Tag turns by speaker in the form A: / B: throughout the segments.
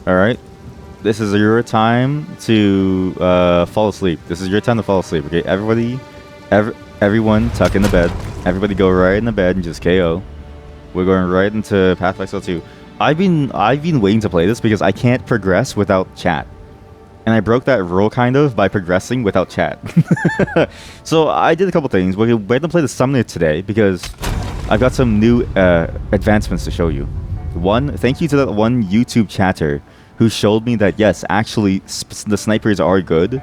A: Alright? This is your time to fall asleep. This is your time to fall asleep, okay? Everyone tuck in the bed. Everybody go right in the bed and just KO. We're going right into Path of Exile 2. I've been waiting to play this because I can't progress without chat. And I broke that rule kind of by progressing without chat. So I did a couple things. We're going to play the Summoner today because I've got some new advancements to show you. One, thank you to that one YouTube chatter who showed me that yes, actually the snipers are good.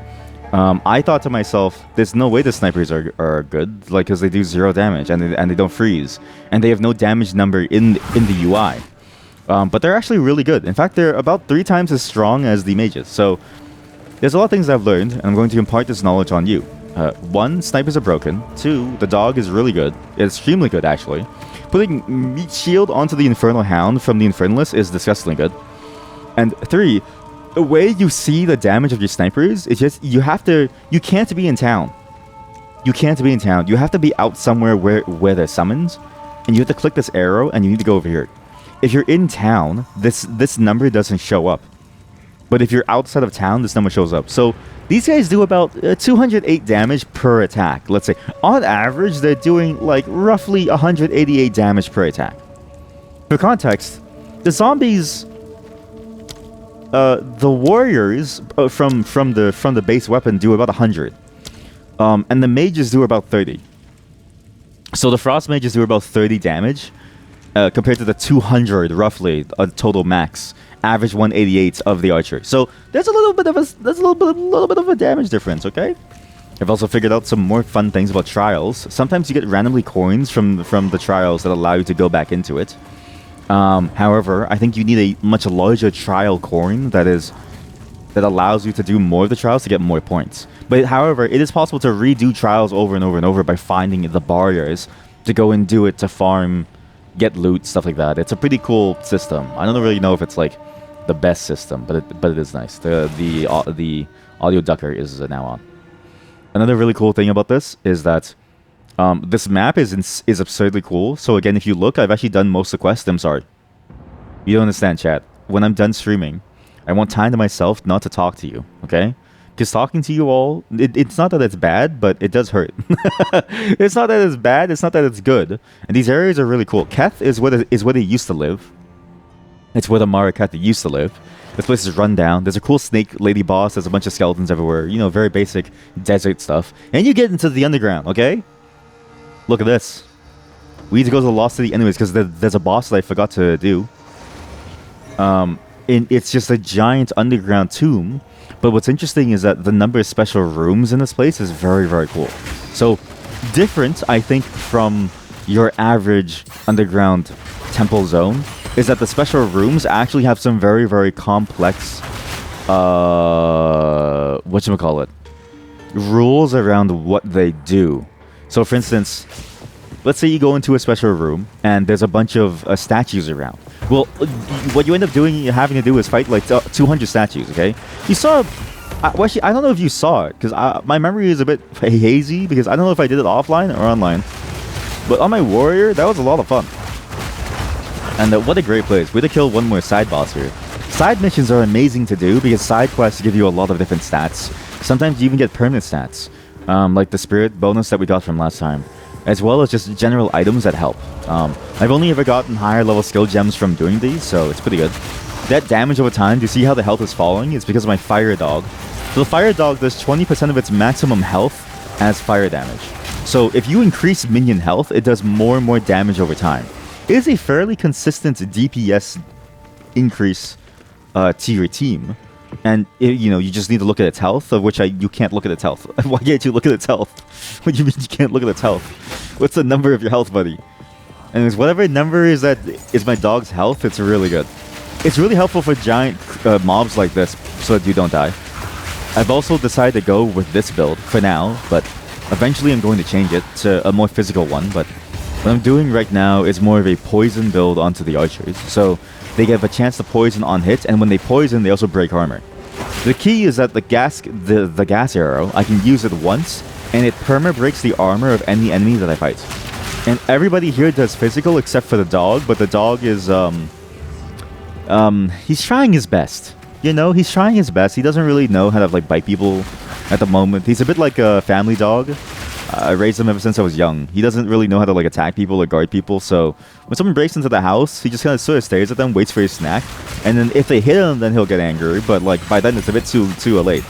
A: I thought to myself, there's no way the snipers are good, like, because they do 0 damage and they don't freeze, and they have no damage number in the UI. But they're actually really good. In fact, they're about 3 times as strong as the mages. So there's a lot of things I've learned, and I'm going to impart this knowledge on you. 1, snipers are broken. 2, the dog is really good. It's extremely good, actually. Putting Meat Shield onto the Infernal Hound from the Infernalist is disgustingly good. And 3, the way you see the damage of your snipers is just, you can't be in town. You can't be in town. You have to be out somewhere where they're summoned, and you have to click this arrow, and you need to go over here. If you're in town, this number doesn't show up. But if you're outside of town, this number shows up. So these guys do about 208 damage per attack. Let's say, on average, they're doing like roughly 188 damage per attack. For context, the zombies... the warriors from the base weapon do about 100, and the mages do about 30. So the frost mages do about 30 damage, compared to the 200 roughly total max, average 188 of the archer. So there's a little bit of a damage difference. Okay. I've also figured out some more fun things about trials. Sometimes you get randomly coins from the trials that allow you to go back into it. However, I think you need a much larger trial coin that allows you to do more of the trials to get more points. But however, it is possible to redo trials over and over and over by finding the barriers to go and do it to farm, get loot, stuff like that. It's a pretty cool system. I don't really know if it's like the best system, but it is nice. The audio ducker is now on. Another really cool thing about this is that this map is absurdly cool. So again, if you look, I've actually done most of the quests. I'm sorry. You don't understand, chat. When I'm done streaming, I want time to myself not to talk to you, okay? Because talking to you all, it's not that it's bad, but it does hurt. It's not that it's bad, it's not that it's good. And these areas are really cool. Keth is where they used to live. It's where the Mara Keth used to live. This place is run down. There's a cool snake lady boss. There's a bunch of skeletons everywhere. You know, very basic desert stuff. And you get into the underground, okay? Look at this. We need to go to the Lost City anyways, because there's a boss that I forgot to do. It's just a giant underground tomb. But what's interesting is that the number of special rooms in this place is very, very cool. So, different, I think, from your average underground temple zone, is that the special rooms actually have some very, very complex, whatchamacallit, rules around what they do. So, for instance, let's say you go into a special room and there's a bunch of statues around. Well, what you end up having to do is fight like 200 statues, okay? You saw... well, actually, I don't know if you saw it, because my memory is a bit hazy, because I don't know if I did it offline or online. But on my warrior, that was a lot of fun. And what a great place. We had to kill one more side boss here. Side missions are amazing to do, because side quests give you a lot of different stats. Sometimes you even get permanent stats, like the spirit bonus that we got from last time, as well as just general items that help. I've only ever gotten higher level skill gems from doing these, so it's pretty good. That damage over time, do you see how the health is falling? It's because of my fire dog. So the fire dog does 20% of its maximum health as fire damage. So if you increase minion health, it does more and more damage over time. It is a fairly consistent DPS increase to your team. And, you just need to look at its health, of which you can't look at its health. Why can't you look at its health? What do you mean you can't look at its health? What's the number of your health, buddy? And whatever number is my dog's health, it's really good. It's really helpful for giant mobs like this, so that you don't die. I've also decided to go with this build for now, but eventually I'm going to change it to a more physical one. But what I'm doing right now is more of a poison build onto the archers. So they get a chance to poison on hit, and when they poison, they also break armor. The key is that the gas arrow, I can use it once, and it perma breaks the armor of any enemy that I fight. And everybody here does physical except for the dog, but the dog is He's trying his best. You know, he's trying his best. He doesn't really know how to like bite people at the moment. He's a bit like a family dog. I raised him ever since I was young. He doesn't really know how to like attack people or guard people. So when someone breaks into the house, he just kind of sort of stares at them, waits for his snack, and then if they hit him, then he'll get angry. But like by then, it's a bit too late.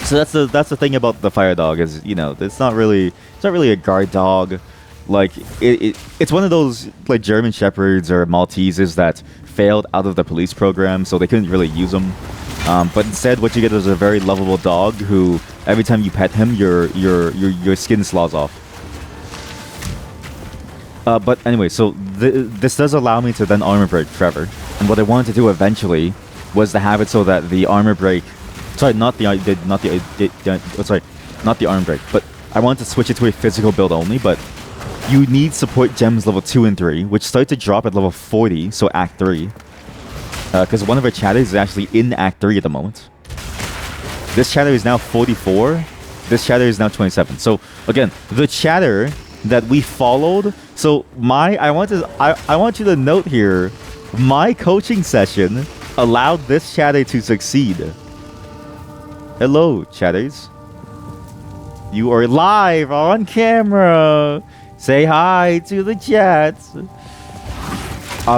A: So that's the thing about the fire dog is, you know, it's not really a guard dog. Like it's one of those like German shepherds or Malteses that failed out of the police program, so they couldn't really use them. But instead, what you get is a very lovable dog who, every time you pet him, your skin slows off. But anyway, so this does allow me to then armor break Trevor. And what I wanted to do eventually was to have it so that the armor break, sorry, not the armor break, but I wanted to switch it to a physical build only. But you need support gems level 2 and 3, which start to drop at level 40, so Act 3. Because one of our chatters is actually in Act 3 at the moment. This chatter is now 44. This chatter is now 27. So again, the chatter that we followed. So I want you to note here, my coaching session allowed this chatter to succeed. Hello, chatters. You are live on camera. Say hi to the chat.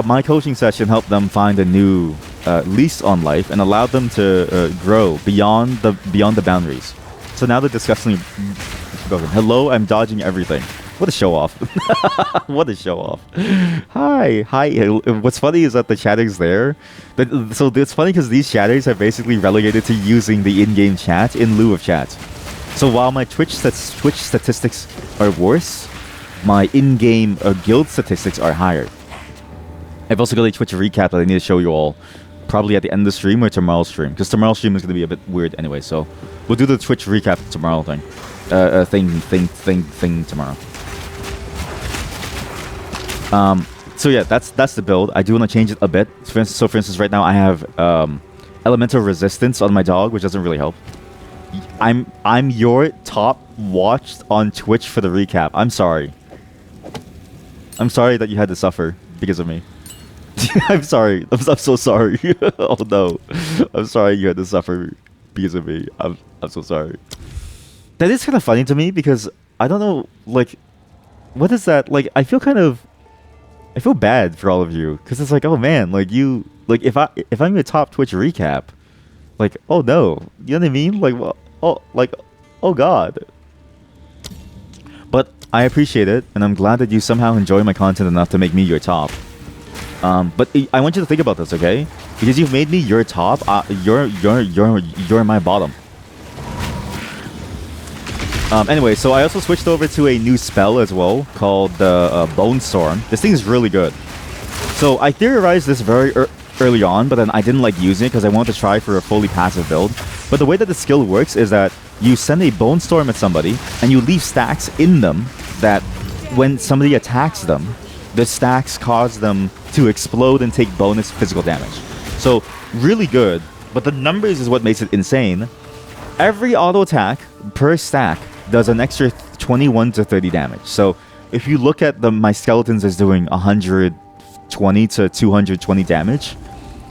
A: My coaching session helped them find a new lease on life and allowed them to grow beyond the boundaries. So now they're discussing. Hello, I'm dodging everything. What a show off! What a show off! Hi. What's funny is that the chatter's there. So it's funny because these chatters are basically relegated to using the in-game chat in lieu of chat. So while my Twitch statistics are worse, my in-game guild statistics are higher. I've also got a Twitch recap that I need to show you all, probably at the end of the stream or tomorrow's stream, because tomorrow's stream is going to be a bit weird anyway. So we'll do the Twitch recap tomorrow thing tomorrow. So yeah, that's the build. I do want to change it a bit. For instance, right now I have elemental resistance on my dog, which doesn't really help. I'm your top watched on Twitch for the recap. I'm sorry. I'm sorry that you had to suffer because of me. I'm sorry. I'm so sorry. Oh no. I'm sorry you had to suffer because of me. I'm so sorry. That is kind of funny to me because I don't know, like, what is that? Like, I feel bad for all of you because it's like, oh man, like you, like if I'm your top Twitch recap, like, oh no, you know what I mean? Like, well, oh god. But I appreciate it, and I'm glad that you somehow enjoy my content enough to make me your top. But I want you to think about this, okay? Because you've made me your top, you're my bottom. Anyway, so I also switched over to a new spell as well called the Bone Storm. This thing is really good. So I theorized this very early on, but then I didn't like using it because I wanted to try for a fully passive build. But the way that the skill works is that you send a Bone Storm at somebody, and you leave stacks in them that when somebody attacks them, the stacks cause them to explode and take bonus physical damage. So really good, but the numbers is what makes it insane. Every auto attack per stack does an extra 21 to 30 damage. So if you look at my skeletons as doing 120 to 220 damage,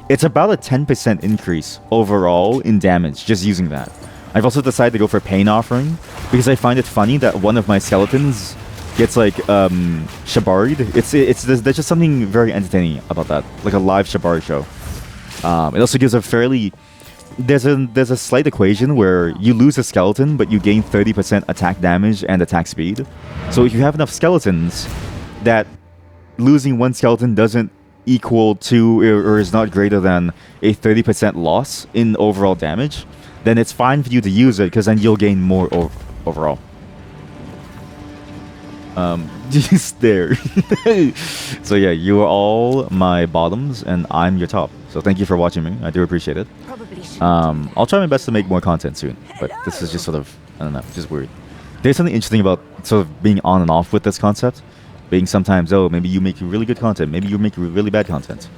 A: it's about a 10% increase overall in damage just using that. I've also decided to go for Pain Offering because I find it funny that one of my skeletons gets like shibari'd. There's just something very entertaining about that, like a live shibari show. It also gives a fairly there's a slight equation where you lose a skeleton but you gain 30% attack damage and attack speed. So if you have enough skeletons that losing one skeleton doesn't equal to or is not greater than a 30% loss in overall damage, then it's fine for you to use it because then you'll gain more overall. Just there. So yeah, you are all my bottoms and I'm your top. So thank you for watching me. I do appreciate it. I'll try my best to make more content soon, but this is just sort of, I don't know, just weird. There's something interesting about sort of being on and off with this concept. Being sometimes, oh, maybe you make really good content, maybe you make really bad content.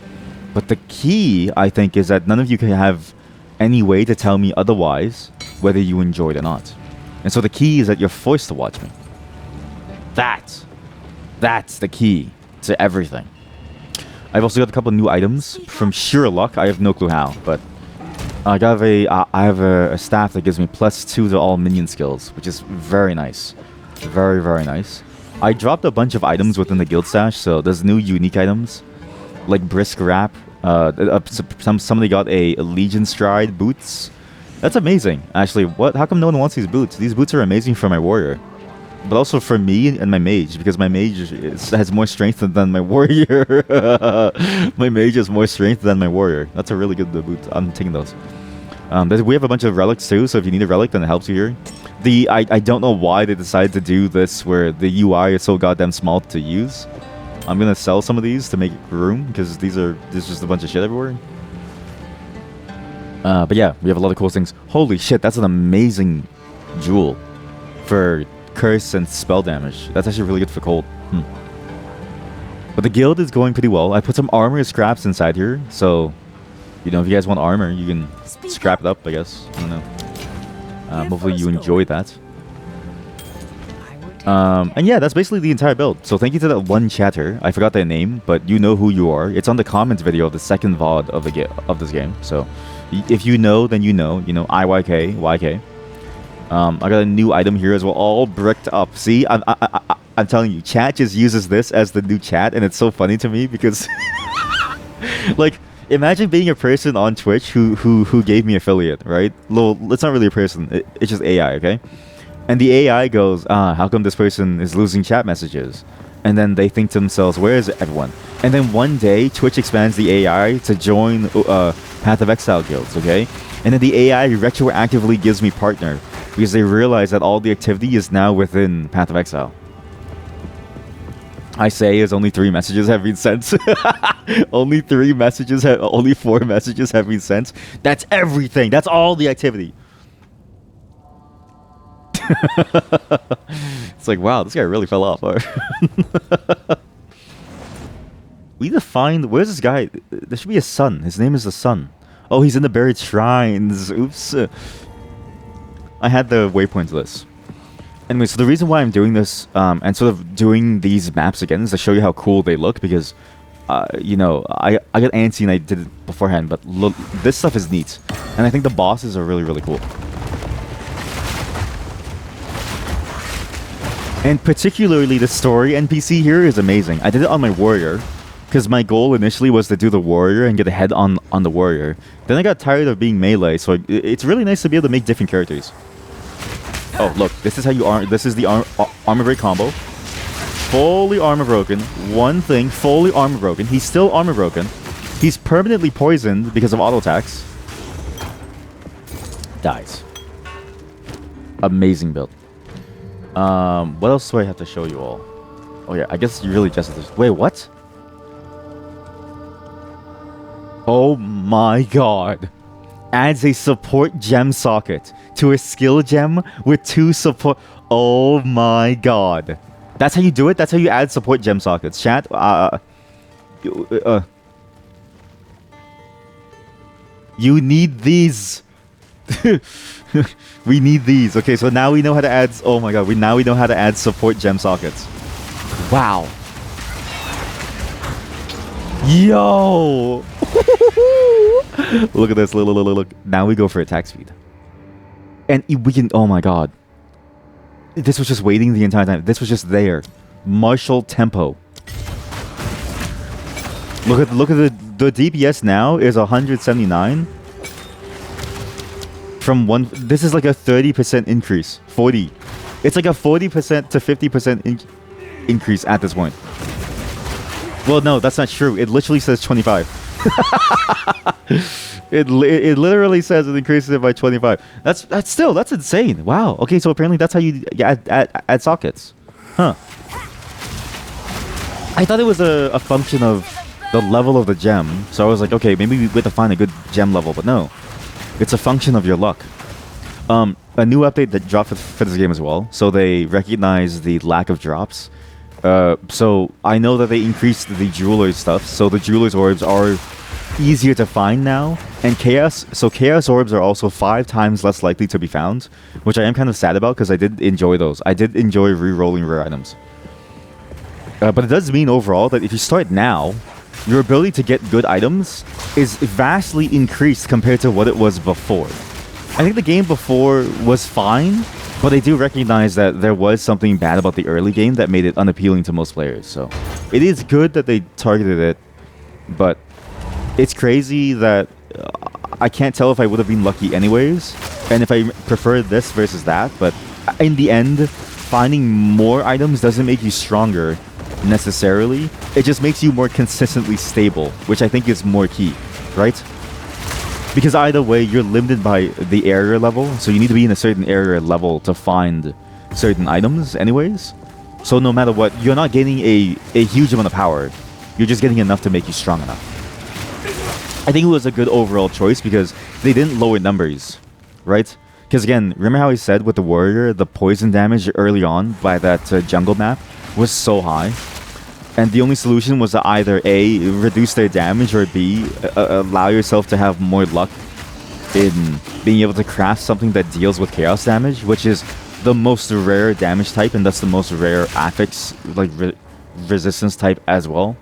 A: But the key, I think, is that none of you can have any way to tell me otherwise whether you enjoy it or not. And so the key is that you're forced to watch me. That's the key to everything. I've also got a couple new items from sheer luck. I have no clue how, but I have a staff that gives me +2 to all minion skills, which is very nice. Very, very nice. I dropped a bunch of items within the guild stash, so there's new unique items like Brisk Wrap. Somebody got a Legion Stride boots. That's amazing. Actually, how come no one wants these boots? These boots are amazing for my warrior, but also for me and my mage, because my mage has more strength than my warrior. My mage has more strength than my warrior. That's a really good boot. I'm taking those. We have a bunch of relics too, so if you need a relic, then it helps you here. I don't know why they decided to do this where the UI is so goddamn small to use. I'm gonna sell some of these to make room, because there's just a bunch of shit everywhere. But yeah, we have a lot of cool things. Holy shit, that's an amazing jewel for curse and spell damage. That's actually really good for cold. But the guild is going pretty well. I put some armor scraps inside here, so if you guys want armor, you can scrap it up, I guess. I don't know. Hopefully you enjoy that. And yeah, that's basically the entire build. So thank you to that one chatter. I forgot their name, but you know who you are. It's on the comments video of the second VOD of this game. So if you know, then you know. IYK, YK. I got a new item here as well, all bricked up. See, I'm telling you, chat just uses this as the new chat, and it's so funny to me because, like, imagine being a person on Twitch who gave me affiliate, right? Well, it's not really a person. It's just AI, okay? And the AI goes, how come this person is losing chat messages? And then they think to themselves, where is everyone? And then one day, Twitch expands the AI to join Path of Exile guilds, okay? And then the AI retroactively gives me partner because they realize that all the activity is now within Path of Exile. I say as only 3 messages have been sent. Only 4 messages have been sent. That's everything. That's all the activity. It's like, wow, this guy really fell off. We need to find... Where's this guy? There should be a sun. His name is the sun. Oh, he's in the buried shrines. Oops. I had the waypoints list. Anyway, so the reason why I'm doing this and sort of doing these maps again is to show you how cool they look, because I got antsy and I did it beforehand, but look, this stuff is neat. And I think the bosses are really, really cool. And particularly the story NPC here is amazing. I did it on my warrior, because my goal initially was to do the warrior and get a head on the warrior. Then I got tired of being melee, so it's really nice to be able to make different characters. Oh, look, this is how you arm. This is the armor break combo. Fully armor broken. One thing, fully armor broken. He's still armor broken. He's permanently poisoned because of auto attacks. Dies. Amazing build. What else do I have to show you all? Oh yeah, I guess you really just... Wait, what? Oh my god. Adds a support gem socket to a skill gem with 2 support... Oh my god. That's how you do it? That's how you add support gem sockets. Chat, you need these. We need these. Okay, so now we know how to add... Oh my god, now we know how to add support gem sockets. Wow. Yo! Look at this. Look. Now we go for attack speed. And we can... Oh my god. This was just waiting the entire time. This was just there. Martial tempo. Look at the DPS now is 179. From one... This is like a 30% increase. 40. It's like a 40% to 50% increase at this point. Well, no, that's not true. It literally says 25. It literally says it increases it by 25. That's insane. Wow. Okay, so apparently that's how you add sockets. Huh. I thought it was a function of the level of the gem. So I was like, okay, maybe we have to find a good gem level, but no. It's a function of your luck. A new update that dropped for this game as well. So they recognize the lack of drops. So I know that they increased the jeweler's stuff. So the jeweler's orbs are easier to find now. And chaos orbs are also 5 times less likely to be found, which I am kind of sad about because I did enjoy those. I did enjoy re-rolling rare items. But it does mean overall that if you start now, your ability to get good items is vastly increased compared to what it was before. I think the game before was fine, but they do recognize that there was something bad about the early game that made it unappealing to most players. So it is good that they targeted it, but it's crazy that I can't tell if I would have been lucky anyways, and if I prefer this versus that, but in the end, finding more items doesn't make you stronger necessarily. It just makes you more consistently stable, which I think is more key, right? Because either way, you're limited by the area level, so you need to be in a certain area level to find certain items anyways. So no matter what, you're not getting a huge amount of power. You're just getting enough to make you strong enough. I think it was a good overall choice because they didn't lower numbers, right? Because again, remember how I said with the warrior, the poison damage early on by that jungle map was so high? And the only solution was to either A, reduce their damage, or B, allow yourself to have more luck in being able to craft something that deals with chaos damage, which is the most rare damage type, and that's the most rare affix, like resistance type as well.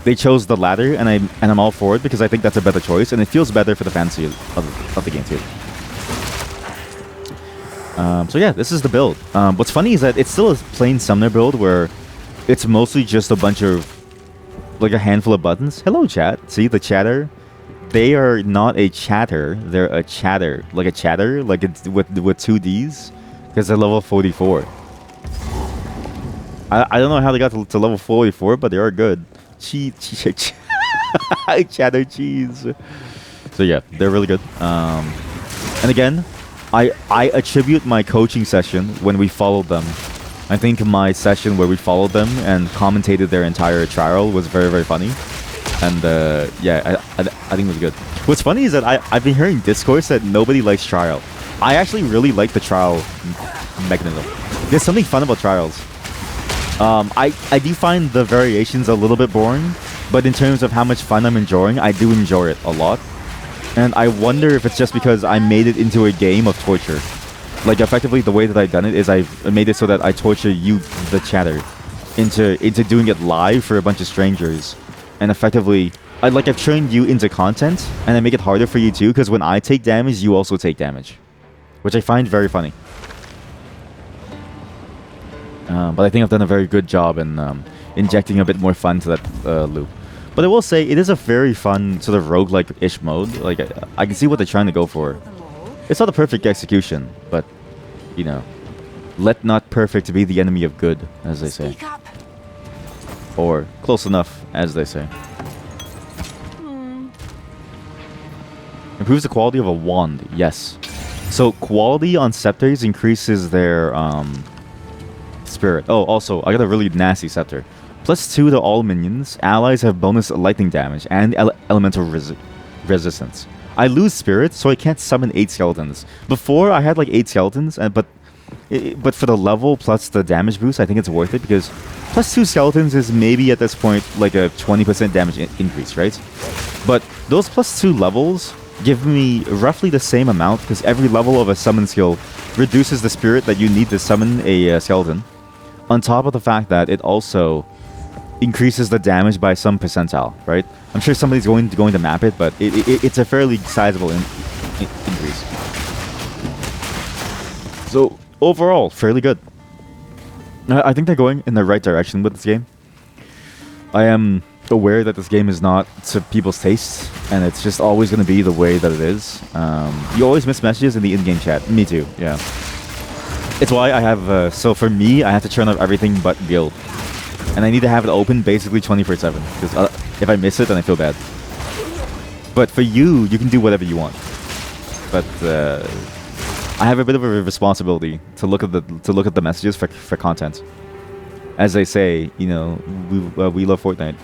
A: They chose the latter, and I'm all for it because I think that's a better choice, and it feels better for the fantasy of the game too. So yeah, this is the build. What's funny is that it's still a plain summoner build where it's mostly just a bunch of, like a handful of buttons. Hello, chat. See the chatter? They are not a chatter. They're a chatter. Like a chatter, like it's with two Ds, because they're level 44. I don't know how they got to level 44, but they are good. Chatter cheese. So yeah, they're really good. And again, I attribute my coaching session when we followed them. I think my session where we followed them and commentated their entire trial was very, very funny. And yeah, I think it was good. What's funny is that I've been hearing discourse that nobody likes trial. I actually really like the trial mechanism. There's something fun about trials. I do find the variations a little bit boring, but in terms of how much fun I'm enjoying, I do enjoy it a lot. And I wonder if it's just because I made it into a game of torture. Like, effectively, the way that I've done it is I've made it so that I torture you, the chatter, into doing it live for a bunch of strangers. And effectively, I've turned you into content, and I make it harder for you too, because when I take damage, you also take damage. Which I find very funny. But I think I've done a very good job in injecting a bit more fun to that loop. But I will say, it is a very fun sort of roguelike-ish mode. Like, I can see what they're trying to go for. It's not a perfect execution, but, you know, let not perfect be the enemy of good, as they say. Or close enough, as they say. Improves the quality of a wand, yes. So quality on scepters increases their spirit. Oh, also, I got a really nasty scepter. +2 to all minions. Allies have bonus lightning damage and elemental resistance. I lose spirits, so I can't summon 8 skeletons. Before, I had like 8 skeletons, but for the level plus the damage boost, I think it's worth it because +2 skeletons is maybe at this point like a 20% damage increase, right? But those +2 levels give me roughly the same amount because every level of a summon skill reduces the spirit that you need to summon a skeleton. On top of the fact that it also increases the damage by some percentile, right? I'm sure somebody's going to map it, but it's a fairly sizable increase. So overall, fairly good. I think they're going in the right direction with this game. I am aware that this game is not to people's tastes, and it's just always going to be the way that it is. You always miss messages in the in-game chat. Me too, yeah. It's why I have, so for me, I have to turn off everything but guild. And I need to have it open basically 24/7, because if I miss it, then I feel bad. But for you, you can do whatever you want. But I have a bit of a responsibility to look at the messages for content. As they say, you know, we love Fortnite.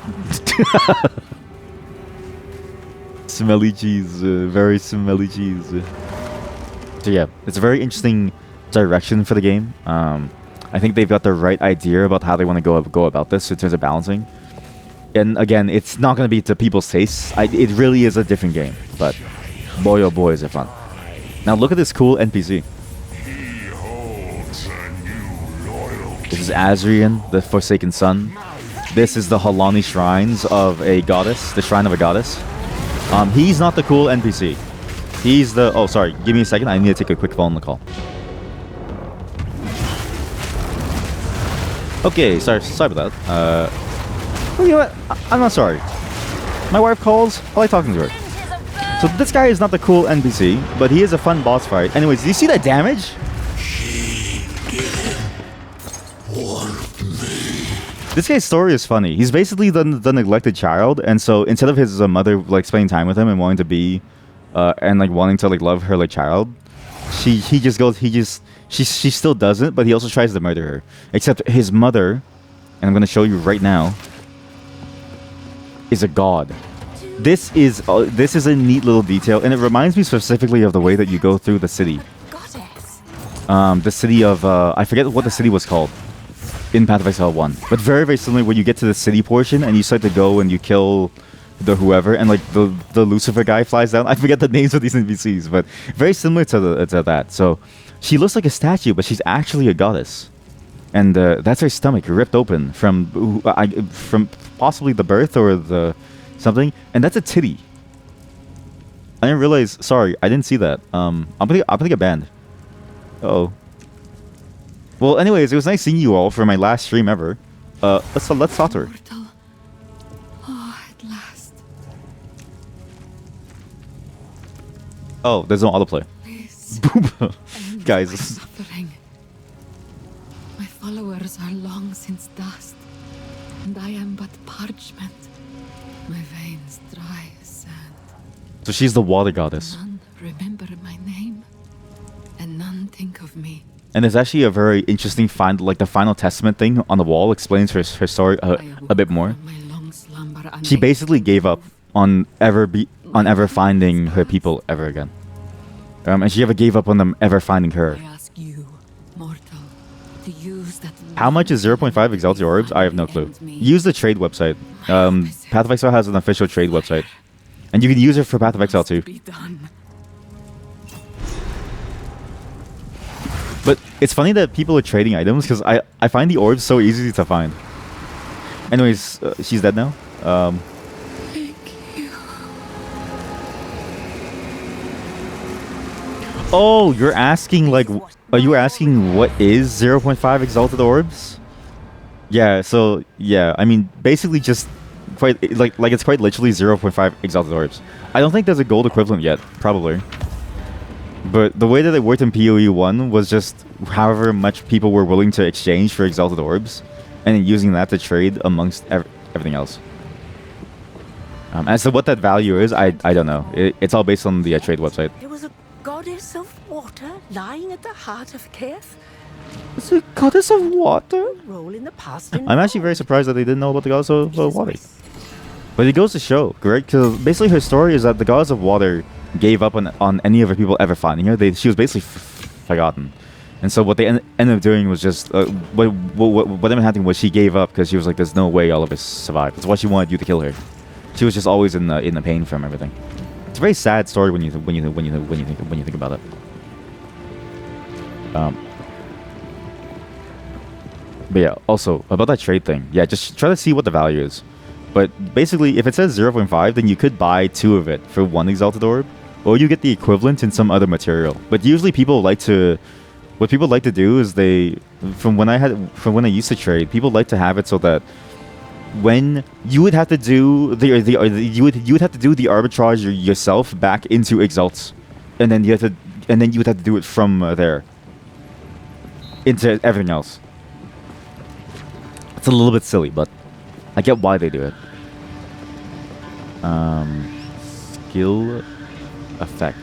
A: Smelly cheese, very smelly cheese. So yeah, it's a very interesting direction for the game. I think they've got the right idea about how they want to go about this in terms of balancing. And again, it's not going to be to people's tastes. It really is a different game, but boy oh boy is it fun. Now look at this cool NPC. This is Azrian, the Forsaken Sun. This is the Halani shrines of a goddess, the shrine of a goddess. He's not the cool NPC. He's the... Oh, sorry. Give me a second. I need to take a quick phone call. Okay, sorry about that. Well, you know what? I'm not sorry. My wife calls. I like talking to her. So this guy is not the cool NPC, but he is a fun boss fight. Anyways, do you see that damage? This guy's story is funny. He's basically the neglected child, and so instead of his mother like spending time with him and wanting to be, and like wanting to like love her like child, she still doesn't, but he also tries to murder her. Except his mother, and I'm gonna show you right now, is a god. This is a neat little detail, and it reminds me specifically of the way that you go through the city. The city of I forget what the city was called in Path of Exile 1, but very, very similar, where you get to the city portion and you start to go and you kill the whoever, and like the Lucifer guy flies down. I forget the names of these NPCs, but very similar to that. So she looks like a statue, but she's actually a goddess, and that's her stomach ripped open from possibly the birth or the something, and that's a titty. I didn't realize. Sorry, I didn't see that. I'm gonna get banned. Uh-oh. Well, anyways, it was nice seeing you all for my last stream ever. Let's talk to her.
B: Oh, at last.
A: Oh, there's no autoplay.
B: Please.
A: Guys,
B: My suffering. My followers are long since dust, and I am but parchment. My veins dry as sand.
A: so she's the water goddess.
B: None remember my name, and none think of me.
A: And there's actually a very interesting the Final Testament thing on the wall explains her story a bit more. She basically gave up on ever finding her people ever again. And she ever gave up on them ever finding her.
B: I ask you, mortal, to use that.
A: How much is 0.5 Exalted Orbs? I have no clue. Use the trade website. Path of Exile has an official trade website. And you can use it for Path of Exile too. But it's funny that people are trading items, because I find the orbs so easy to find. Anyways, she's dead now.
B: Thank you.
A: Oh, you're asking like, are you asking what is 0.5 Exalted Orbs? Yeah, so yeah, I mean basically just quite like it's quite literally 0.5 Exalted Orbs. I don't think there's a gold equivalent yet, probably. But the way that it worked in PoE1 was just however much people were willing to exchange for Exalted Orbs, and then using that to trade amongst everything else. As to what that value is, I don't know. It's all based on the trade website.
C: There was a goddess of water lying at the heart of Keth.
A: It's a goddess of water?
C: Role in the past.
A: I'm actually very surprised that they didn't know about the goddess of water. But it goes to show, correct? Because basically her story is that the goddess of water gave up on any of her people ever finding her. She was basically forgotten, and so what they ended up doing was just what ended up happening was she gave up because she was like, "There's no way all of us survive." That's why she wanted you to kill her. She was just always in the pain from everything. It's a very sad story when you think about it. But yeah, also about that trade thing. Yeah, just try to see what the value is. But basically, if it says 0.5, then you could buy 2 of it for 1 Exalted Orb, or you get the equivalent in some other material. But usually what people like to do is from when I used to trade, people like to have it so that when you would have to do you would have to do the arbitrage yourself back into Exalts, and then you would have to do it from there into everything else. It's a little bit silly, but I get why they do it. Skill effect.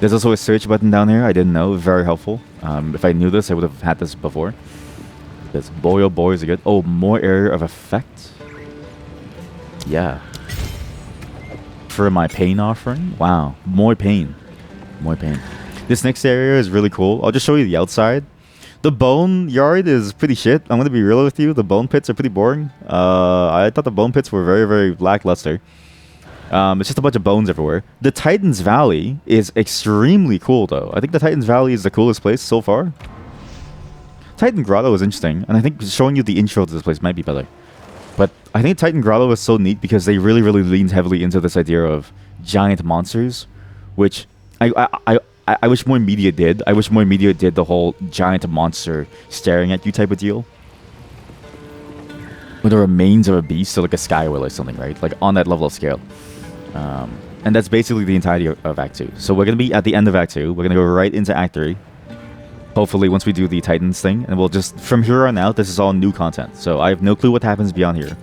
A: There's also a search button down here. I didn't know. Very helpful. If I knew this, I would have had this before. This boy, oh boy, is it good? Oh, more area of effect. Yeah. For my pain offering. Wow, more pain. More pain. This next area is really cool. I'll just show you the outside. The bone yard is pretty shit. I'm gonna be real with you. The bone pits are pretty boring. I thought the bone pits were very, very lackluster. It's just a bunch of bones everywhere. The Titan's Valley is extremely cool, though. I think the Titan's Valley is the coolest place so far. Titan Grotto is interesting, and I think showing you the intro to this place might be better. But I think Titan Grotto was so neat because they really, really leaned heavily into this idea of giant monsters, which I wish more media did. I wish more media did the whole giant monster staring at you type of deal. With the remains of a beast, so like a sky whale or something, right? Like on that level of scale. And that's basically the entirety of Act 2. So we're going to be at the end of Act 2. We're going to go right into Act 3. Hopefully once we do the Titans thing. And we'll just, from here on out, this is all new content. So I have no clue what happens beyond here.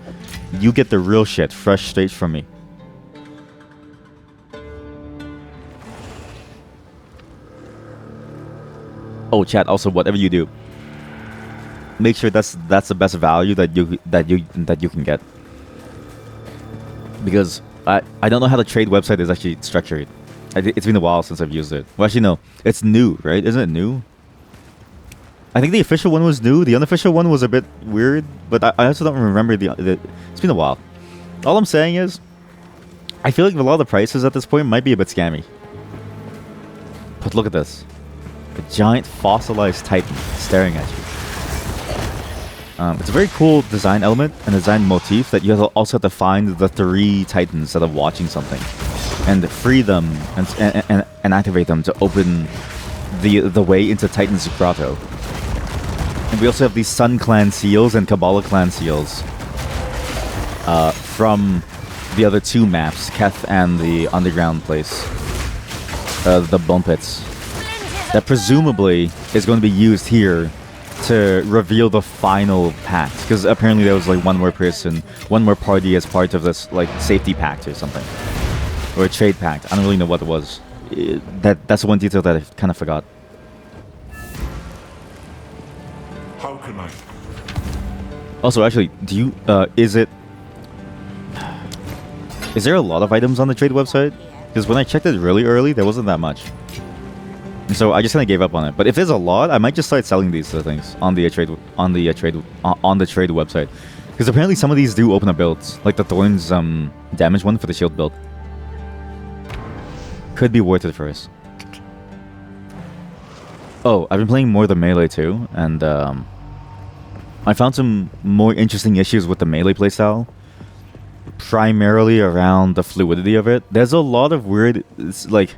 A: You get the real shit, fresh straight from me. Oh, chat, also, whatever you do, make sure that's the best value that you can get. Because I don't know how the trade website is actually structured. It's been a while since I've used it. Well, actually, no. It's new, right? Isn't it new? I think the official one was new. The unofficial one was a bit weird, but I also don't remember the. It's been a while. All I'm saying is, I feel like a lot of the prices at this point might be a bit scammy. But look at this. A giant fossilized titan staring at you. It's a very cool design element and design motif that you also have to find the 3 titans that are watching something and free them and activate them to open the way into Titan's Grotto. And we also have these Sun Clan seals and Kabbalah Clan seals from the other 2 maps, Keth and the underground place, the Bone Pits, that presumably is going to be used here to reveal the final pact, because apparently there was like one more person, one more party as part of this like safety pact or something, or a trade pact. I don't really know what it was. That's one detail that I kind of forgot.
D: How can I?
A: Also, actually, do you is there a lot of items on the trade website? Because when I checked it really early, there wasn't that much. So I just kind of gave up on it. But if there's a lot, I might just start selling these things on the trade website. Because apparently some of these do open up builds, like the Thorns damage one for the shield build. Could be worth it for us. Oh, I've been playing more the melee too, and I found some more interesting issues with the melee playstyle. Primarily around the fluidity of it. There's a lot of weird, like,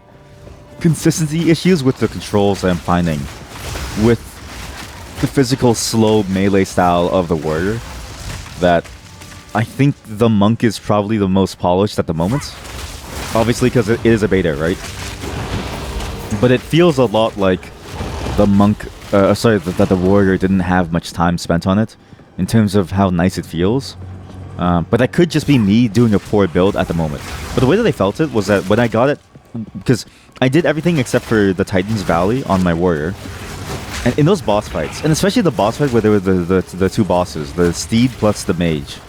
A: consistency issues with the controls that I'm finding with the physical slow melee style of the warrior, that I think the monk is probably the most polished at the moment, obviously because it is a beta, right? But it feels a lot like the monk that the warrior didn't have much time spent on it in terms of how nice it feels. But that could just be me doing a poor build at the moment. But the way that I felt it was that when I got it, because I did everything except for the Titan's Valley on my warrior, and in those boss fights, and especially the boss fight where there were the 2 bosses, the steed plus the mage,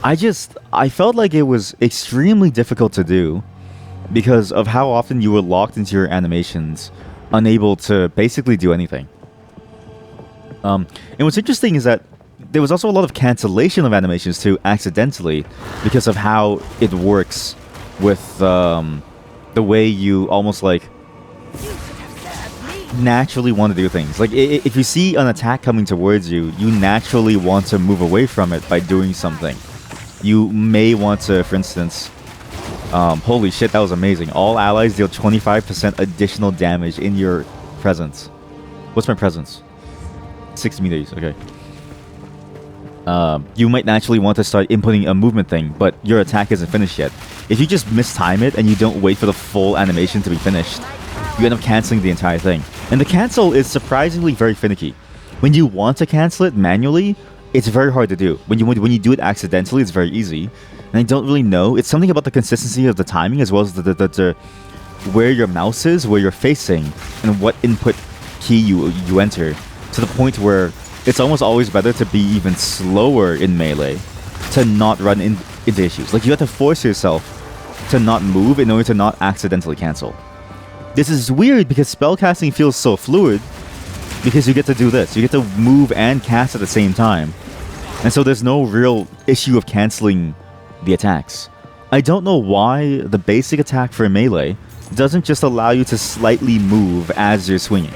A: I felt like it was extremely difficult to do because of how often you were locked into your animations, unable to basically do anything. And what's interesting is that there was also a lot of cancellation of animations too, accidentally, because of how it works with the way you almost like naturally want to do things. Like if you see an attack coming towards you, you naturally want to move away from it by doing something. You may want to, for instance, holy shit, that was amazing. All allies deal 25% additional damage in your presence. What's my presence? 6 meters, okay. You might naturally want to start inputting a movement thing, but your attack isn't finished yet. If you just mistime it and you don't wait for the full animation to be finished, you end up canceling the entire thing. And the cancel is surprisingly very finicky. When you want to cancel it manually, it's very hard to do. When you do it accidentally, it's very easy. And I don't really know. It's something about the consistency of the timing as well as the where your mouse is, where you're facing, and what input key you enter, to the point where it's almost always better to be even slower in melee to not run into issues. Like, you have to force yourself to not move in order to not accidentally cancel. This is weird because spellcasting feels so fluid because you get to do this. You get to move and cast at the same time. And so there's no real issue of canceling the attacks. I don't know why the basic attack for melee doesn't just allow you to slightly move as you're swinging.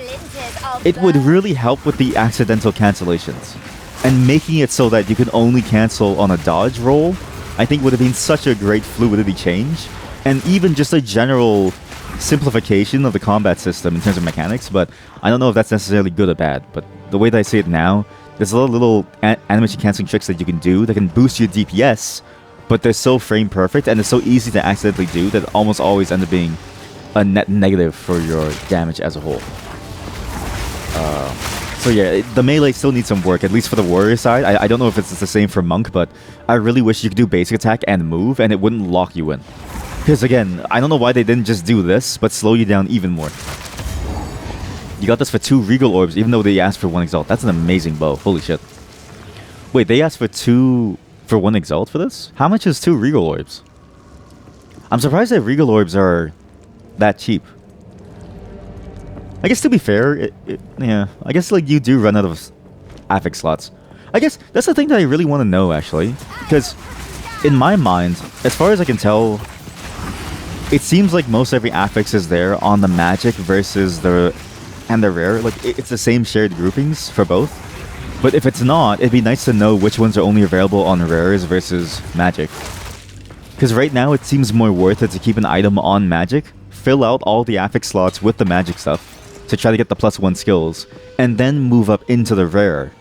A: It would really help with the accidental cancellations. and making it so that you can only cancel on a dodge roll, I think would have been such a great fluidity change, and even just a general simplification of the combat system in terms of mechanics. But I don't know if that's necessarily good or bad. But the way that I see it now, there's a lot of little animation canceling tricks that you can do that can boost your DPS, but they're so frame perfect and it's so easy to accidentally do that almost always end up being a net negative for your damage as a whole. So yeah, the melee still needs some work, at least for the warrior side. I don't know if it's the same for monk, but I really wish you could do basic attack and move and it wouldn't lock you in. Because again, I don't know why they didn't just do this, but slow you down even more. You got this for 2 regal orbs, even though they asked for 1 exalt. That's an amazing bow. Holy shit. Wait, they asked for 1 exalt for this? How much is 2 regal orbs? I'm surprised that regal orbs are that cheap. I guess to be fair, yeah, I guess like you do run out of affix slots. I guess that's the thing that I really want to know actually, because in my mind, as far as I can tell, it seems like most every affix is there on the magic versus the rare. Like it's the same shared groupings for both. But if it's not, it'd be nice to know which ones are only available on rares versus magic. Because right now it seems more worth it to keep an item on magic, fill out all the affix slots with the magic stuff to try to get the +1 skills, and then move up into the rare.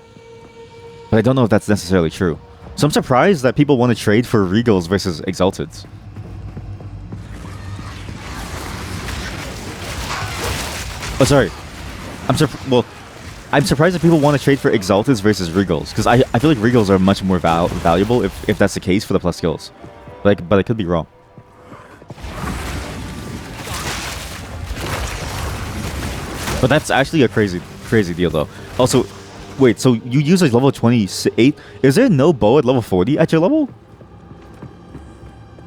A: But I don't know if that's necessarily true. So I'm surprised that people want to trade for regals versus exalteds. Oh, sorry. I'm surprised that people want to trade for exalteds versus regals, because I feel like regals are much more valuable if that's the case for the plus skills. But I could be wrong. But that's actually a crazy deal, though. Also, wait, so you use like level 28? Is there no bow at level 40 at your level?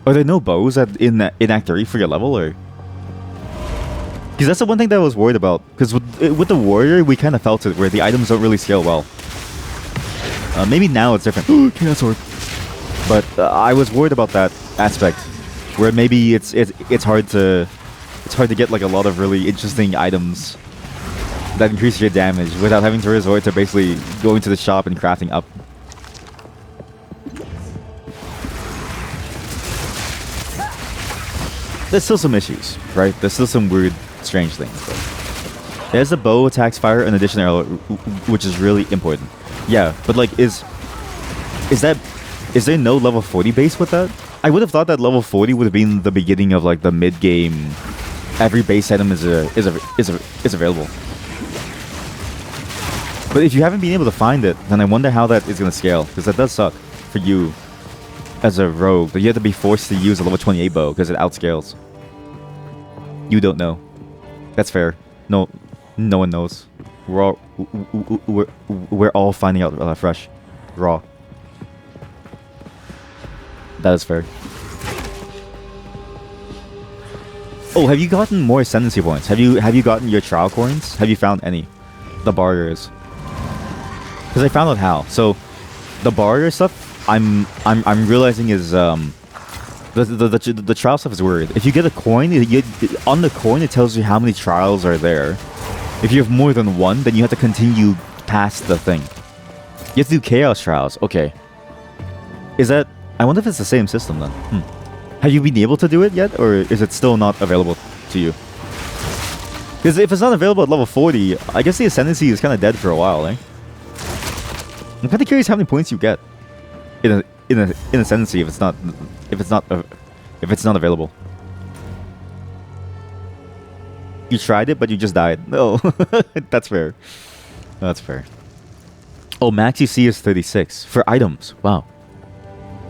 A: Are there no bows in Act 3 for your level, or? Because that's the one thing that I was worried about. Because with the warrior, we kind of felt it, where the items don't really scale well. Maybe now it's different. Chaos sword. But I was worried about that aspect, where maybe it's hard to get like a lot of really interesting items that increase your damage without having to resort to basically going to the shop and crafting up. There's still some issues, right? There's still some weird, strange things. But there's the bow attacks fire in addition to arrow, which is really important. Yeah, but like, is there no level 40 base with that? I would have thought that level 40 would have been the beginning of like the mid game. Every base item is available. But if you haven't been able to find it, then I wonder how that is going to scale, because that does suck for you as a rogue. But you have to be forced to use a level 28 bow because it outscales. You don't know. That's fair. No one knows. We're all finding out fresh, raw. That is fair. Oh, have you gotten more ascendancy points? Have you gotten your trial coins? Have you found any? The barriers. Because I found out how. So, the barrier stuff, I'm realizing is the trial stuff is weird. If you get a coin, on the coin it tells you how many trials are there. If you have more than one, then you have to continue past the thing. You have to do chaos trials. Okay. Is that? I wonder if it's the same system then. Have you been able to do it yet, or is it still not available to you? Because if it's not available at level 40, I guess the ascendancy is kind of dead for a while, eh? I'm kind of curious how many points you get in ascendancy if it's not available. You tried it, but you just died. No, that's fair. That's fair. Oh, max UC is 36 for items. Wow.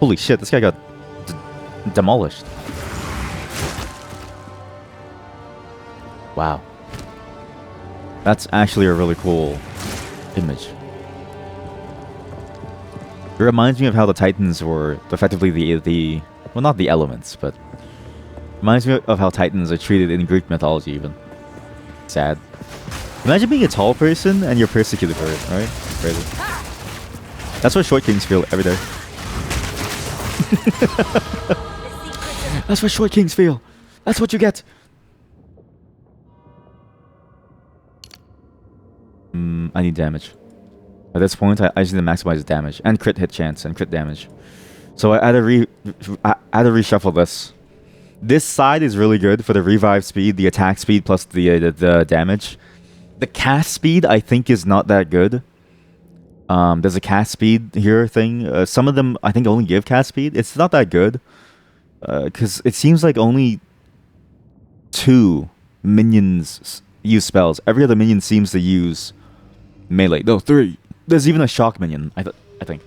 A: Holy shit! This guy got demolished. Well, that's actually a really cool image. It reminds me of how the Titans were effectively the well, not the elements, but reminds me of how Titans are treated in Greek mythology even. Sad. Imagine being a tall person and you're persecuted for it, right? It's crazy. That's what short kings feel every day. That's what short kings feel. That's what you get. I need damage. At this point, I just need to maximize damage and crit hit chance and crit damage. So I had to reshuffle this. This side is really good for the revive speed, the attack speed, plus the damage. The cast speed I think is not that good. There's a cast speed here thing. Some of them I think only give cast speed. It's not that good. Because it seems like only 2 minions use spells. Every other minion seems to use melee. No, 3. There's even a shock minion, I think.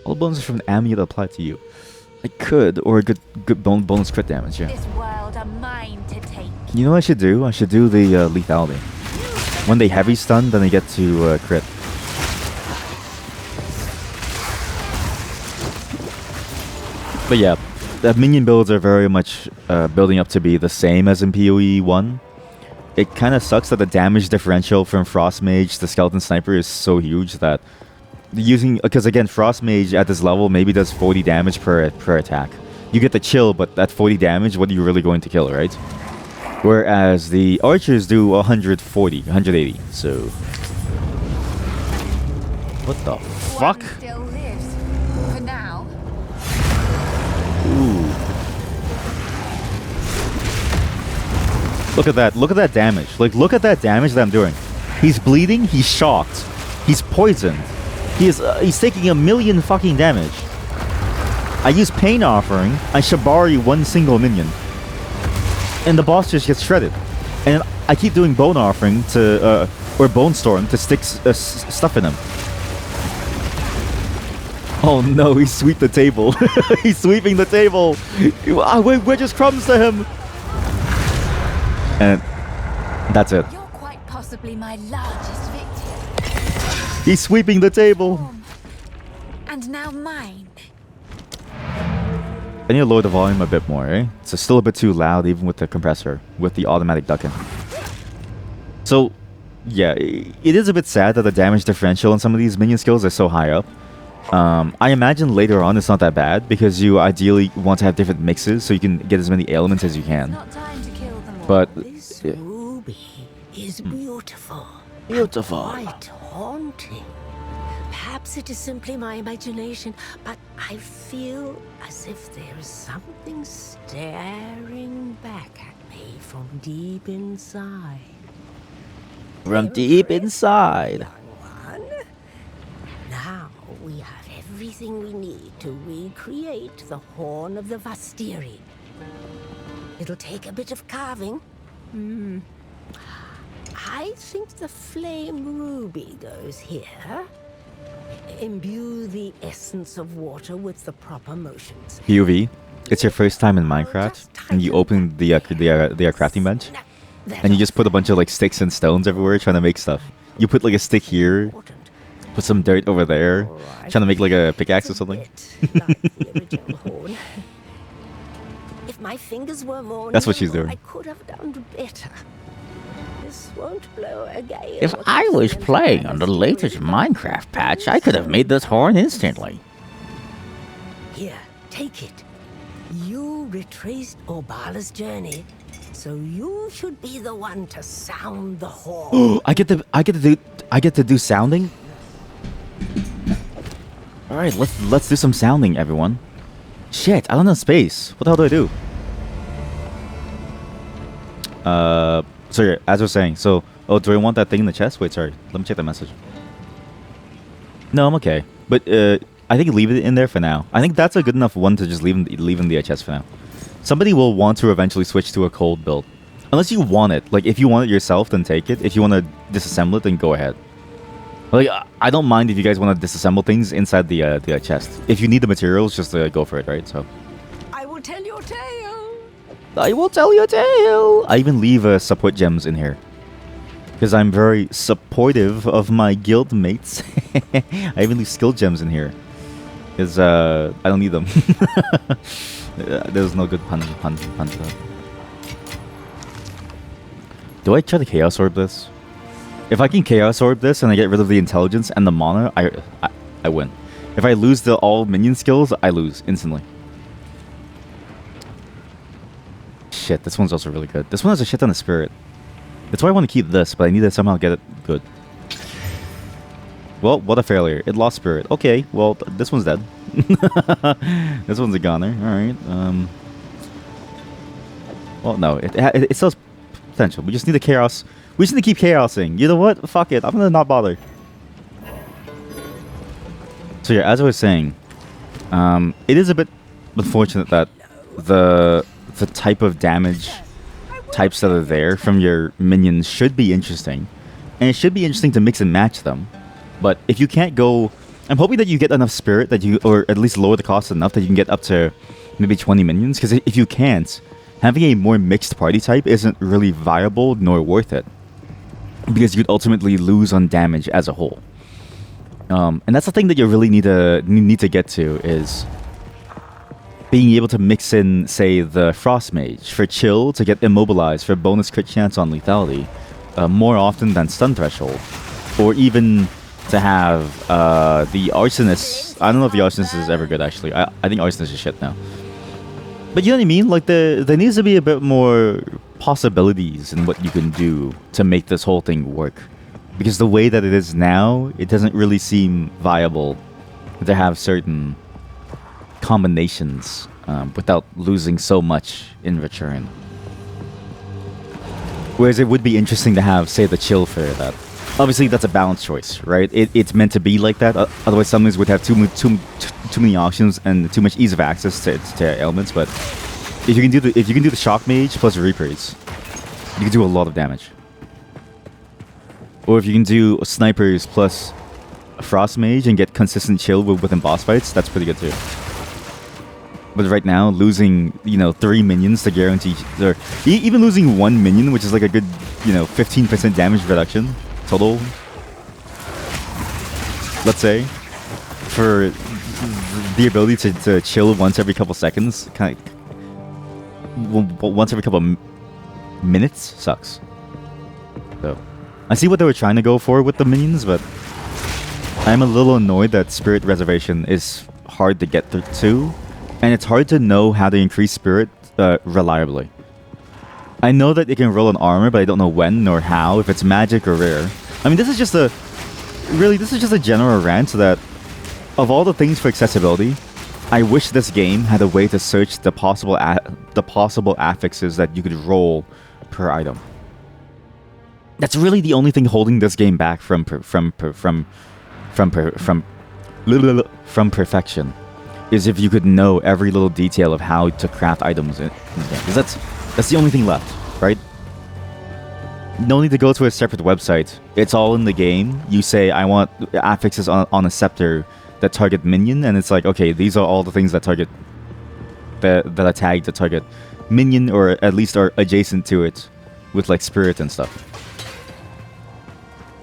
A: All bonuses from the amulet apply to you. I could, or a good bonus crit damage, yeah.
C: This world are mine to take.
A: You know what I should do? I should do the lethality. When they heavy stun, then they get to crit. But yeah, the minion builds are very much building up to be the same as in PoE1. It kind of sucks that the damage differential from Frost Mage to Skeleton Sniper is so huge that because again, Frost Mage at this level maybe does 40 damage per attack. You get the chill, but at 40 damage, what are you really going to kill, right? Whereas the archers do 140, 180. So what the fuck?
C: One still lives. For now.
A: Ooh. Look at that. Look at that damage. Like, look at that damage that I'm doing. He's bleeding. He's shocked. He's poisoned. He's taking 1,000,000 fucking damage. I use Pain Offering. I Shibari one single minion. And the boss just gets shredded. And I keep doing Bone Offering to, or Bone Storm to stick stuff in him. Oh no, he swept the table. He's sweeping the table. We're just crumbs to him. And that's it.
C: You're quite possibly my largest victim.
A: He's sweeping the table.
C: And now mine.
A: I need to lower the volume a bit more, eh? It's still a bit too loud even with the compressor, with the automatic ducking. So, yeah, it is a bit sad that the damage differential on some of these minion skills are so high up. I imagine later on it's not that bad because you ideally want to have different mixes so you can get as many ailments as you can. But
C: This ruby is beautiful.
A: Beautiful.
C: Quite haunting. Perhaps it is simply my imagination, but I feel as if there is something staring back at me from deep inside.
A: From deep inside.
C: Young one. Now we have everything we need to recreate the Horn of the Vastiri. It'll take a bit of carving. I think the flame ruby goes here. Imbue the essence of water with the proper motions.
A: POV. It's your first time in Minecraft, and you open the crafting bench, and you just put a bunch of like sticks and stones everywhere trying to make stuff. You put like a stick here, put some dirt over there, trying to make like a pickaxe or something.
C: Like the original horn. If my fingers were more
A: That's what she's
C: nimble,
A: doing.
C: I could have done better. This won't blow a gale.
E: If I was playing on the latest Minecraft patch, I could have made this horn instantly.
C: Here, take it. You retraced Orbala's journey, so you should be the one to sound the horn.
A: I get to do sounding. All right, let's do some sounding, everyone. Shit, I don't have space. What the hell do I do? Sorry, as I was saying, do I want that thing in the chest? Wait, sorry. Let me check the message. No, I'm okay. But I think leave it in there for now. I think that's a good enough one to just leave in the chest for now. Somebody will want to eventually switch to a cold build. Unless you want it. Like, if you want it yourself, then take it. If you want to disassemble it, then go ahead. Like, I don't mind if you guys want to disassemble things inside the chest. If you need the materials, just go for it, right? So.
C: I will tell your tale.
A: I will tell you a tale. I even leave support gems in here. Because I'm very supportive of my guild mates. I even leave skill gems in here. Because I don't need them. There's no good pun to that. Do I try to Chaos Orb this? If I can Chaos Orb this and I get rid of the intelligence and the mana, I win. If I lose the all minion skills, I lose instantly. Shit, this one's also really good. This one has a shit ton of spirit. That's why I want to keep this, but I need to somehow get it good. Well, what a failure. It lost spirit. Okay, well, this one's dead. This one's a goner. Alright. Well, no. It still has potential. We just need the chaos. We just need to keep chaosing. You know what? Fuck it. I'm gonna not bother. So yeah, as I was saying, it is a bit unfortunate that the type of damage types that are there from your minions should be interesting. And it should be interesting to mix and match them. But if you can't go... I'm hoping that you get enough spirit that you... Or at least lower the cost enough that you can get up to maybe 20 minions. Because if you can't, having a more mixed party type isn't really viable nor worth it. Because you'd ultimately lose on damage as a whole. And that's the thing that you really need to get to is... being able to mix in, say, the Frost Mage for chill to get immobilized for bonus crit chance on lethality more often than stun threshold. Or even to have the Arsonist. I don't know if the Arsonist is ever good, actually. I think Arsonist is shit now. But you know what I mean? Like, there needs to be a bit more possibilities in what you can do to make this whole thing work. Because the way that it is now, it doesn't really seem viable to have certain combinations without losing so much in return. Whereas it would be interesting to have, say, the chill for that. Obviously, that's a balanced choice, right? It's meant to be like that. Otherwise, summoners would have too many options and too much ease of access to ailments. But if you can do the shock mage plus reapers, you can do a lot of damage. Or if you can do snipers plus frost mage and get consistent chill within boss fights, that's pretty good too. But right now, losing 3 minions to guarantee, or even losing 1 minion, which is like a good 15% damage reduction total, let's say, for the ability to chill once every couple seconds, kind of once every couple minutes, sucks. So I see what they were trying to go for with the minions, but I'm a little annoyed that Spirit Reservation is hard to get to. And it's hard to know how to increase spirit reliably. I know that it can roll an armor, but I don't know when or how, if it's magic or rare. I mean, this is just a general rant that of all the things for accessibility, I wish this game had a way to search the possible affixes that you could roll per item. That's really the only thing holding this game back from perfection. Is if you could know every little detail of how to craft items in the game. Because that's the only thing left, right? No need to go to a separate website. It's all in the game. You say, I want affixes on a scepter that target minion, and it's like, okay, these are all the things that target... that are tagged to target minion, or at least are adjacent to it, with like spirit and stuff.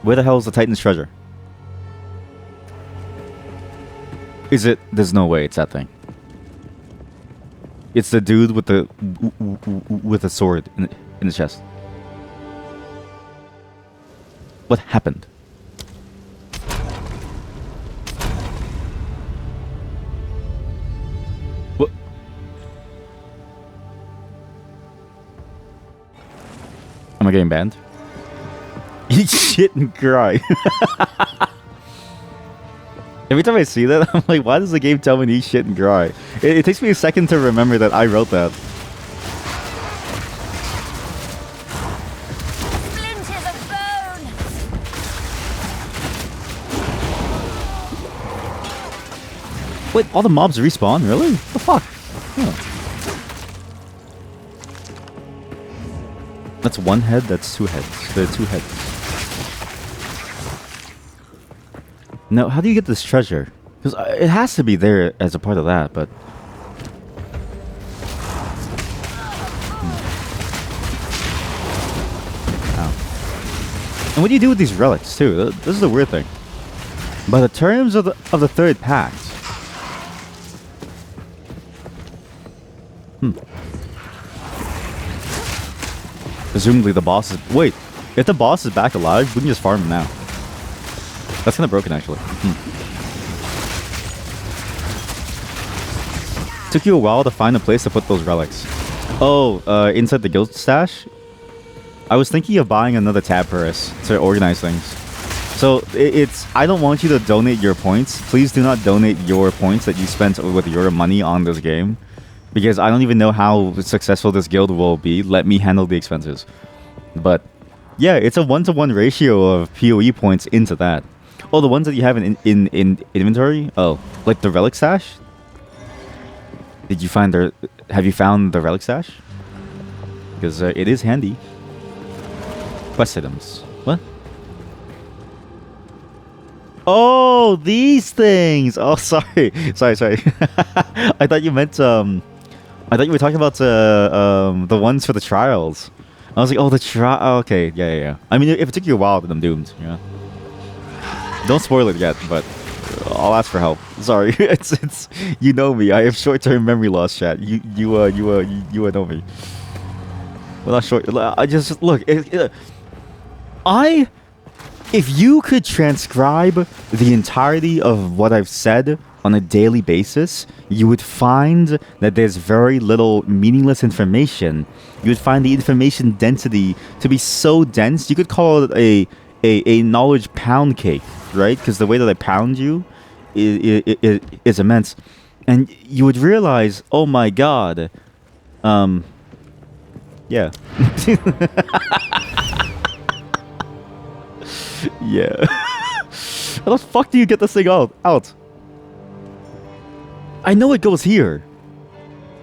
A: Where the hell is the Titan's treasure? Is it? There's no way it's that thing. It's the dude with the sword in the chest. What happened? What? Am I getting banned? Eat shit and cry. Every time I see that, I'm like, why does the game tell me to eat shit and cry? It takes me a second to remember that I wrote that.
C: Splinters of bone!
A: Wait, all the mobs respawn? Really? What the fuck? Oh. That's one head, that's 2 heads. There are 2 heads. No, how do you get this treasure? Because it has to be there as a part of that, but... Ow. And what do you do with these relics, too? This is the weird thing. By the terms of the 3rd pact... Presumably the boss is... Wait, if the boss is back alive, we can just farm him now. That's kind of broken, actually. Took you a while to find a place to put those relics. Oh, inside the guild stash? I was thinking of buying another tab for us to organize things. So it's I don't want you to donate your points. Please do not donate your points that you spent with your money on this game, because I don't even know how successful this guild will be. Let me handle the expenses. But yeah, it's a 1-to-1 ratio of PoE points into that. Oh, the ones that you have in inventory? Oh, like the relic stash? Did you find the? Have you found the relic stash? Because it is handy. Quest items. What? Oh, these things. Oh, sorry. Sorry. I thought you meant I thought you were talking about the ones for the trials. I was like, oh, the trial. Oh, okay, yeah. I mean, if it took you a while, then I'm doomed. Yeah. Don't spoil it yet, but I'll ask for help. Sorry, it's you know me. I have short-term memory loss, chat. You know me. Well, not short. I just look. If you could transcribe the entirety of what I've said on a daily basis, you would find that there's very little meaningless information. You would find the information density to be so dense, you could call it a knowledge pound cake, right? Because the way that I pound you is immense. And you would realize, oh my god, yeah. Yeah. How the fuck do you get this thing out? I know it goes here.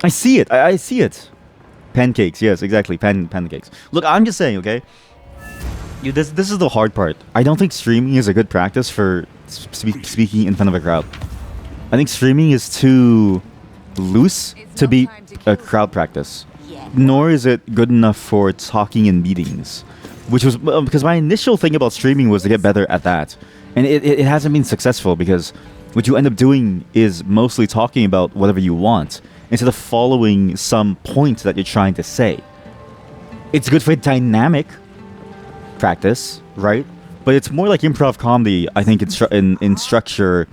A: I see it. I see it. Pancakes. Yes, exactly. Pancakes. Look, I'm just saying, okay? This is the hard part. I don't think streaming is a good practice for speaking in front of a crowd. I think streaming is too loose to be a crowd practice. Nor is it good enough for talking in meetings. Which was because my initial thing about streaming was to get better at that. And it hasn't been successful because what you end up doing is mostly talking about whatever you want instead of following some point that you're trying to say. It's good for dynamic practice, right? But it's more like improv comedy, I think, in structure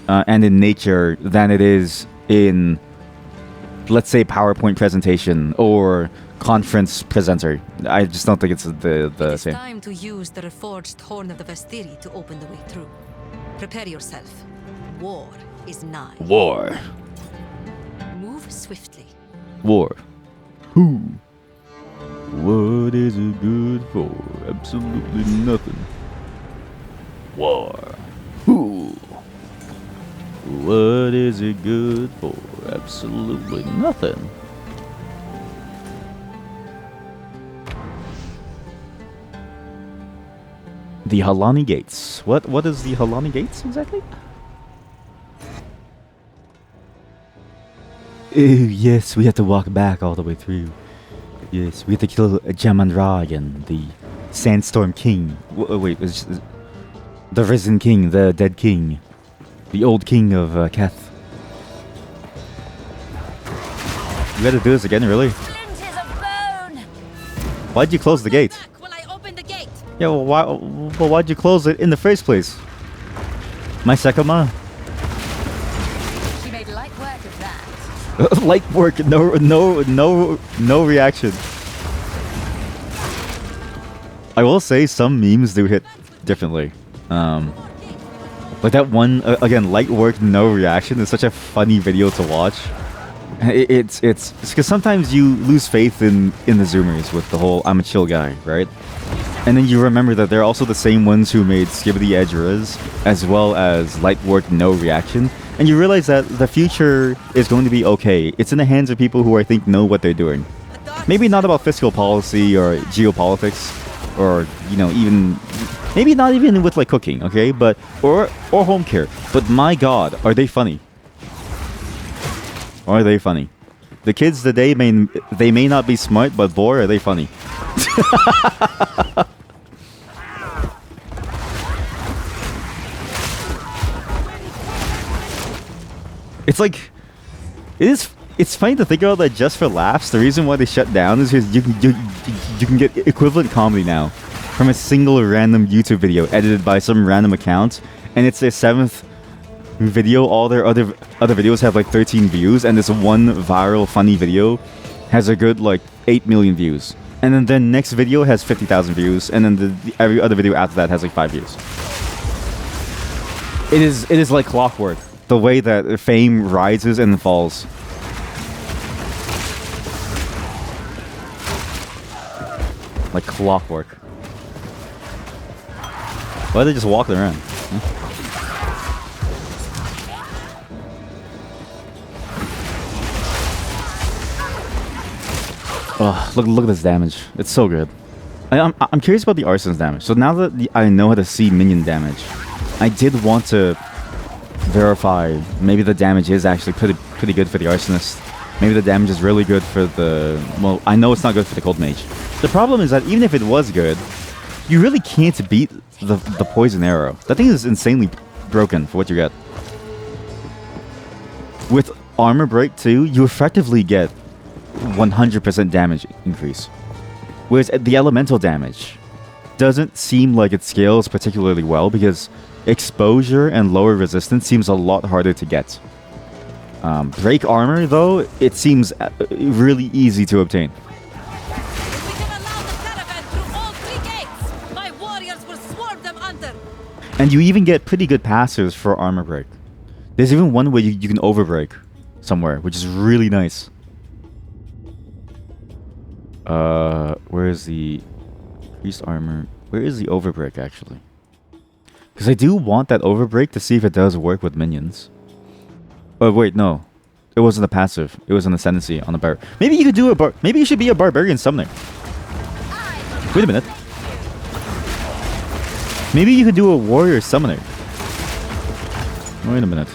A: and in nature than it is in, let's say, PowerPoint presentation or conference presenter. I just don't think it's the same.
F: It's time to use the reforged horn of the Vestiri to open the way through. Prepare yourself. War is nigh.
A: War.
F: Move swiftly.
A: War. Who? What is it good for? Absolutely nothing. War. Who? What is it good for? Absolutely nothing. The Halani Gates. What is the Halani Gates exactly? Oh, yes, we have to walk back all the way through. Yes, we have to kill Jamandragan, the Sandstorm King. Wait, it's the Risen King, the Dead King. The old king of Keth. You gotta do this again, really? Why'd you close the gate? Yeah, well, why'd you close it in the first place? My Sekama?
F: She made light work of that.
A: Light work, no reaction. I will say some memes do hit differently. Like that one, again, light work, no reaction is such a funny video to watch. It's because sometimes you lose faith in the Zoomers with the whole I'm a chill guy, right? And then you remember that they're also the same ones who made Skibbity Edge Riz, as well as light work, no reaction. And you realize that the future is going to be okay. It's in the hands of people who I think know what they're doing. Maybe not about fiscal policy or geopolitics, or even maybe not even with like cooking, okay? But or home care. But my God, are they funny? Are they funny? The kids today they may not be smart, but boy, are they funny. It's like it's funny to think about that just for laughs. The reason why they shut down is because you can get equivalent comedy now from a single random YouTube video edited by some random account, and it's their 7th video. All their other videos have like 13 views, and this one viral funny video has a good like 8 million views. And then the next video has 50,000 views, and then every other video after that has like 5 views. It is like clockwork, the way that fame rises and falls. Like clockwork. Why are they just walking around? Oh, look at this damage. It's so good. I'm curious about the arson's damage. So now that I know how to see minion damage, I did want to verify maybe the damage is actually pretty good for the arsonist. Maybe the damage is really good for the... Well, I know it's not good for the cold mage. The problem is that even if it was good, you really can't beat the poison arrow. That thing is insanely broken for what you get. With armor break too, you effectively get 100% damage increase. Whereas the elemental damage doesn't seem like it scales particularly well because exposure and lower resistance seems a lot harder to get. Break armor, though, it seems really easy to obtain.
F: If we can allow the caravan through all 3 gates, my warriors will swarm them under.
A: And you even get pretty good passers for armor break. There's even one where you can overbreak somewhere, which is really nice. Where is the increased armor? Where is the overbreak actually? Because I do want that overbreak to see if it does work with minions. Oh wait, no, it wasn't a passive. It was an ascendancy on the bar. Maybe you could do a maybe you should be a barbarian summoner. Wait a minute. Maybe you could do a warrior summoner. Wait a minute.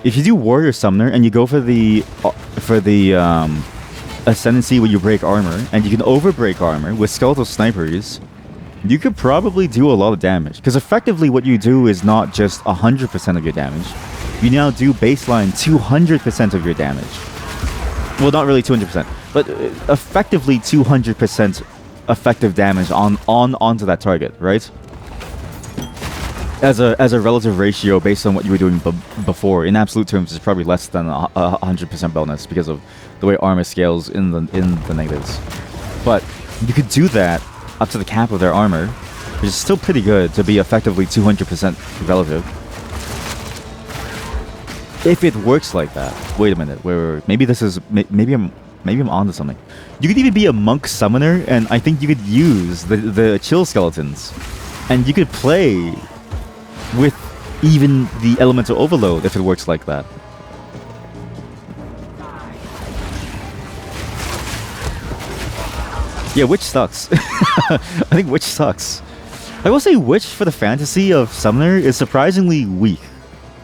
A: If you do warrior summoner and you go for the ascendancy where you break armor and you can overbreak armor with skeletal snipers, you could probably do a lot of damage. Because effectively what you do is not just 100% of your damage. You now do baseline 200% of your damage. Well, not really 200%, but effectively 200% effective damage onto that target, right? As a relative ratio based on what you were doing before. In absolute terms, it's probably less than 100% bonus because of the way armor scales in the negatives. But you could do that up to the cap of their armor, which is still pretty good to be effectively 200% relative. If it works like that. Wait a minute. Wait. Maybe this is maybe I'm onto something. You could even be a monk summoner, and I think you could use the chill skeletons, and you could play with even the elemental overload if it works like that. Yeah, Witch sucks. I think Witch sucks. I will say Witch for the fantasy of Summoner is surprisingly weak.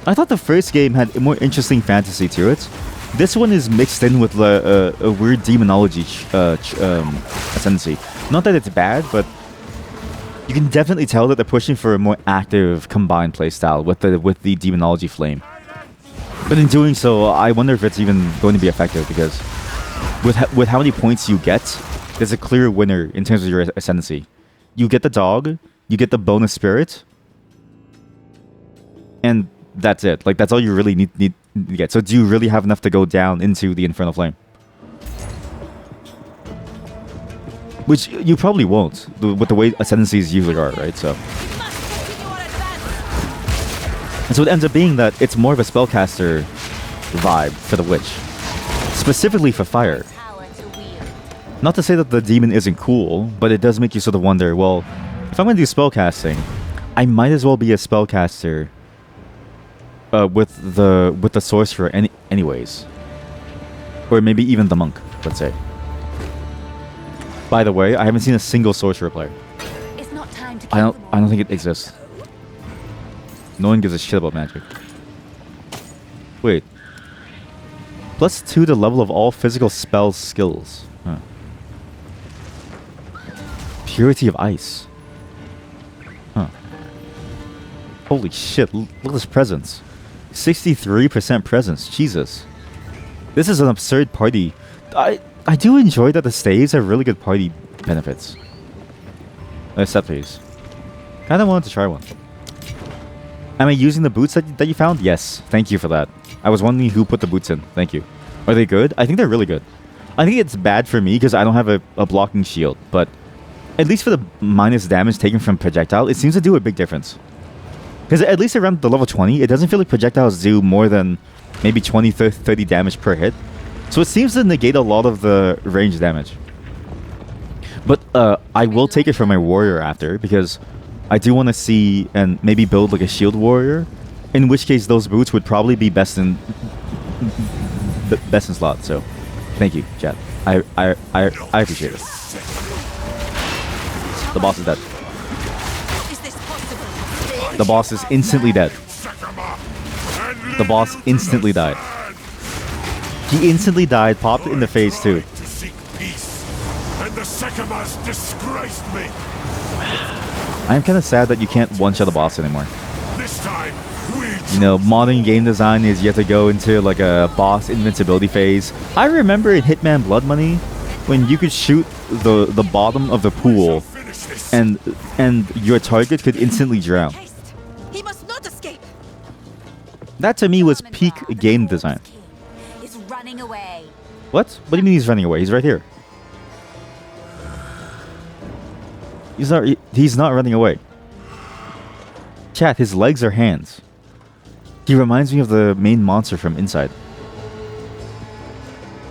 A: I thought the first game had a more interesting fantasy to it. This one is mixed in with a weird demonology ascendancy. Not that it's bad, but you can definitely tell that they're pushing for a more active combined playstyle with the demonology flame. But in doing so, I wonder if it's even going to be effective because with how many points you get, there's a clear winner in terms of your ascendancy. You get the dog, you get the bonus spirit, and that's it. Like, that's all you really need to get. So do you really have enough to go down into the Infernal Flame? Which you probably won't, with the way ascendancies usually are, right? So, and so it ends up being that it's more of a spellcaster vibe for the Witch. Specifically for fire. Not to say that the demon isn't cool, but it does make you sort of wonder, well, if I'm going to do spellcasting, I might as well be a spellcaster with the sorcerer anyways. Or maybe even the monk, let's say. By the way, I haven't seen a single sorcerer player.
C: It's not time to
A: I don't think it exists. No one gives a shit about magic. Wait. +2 to level of all physical spell skills. Huh. Purity of ice. Huh. Holy shit, look at this presence. 63% presence. Jesus. This is an absurd party. I do enjoy that the staves have really good party benefits. Except these. Kinda wanted to try one. Am I using the boots that you found? Yes. Thank you for that. I was wondering who put the boots in. Thank you. Are they good? I think they're really good. I think it's bad for me because I don't have a blocking shield, but at least for the minus damage taken from projectile, it seems to do a big difference. Because at least around the level 20, it doesn't feel like projectiles do more than maybe 20, 30 damage per hit. So it seems to negate a lot of the range damage. But I will take it from my warrior after, because I do want to see and maybe build like a shield warrior, in which case those boots would probably be best in slot. So thank you, chat. I appreciate it. The boss is dead.
F: Is this possible?
A: The boss is instantly dead. The boss instantly died. He instantly died, popped in the face too.
D: To seek peace, and the Sekimas disgraced me.
A: I'm kind of sad that you can't one-shot a boss anymore.
D: This time, we
A: You know, modern game design is you have to go into like a boss invincibility phase. I remember in Hitman Blood Money when you could shoot the bottom of the pool
D: finish this.
A: and your target could instantly drown.
F: Haste! He must not escape!
A: That to me was peak game design.
G: Is running away.
A: What? What do you mean he's running away? He's right here. He's not running away. Chat, his legs are hands. He reminds me of the main monster from Inside.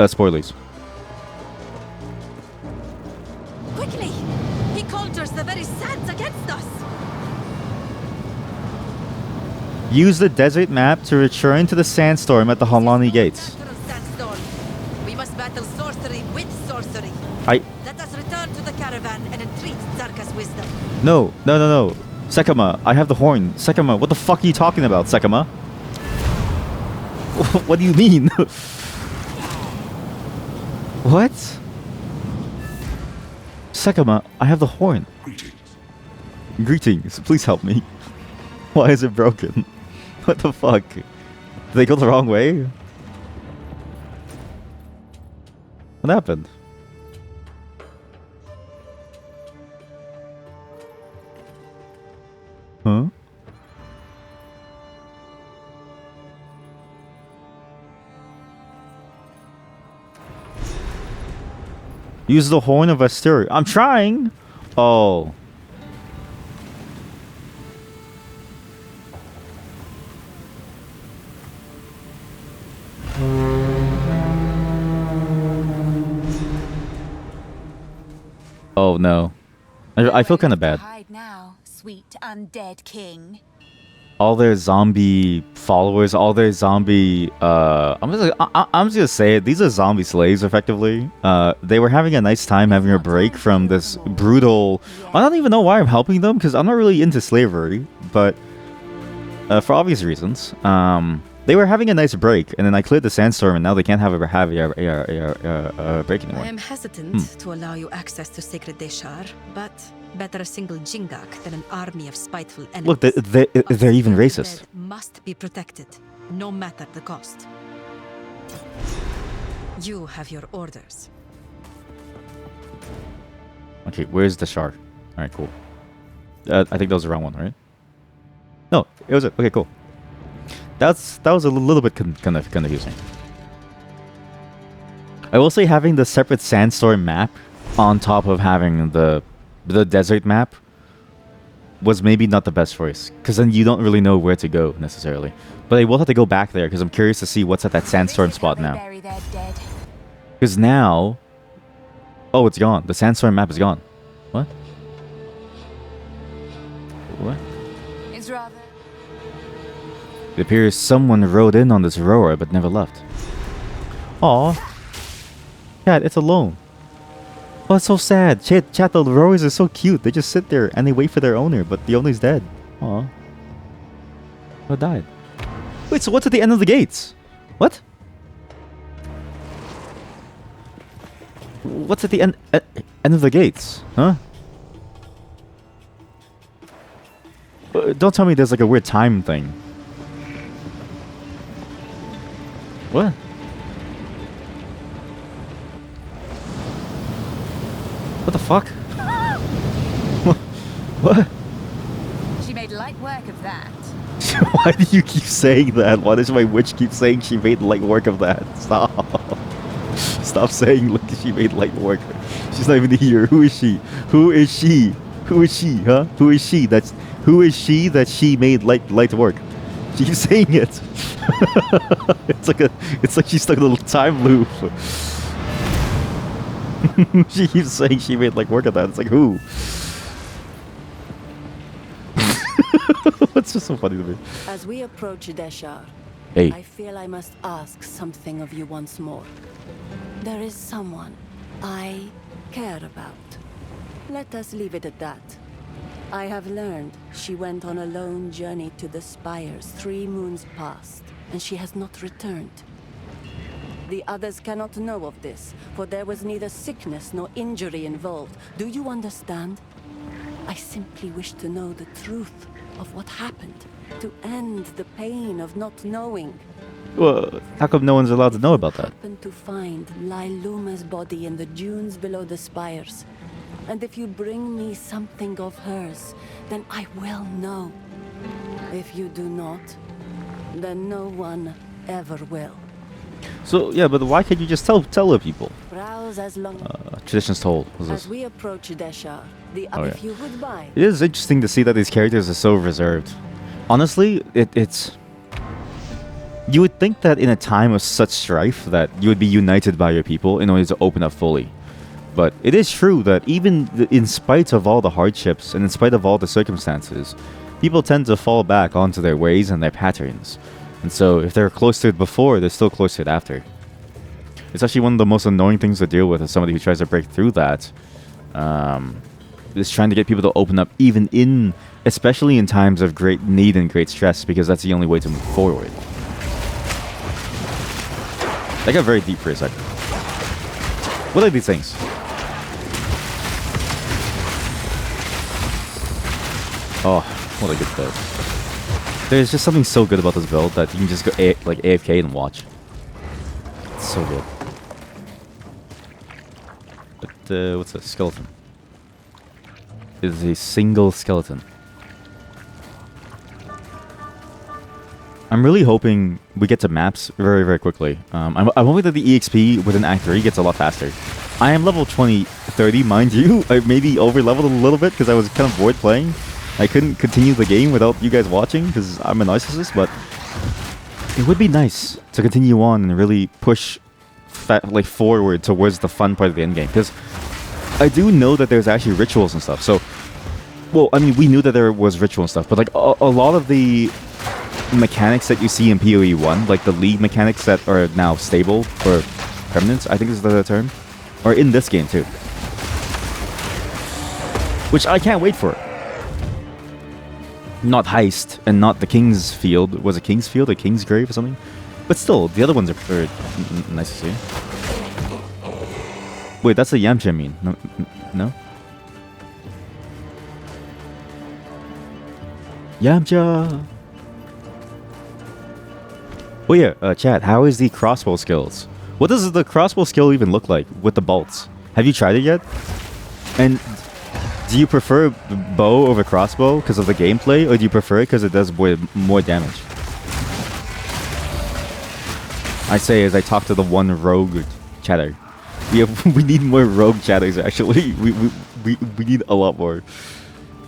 A: Spoilers.
F: Quickly! He conjures the very sands against us!
A: Use the desert map to return to the sandstorm at the Halani gates.
F: Natural sandstorm. We must battle sorcery with sorcery. Let us return to the caravan and entreat Zarka's wisdom.
A: No. Sekima, I have the horn. Sekima, what the fuck are you talking about, Sekima? What do you mean? What? Sekima, I have the horn. Greetings, please help me. Why is it broken? What the fuck? Did they go the wrong way? What happened? Huh? Use the horn of Asteria. I'm trying! Oh. Oh no. I feel kind of bad.
G: Hide now, sweet undead king.
A: All their zombie followers, all their zombie I'm just gonna say it, these are zombie slaves effectively. They were having a nice time having a break from this brutal. I don't even know why I'm helping them, because I'm not really into slavery, but for obvious reasons. They were having a nice break, and then I cleared the sandstorm, and now they can't have a break anymore.
F: I am hesitant to allow you access to Sacred Deshar, but better a single Jingak than an army of spiteful enemies.
A: Look, they're even racist.
F: Dead must be protected, no matter the cost. You have your orders.
A: Okay, where's the shard? Alright, cool. I think that was the wrong one, right? No, it was it. Okay, cool. That was a little bit kind of confusing. I will say having the separate sandstorm map on top of having the desert map was maybe not the best choice, because then you don't really know where to go necessarily. But I will have to go back there because I'm curious to see what's at that sandstorm spot now. Because now, oh, it's gone. The sandstorm map is gone. What? What?
G: It's rather.
A: It appears someone rode in on this rower but never left. Aw. Chat, it's alone. Oh, it's so sad. Chat, the rowers are so cute. They just sit there and they wait for their owner, but the owner's dead. Aw. What died? Wait, so what's at the end of the gates? What? What's at the end of the gates? Huh? Don't tell me there's like a weird time thing. What? What the fuck? What?
G: She made light work of that.
A: Why do you keep saying that? Why does my witch keep saying she made light work of that? Stop. Stop saying, look, she made light work. She's not even here. Who is she? Who is she? Who is she, huh? Who is she? Who is she that she made light work? She keeps saying it. It's like she's stuck in a little time loop. She keeps saying she made like work at that. It's like, who? It's just so funny to me.
H: As we approach Deshar,
A: Hey.
H: I feel I must ask something of you once more. There is someone I care about. Let us leave it at that. I have learned she went on a lone journey to the spires 3 moons past, and she has not returned. The others cannot know of this, for there was neither sickness nor injury involved. Do you understand? I simply wish to know the truth of what happened, to end the pain of not knowing.
A: Well, how come no one's allowed to know about that?
H: Happened to find Lailuma's body in the dunes below the spires. And if you bring me something of hers, then I will know. If you do not, then no one ever will.
A: So yeah, but why can't you just tell the people?
H: Browse as long
A: Traditions told. What's
H: as
A: this?
H: we approach Deshar.
A: Oh,
H: If
A: yeah.
H: you would buy.
A: It is interesting to see that these characters are so reserved. Honestly, it's. You would think that in a time of such strife that you would be united by your people in order to open up fully. But it is true that even in spite of all the hardships and in spite of all the circumstances, people tend to fall back onto their ways and their patterns. And so if they're close to it before, they're still close to it after. It's actually one of the most annoying things to deal with as somebody who tries to break through that. Is trying to get people to open up especially in times of great need and great stress, because that's the only way to move forward. That got very deep for a second. What are these things? Oh, what a good build. There's just something so good about this build that you can just go like AFK and watch. It's so good. But what's a skeleton? It is a single skeleton. I'm really hoping we get to maps very, very quickly. I'm hoping that the EXP within Act 3 gets a lot faster. I am level 30, mind you. I maybe over-leveled a little bit because I was kind of bored playing. I couldn't continue the game without you guys watching because I'm a narcissist, but it would be nice to continue on and really push forward towards the fun part of the endgame. Because I do know that there's actually rituals and stuff. So, well, I mean, we knew that there was ritual and stuff, but like a lot of the mechanics that you see in PoE1, like the league mechanics that are now stable or permanent, I think is the term, are in this game too. Which I can't wait for. Not Heist and not the King's Field. Was it King's Field or King's Grave or something? But still, the other ones are nice to see. Wait, that's the Yamcha I mean. No? Yamcha! Oh yeah, chat, how is the crossbow skills? What does the crossbow skill even look like with the bolts? Have you tried it yet? And do you prefer bow over crossbow because of the gameplay, or do you prefer it because it does more damage? I say as I talk to the one rogue chatter. We need more rogue chatters actually. We need a lot more.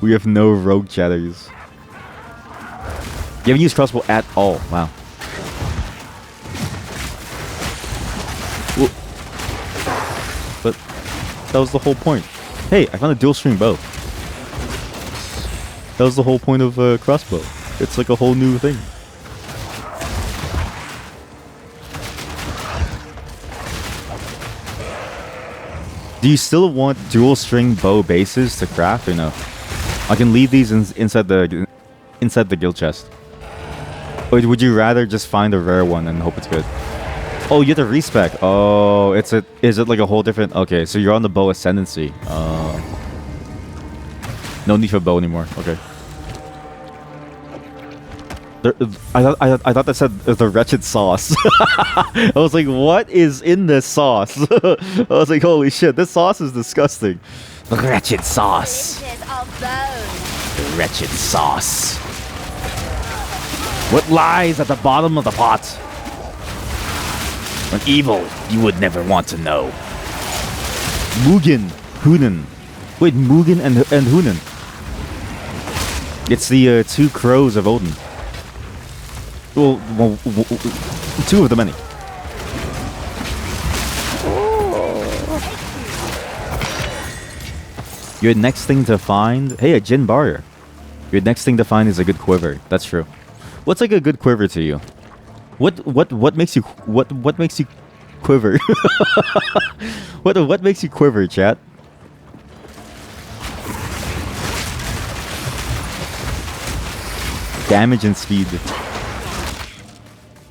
A: We have no rogue chatters. You haven't used crossbow at all. Wow. Well, but that was the whole point. Hey, I found a dual string bow. That was the whole point of crossbow. It's like a whole new thing. Do you still want dual string bow bases to craft or no? I can leave these inside the guild chest. Or would you rather just find a rare one and hope it's good? Oh, you have to respec. Oh, is it like a whole different? Okay, so you're on the bow ascendancy. No need for bow anymore. Okay. I thought that said the wretched sauce. I was like, what is in this sauce? I was like, holy shit, this sauce is disgusting. The wretched sauce. The wretched sauce. What lies at the bottom of the pot? An evil you would never want to know. Mugen, Hunan. Wait, Mugen and Hunan. It's the two crows of Odin. Well, two of the many. Your next thing to find... Hey, a Jin Barrier. Your next thing to find is a good quiver. That's true. What's like a good quiver to you? What makes you what makes you quiver? what makes you quiver, chat? Damage and speed.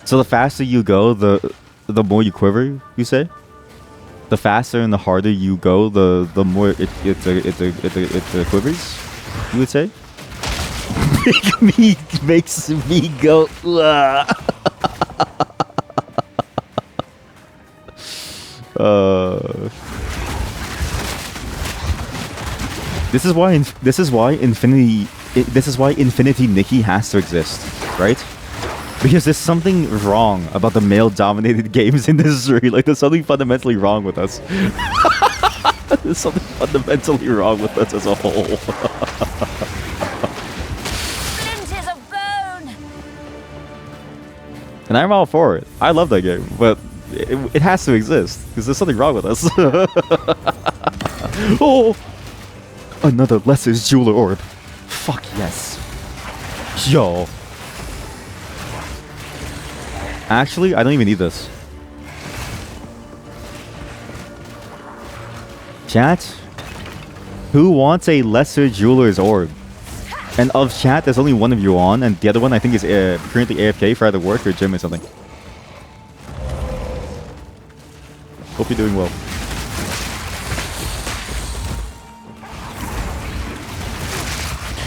A: So the faster you go, the more you quiver, you say? The faster and the harder you go, the more it quivers, you would say? Makes me go. This is why Infinity Nikki has to exist, right? Because there's something wrong about the male-dominated games industry. Like, there's something fundamentally wrong with us. There's something fundamentally wrong with us as a whole.
G: Splinters of bone.
A: And I'm all for it. I love that game, but it has to exist because there's something wrong with us. Oh, another Lesser's Jeweler Orb. Fuck yes. Yo. Actually, I don't even need this. Chat, who wants a Lesser Jeweler's Orb? And of chat, there's only one of you on, and the other one I think is currently AFK for either work or gym or something. Hope you're doing well.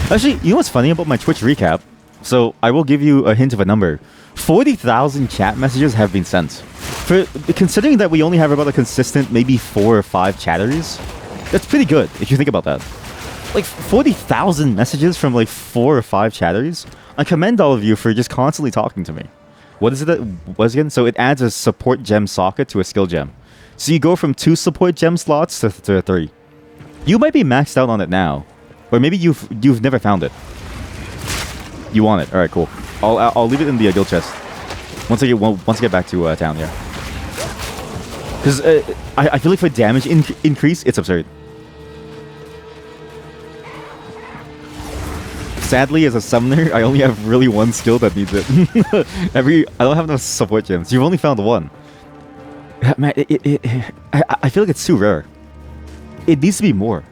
A: Actually, you know what's funny about my Twitch recap? So, I will give you a hint of a number. 40,000 chat messages have been sent. Considering that we only have about a consistent maybe 4 or 5 chatters, that's pretty good if you think about that. Like 40,000 messages from like 4 or 5 chatters. I commend all of you for just constantly talking to me. What is it that was again? So it adds a support gem socket to a skill gem. So you go from 2 support gem slots to 3. You might be maxed out on it now, or maybe you've never found it. You want it? All right, cool. I'll leave it in the guild chest once I get back to town. Yeah, because I feel like for damage increase, it's absurd. Sadly, as a summoner, I only have really one skill that needs it. I don't have enough support gems. You've only found one. Man, I feel like it's too rare. It needs to be more.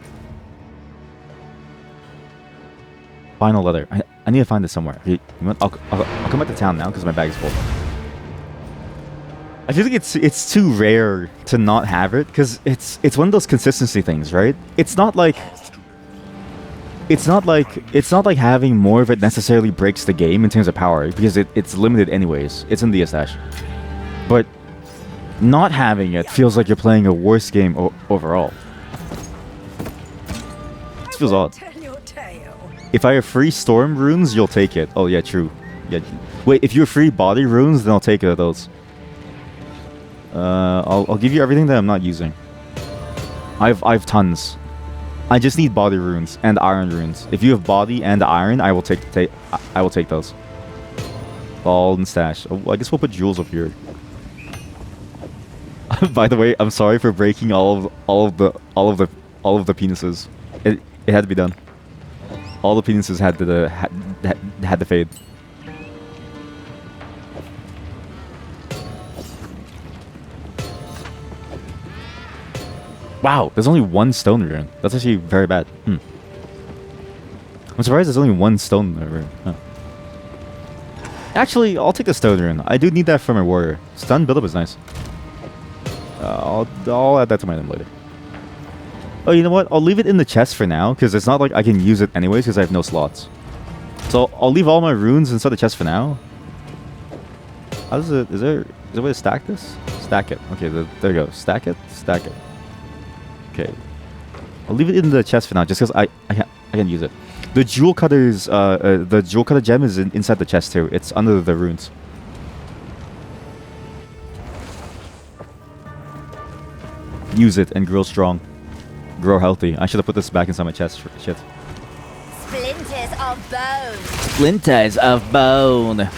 A: Final leather. I need to find this somewhere. I'll come back to town now because my bag's full. I feel like it's too rare to not have it because it's one of those consistency things, right? It's not like having more of it necessarily breaks the game in terms of power because it's limited anyways. It's in the stash, but not having it feels like you're playing a worse game overall. This feels odd. If I have free storm runes, you'll take it. Oh yeah, true. Yeah. Wait, if you're free body runes, then I'll take those. I'll give you everything that I'm not using. I've tons. I just need body runes and iron runes. If you have body and iron, I will take those. Ball and stash. Oh, I guess we'll put jewels up here. By the way, I'm sorry for breaking all of the penises. It had to be done. All the penises had to fade. Wow, there's only one stone rune. That's actually very bad. I'm surprised there's only one stone rune. Huh. Actually, I'll take the stone rune. I do need that for my warrior. Stun buildup is nice. I'll add that to my name later. Oh, you know what? I'll leave it in the chest for now, because it's not like I can use it anyways, because I have no slots. So I'll leave all my runes inside the chest for now. How does it? Is there a way to stack this? Stack it. Okay, there you go. Stack it. Stack it. Okay. I'll leave it in the chest for now, just because I can use it. The jewel cutters, the jewel cutter gem is inside the chest too. It's under the runes. use it and grow strong, grow healthy. I should have put this back inside my chest. Shit.
G: Splinters of bone.
E: Splinters of bone.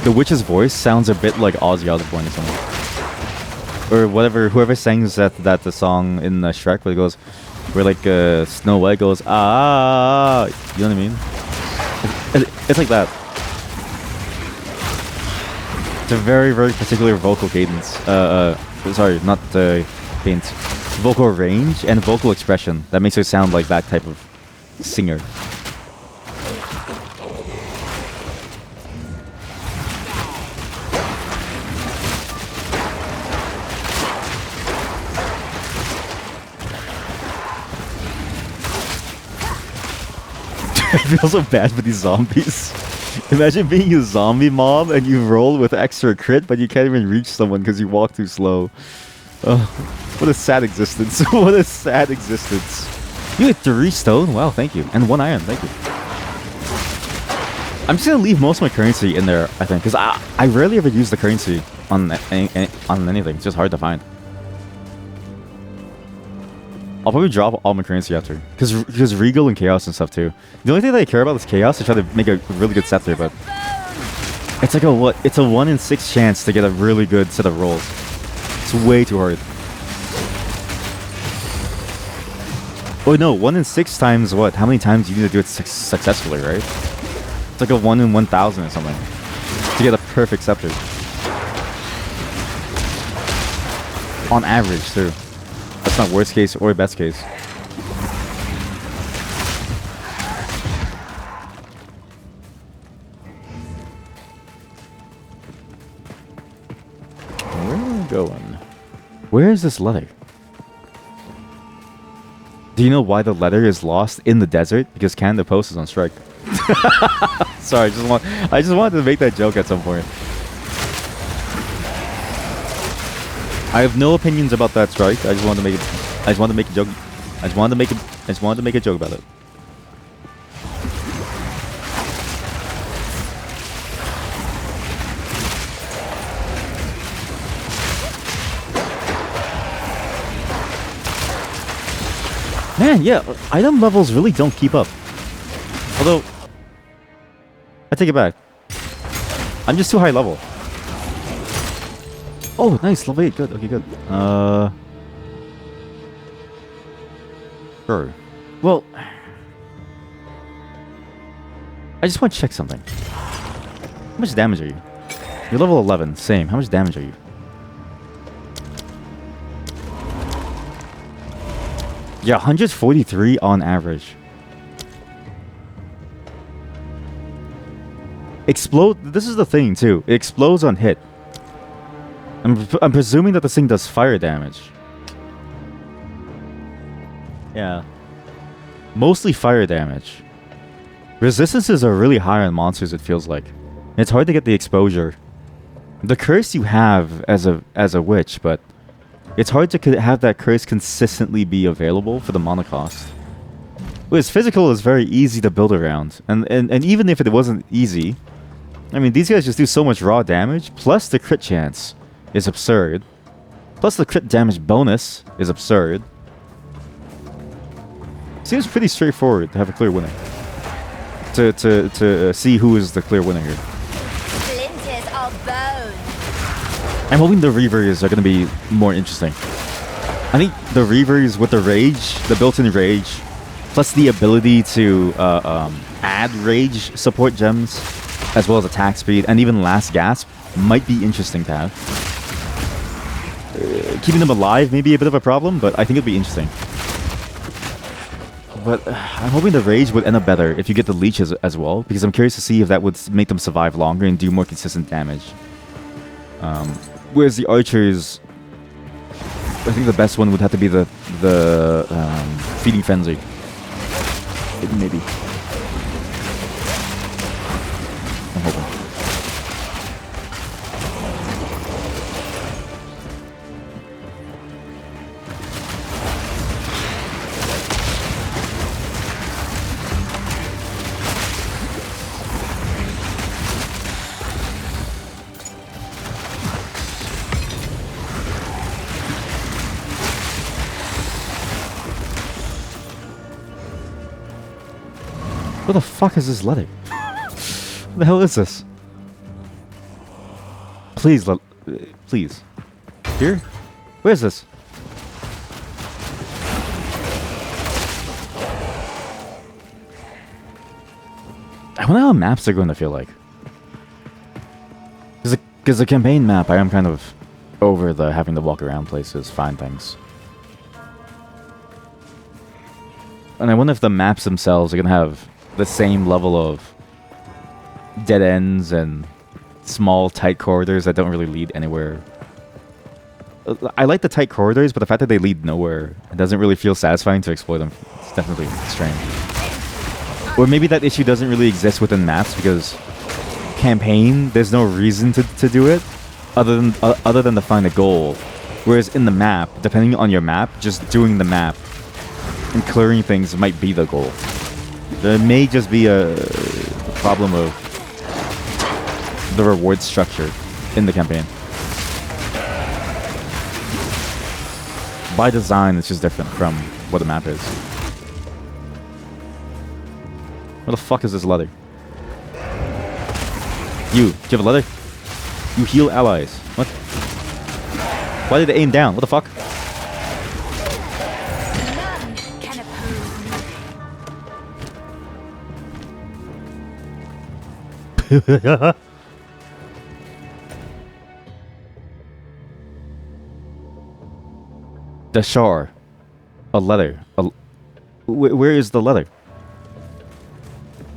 A: The witch's voice sounds a bit like Ozzy Osbourne or something, or whatever. Whoever sings that the song in Shrek, where it goes, where like Snow White goes, ah, you know what I mean? It's like that. It's a very, very particular vocal cadence. Sorry, not cadence. Vocal range and vocal expression that makes her sound like that type of singer. I feel so bad for these zombies. Imagine being a zombie mob and you roll with extra crit, but you can't even reach someone because you walk too slow. What a sad existence. What a sad existence. You had 3 stone? Wow, thank you. And 1 iron, thank you. I'm just gonna leave most of my currency in there, I think, because I rarely ever use the currency on anything. It's just hard to find. I'll probably drop all my currency after, because Regal and Chaos and stuff too. The only thing that I care about is Chaos. I try to make a really good scepter, but it's like it's a 1 in 6 chance to get a really good set of rolls. It's way too hard. Oh no, 1 in 6 times what? How many times you need to do it successfully, right? It's like a 1 in 1,000 or something to get a perfect scepter. On average, too. That's not worst case or best case. Where are we going? Where is this letter? Do you know why the letter is lost in the desert? Because Canada Post is on strike. Sorry, I just wanted to make that joke at some point. I have no opinions about that strike. I just wanted to make a joke. I just wanted to make a joke about it. Man, yeah, item levels really don't keep up. Although, I take it back. I'm just too high level. Oh, nice, level 8, good, okay, good. Sure. Well, I just want to check something. How much damage are you? You're level 11, same. How much damage are you? Yeah, 143 on average. Explode. This is the thing too. It explodes on hit. I'm presuming that this thing does fire damage. Yeah. Mostly fire damage. Resistances are really high on monsters, it feels like. It's hard to get the exposure. The curse you have as a witch, but it's hard to have that curse consistently be available for the mana cost. Whereas physical is very easy to build around. And even if it wasn't easy, I mean, these guys just do so much raw damage, plus the crit chance is absurd. Plus the crit damage bonus is absurd. Seems pretty straightforward to have a clear winner. To see who is the clear winner here.
G: Splinters of bone.
A: I'm hoping the Reavers are going to be more interesting. I think the Reavers with the rage, the built-in rage, plus the ability to add rage support gems, as well as attack speed, and even last gasp, might be interesting to have. Keeping them alive may be a bit of a problem, but I think it'd be interesting. But I'm hoping the rage would end up better if you get the leeches as well, because I'm curious to see if that would make them survive longer and do more consistent damage. Whereas the archers, I think the best one would have to be the feeding frenzy. Maybe. I'm hoping. What the fuck is this letter? What the hell is this? Please, please. Here? Where is this? I wonder how maps are going to feel like. Because the campaign map, I am kind of over the having to walk around places, find things. And I wonder if the maps themselves are going to have the same level of dead ends and small, tight corridors that don't really lead anywhere. I like the tight corridors, but the fact that they lead nowhere, it doesn't really feel satisfying to explore them. It's definitely strange. Or maybe that issue doesn't really exist within maps because campaign, there's no reason to do it other than to find a goal. Whereas in the map, depending on your map, just doing the map and clearing things might be the goal. There may just be a problem of the reward structure in the campaign. By design, it's just different from what the map is. What the fuck is this leather? Do you have a leather? You heal allies. What? Why did they aim down? What the fuck?
G: None can oppose me.
A: The shore. A leather. Where is the leather?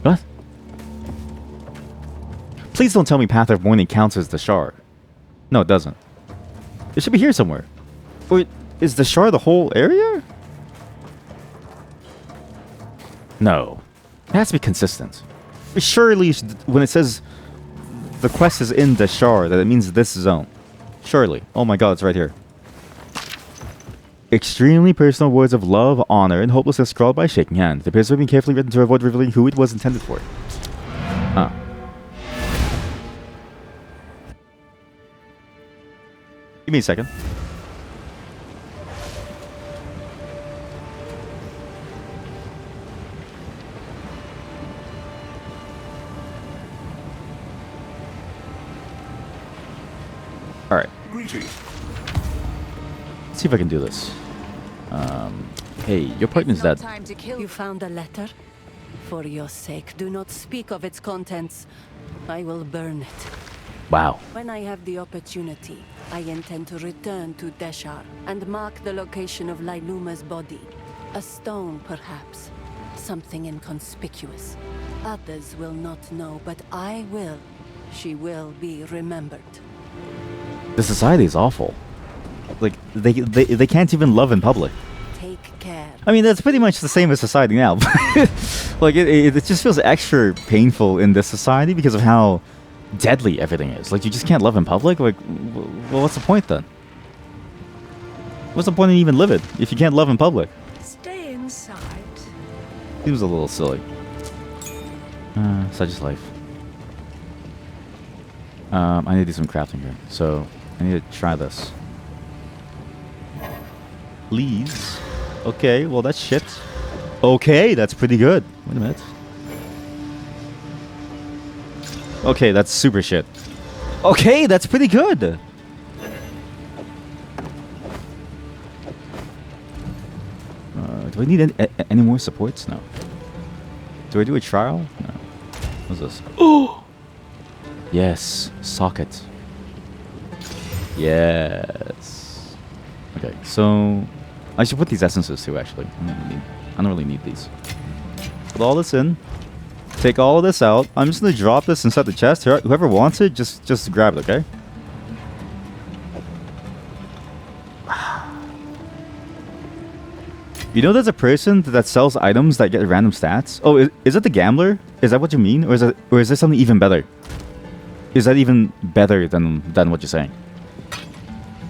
A: What? Please don't tell me Path of Mourning counts as the shard. No, it doesn't. It should be here somewhere. Wait, is the shard the whole area? No. It has to be consistent. Surely, when it says the quest is in the shard, that it means this zone. Surely. Oh my god, it's right here. Extremely personal words of love, honor, and hopelessness scrawled by shaking hand. The appears to have been carefully written to avoid revealing who it was intended for. Huh. Give me a second. Alright.
D: Greetings.
A: Let's see if I can do this. Hey, your partner's dead.
F: Time to kill.
H: You found a letter? For your sake, do not speak of its contents. I will burn it.
A: Wow.
H: When I have the opportunity, I intend to return to Deshar and mark the location of Lailuma's body. A stone, perhaps. Something inconspicuous. Others will not know, but I will. She will be remembered.
A: The society is awful. Like, they can't even love in public.
H: Take care.
A: I mean, that's pretty much the same as society now. Like, it just feels extra painful in this society because of how deadly everything is. Like, you just can't love in public? Like, well, what's the point then? What's the point in even living if you can't love in public?
C: Stay inside.
A: Seems a little silly. Such is life. I need to do some crafting here. So, I need to try this. Please. Okay, well, that's shit. Okay, that's pretty good. Wait a minute. Okay, that's super shit. Okay, that's pretty good. Do I need any more supports? No. Do I do a trial? No. What's this? Oh! Yes, socket. Yes. Okay, so I should put these essences too, actually. I don't really need these. Put all this in. Take all of this out. I'm just gonna drop this inside the chest. Whoever wants it, just grab it, okay? You know there's a person that sells items that get random stats? Oh, is it the gambler? Is that what you mean? Or is there something even better? Is that even better than what you're saying?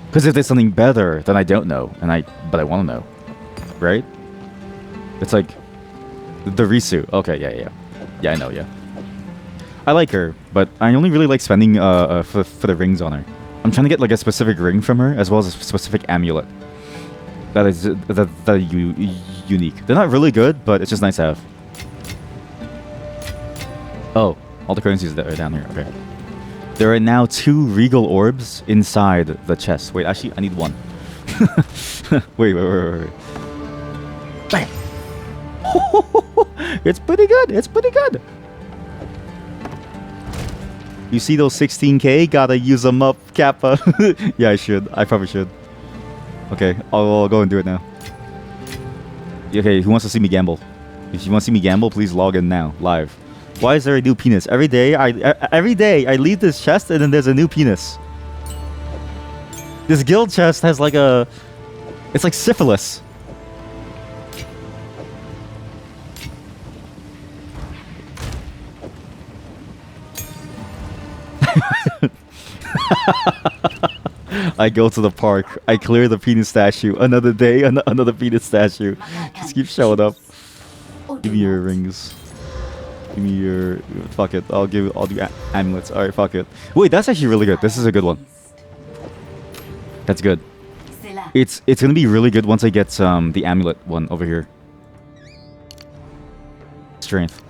A: Because if there's something better, then I don't know, but I want to know, right? It's like the Risu. Okay, yeah, I know, yeah. I like her, but I only really like spending for the rings on her. I'm trying to get like a specific ring from her, as well as a specific amulet. That is unique. They're not really good, but it's just nice to have. Oh, all the currencies that are down here. Okay. There are now 2 regal orbs inside the chest. Wait, actually, I need 1. wait. Bam! It's pretty good. It's pretty good. You see those 16k? Gotta use them up, Kappa. Yeah, I should. I probably should. Okay, I'll go and do it now. Okay, who wants to see me gamble? If you want to see me gamble, please log in now, live. Why is there a new penis? Every day I leave this chest and then there's a new penis. This guild chest has like a... It's like syphilis. I go to the park. I clear the penis statue. Another day, another penis statue. Just keep showing up. Give me your rings. Give me your... Fuck it. I'll do amulets. Alright, fuck it. Wait, that's actually really good. This is a good one. That's good. It's gonna be really good once I get the amulet one over here. Strength.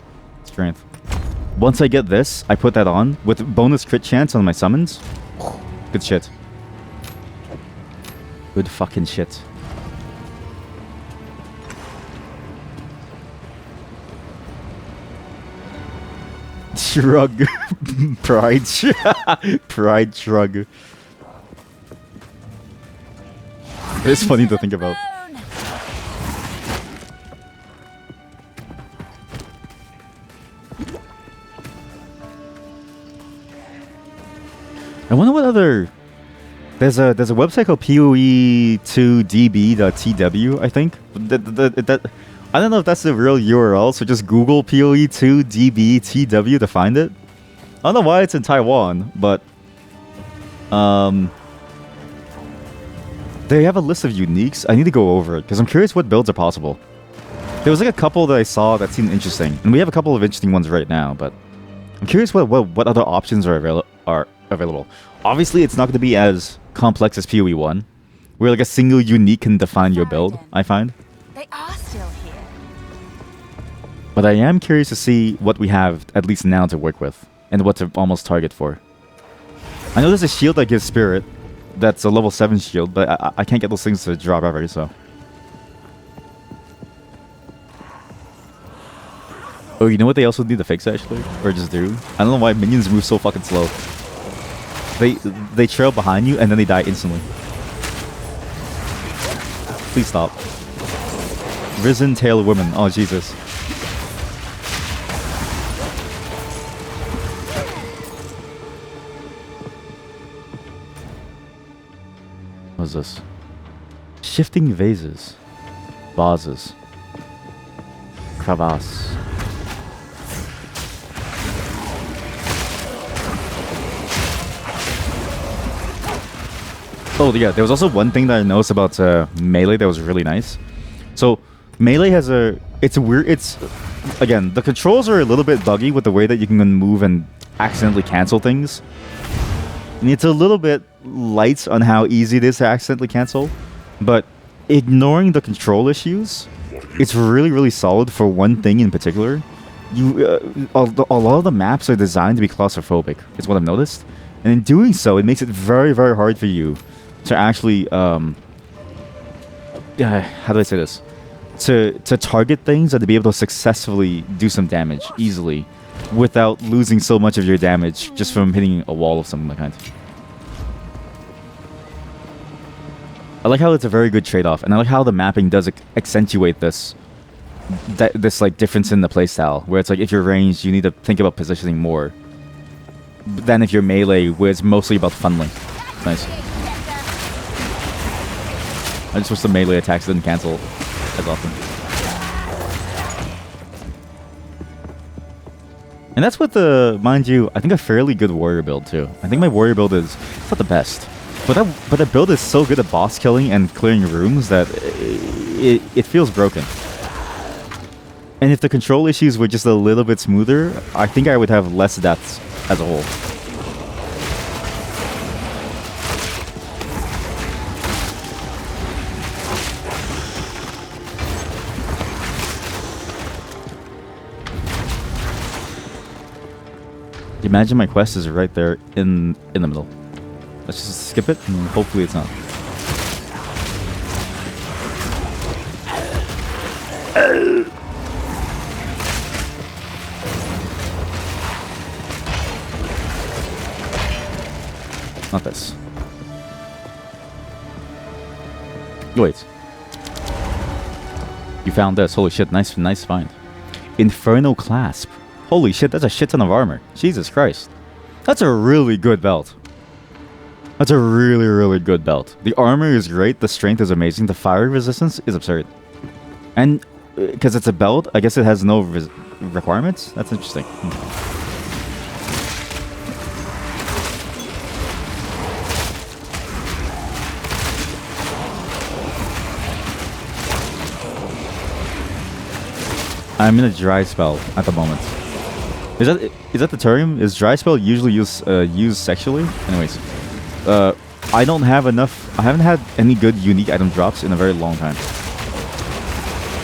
A: Once I get this, I put that on with bonus crit chance on my summons. Good shit. Good fucking shit. Shrug. Pride shrug. It's funny to think about. I wonder what other... There's a website called PoE2DB.tw, I think. I don't know if that's the real URL, so just Google PoE2DBTW to find it. I don't know why it's in Taiwan, but they have a list of uniques. I need to go over it because I'm curious what builds are possible. There was like a couple that I saw that seemed interesting, and we have a couple of interesting ones right now, but I'm curious what other options are available. Obviously, it's not going to be as complex as PoE1, where like a single unique can define your build, I find.
G: They are still here.
A: But I am curious to see what we have, at least now, to work with, and what to almost target for. I know there's a shield that gives spirit, that's a level 7 shield, but I can't get those things to drop ever, so... Oh, you know what they also need to fix, actually? Or just do? I don't know why minions move so fucking slow. They trail behind you, and then they die instantly. Please stop. Risen Tail Woman. Oh, Jesus. What's this? Shifting vases. Vases. Crevasse. Oh yeah, there was also one thing that I noticed about Melee that was really nice. So Melee has again, the controls are a little bit buggy with the way that you can move and accidentally cancel things. And it's a little bit light on how easy it is to accidentally cancel. But ignoring the control issues, it's really, really solid for one thing in particular. A lot of the maps are designed to be claustrophobic, is what I've noticed. And in doing so, it makes it very, very hard for you to actually, how do I say this? To target things and to be able to successfully do some damage easily without losing so much of your damage just from hitting a wall of something like that. I like how it's a very good trade-off, and I like how the mapping does accentuate this like difference in the playstyle, where it's like if you're ranged, you need to think about positioning more than if you're melee, where it's mostly about funneling. Nice. I just wish the melee attacks didn't cancel as often. And that's with mind you, I think a fairly good warrior build too. I think my warrior build is not the best, but that build is so good at boss killing and clearing rooms that it feels broken. And if the control issues were just a little bit smoother, I think I would have less deaths as a whole. Imagine my quest is right there in the middle. Let's just skip it, and hopefully it's not. Not this. Wait. You found this. Holy shit, nice find. Infernal Clasp. Holy shit, that's a shit ton of armor. Jesus Christ. That's a really good belt. That's a really, really good belt. The armor is great, the strength is amazing, the fire resistance is absurd. And because it's a belt, I guess it has no requirements? That's interesting. I'm in a dry spell at the moment. Is that the term? Is dry spell usually used sexually? Anyways, I don't have enough. I haven't had any good unique item drops in a very long time.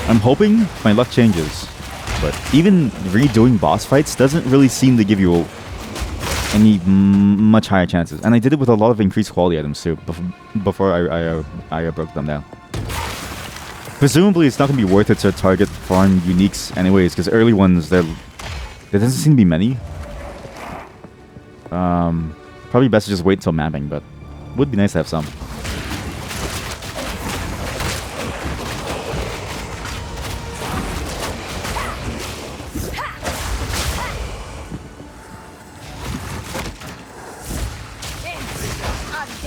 A: I'm hoping my luck changes, but even redoing boss fights doesn't really seem to give you any much higher chances. And I did it with a lot of increased quality items too before I broke them down. Presumably, it's not going to be worth it to target farm uniques anyways, because early ones, there doesn't seem to be many. Probably best to just wait until mapping, but would be nice to have some.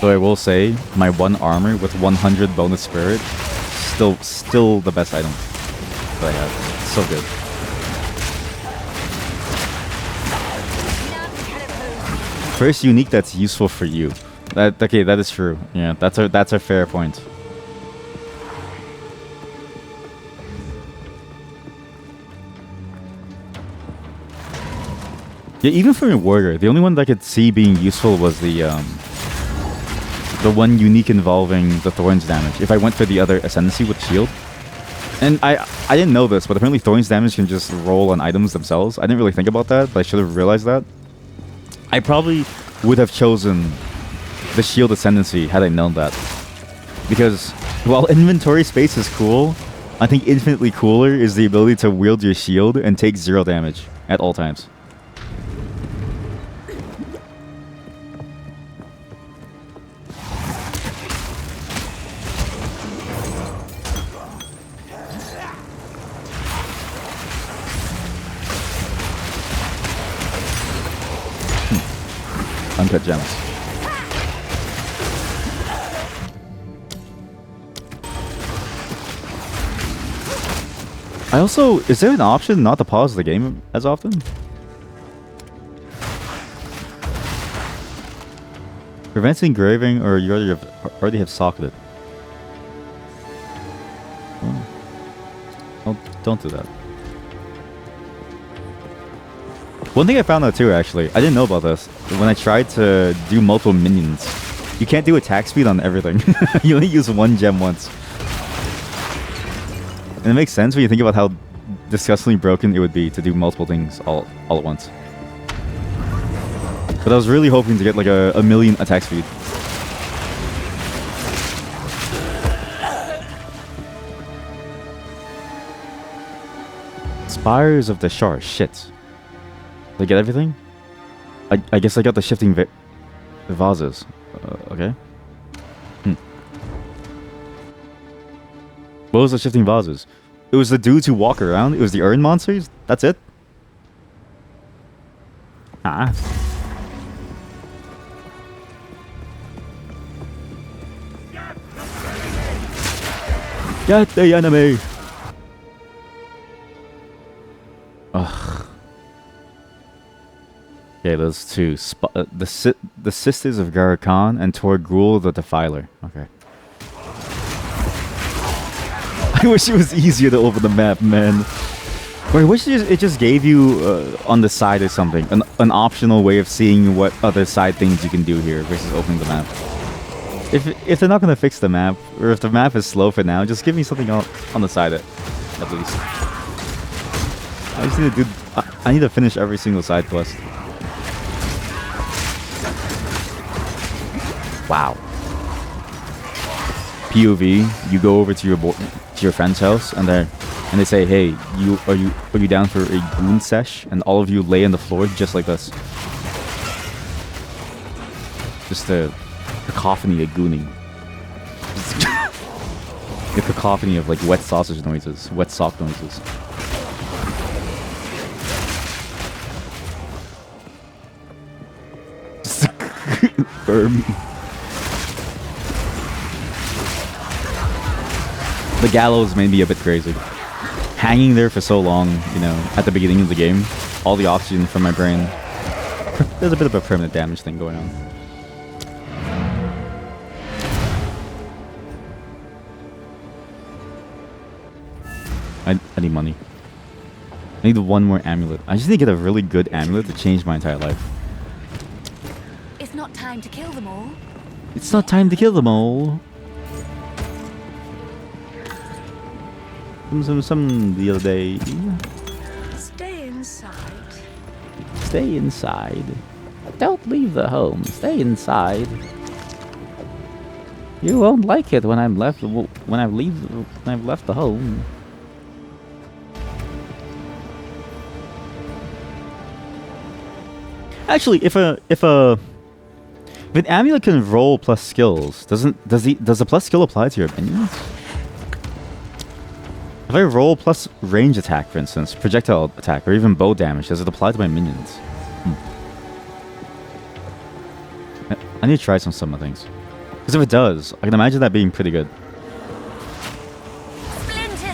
A: So I will say, my 1 armor with 100 bonus spirit, still the best item that I have. So good. First unique that's useful for you. Okay, that is true. Yeah, that's a fair point. Yeah, even for a warrior, the only one that I could see being useful was the one unique involving the Thorns damage. If I went for the other Ascendancy with shield. And I didn't know this, but apparently Thorns damage can just roll on items themselves. I didn't really think about that, but I should have realized that. I probably would have chosen the shield Ascendancy had I known that. Because while inventory space is cool, I think infinitely cooler is the ability to wield your shield and take 0 damage at all times. Uncut gems. I also... Is there an option not to pause the game as often? Prevents engraving, or you already have socketed. Oh, don't do that. One thing I found out too, actually, I didn't know about this. When I tried to do multiple minions, you can't do attack speed on everything. You only use 1 gem once. And it makes sense when you think about how disgustingly broken it would be to do multiple things all at once. But I was really hoping to get like a million attack speed. Spires of the Shard. Shit. Did I get everything? I guess I got the shifting vases. Okay. What was the shifting vases? It was the dudes who walk around. It was the urn monsters. That's it. Ah. Get the enemy. Ugh. Okay, those two. The Sisters of Garakan and Torgul the Defiler. Okay. I wish it was easier to open the map, man. Or I wish it just gave you on the side or something. An optional way of seeing what other side things you can do here versus opening the map. If they're not going to fix the map, or if the map is slow for now, just give me something on the side at least. I just need to do... I need to finish every single side quest. Wow. POV, you go over to your friend's house and they say, "Hey, are you down for a goon sesh?" And all of you lay on the floor just like this. Just a cacophony of gooning. A cacophony of like wet sausage noises, wet sock noises. The gallows made me a bit crazy. Hanging there for so long, you know, at the beginning of the game, all the oxygen from my brain. There's a bit of a permanent damage thing going on. I need money. I need one more amulet. I just need to get a really good amulet to change my entire life.
G: It's not time to kill them all.
A: It's not time to kill them all. Some the other day.
C: Stay inside.
E: Stay inside. Don't leave the home. Stay inside. You won't like it when I've left the home.
A: Actually, if an amulet can roll plus skills, does the plus skill apply to your minions? If I roll plus range attack, for instance, projectile attack, or even bow damage, does it apply to my minions? I need to try some of the things. Because if it does, I can imagine that being pretty good.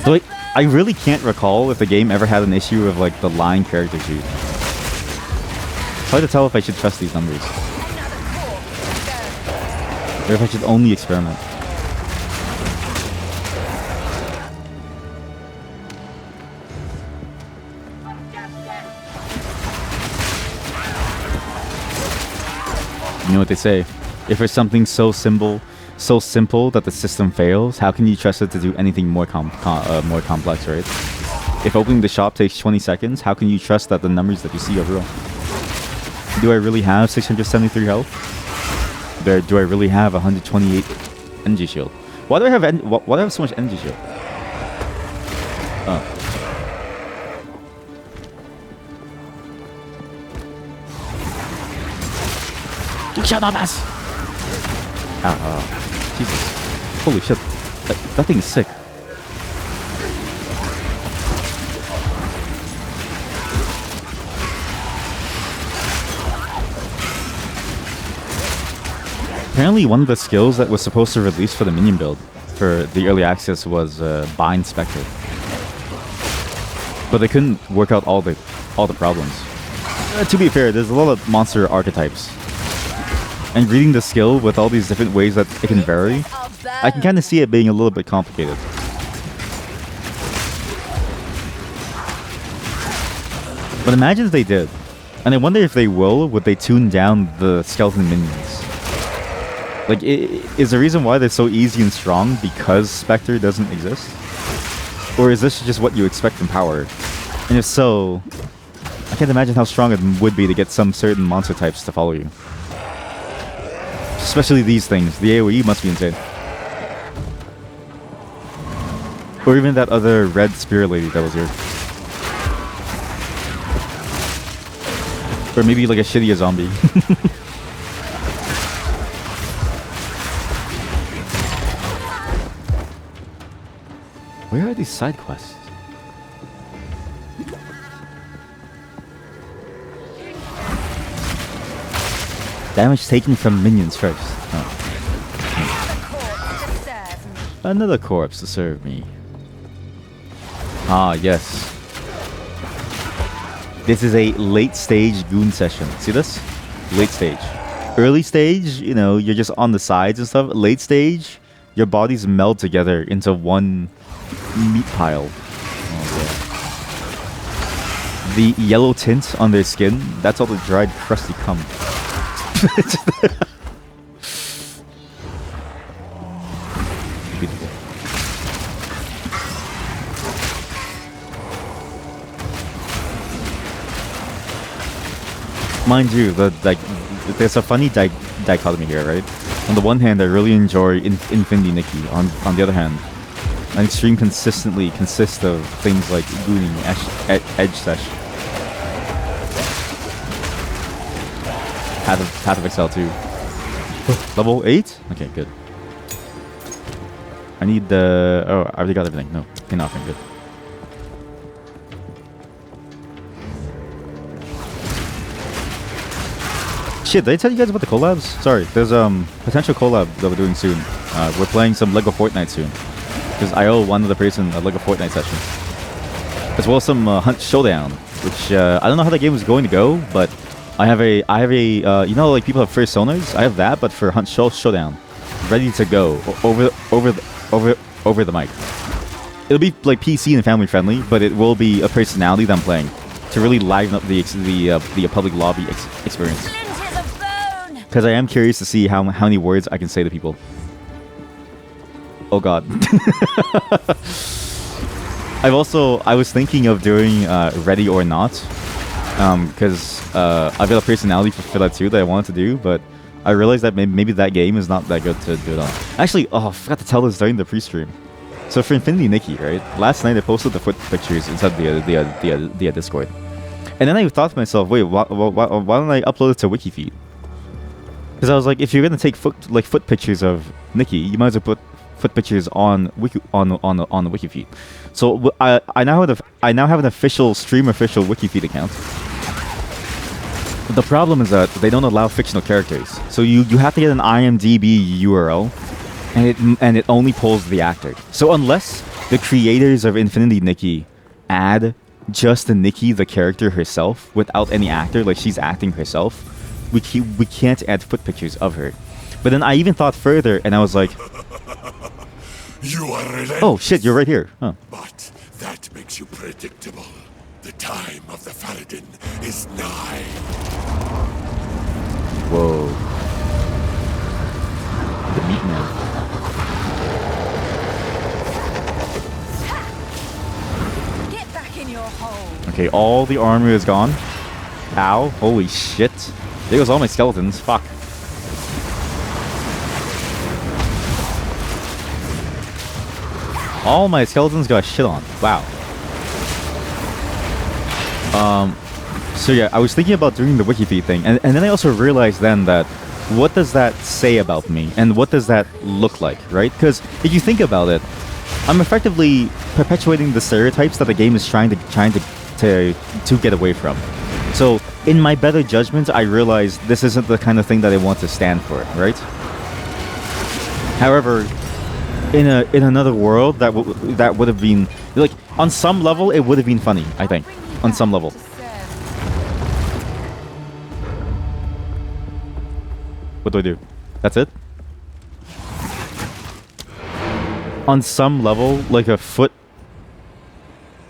A: So I really can't recall if the game ever had an issue of like the line character sheet. It's hard to tell if I should trust these numbers. Or if I should only experiment. You know what they say? If it's something so simple that the system fails, how can you trust it to do anything more complex, right? If opening the shop takes 20 seconds, how can you trust that the numbers that you see are real? Do I really have 673 health? Do I really have 128 energy shield? Why do I have so much energy shield? Oh.
E: Shut up, ass!
A: Jesus. Holy shit. That thing is sick. Apparently one of the skills that was supposed to release for the minion build for the early access was Bind Spectre. But they couldn't work out all the problems. To be fair, there's a lot of monster archetypes. And reading the skill with all these different ways that it can vary, I can kind of see it being a little bit complicated. But imagine if they did. And I wonder if they would they tune down the skeleton minions? Like, is the reason why they're so easy and strong because Spectre doesn't exist? Or is this just what you expect from power? And if so, I can't imagine how strong it would be to get some certain monster types to follow you. Especially these things. The AoE must be insane. Or even that other red spirit lady that was here. Or maybe like a shittier zombie. Where are these side quests? Damage taken from minions first. Oh. Another corpse to serve me. Ah, yes. This is a late stage goon session. See this? Late stage. Early stage, you know, you're just on the sides and stuff. Late stage, your bodies meld together into one meat pile. Oh, the yellow tint on their skin, that's all the dried crusty cum. Beautiful. Mind you, there's a funny dichotomy here, right? On the one hand, I really enjoy Infinity Nikki. On the other hand, an extreme consistently consists of things like Gooning, Edge Sesh. Path of Exile too. Level 8? Okay, good. I need the... Oh, I already got everything. No, nothing. Good. Shit, did I tell you guys about the collabs? Sorry, there's potential collab that we're doing soon. We're playing some Lego Fortnite soon. Because I owe one other person a Lego Fortnite session. As well as some Hunt Showdown, which I don't know how that game is going to go, but I have a you know, like people have first sonars? I have that, but for Hunt Showdown, ready to go over the mic. It'll be like PC and family friendly, but it will be a personality that I'm playing to really liven up the public lobby experience. Because I am curious to see how many words I can say to people. Oh god. I was thinking of doing Ready or Not. Because I've got a personality for that too that I wanted to do, but I realized that maybe that game is not that good to do it on. Actually, I forgot to tell this during the pre-stream. So for Infinity Nikki, right? Last night I posted the foot pictures inside the Discord. And then I thought to myself, wait, why don't I upload it to WikiFeed? Because I was like, if you're gonna take foot pictures of Nikki, you might as well put foot pictures on the WikiFeed. So I now have an official WikiFeed account. The problem is that they don't allow fictional characters, so you have to get an IMDb URL, and it only pulls the actor. So unless the creators of Infinity Nikki add just the Nikki, the character herself, without any actor, like she's acting herself, we can't add foot pictures of her. But then I even thought further, and I was like,
D: You are relentless.
A: oh shit, you're right here. Huh.
D: But that makes you predictable. The time of the Faladin is nigh.
A: Whoa. The meat man.
G: Get back in your hole.
A: Okay, all the armor is gone. Ow. Holy shit. There goes all my skeletons. Fuck. All my skeletons got shit on. Wow. So yeah, I was thinking about doing the WikiFeed thing, and then I also realized then that what does that say about me, and what does that look like, right? Because if you think about it, I'm effectively perpetuating the stereotypes that the game is trying to get away from. So in my better judgment, I realize this isn't the kind of thing that I want to stand for, right? However, in another world, that would have been like, on some level it would have been funny. I think on some level. What do I do? That's it? On some level, like a foot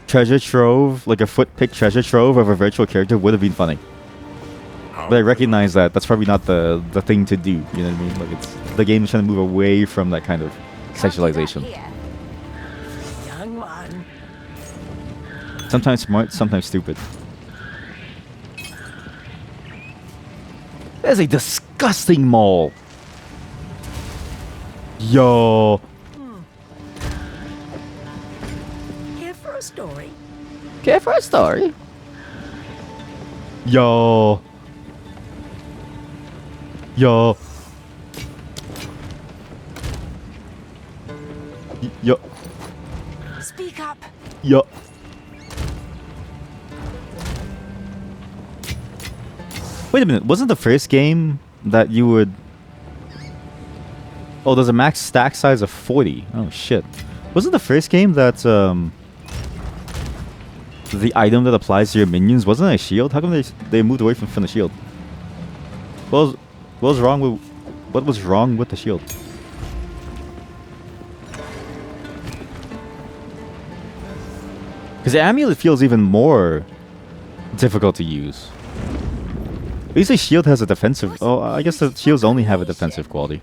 A: treasure trove, like a foot pick treasure trove of a virtual character would have been funny. But I recognize that that's probably not the thing to do. You know what I mean? Like, it's the game is trying to move away from that kind of sexualization.
C: Young one.
A: Sometimes smart, sometimes stupid. There's a disgusting mole. Yo.
C: Here for a story.
E: Care for a story?
A: Yo. Yo. Yo.
C: Speak up.
A: Yo. Wait a minute, wasn't the first game that you would... Oh, there's a max stack size of 40. Oh, shit. Wasn't the first game that, the item that applies to your minions wasn't a shield? How come they moved away from the shield? What was wrong with the shield? Because the amulet feels even more difficult to use. At least the shield has a defensive... Oh, I guess the shields only have a defensive quality.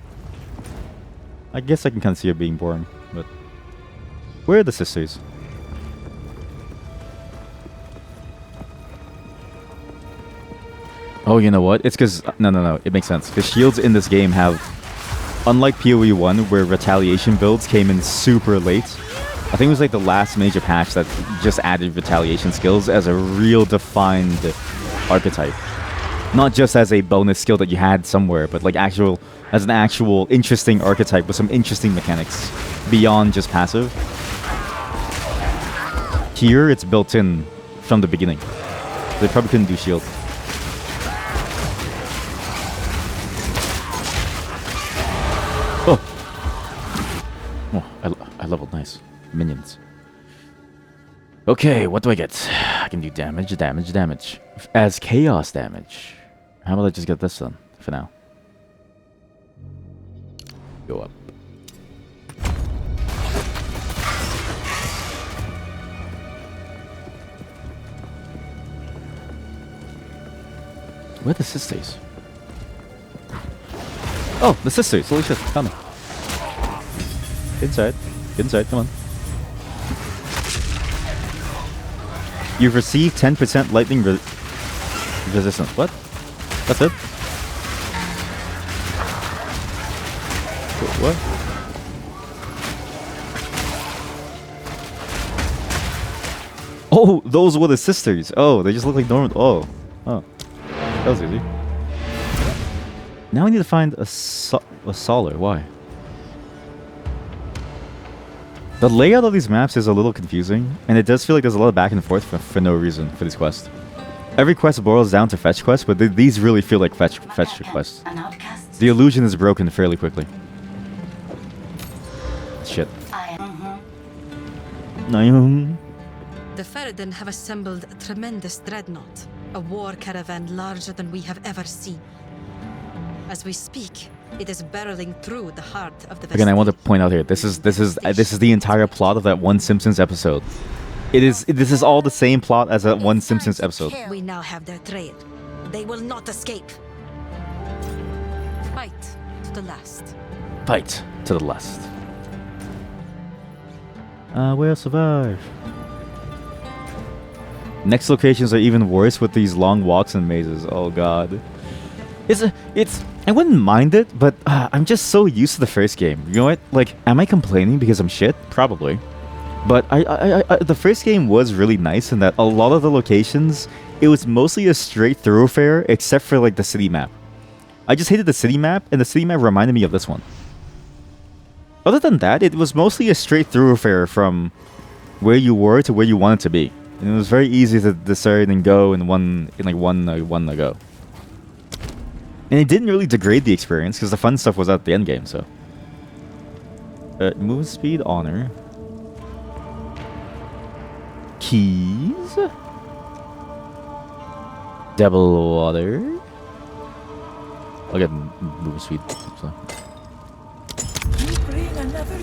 A: I guess I can kind of see it being boring, but... Where are the sisters? Oh, you know what? It's because... No. It makes sense. The shields in this game have unlike PoE1 where retaliation builds came in super late, I think it was like the last major patch that just added retaliation skills as a real defined archetype. Not just as a bonus skill that you had somewhere, but like as an actual interesting archetype with some interesting mechanics beyond just passive. Here, it's built in from the beginning. They probably couldn't do shield. Oh! Oh, I leveled nice. Minions. Okay, what do I get? I can do damage, damage, damage. As chaos damage. How about I just get this done for now? Go up. Where are the sisters? Oh, the sisters! Holy shit, come on. Get inside. Get inside, come on. You've received 10% lightning resistance. What? That's it? What? Oh, those were the sisters. Oh, they just look like normal. Oh. Oh. That was easy. Now we need to find a Solar. Why? The layout of these maps is a little confusing, and it does feel like there's a lot of back and forth for no reason for these quests. Every quest boils down to fetch quests, but these really feel like fetch quests. The illusion is broken fairly quickly. Shit.
F: The Faradin have assembled a tremendous dreadnought, a war caravan larger than we have ever seen. As we speak, it is barreling through the heart of the
A: Again, I want to point out here, this is the entire plot of that one Simpsons episode. This is all the same plot as that one Simpsons episode.
F: We now have their trail. They will not escape. Fight to the last.
A: Fight to the last. We'll survive. Next locations are even worse with these long walks and mazes. Oh god. I wouldn't mind it, but I'm just so used to the first game. You know what? Like, am I complaining because I'm shit? Probably. But the first game was really nice in that a lot of the locations, it was mostly a straight thoroughfare except for like the city map. I just hated the city map, and the city map reminded me of this one. Other than that, it was mostly a straight thoroughfare from where you were to where you wanted to be. And it was very easy to decide and go in one go. And it didn't really degrade the experience because the fun stuff was at the end game, so. Move speed, honor. Keys. Double water. I'll get move speed. So.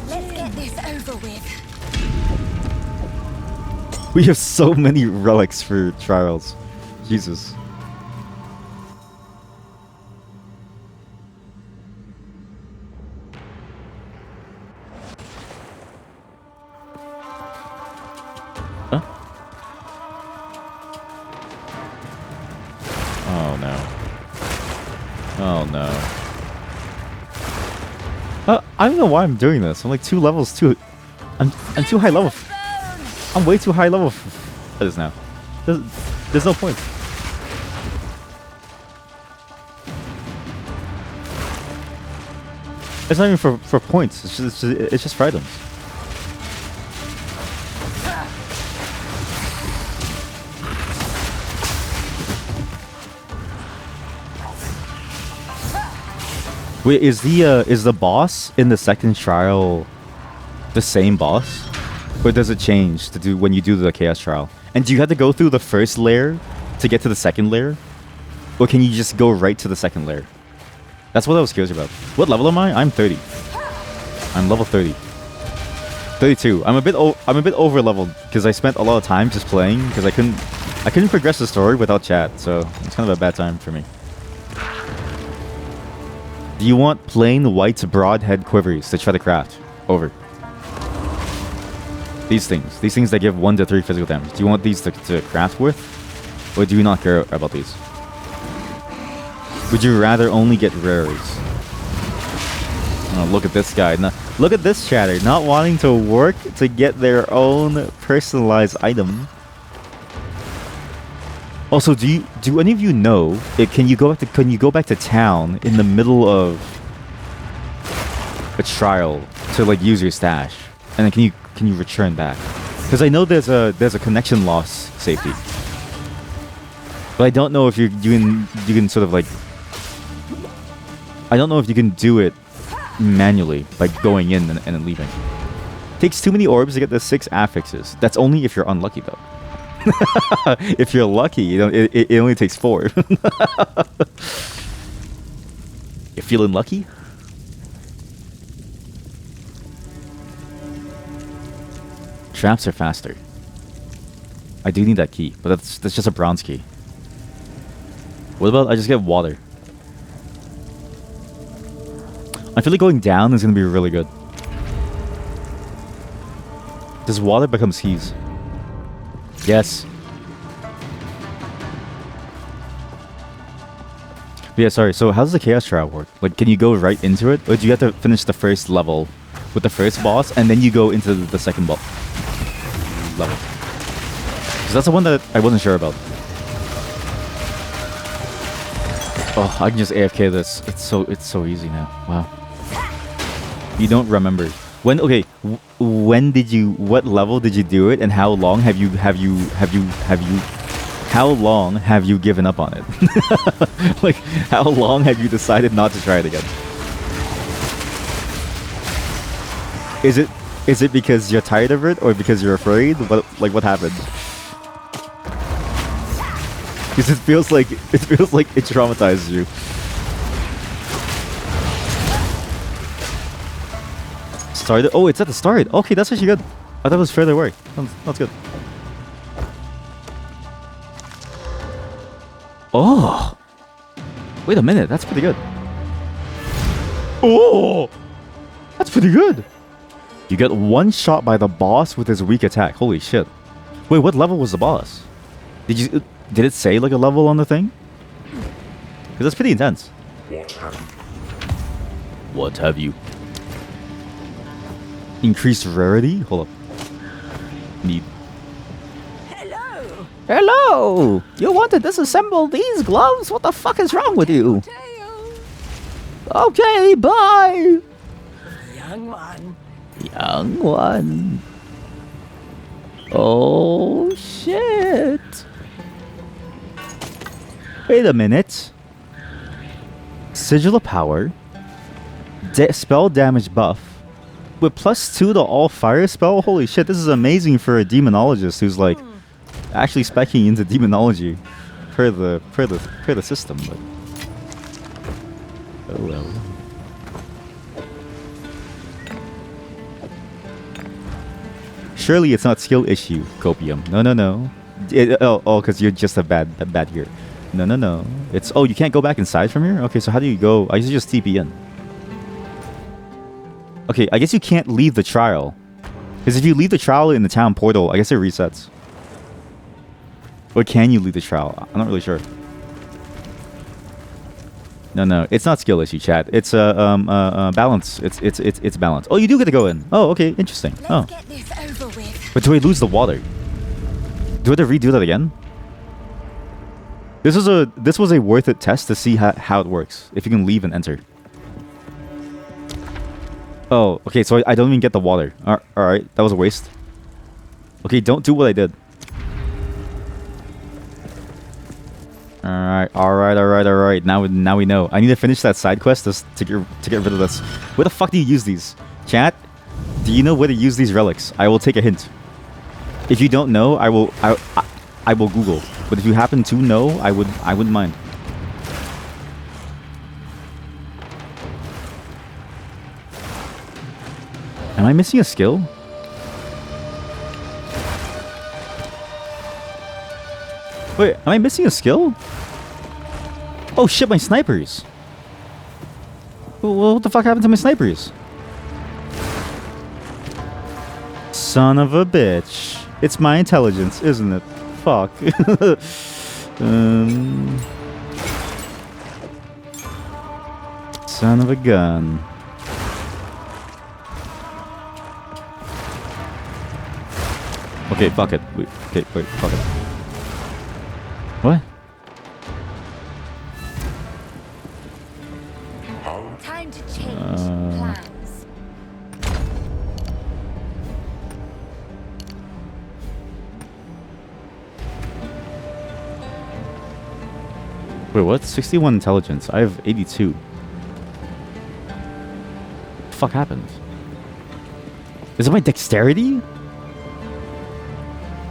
G: Let's get this over with.
A: We have so many relics for trials. Jesus. Huh? Oh no. Oh no. I don't know why I'm doing this. I'm like 2 levels too. I'm too high level. I'm way too high level for this now. There's no point. It's not even for points. It's just for items. Wait, is the boss in the second trial the same boss? Or does it change to do when you do the chaos trial? And do you have to go through the first layer to get to the second layer? Or can you just go right to the second layer? That's what I was curious about. What level am I? I'm 30. I'm level 30. 32. I'm a bit over leveled because I spent a lot of time just playing because I couldn't progress the story without chat, so it's kind of a bad time for me. Do you want plain white broadhead quivers to try to craft? Over. These things that give 1 to 3 physical damage. Do you want these to craft with? Or do you not care about these? Would you rather only get rares? Oh, look at this guy. No, look at this chatter. Not wanting to work to get their own personalized item. Also, do any of you know? Can you go back to town in the middle of a trial to like use your stash, and then can you return back? Because I know there's a connection loss safety, but I don't know if you can sort of like. I don't know if you can do it manually by going in and then leaving. Takes too many orbs to get the 6 affixes. That's only if you're unlucky though. If you're lucky, you know, it only takes 4. You feeling lucky? Traps are faster. I do need that key, but that's just a bronze key. What about I just get water? I feel like going down is gonna be really good. Does water become keys? Yes. Yeah, sorry. So how does the chaos trial work? Like, can you go right into it, or do you have to finish the first level with the first boss, and then you go into the second level? Because that's the one that I wasn't sure about. Oh, I can just AFK this. It's so easy now. Wow. You don't remember when? Okay, when did you? What level did you do it, and how long have you? How long have you given up on it? Like, how long have you decided not to try it again? Is it because you're tired of it, or because you're afraid? What happened? Because it feels like it traumatizes you. Started. Oh, it's at the start. Okay, that's actually good. I thought it was further away. That's good. Oh, wait a minute. That's pretty good. Oh, that's pretty good. You get one shot by the boss with his weak attack. Holy shit. Wait, what level was the boss? Did it say like a level on the thing? Because that's pretty intense. What have you? Increased rarity? Hold up. Need.
C: Hello!
E: Hello! You want to disassemble these gloves? What the fuck is wrong with you? Okay, bye!
C: Young one.
E: Young one. Oh, shit.
A: Wait a minute. Sigil of Power. Spell damage buff. With +2 to all fire spell? Holy shit, this is amazing for a demonologist who's like actually speccing into demonology per the system, but oh well. Surely it's not skill issue, Copium. No. Because you're just a bad here. No. It's you can't go back inside from here? Okay, so how do you go? I usually just TP in. Okay, I guess you can't leave the trial. Because if you leave the trial in the town portal, I guess it resets. Or can you leave the trial? I'm not really sure. No, it's not skill issue, chat. It's balance. It's balance. Oh, you do get to go in. Oh, okay, interesting.
G: Let's get this over with.
A: But do I lose the water? Do I have to redo that again? This was a worth it test to see how it works. If you can leave and enter. Oh, okay, so I don't even get the water. Alright, that was a waste. Okay, don't do what I did. Alright. Now we know. I need to finish that side quest to get rid of this. Where the fuck do you use these? Chat? Do you know where to use these relics? I will take a hint. If you don't know, I will Google. But if you happen to know, I wouldn't mind. Am I missing a skill? Wait, am I missing a skill? Oh shit, my snipers. What the fuck happened to my snipers? Son of a bitch. It's my intelligence, isn't it? Fuck. Son of a gun. Okay, fuck it. Okay, wait, fuck it. What?
G: Time to change plans.
A: Wait, what? 61 intelligence. I have 82. What the fuck happened? Is it my dexterity?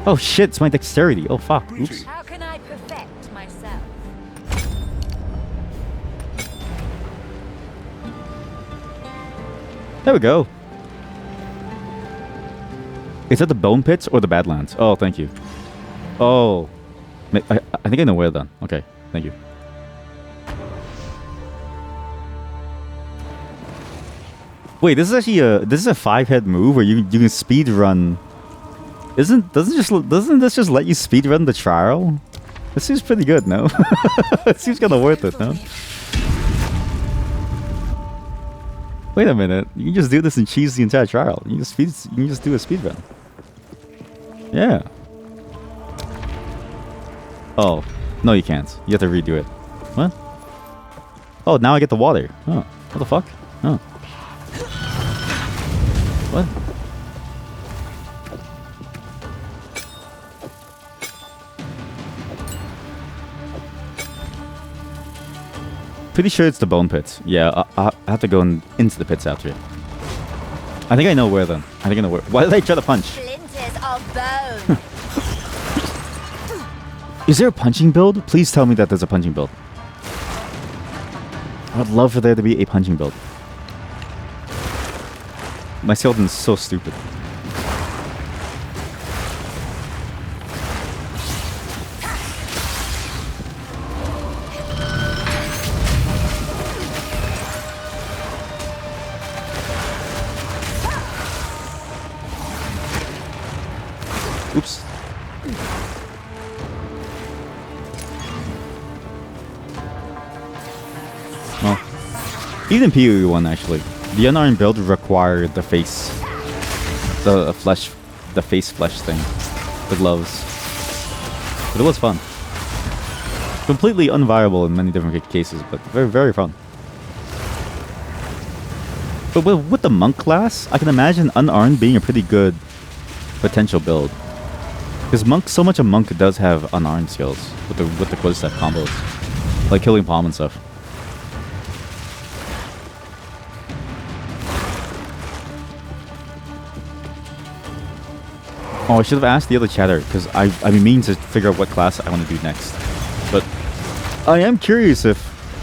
A: Oh shit, it's my dexterity. Oh fuck. Oops.
G: How can I perfect myself?
A: There we go. Is that the Bone Pits or the Badlands? Oh, thank you. Oh. I think I know where then. Okay, thank you. Wait, this is actually a 5-head move where you can speed run. Doesn't this just let you speed run the trial? This seems pretty good, no? It seems kind of worth it, no? Wait a minute, you can just do this and cheese the entire trial. You can just do a speed run. Yeah. Oh, no, you can't. You have to redo it. What? Oh, now I get the water. Oh, what the fuck? Oh. What? Pretty sure it's the Bone Pits. Yeah, I have to go into the pits after it. I think I know where then. I think I know where. Why did I try to punch?
G: Splinters of bone.
A: Is there a punching build? Please tell me that there's a punching build. I would love for there to be a punching build. My skeleton's so stupid. Oops. Well, even PoE1 actually, the unarmed build required the face, the face flesh thing, the gloves. But it was fun. Completely unviable in many different cases, but very, very fun. But with the monk class, I can imagine unarmed being a pretty good potential build. Because so much of monk does have unarmed skills with the quiz step combos, like killing palm and stuff. Oh, I should have asked the other chatter because I've been meaning to figure out what class I want to do next. But I am curious if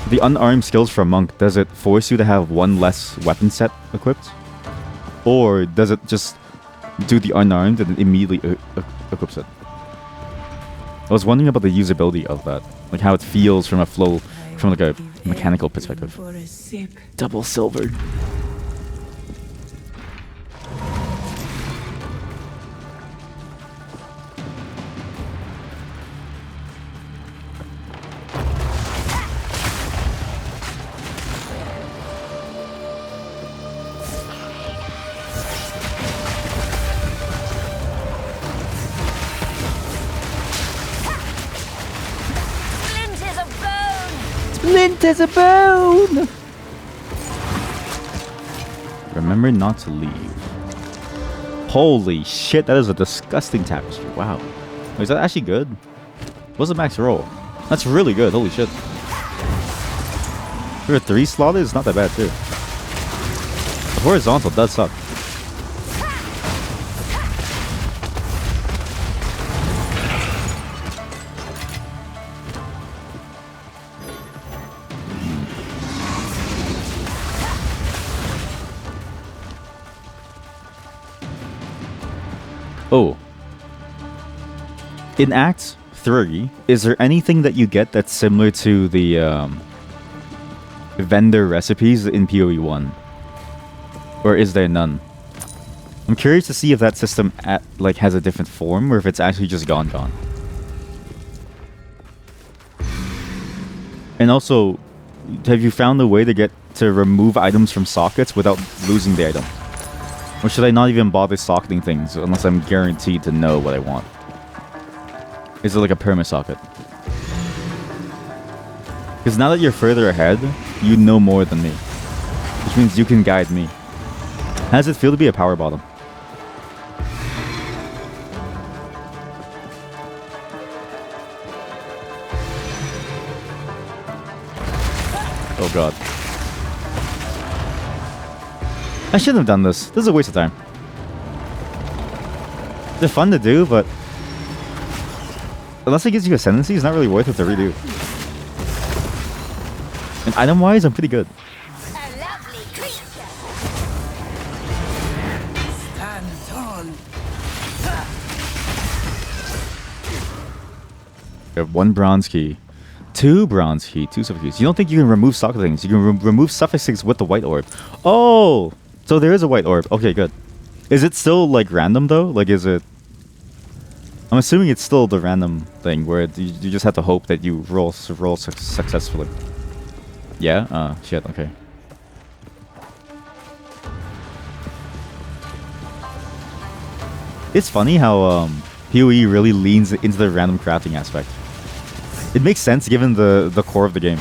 A: the unarmed skills for monk, does it force you to have one less weapon set equipped, or does it just do the unarmed and immediately equips it? I was wondering about the usability of that, like how it feels from like a mechanical perspective. Double silvered. Splinters of bone! Remember not to leave. Holy shit, that is a disgusting tapestry. Wow. Is that actually good? What's the max roll? That's really good. Holy shit. For a 3 slotted, it's not that bad too. The horizontal does suck. Oh. In Act 3, is there anything that you get that's similar to the vendor recipes in PoE1? Or is there none? I'm curious to see if that system has a different form or if it's actually just gone. And also, have you found a way to remove items from sockets without losing the item? Or should I not even bother socketing things unless I'm guaranteed to know what I want? Is it like a perma socket? Because now that you're further ahead, you know more than me. Which means you can guide me. How does it feel to be a power bottom? Oh god. I shouldn't have done this. This is a waste of time. They're fun to do, but unless it gives you ascendancy, it's not really worth it to redo. And item-wise, I'm pretty good. You have 1 bronze key, 2 bronze key, 2 suffix keys. You don't think you can remove socket things? You can remove suffix things with the white orb. Oh, so there is a white orb. Okay, good. Is it still like random though? Like, is it? I'm assuming it's still the random thing where you just have to hope that you roll successfully. Yeah. Shit. Okay. It's funny how PoE really leans into the random crafting aspect. It makes sense given the core of the game.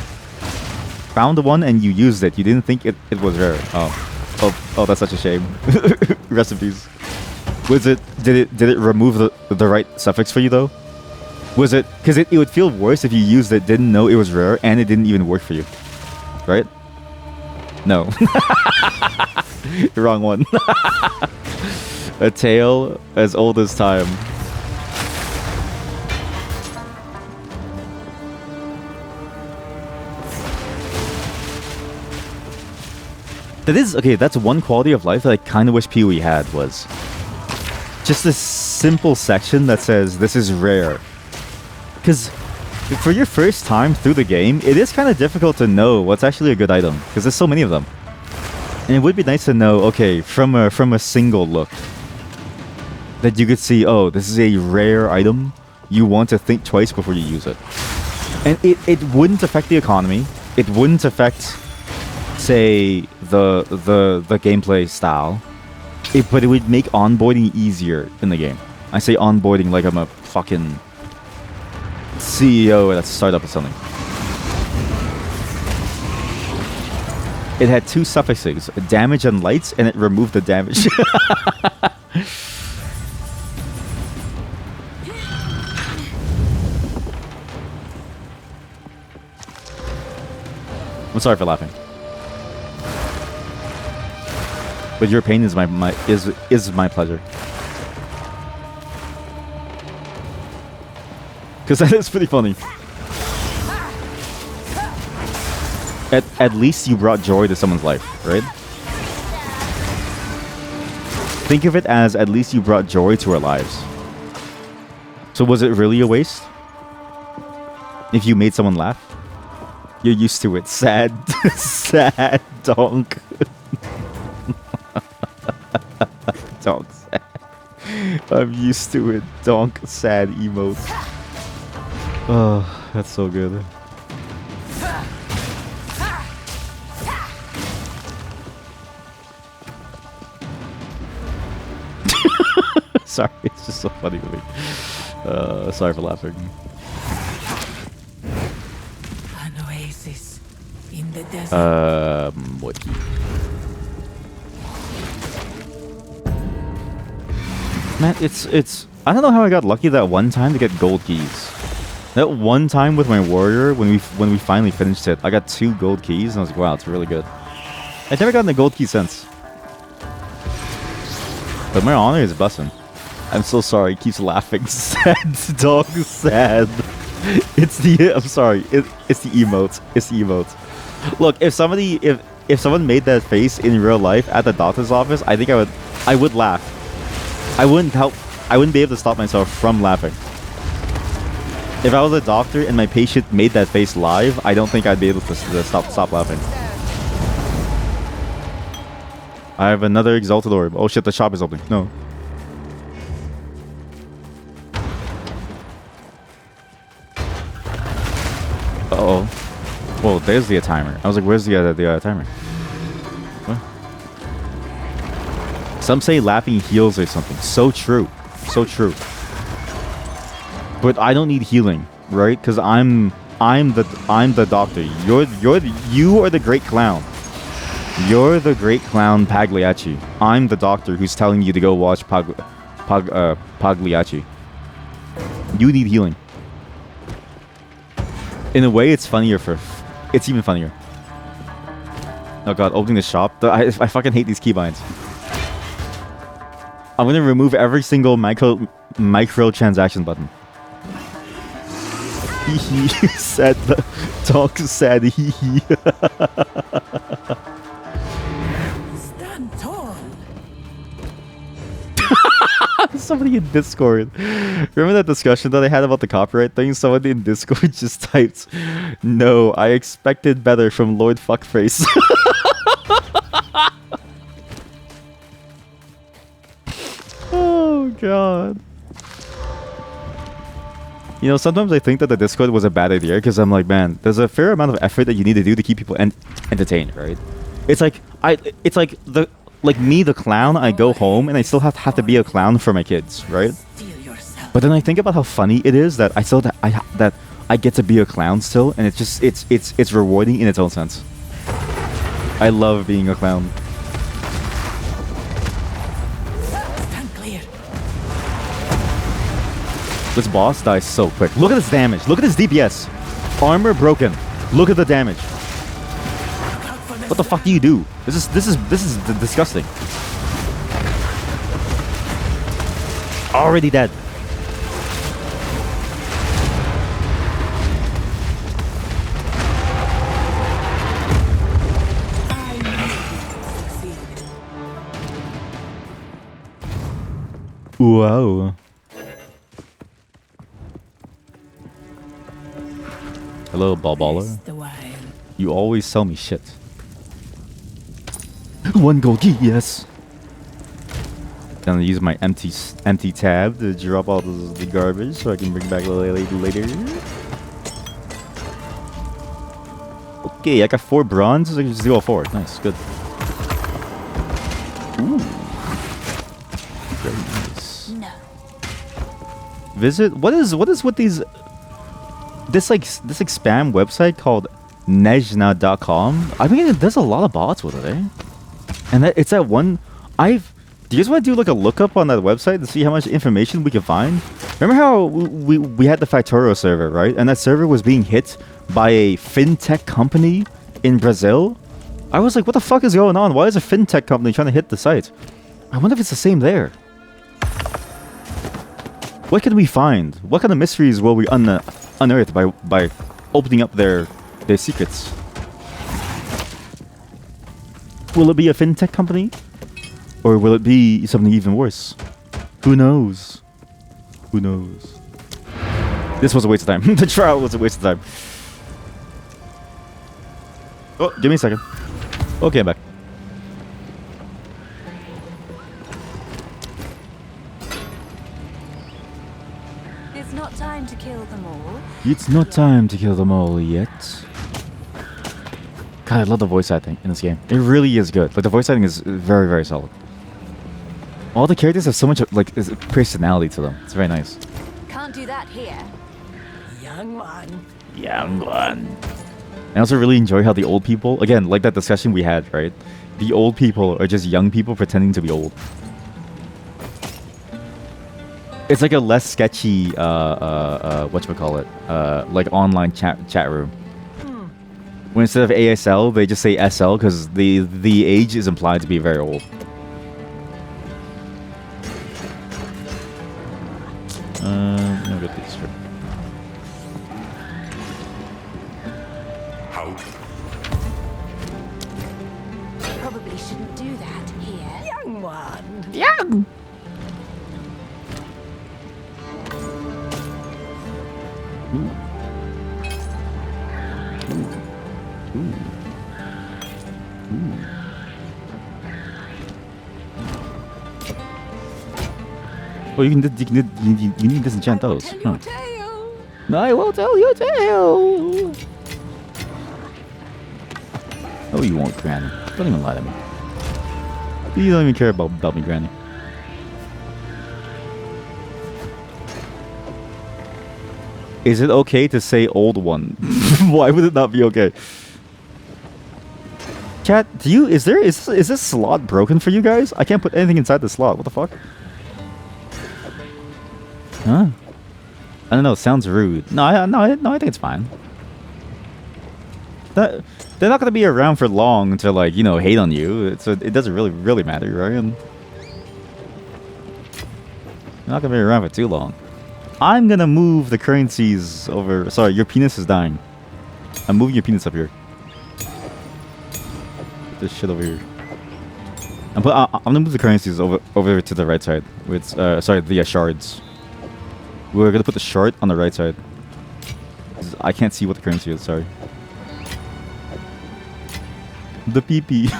A: Found one and you used it. You didn't think it was rare. Oh, that's such a shame. Recipes. Did it remove the right suffix for you though? Was it because it would feel worse if you used it, didn't know it was rare, and it didn't even work for you, right? No. Wrong one. A tale as old as time. That is okay. That's one quality of life that I kind of wish PoE had, was just this simple section that says this is rare. Because for your first time through the game, it is kind of difficult to know what's actually a good item because there's so many of them. And it would be nice to know, okay, from a single look, that you could see, oh, this is a rare item. You want to think twice before you use it. And it wouldn't affect the economy. It wouldn't affect, say, the gameplay style. But it would make onboarding easier in the game. I say onboarding like I'm a fucking CEO at a startup or something. It had 2 suffixes, damage and lights, and it removed the damage. I'm sorry for laughing. But your pain is my pleasure. Because that is pretty funny. At least you brought joy to someone's life, right? Think of it as at least you brought joy to our lives. So was it really a waste? If you made someone laugh? You're used to it. Sad. Sad donk. Donk sad. I'm used to it. Donk sad emote. Oh, that's so good. Sorry, it's just so funny to me. Sorry for laughing.
C: An oasis in the desert.
A: What? Man, it's. I don't know how I got lucky that one time to get gold keys. That one time with my warrior, when we finally finished it, I got 2 gold keys, and I was like, wow, it's really good. I've never gotten a gold key since. But my honor is bussin'. I'm so sorry. He keeps laughing. Sad dog. Sad. It's the. I'm sorry. It's the emotes. It's the emotes. Look, if someone made that face in real life at the doctor's office, I think I would laugh. I wouldn't be able to stop myself from laughing. If I was a doctor and my patient made that face live, I don't think I'd be able to stop laughing. I have another exalted orb. Oh shit, the shop is opening. No. Uh-oh. Whoa, there's the timer. I was like, where's the timer? What? Some say lapping heals or something. So true. So true. But I don't need healing, right? Because I'm the doctor. You are the great clown. You're the great clown Pagliacci. I'm the doctor who's telling you to go watch Pagliacci. You need healing. In a way, it's funnier it's even funnier. Oh god, opening the shop. I fucking hate these keybinds. I'm gonna remove every single micro transaction button. Hee hee. Said the dog said hee hee.
H: Stand tall.
A: Somebody in Discord. Remember that discussion that I had about the copyright thing? Somebody in Discord just typed, "No, I expected better from Lord Fuckface." Oh god. You know, sometimes I think that the Discord was a bad idea because I'm like, man, there's a fair amount of effort that you need to do to keep people entertained, right? It's like me, the clown. I go home and I still have to be a clown for my kids, right? But then I think about how funny it is that I get to be a clown still, and it's just it's rewarding in its own sense. I love being a clown. This boss dies so quick. Look at this damage. Look at this DPS. Armor broken. Look at the damage. What the fuck do you do? This is disgusting. Already dead. Wow. Hello, ball baller. You always sell me shit. One gold key, yes. Then I use my empty tab to drop all the garbage so I can bring back later. Okay, I got 4 bronze. I can just do all 4. Nice, good. Ooh, very nice.
G: No.
A: Visit. What is with these? This spam website called nejna.com. I mean, there's a lot of bots with it, eh? And it's that one. Do you guys want to do like a lookup on that website to see how much information we can find? Remember how we had the Factoro server, right? And that server was being hit by a fintech company in Brazil. I was like, what the fuck is going on? Why is a fintech company trying to hit the site? I wonder if it's the same there. What can we find? What kind of mysteries will we unearth by opening up their secrets? Will it be a fintech company? Or will it be something even worse? Who knows? Who knows? This was a waste of time. The trial was a waste of time. Oh, give me a second. Okay, I'm back.
G: It's not time to kill them all.
A: It's not time to kill them all yet. God, I love the voice acting in this game. It really is good. Like, the voice acting is very, very solid. All the characters have so much, like, personality to them. It's very nice.
G: Can't do that here.
H: Young one.
A: Young one. I also really enjoy how the old people, again, like that discussion we had, right? The old people are just young people pretending to be old. It's like a less sketchy, whatchamacallit, like online chat room. When instead of ASL, they just say SL because the age is implied to be very old. I'll get this straight.
D: How?
G: Probably shouldn't do that here.
H: Young one.
G: Young!
A: Oh, you need disenchant those. Huh. I will tell you a tale. Oh, you won't, Granny. Don't even lie to me. You don't even care about me, Granny. Is it okay to say old one? Why would it not be okay? Chat, is this slot broken for you guys? I can't put anything inside the slot. What the fuck? Huh? I don't know. Sounds rude. No, I think it's fine. They're not gonna be around for long to, like, you know, hate on you. It doesn't really matter, right? And they're not gonna be around for too long. I'm gonna move the currencies over. Sorry, your penis is dying. I'm moving your penis up here. Put this shit over here. I'm gonna move the currencies over to the right side. With sorry, the shards. We're gonna put the shard on the right side. I can't see what the currency is. Sorry. The PP.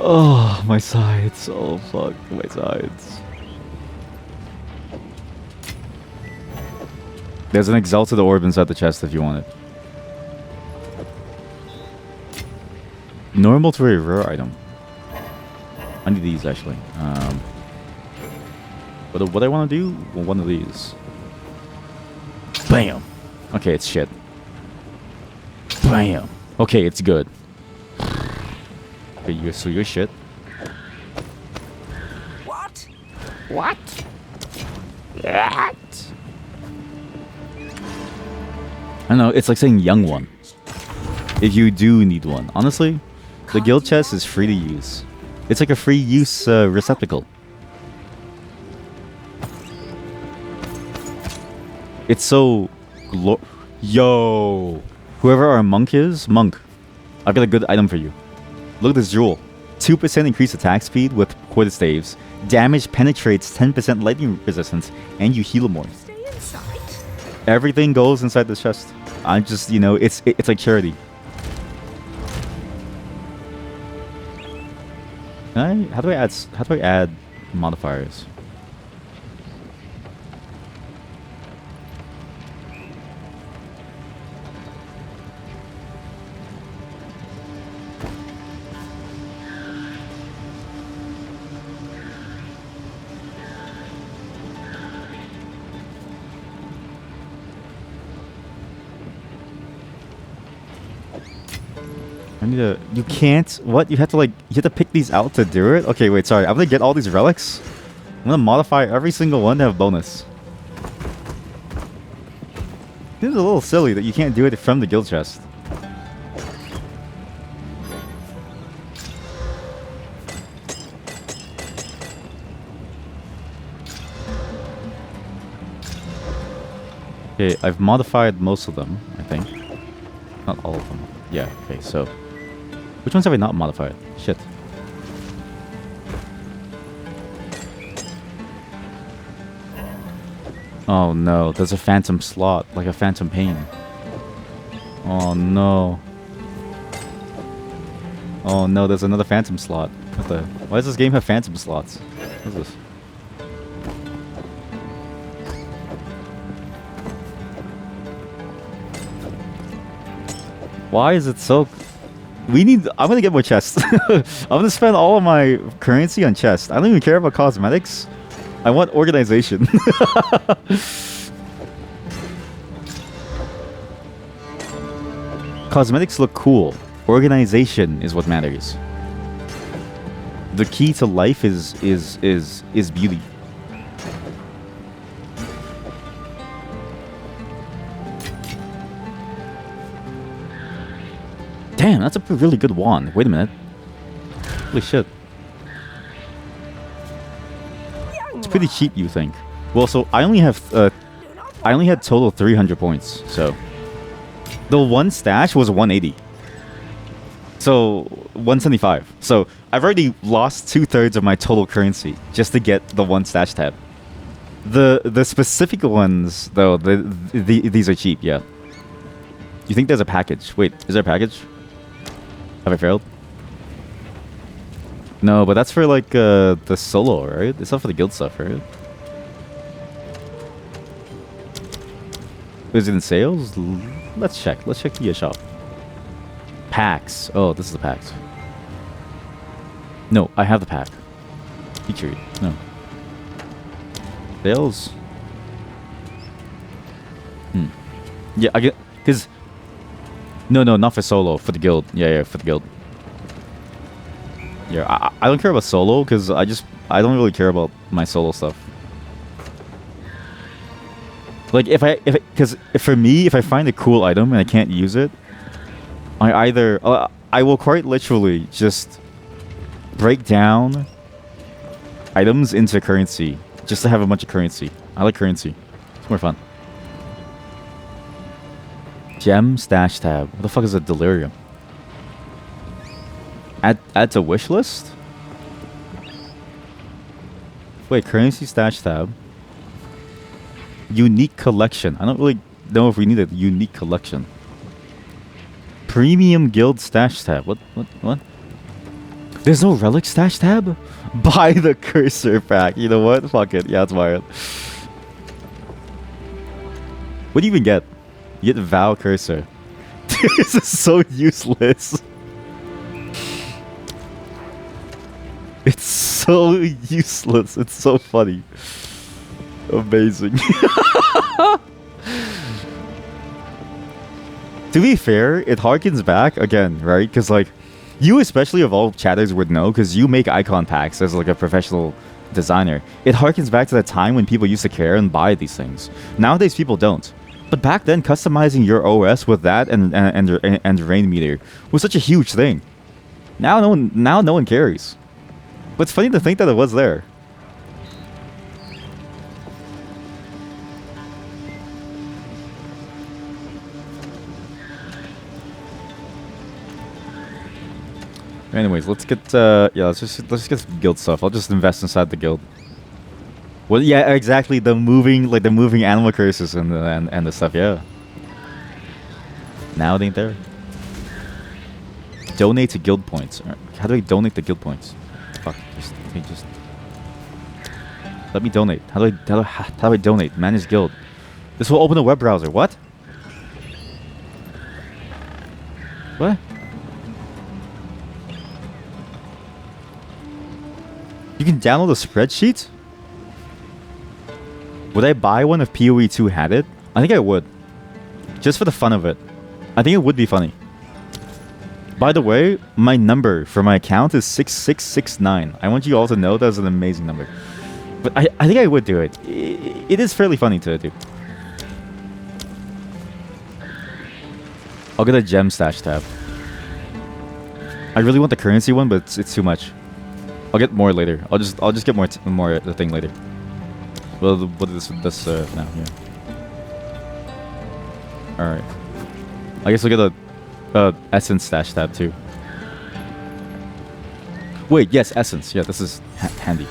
A: Oh, my sides. Oh, fuck. My sides. There's an exalted orb inside the chest if you want it. Normal to a rare item. I need these, actually. But what I want to do? Well, one of these. Bam! Okay, it's shit. Bam! Okay, it's good. Okay, so you're shit.
C: What?
E: What?
A: I don't know, it's like saying young one. If you do need one. Honestly, the guild chest is free to use. It's like a free use receptacle. It's so... Yo! Whoever our monk is, monk, I've got a good item for you. Look at this jewel. 2% increased attack speed with quarter staves. Damage penetrates 10% lightning resistance, and you heal more.
C: Stay inside.
A: Everything goes inside this chest. I'm just, you know, it's like charity. How do I add modifiers? I need to... You can't... What? You have to pick these out to do it? Okay, wait, sorry. I'm gonna get all these relics. I'm gonna modify every single one to have bonus. This is a little silly that you can't do it from the guild chest. Okay, I've modified most of them, I think. Not all of them. Yeah, okay, so... Which ones have I not modified? Shit. Oh no, there's a phantom slot, like a phantom pain. Oh no. Oh no, there's another phantom slot. What the... Why does this game have phantom slots? What is this? Why is it so... I'm gonna get more chests. I'm gonna spend all of my currency on chests. I don't even care about cosmetics. I want organization. Cosmetics look cool. Organization is what matters. The key to life is beauty. Damn, that's a really good wand. Wait a minute. Holy shit. It's pretty cheap, you think? Well, so I only have I only had total 300 points. So the one stash was 180. So 175. So I've already lost 2/3 of my total currency just to get the one stash tab. The specific ones though, these are cheap. Yeah. You think there's a package? Wait, is there a package? Have I failed? No, but that's for like the solo, right? It's not for the guild stuff, right? Is it in sales? Let's check. Let's check the shop. Packs. Oh, this is the packs. No, I have the pack. Featured. No. Sales. Yeah, I get because. No, not for solo. For the guild. Yeah, for the guild. Yeah, I don't care about solo because I don't really care about my solo stuff. Like if for me, if I find a cool item and I can't use it, I will quite literally just break down items into currency just to have a bunch of currency. I like currency. It's more fun. Gem stash tab. What the fuck is a delirium? Add to wish list? Wait, currency stash tab. Unique collection. I don't really know if we need a unique collection. Premium guild stash tab. What? There's no relic stash tab? Buy the cursor pack. You know what? Fuck it. Yeah, let's buy it. What do you even get? You get the Vow cursor. This is so useless. It's so useless. It's so funny. Amazing. To be fair, it harkens back again, right? Because like, you especially of all chatters would know, because you make icon packs as like a professional designer. It harkens back to that time when people used to care and buy these things. Nowadays, people don't. But back then, customizing your OS with that and rain meter was such a huge thing. Now no one cares. But it's funny to think that it was there. Anyways, let's get let's just get some guild stuff. I'll just invest inside the guild. Well, yeah, exactly. The moving animal curses and the stuff. Yeah. Now it ain't there. Donate to guild points. How do I donate the guild points? Fuck. Just let me donate. How do I donate? Manage guild. This will open a web browser. What? What? You can download a spreadsheet? Would I buy one if PoE2 had it? I think I would. Just for the fun of it. I think it would be funny. By the way, my number for my account is 6669. I want you all to know that's an amazing number. But I think I would do it. It is fairly funny to do. I'll get a gem stash tab. I really want the currency one, but it's too much. I'll get more later. I'll just get more the thing later. Well, what is this now? Yeah. All right. I guess we'll get a essence stash tab too. Wait, yes, essence. Yeah, this is handy.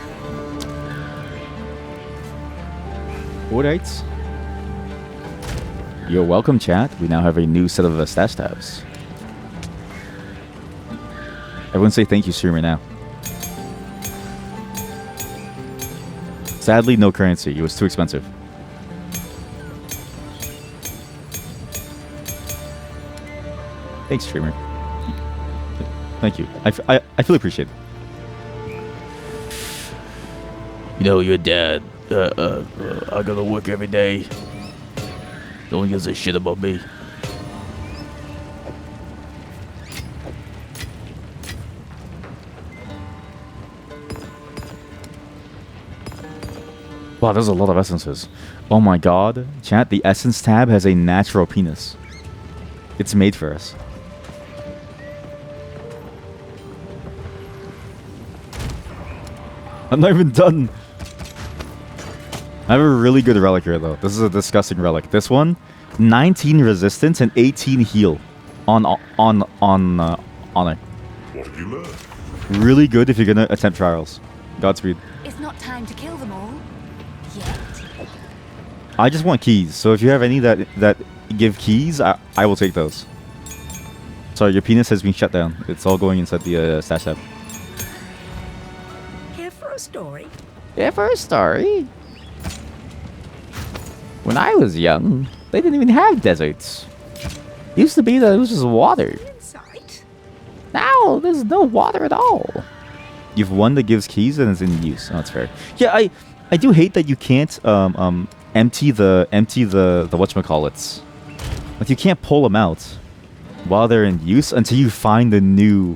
A: Alright. You're welcome, chat. We now have a new set of stash tabs. Everyone say thank you, streamer now. Sadly, no currency. It was too expensive. Thanks, streamer. Thank you. I feel appreciated.
E: You know, your dad, I gotta work every day. Don't give a shit about me.
A: Wow, there's a lot of essences. Oh my god. Chat, the essence tab has a natural penis. It's made for us. I'm not even done. I have a really good relic here, though. This is a disgusting relic. This one, 19 resistance and 18 heal on it.
D: What have you learned?
A: Really good if you're gonna attempt trials. Godspeed.
G: It's not time to kill them all. Yet.
A: I just want keys. So if you have any that give keys, I will take those. Sorry, your penis has been shut down. It's all going inside the stash tab.
C: Here for a story.
E: Yeah, for a story. When I was young, they didn't even have deserts. Used to be that it was just water.
C: Insight.
A: Now there's no water at all. You've one that gives keys and is in use. Oh, that's fair. Yeah, I do hate that you can't empty the whatchamacallits. Like you can't pull them out while they're in use until you find the new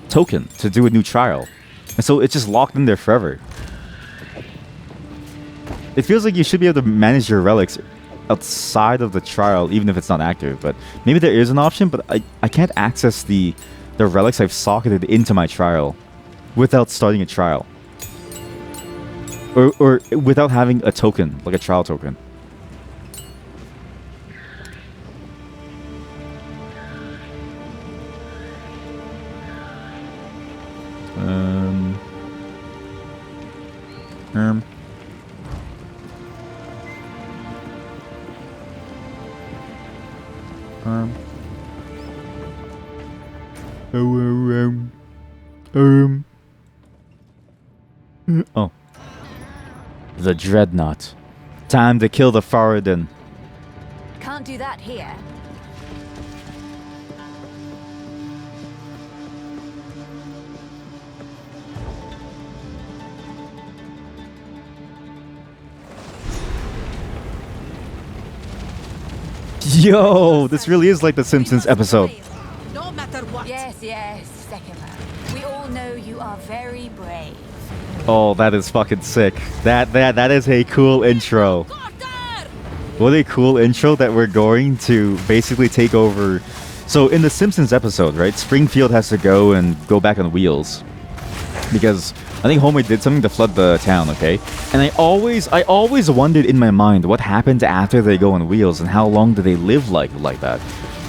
A: token to do a new trial. And so it's just locked in there forever. It feels like you should be able to manage your relics outside of the trial, even if it's not active. But maybe there is an option, but I can't access the relics I've socketed into my trial without starting a trial. Or without having a token, like a trial token. Oh. The Dreadnought. Time to kill the Faradin.
G: Can't do that here.
A: Yo, this really is like the Simpsons episode.
F: No matter what.
G: Yes, Sekima. We all know you are very brave.
A: Oh, that is fucking sick. That is a cool intro. What a cool intro that we're going to basically take over. So in the Simpsons episode, right, Springfield has to go back on wheels because I think Homer did something to flood the town, okay? And I always wondered in my mind what happened after they go on wheels and how long do they live like that.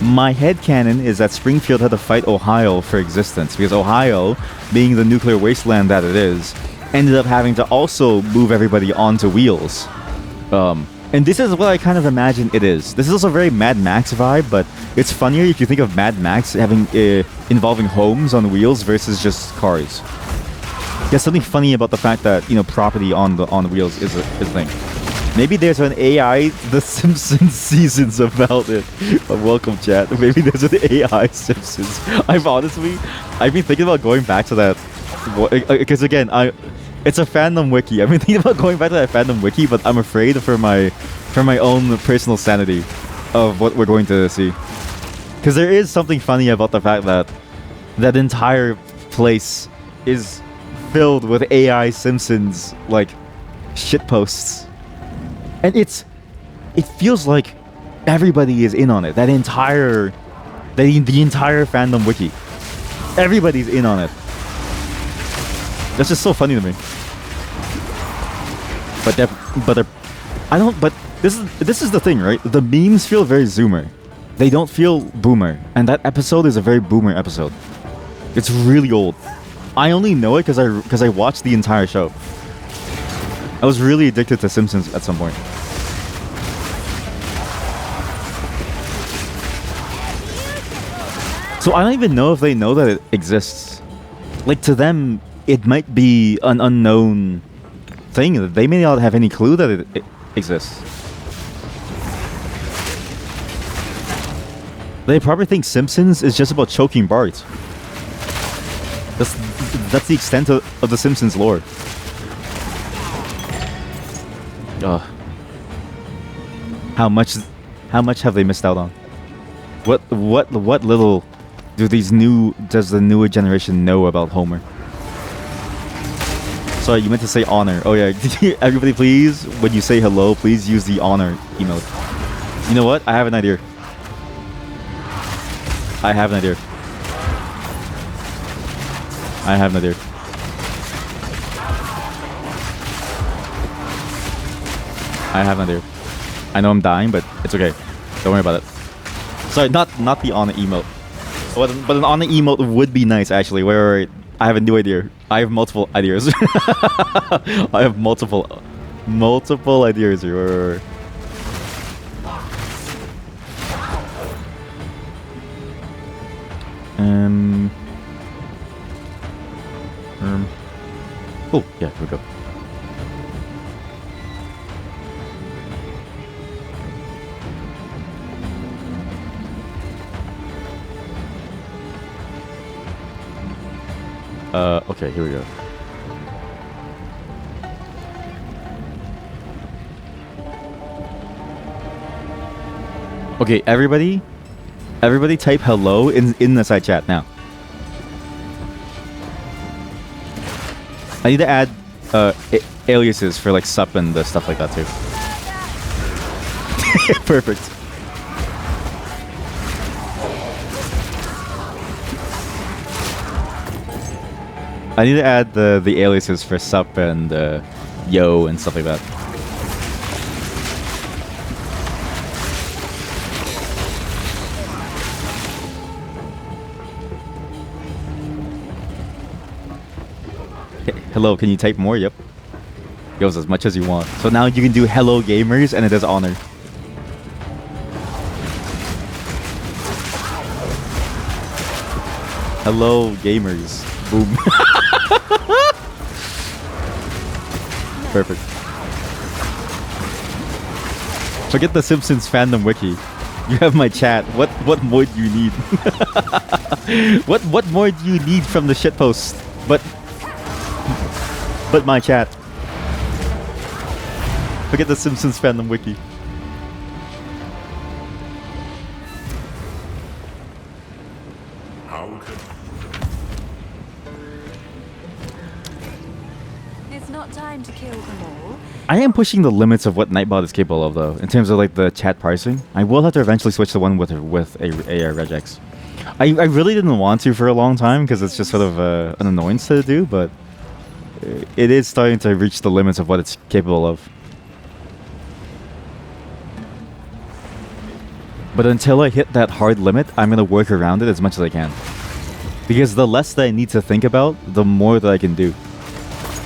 A: My headcanon is that Springfield had to fight Ohio for existence because Ohio, being the nuclear wasteland that it is, ended up having to also move everybody onto wheels. And this is what I kind of imagine it is. This is also a very Mad Max vibe, but it's funnier if you think of Mad Max having involving homes on wheels versus just cars. There's something funny about the fact that, you know, property on wheels is a thing. Maybe there's an AI The Simpsons seasons about it. Welcome, chat. Maybe there's an AI Simpsons. I've been thinking about going back to that because again, it's a fandom wiki. I've been thinking about going back to that fandom wiki, but I'm afraid for my own personal sanity of what we're going to see. Because there is something funny about the fact that that entire place is filled with AI Simpsons like shit posts, and it feels like everybody is in on it. The entire fandom wiki, everybody's in on it. That's just so funny to me. But this is the thing, right? The memes feel very Zoomer. They don't feel Boomer, and that episode is a very Boomer episode. It's really old. I only know it because I watched the entire show. I was really addicted to Simpsons at some point. So I don't even know if they know that it exists. Like, to them, it might be an unknown thing. They may not have any clue that it exists. They probably think Simpsons is just about choking Bart. That's the extent of the Simpsons lore. How much have they missed out on? What little does the newer generation know about Homer? Sorry, you meant to say honor. Oh yeah, everybody please, when you say hello, please use the honor emote. You know what? I have an idea. I have an idea. I know I'm dying, but it's okay. Don't worry about it. Sorry, not the honor emote. But an honor emote would be nice, actually. Wait. I have a new idea. I have multiple ideas. I have multiple ideas here. Oh, yeah, here we go. Okay, here we go. Okay, everybody type hello in the side chat now. I need to add aliases for like sup and stuff like that too. Perfect. I need to add the aliases for sup and yo and stuff like that. Hello, can you type more? Yep. Goes as much as you want. So now you can do hello gamers and it does honor. Hello gamers. Boom. Perfect. Forget the Simpsons fandom wiki. You have my chat. What more do you need? what more do you need from the shitpost? But my chat. Forget the Simpsons fandom wiki.
G: It's not time to kill them all.
A: I am pushing the limits of what Nightbot is capable of, though, in terms of like the chat parsing. I will have to eventually switch to one with a regex. I really didn't want to for a long time because it's just sort of an annoyance to do, but it is starting to reach the limits of what it's capable of. But until I hit that hard limit, I'm going to work around it as much as I can. Because the less that I need to think about, the more that I can do.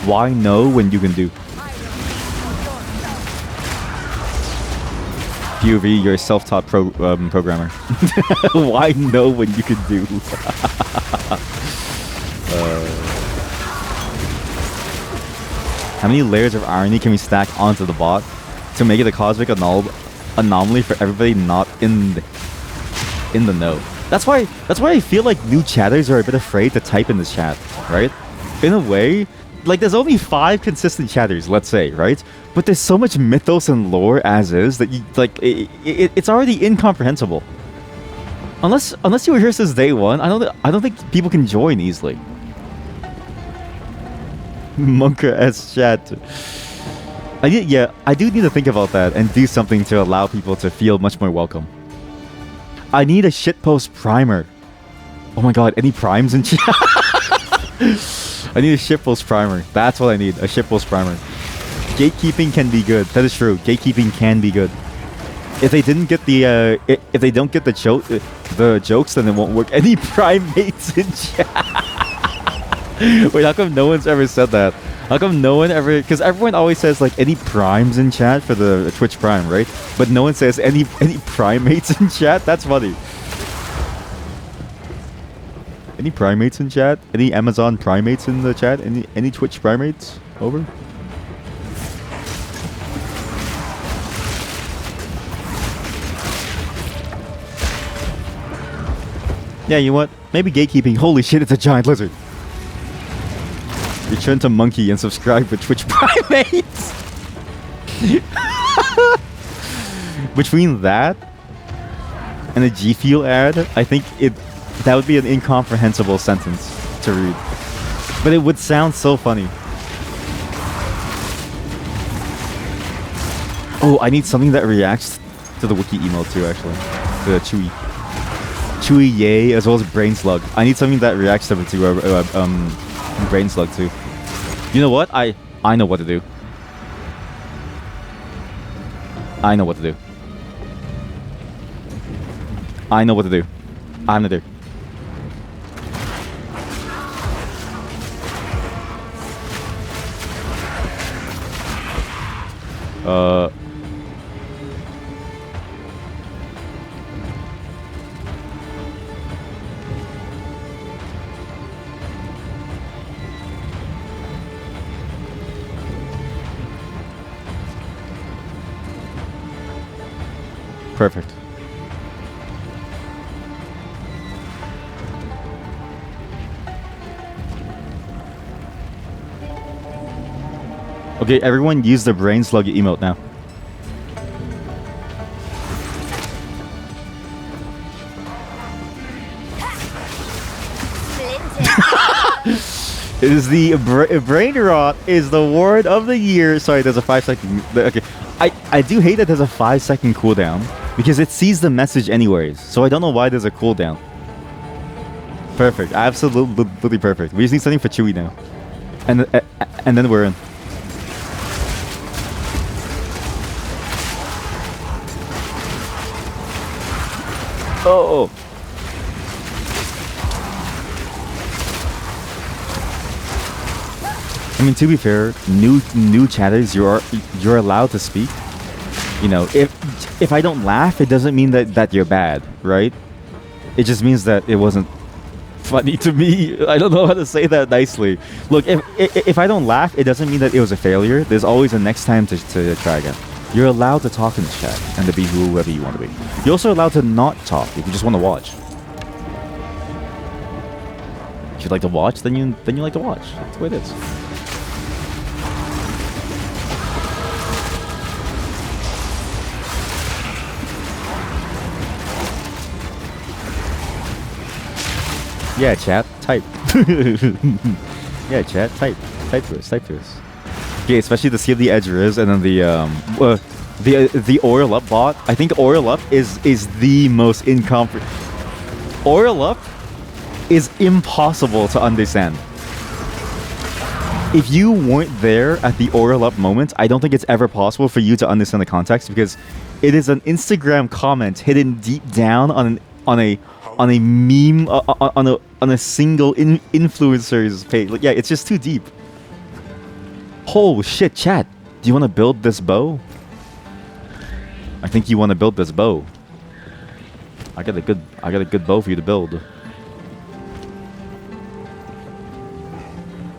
A: Why no when you can do? POV, you're a self-taught programmer. Why no when you can do? How many layers of irony can we stack onto the bot to make it a cosmic anomaly for everybody not in the know? That's why I feel like new chatters are a bit afraid to type in this chat, right? In a way, like there's only 5 consistent chatters, let's say, right? But there's so much mythos and lore as is that you like it's already incomprehensible. Unless you were here since day one, I don't think people can join easily. Monka S chat. I do need to think about that and do something to allow people to feel much more welcome. I need a shitpost primer. Oh my god, any primes in chat? I need a shitpost primer. That's what I need, a shitpost primer. Gatekeeping can be good. That is true. Gatekeeping can be good. If they didn't get the if they don't get the jokes, then it won't work. Any primates in chat? Wait, how come no one's ever said that? How come no one ever... Because everyone always says, like, any primes in chat for the Twitch Prime, right? But no one says any primates in chat? That's funny. Any primates in chat? Any Amazon primates in the chat? Any Twitch primates? Over? Yeah, you know what? Maybe gatekeeping. Holy shit, it's a giant lizard. Return to monkey and subscribe for Twitch primates. Between that and a G Fuel ad, I think that would be an incomprehensible sentence to read. But it would sound so funny. Oh, I need something that reacts to the wiki emote too, actually. The Chewy yay, as well as Brain Slug. I need something that reacts to Brain Slug too. You know what? I know what to do. I know what to do. I know what to do. I'm gonna do. Perfect. Okay, everyone use the brain slug emote now. It is the brain rot is the word of the year. Sorry, there's a 5-second. Okay, I do hate that there's a 5-second cooldown because it sees the message anyways. So I don't know why there's a cooldown. Perfect, absolutely perfect. We just need something for Chewie now, and then we're in. Oh. I mean, to be fair, new chatters, you're allowed to speak. You know, if I don't laugh, it doesn't mean that you're bad, right? It just means that it wasn't funny to me. I don't know how to say that nicely. Look, if I don't laugh, it doesn't mean that it was a failure. There's always a next time to try again. You're allowed to talk in the chat and to be whoever you want to be. You're also allowed to not talk if you just want to watch. If you like to watch, then you like to watch. That's the way it is. Yeah, chat, type. Yeah, chat, type to us. Okay, especially the See the Edge Riz and then the Oil Up bot. I think Oil Up is the most incomprehensible. Oil Up is impossible to understand. If you weren't there at the Oil Up moment, I don't think it's ever possible for you to understand the context because it is an Instagram comment hidden deep down on a meme on a single influencer's page. Like, yeah, it's just too deep. Oh shit, chat. Do you want to build this bow? I think you want to build this bow. I got a good bow for you to build.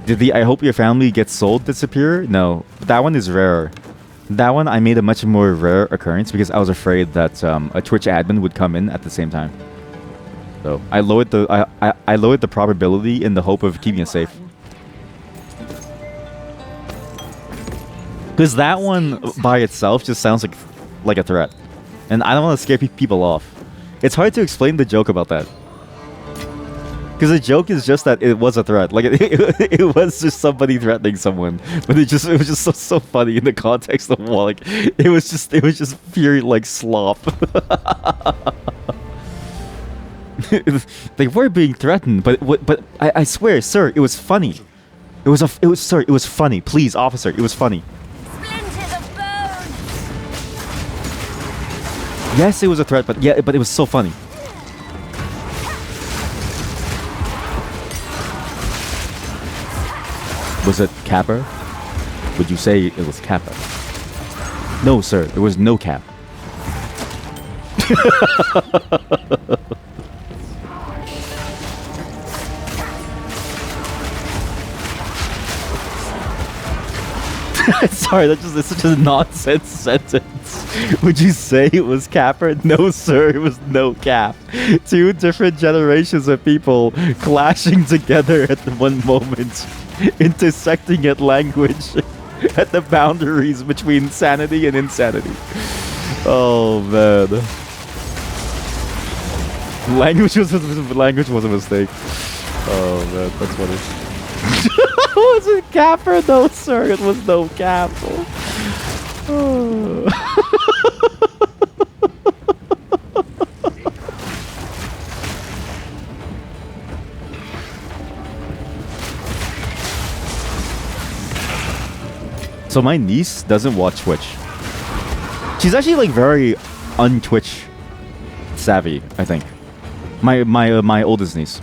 A: Did the I hope your family gets sold disappear? No, that one is rare. That one I made a much more rare occurrence because I was afraid that a Twitch admin would come in at the same time. So I lowered the I lowered the probability in the hope of keeping it safe. Because that one by itself just sounds like a threat, and I don't want to scare people off. It's hard to explain the joke about that. Because the joke is just that it was a threat, like it was just somebody threatening someone, but it was just so funny in the context of like it was just pure like slop. They were being threatened, but I swear, sir, it was funny. It was funny. Please, officer, it was funny.
G: Splinters of bone.
A: Yes, it was a threat, but it was so funny. Was it Kappa? Would you say it was Kappa? No, sir, there was no cap. Sorry, that's such a nonsense sentence. Would you say it was Capper? No, sir, it was no cap. Two different generations of people clashing together at the one moment, intersecting at language, at the boundaries between sanity and insanity. Oh man, language was a mistake. Oh man, that's funny. Was it Capper? No, sir, it was no cap. Oh. So my niece doesn't watch Twitch. She's actually like very un-Twitch savvy, I think. My oldest niece.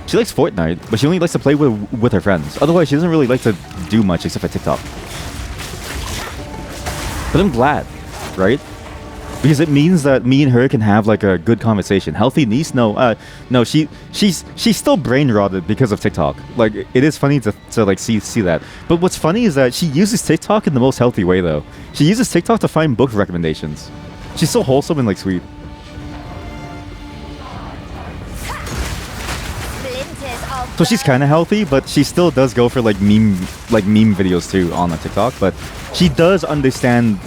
A: She likes Fortnite, but she only likes to play with her friends. Otherwise, she doesn't really like to do much except for TikTok. But I'm glad, right? Because it means that me and her can have like a good conversation. Healthy niece? No, no. She's still brain rotted because of TikTok. Like it is funny to like see that. But what's funny is that she uses TikTok in the most healthy way, though. She uses TikTok to find book recommendations. She's so wholesome and like sweet. So she's kind of healthy, but she still does go for like meme videos too on the TikTok. But she does understand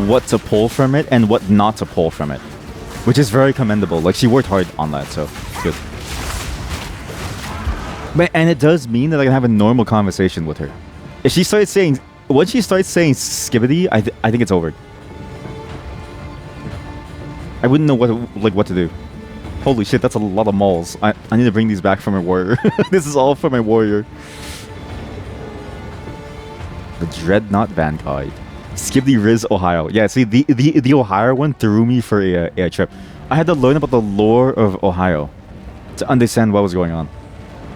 A: what to pull from it and what not to pull from it, which is very commendable. Like she worked hard on that, so good. But and it does mean that I can have a normal conversation with her. If she starts saying, once she starts saying skibbity, I think it's over. I wouldn't know what to do. Holy shit, that's a lot of malls. I need to bring these back for my warrior. This is all for my warrior. The Dreadnought Vanguard. Skibbity Riz, Ohio. Yeah, see, the Ohio one threw me for a trip. I had to learn about the lore of Ohio to understand what was going on.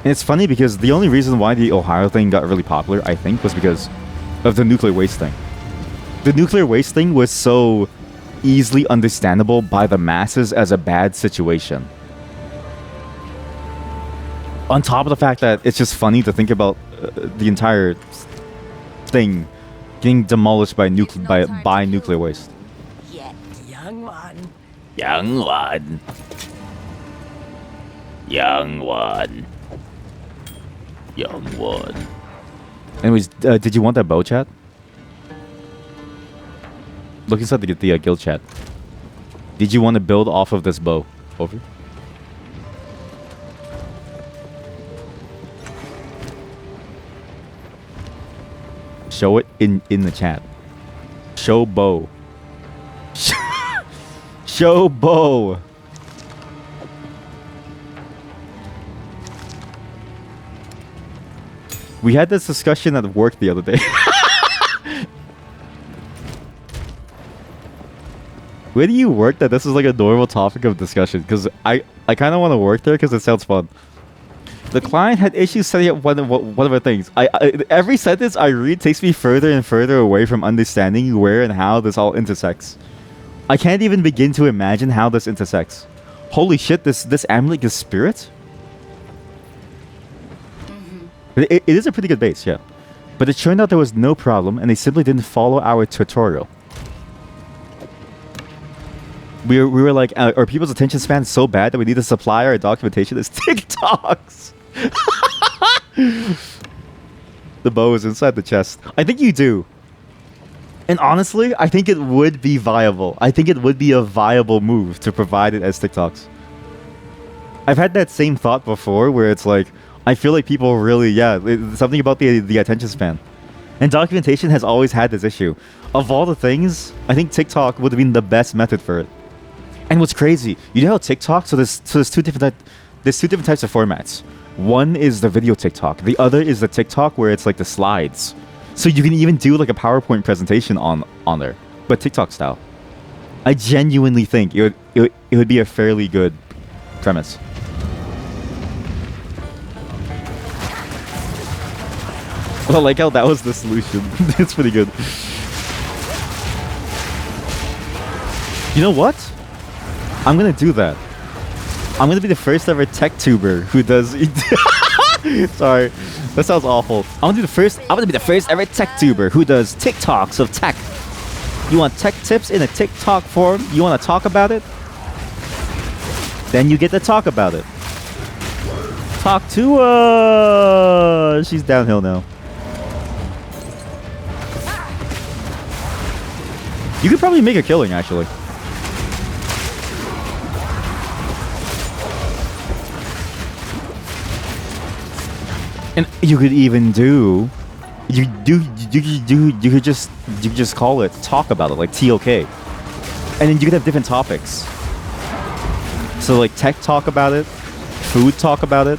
A: And it's funny because the only reason why the Ohio thing got really popular, I think, was because of the nuclear waste thing. The nuclear waste thing was so easily understandable by the masses as a bad situation. On top of the fact that it's just funny to think about the entire thing getting demolished by nuclear waste.
C: Yet, young one.
E: Young one. Young one. Young one.
A: Anyways, did you want that bow, chat? Look inside the guild chat. Did you want to build off of this bow? Over. Show it in the chat. Show bow. Show bow. We had this discussion at work the other day. Where do you work that this is like a normal topic of discussion? Because I kind of want to work there because it sounds fun. The client had issues setting up one of the things. Every sentence I read takes me further and further away from understanding where and how this all intersects. I can't even begin to imagine how this intersects. Holy shit, this amulet is spirit? It is a pretty good base, yeah. But it turned out there was no problem and they simply didn't follow our tutorial. We were like, are people's attention span so bad that we need to supply our documentation as TikToks? The bow is inside the chest. I think you do. And honestly, I think it would be viable. I think it would be a viable move to provide it as TikToks. I've had that same thought before where it's like, I feel like people really, something about the attention span. And documentation has always had this issue. Of all the things, I think TikTok would have been the best method for it. And what's crazy, you know how TikTok, so there's two different types of formats. One is the video TikTok. The other is the TikTok where it's like the slides. So you can even do like a PowerPoint presentation on there, but TikTok style. I genuinely think it would be a fairly good premise. Well, I like how that was the solution. It's pretty good. You know what? I'm gonna do that. I'm gonna be the first ever tech tuber who does. Sorry, that sounds awful. I'm gonna be the first ever tech tuber who does TikToks of tech. You want tech tips in a TikTok form? You want to talk about it? Then you get to talk about it. Talk to her. She's downhill now. You could probably make a killing, actually. And you could even do, you could just call it talk about it, like TOK, and then you could have different topics. So like tech talk about it, food talk about it,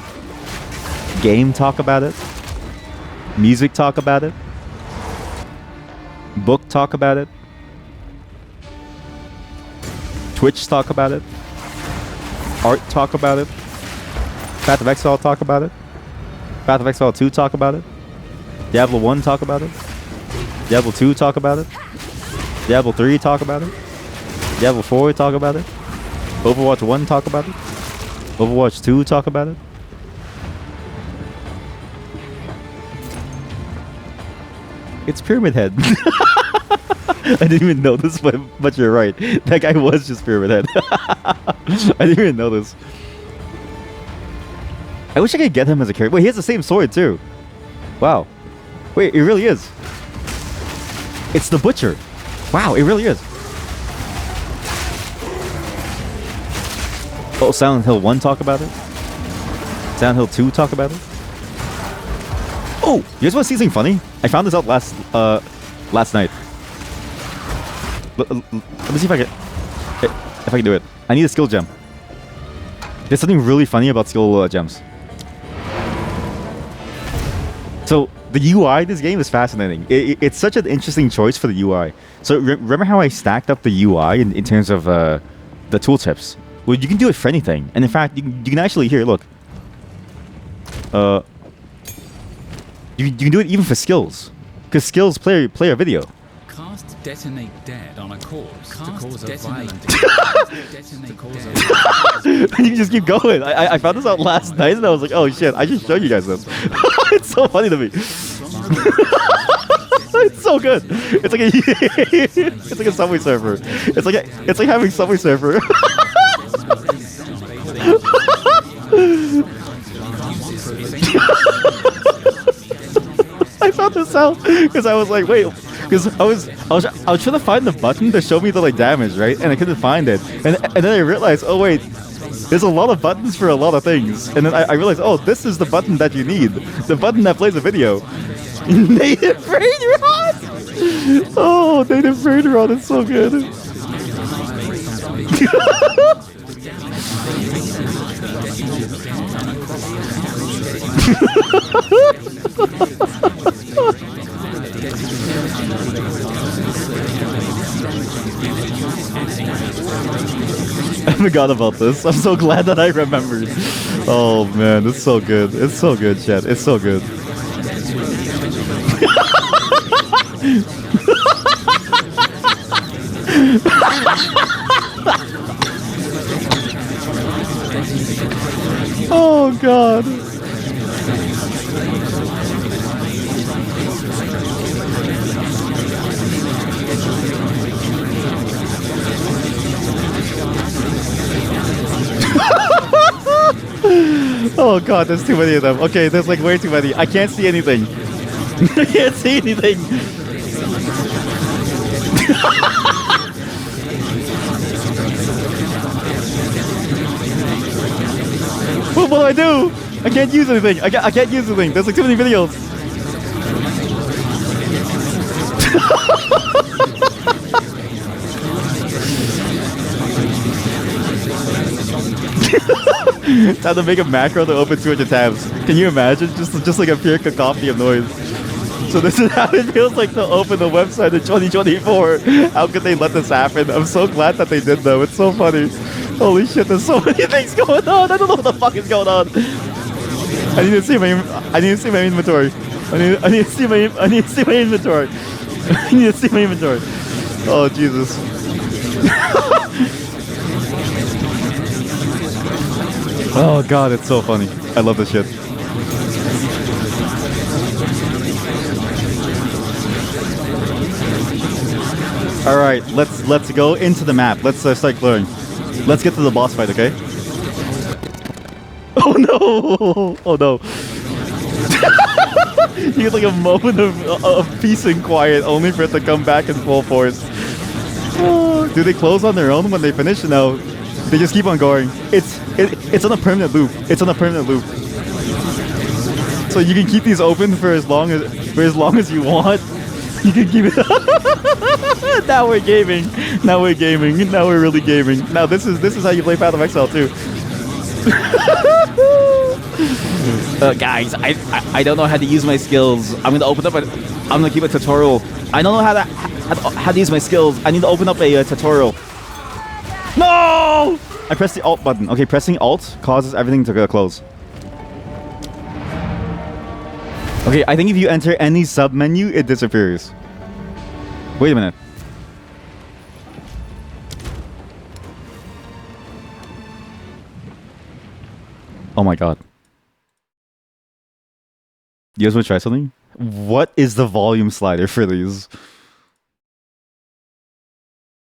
A: game talk about it, music talk about it, book talk about it, Twitch talk about it, art talk about it, Path of Exile talk about it, Path of Exile 2 talk about it, Diablo 1 talk about it, Diablo 2 talk about it, Diablo 3 talk about it, Diablo 4 talk about it, Overwatch 1 talk about it, Overwatch 2 talk about it. It's Pyramid Head. I didn't even know this, but you're right. That guy was just Pyramid Head. I didn't even know this. I wish I could get him as a character. Wait, he has the same sword too. Wow. Wait, it really is. It's the Butcher. Wow, it really is. Oh, Silent Hill 1 talk about it? Silent Hill 2 talk about it? Oh, you guys want to see something funny? I found this out last night. Let me see if I can do it. I need a skill gem. There's something really funny about skill gems. So the UI in this game is fascinating. It's such an interesting choice for the UI. So remember how I stacked up the UI in terms of the tooltips? Well, you can do it for anything. And in fact, you can actually, here, look. You can do it even for skills. Because skills play a video.
I: Cast detonate dead on a corpse to cause a violent detonate
A: And you can just keep going. I found this out last night and I was like, oh shit, I should show you guys this. It's so funny to me. It's so good. It's like a it's like a Subway Surfer. It's like having Subway Surfer. I found this out because I was like, wait, because I was trying to find the button to show me the like damage, right? And I couldn't find it, and then I realized, oh wait, there's a lot of buttons for a lot of things, and then I realized, oh, this is the button that you need, the button that plays a video. Native brain rot. Oh, native brain rot is so good. I forgot about this. I'm so glad that I remembered. Oh man, it's so good. It's so good, chat. It's so good. Oh god. Oh god, there's too many of them. Okay, there's like way too many. I can't see anything. I can't see anything. What do I do? I can't use anything. I can't use anything. There's like too many videos. Time to make a macro to open 200 tabs. Can you imagine? Just like a pure cacophony of noise. So this is how it feels like to open the website in 2024. How could they let this happen? I'm so glad that they did though. It's so funny. Holy shit, there's so many things going on. I don't know what the fuck is going on. I need to see my inventory. I need to see my inventory. I need to see my inventory. Oh Jesus. Oh god, it's so funny. I love this shit. All right, let's go into the map. Let's start clearing. Let's get to the boss fight, okay? Oh no! Oh no! You get like a moment of peace and quiet, only for it to come back in full force. Oh, do they close on their own when they finish? No, they just keep on going. It's on a permanent loop. It's on a permanent loop. So you can keep these open for as long as you want. You can keep it. Now we're gaming. Now we're gaming. Now we're really gaming. Now this is how you play Path of Exile too.
E: Guys, I don't know how to use my skills. I'm gonna keep a tutorial. I don't know how to use my skills. I need to open up a tutorial. No! I pressed the Alt button. Okay, pressing Alt causes everything to close. Okay, I think if you enter any sub-menu, it disappears. Wait a minute. Oh my god. You guys want to try something? What is the volume slider for these?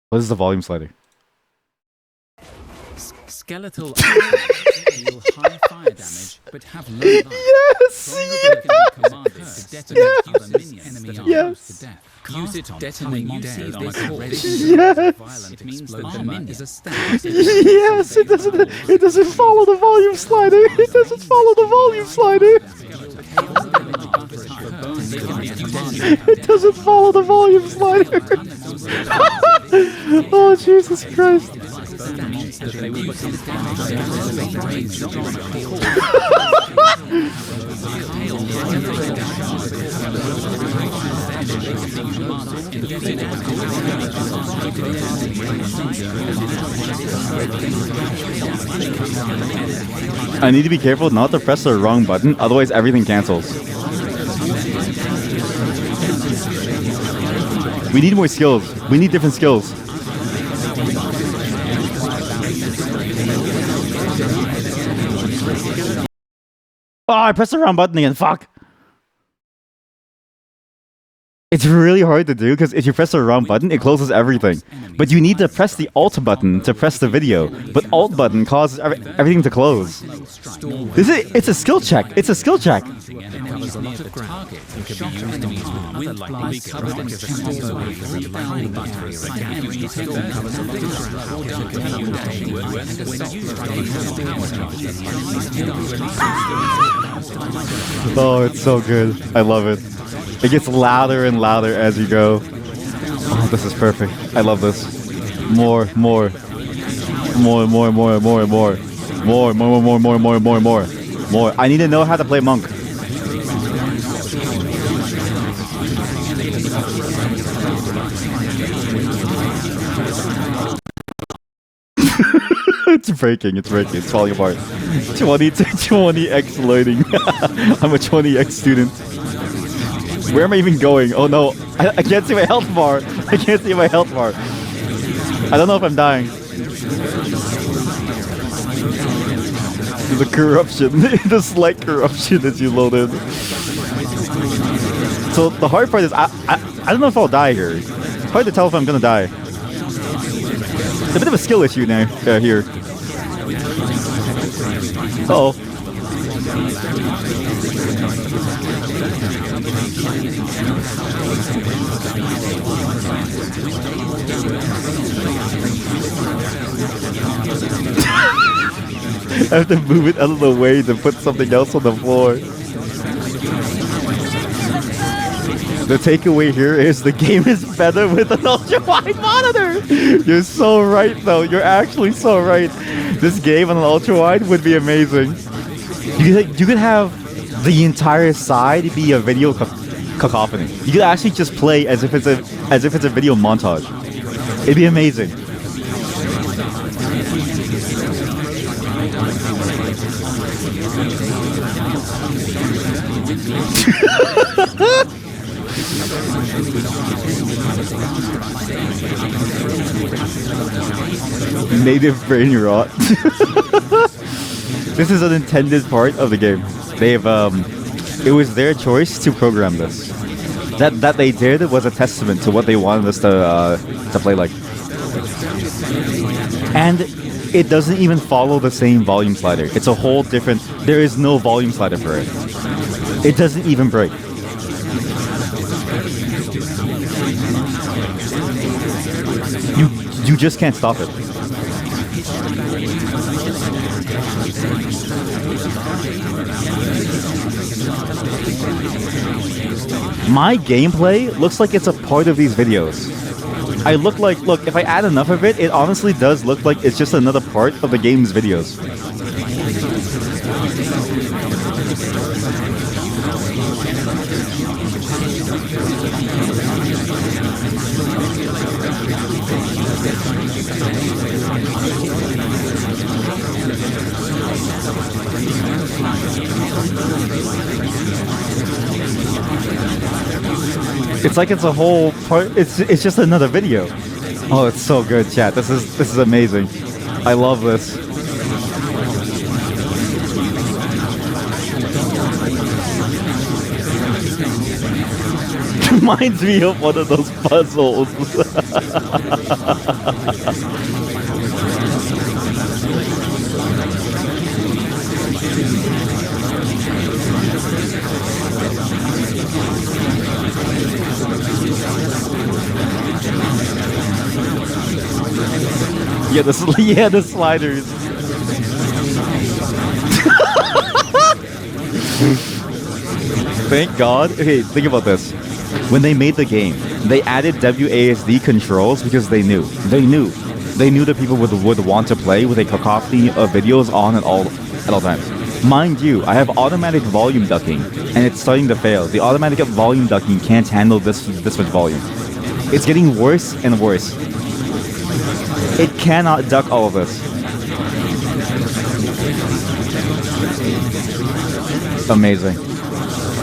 E: What is the volume slider?
I: skeletal deal high fire damage but have low life.
A: Yes! Yes!
I: Use it to detonate dead on a corpse.
A: Yes!
I: It means the minion is a status.
A: Yes! It doesn't follow the volume slider! It doesn't follow the volume slider! It doesn't follow the volume slider! Oh, Jesus Christ. I need to be careful not to press the wrong button, otherwise everything cancels. We need more skills. We need different skills. Oh, I pressed the wrong button again. Fuck. It's really hard to do because if you press the wrong button, it closes everything. But you need to press the Alt button to press the video. But Alt button causes everything to close. It's a skill check. It's a skill check. Oh, it's so good. I love it. It gets louder and louder as you go. Oh, this is perfect. I love this. More. More. I need to know how to play monk. It's breaking. It's falling apart. 20x loading. I'm a 20x student. Where am I even going? Oh no, I can't see my health bar. I can't see my health bar. I don't know if I'm dying. The corruption, the slight corruption as you load in. So the hard part is I don't know if I'll die here. It's hard to tell if I'm gonna die. It's a bit of a skill issue now here. Uh-oh. I have to move it out of the way to put something else on the floor. The takeaway here is the game is better with an ultra-wide monitor! You're so right though, you're actually so right. This game on an ultra-wide would be amazing. You could have the entire side be a video cacophony. You could actually just play as if it's a video montage. It'd be amazing. Native brain rot. This is an intended part of the game. They've it was their choice to program this. That they did was a testament to what they wanted us to play like. And it doesn't even follow the same volume slider. It's a whole different. There is no volume slider for it. It doesn't even break. You just can't stop it. My gameplay looks like it's a part of these videos. Look, if I add enough of it, it honestly does look like it's just another part of the game's videos. It's like it's a whole part. It's just another video. Oh, it's so good, chat. This is amazing. I love this. Reminds me of one of those puzzles. Yeah, the sliders. Thank God. Okay, think about this. When they made the game, they added WASD controls because they knew that people would want to play with a cacophony of videos on at all times. Mind you, I have automatic volume ducking, and it's starting to fail. The automatic volume ducking can't handle this much volume. It's getting worse and worse. It cannot duck all of this. Amazing.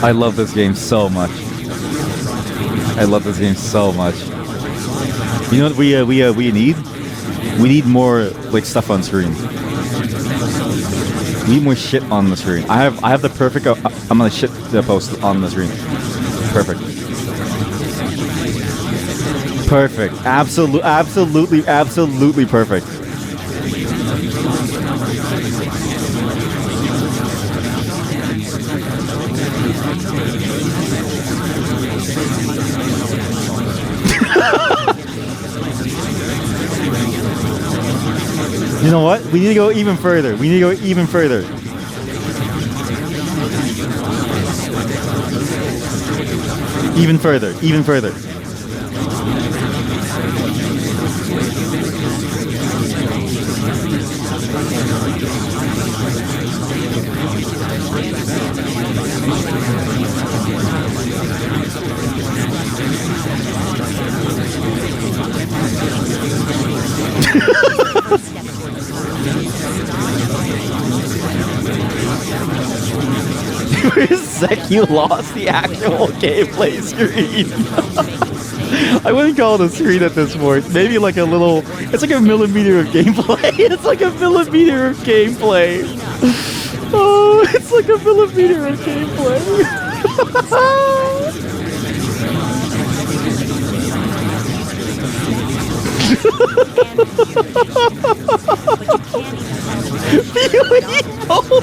A: I love this game so much. I love this game so much. You know what we need? We need more like stuff on screen. We need more shit on the screen. I have the perfect. I'm gonna shit the post on the screen. Perfect. Perfect. Absolutely perfect. You know what? We need to go even further. Even further. For a sec, you lost the actual gameplay screen. I wouldn't call it a screen at this point. Maybe like a little... It's like a millimeter of gameplay. It's like a millimeter of gameplay. Oh, it's like a millimeter of gameplay. PoE Mobile!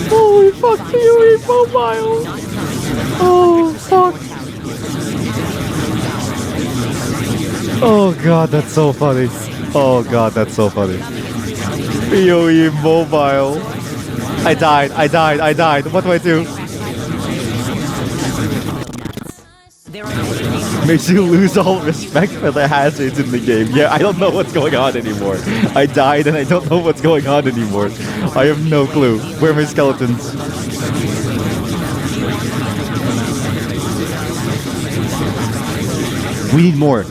A: Holy fuck, PoE Mobile! Oh, fuck. Oh god, that's so funny. Oh god, that's so funny. PoE Mobile. I died. What do I do? Makes you lose all respect for the hazards in the game. Yeah, I don't know what's going on anymore. I died and I don't know what's going on anymore. I have no clue. Where are my skeletons? We need more.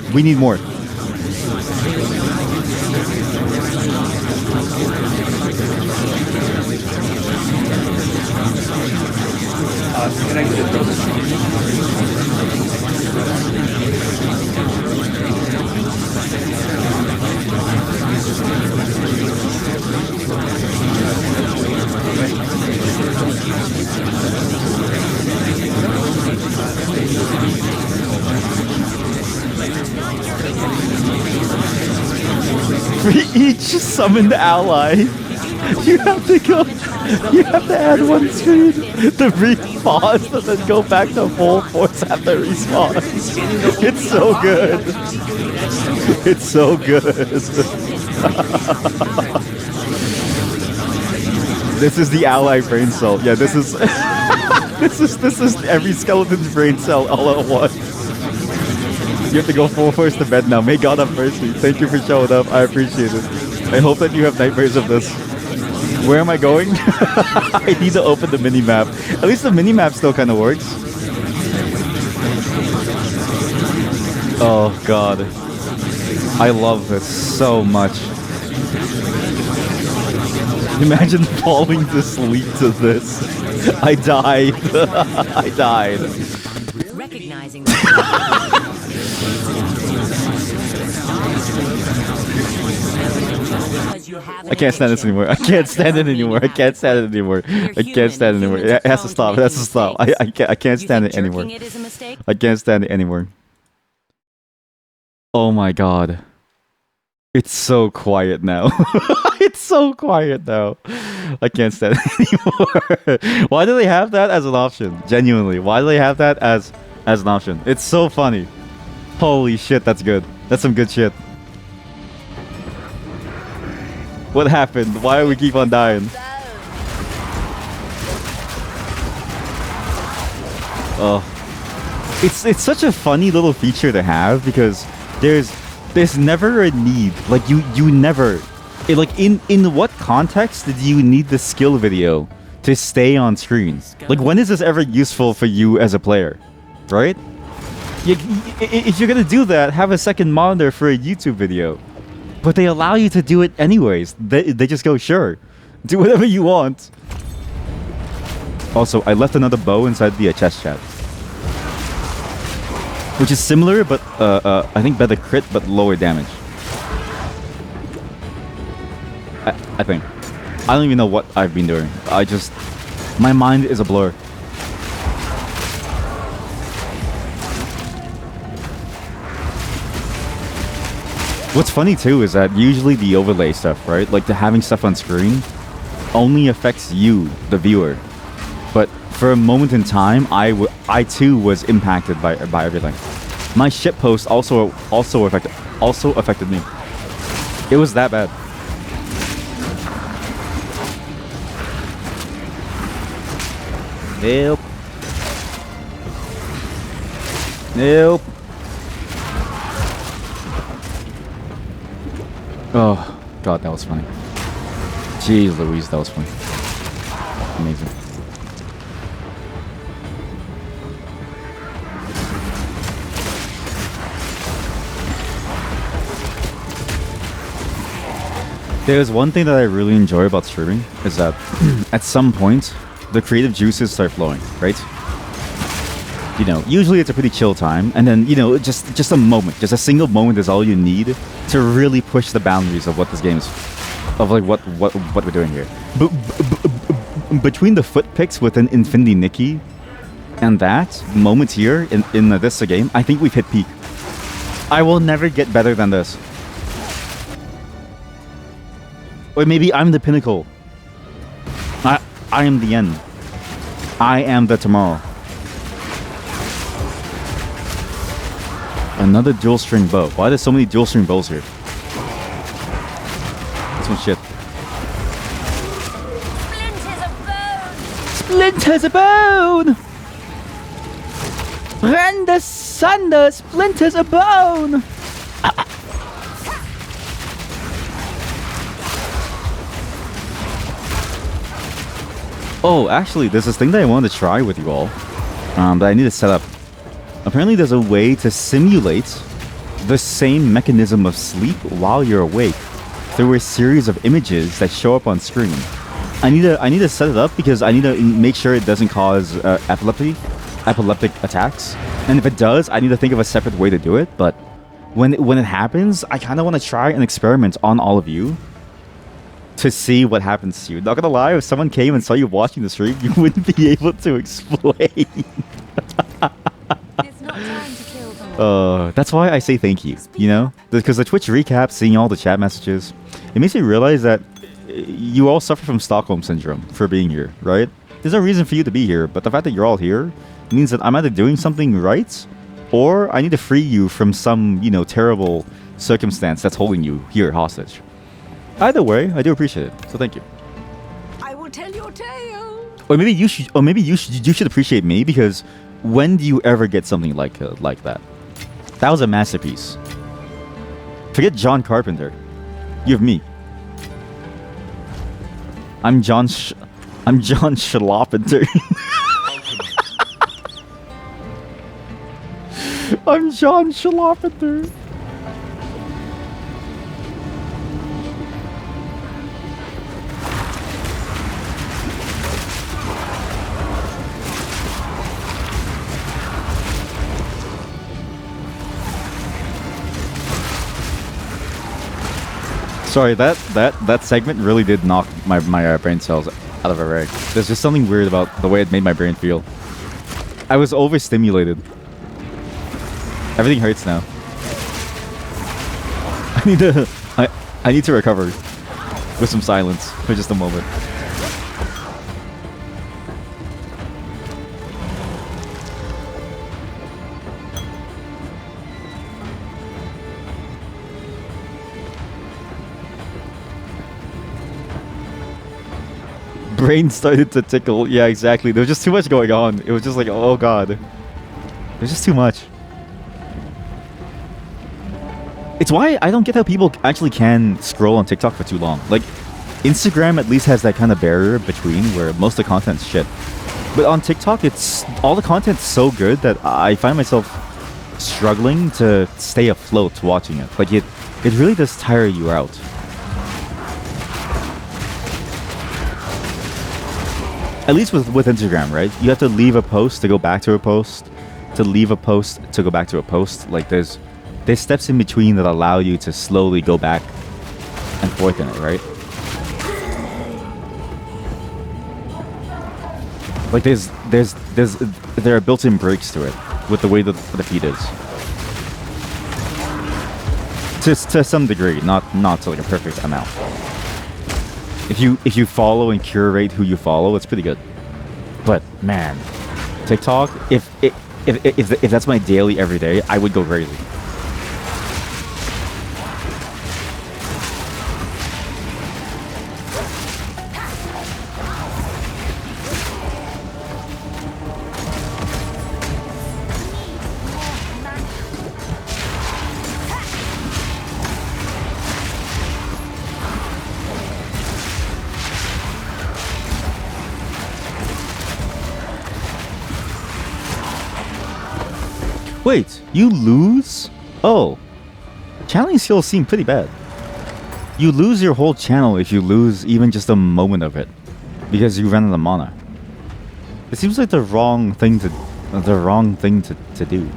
A: For each summoned ally, you have to add one screen to respawn and then go back to full force after respawn. It's so good. It's so good. This is the ally brain cell. Yeah, this is this is every skeleton's brain cell all at once. You have to go full force to bed now. May God have mercy. Thank you for showing up. I appreciate it. I hope that you have nightmares of this. Where am I going? I need to open the mini-map. At least the mini-map still kind of works. Oh, God. I love this so much. Imagine falling to sleep to this. I died. I died.
C: Recognizing
A: I can't stand this anymore. I can't stand it anymore. I can't stand it anymore. I can't stand it anymore. It has to stop. It has to stop. I can't stand it anymore. I can't stand it anymore. Oh my god. It's so quiet now. It's so quiet now. I can't stand it anymore. Why do they have that as an option? Genuinely. Why do they have that as as an option. It's so funny. Holy shit, that's good. That's some good shit. What happened? Why do we keep on dying? Oh, it's such a funny little feature to have because there's never a need. Like you never, like in what context did you need the skill video to stay on screen? Like when is this ever useful for you as a player, right? If you're gonna do that, have a second monitor for a YouTube video. But they allow you to do it anyways. They just go, sure, do whatever you want. Also, I left another bow inside the chest chat, which is similar, but I think better crit, but lower damage. I think. I don't even know what I've been doing. My mind is a blur. What's funny too is that usually the overlay stuff, right? Like the having stuff on screen only affects you, the viewer. But for a moment in time, I too was impacted by everything. My shitpost also affected me. It was that bad. Nope. Nope. Oh, God, that was funny. Jeez Louise, that was funny. Amazing. There's one thing that I really enjoy about streaming is that at some point, the creative juices start flowing, right? You know, usually it's a pretty chill time, and then, you know, just a moment, just a single moment is all you need to really push the boundaries of what this game is, of like what we're doing here. Between the foot picks within Infinity Nikki and that moment here in this game, I think we've hit peak. I will never get better than this. Or maybe I'm the pinnacle. I am the end. I am the tomorrow. Another dual string bow. Why are there so many dual string bows here? This one's shit. Splinters of bone! Rend asunder, splinters of bone! Oh, actually, there's this thing that I wanted to try with you all that I need to set up. Apparently, there's a way to simulate the same mechanism of sleep while you're awake through a series of images that show up on screen. I need to set it up because I need to make sure it doesn't cause epileptic attacks. And if it does, I need to think of a separate way to do it. But when it happens, I kind of want to try an experiment on all of you to see what happens to you. Not gonna lie, if someone came and saw you watching the stream, you wouldn't be able to explain.
G: It's not time to kill them.
A: That's why I say thank you, you know? Because the Twitch recap, seeing all the chat messages, it makes me realize that you all suffer from Stockholm Syndrome for being here, right? There's no reason for you to be here, but the fact that you're all here means that I'm either doing something right, or I need to free you from some, you know, terrible circumstance that's holding you here hostage. Either way, I do appreciate it, so thank you.
C: I will tell your tale.
A: Or maybe you should appreciate me, because when do you ever get something like that? That was a masterpiece. Forget John Carpenter. You have me. I'm John Schlopenter. I'm John Schlopenter. Sorry, that segment really did knock my brain cells out of array. There's just something weird about the way it made my brain feel. I was overstimulated. Everything hurts now. I need to recover with some silence for just a moment. brain started to tickle. Yeah, exactly. There was just too much going on. It was just like, oh god. There's just too much. It's why I don't get how people actually can scroll on TikTok for too long. Like, Instagram at least has that kind of barrier between where most of the content's shit. But on TikTok, it's all the content's so good that I find myself struggling to stay afloat watching it. Like, it really does tire you out. At least with Instagram, right? You have to leave a post to go back to a post, to leave a post to go back to a post. Like, there's steps in between that allow you to slowly go back and forth in it, right? Like there are built-in breaks to it with the way that the feed is. To some degree, not to like a perfect amount. If you follow and curate who you follow, it's pretty good. But man, TikTok, if that's my daily everyday, I would go crazy. Wait, you lose? Oh. Channeling skills seem pretty bad. You lose your whole channel if you lose even just a moment of it. Because you ran out of mana. It seems like the wrong thing to do.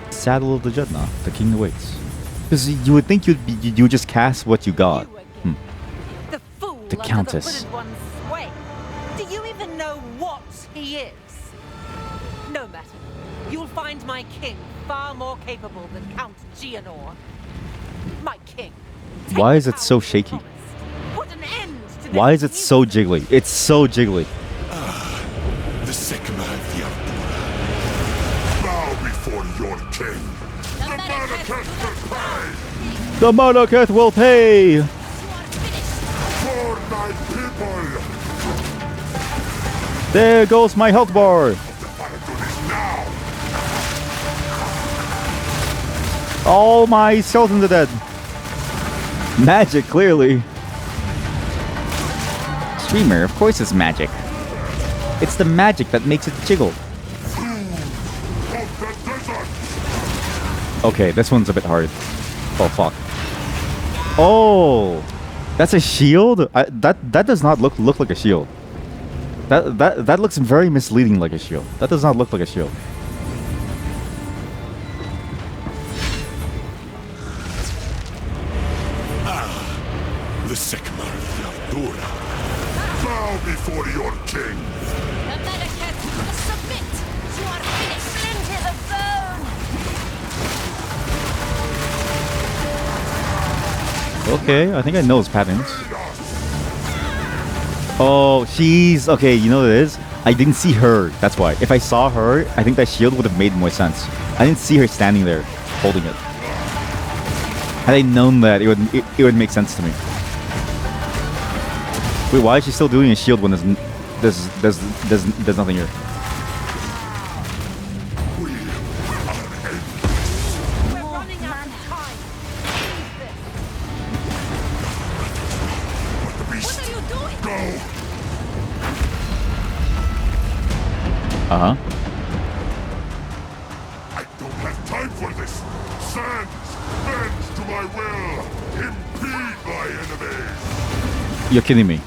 A: Saddle of the Judna, the king awaits. Because you would think you would just cast what you got.
J: The fool
A: The Countess.
J: under the Hooded One's sway. Do you even know what he is? No matter. You'll find my king far more capable than Count Gianor. My king. Take
A: Why is
J: the
A: it so
J: power you
A: shaky?
J: promised. Put an end to
A: Why
J: this
A: is it so jiggly? It's so jiggly.
D: The Sycamore of the Abdullah. Bow before your king. The Manaketh will pay
A: The Monarcheth will pay!
D: for my people.
A: There goes my health bar! All my skeletons are dead. Magic, clearly. Streamer, of course it's magic. It's the magic that makes it jiggle. Okay, this one's a bit hard. Oh, fuck. Oh! That's a shield? That does not look like a shield. That looks very misleading like a shield. That does not look like a shield.
D: The Sycamore of the Abdullah. Bow before your king.
J: The Manaketh will submit. You are finished. Splinters of bone.
A: Okay, I think I know his patterns. Oh, she's... Okay, you know what it is? I didn't see her, that's why. If I saw her, I think that shield would have made more sense. I didn't see her standing there, holding it. Had I known that, it would make sense to me. Wait, why is she still doing a shield when there's nothing here?
J: We're running out of time. What are you doing?
D: Go.
A: Uh-huh.
D: I don't have time for this. Sands, bend to my will. Impede my enemies.
A: You're kidding me.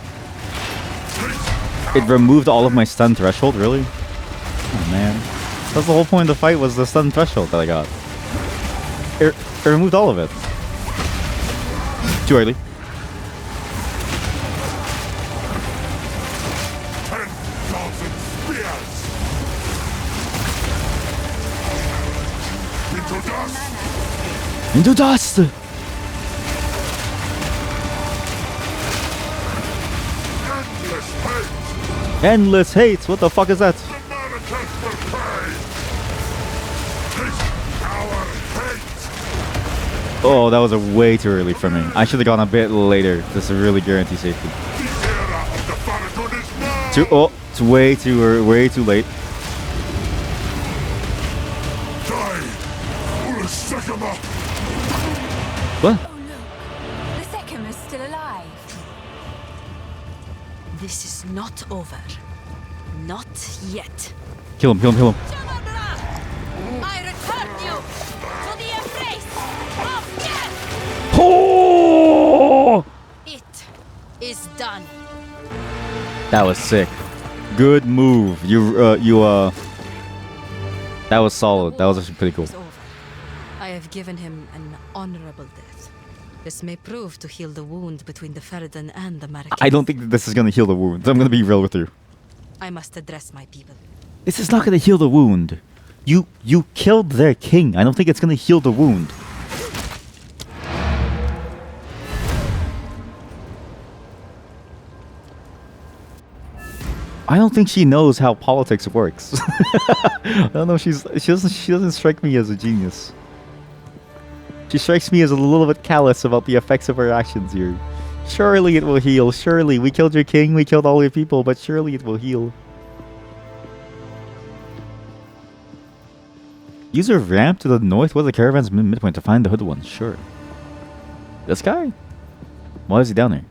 A: It removed all of my stun threshold, really? Oh man. That's the whole point of the fight, was the stun threshold that I got. It removed all of it. Too early.
D: 10,000 spears. Into dust.
A: Into dust!
D: Endless hate.
A: Endless hate! What the fuck is that?
D: The Manaketh will pay. Taste our hate.
A: Oh, that was a way too early for me. I should have gone a bit later. This really guarantees safety.
D: The era
A: It's way too late. What?
G: Oh look, the Sekima's still alive.
F: This is not over. Not yet.
A: Kill him.
G: I return you to the embrace of death!
A: Oh!
F: It is done.
A: That was sick. Good move. That was solid. That was actually pretty cool.
F: Is over. I have given him an honorable death. This may prove to heal the wound between the Feridan and the Marrakech.
A: I don't think that this is gonna heal the wound. I'm gonna be real with you.
F: I must address my people.
A: This is not gonna heal the wound. You killed their king. I don't think it's gonna heal the wound. I don't think she knows how politics works. I don't know. She doesn't strike me as a genius. She strikes me as a little bit callous about the effects of her actions here. Surely it will heal. Surely we killed your king. We killed all your people. But surely it will heal. Use a ramp to the north was the caravan's midpoint to find the hooded one. Sure. This guy? Why is he down there?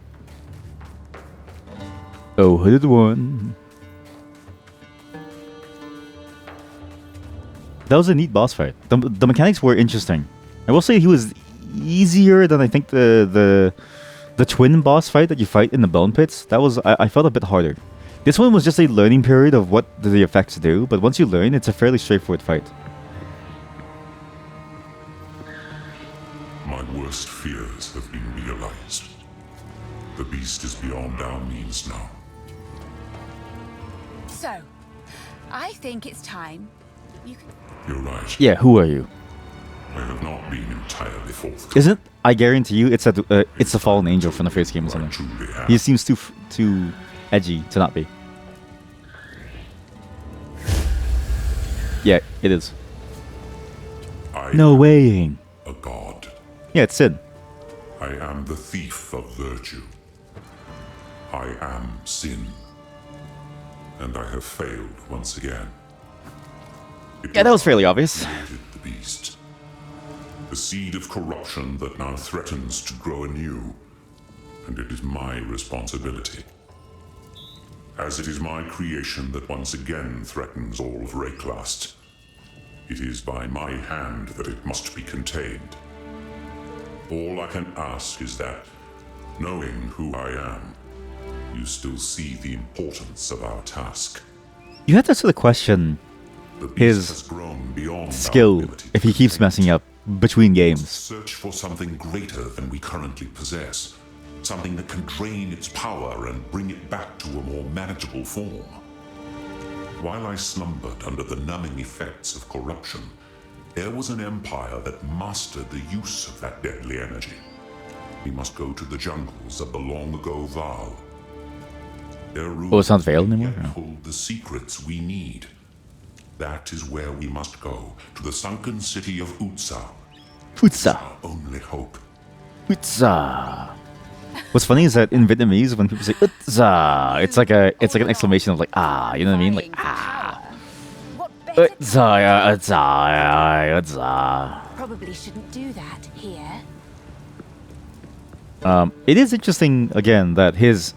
A: Oh, hooded one. That was a neat boss fight. The mechanics were interesting. I will say he was easier than I think the twin boss fight that you fight in the bone pits. That was I felt a bit harder. This one was just a learning period of what the effects do, but once you learn, it's a fairly straightforward fight.
D: My worst fears have been realized. The beast is beyond our means now.
G: So, I think it's time. You can...
D: You're right.
A: Yeah, who are you?
D: I have not been entirely forthcoming.
A: Isn't I guarantee you it's the fallen angel from the first game or something. He seems too edgy to not be. Yeah, it is. No weighing.
D: A god.
A: Yeah, it's Sin.
D: I am the thief of virtue. I am sin. And I have failed once again.
A: Yeah, that was fairly obvious.
D: The beast. The seed of corruption that now threatens to grow anew. And it is my responsibility. As it is my creation that once again threatens all of Rayclast. It is by my hand that it must be contained. All I can ask is that, knowing who I am, you still see the importance of our task.
A: You have to sort of question his skill if he keeps messing up between games.
D: Search for something greater than we currently possess. Something that can drain its power and bring it back to a more manageable form. While I slumbered under the numbing effects of corruption, there was an empire that mastered the use of that deadly energy. We must go to the jungles of the long-ago Val. Their
A: Oh, it's not Vale anymore?
D: hold the secrets we need. That is where we must go, to the sunken city of Utsa.
A: Utsa.
D: Our only hope.
A: Utsa. What's funny is that in Vietnamese, when people say Utsa, it's like an exclamation of like ah, you know what I mean? Like ah. Utsa, yeah, Utsa, yeah, Utsa.
G: Probably shouldn't do that here.
A: It is interesting again that his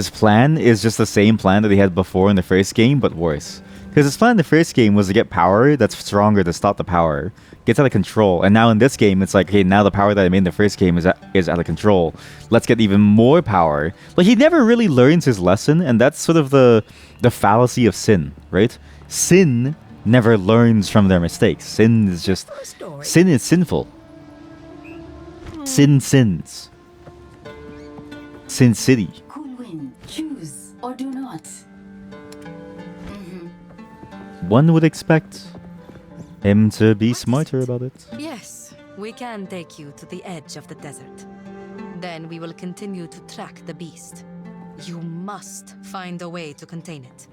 A: plan is just the same plan that he had before in the first game, but worse. Because his plan in the first game was to get power that's stronger to stop the power, gets out of control, and now in this game it's like, hey, now the power that I made in the first game is out of control. Let's get even more power. Like he never really learns his lesson, and that's sort of the fallacy of Sin, right? Sin never learns from their mistakes. Sin is sinful. Sin sins. Sin City.
K: Cool win. Choose or do not.
A: One would expect him to be smarter about it.
F: Yes, we can take you to the edge of the desert. Then we will continue to track the beast. You must find a way to contain it.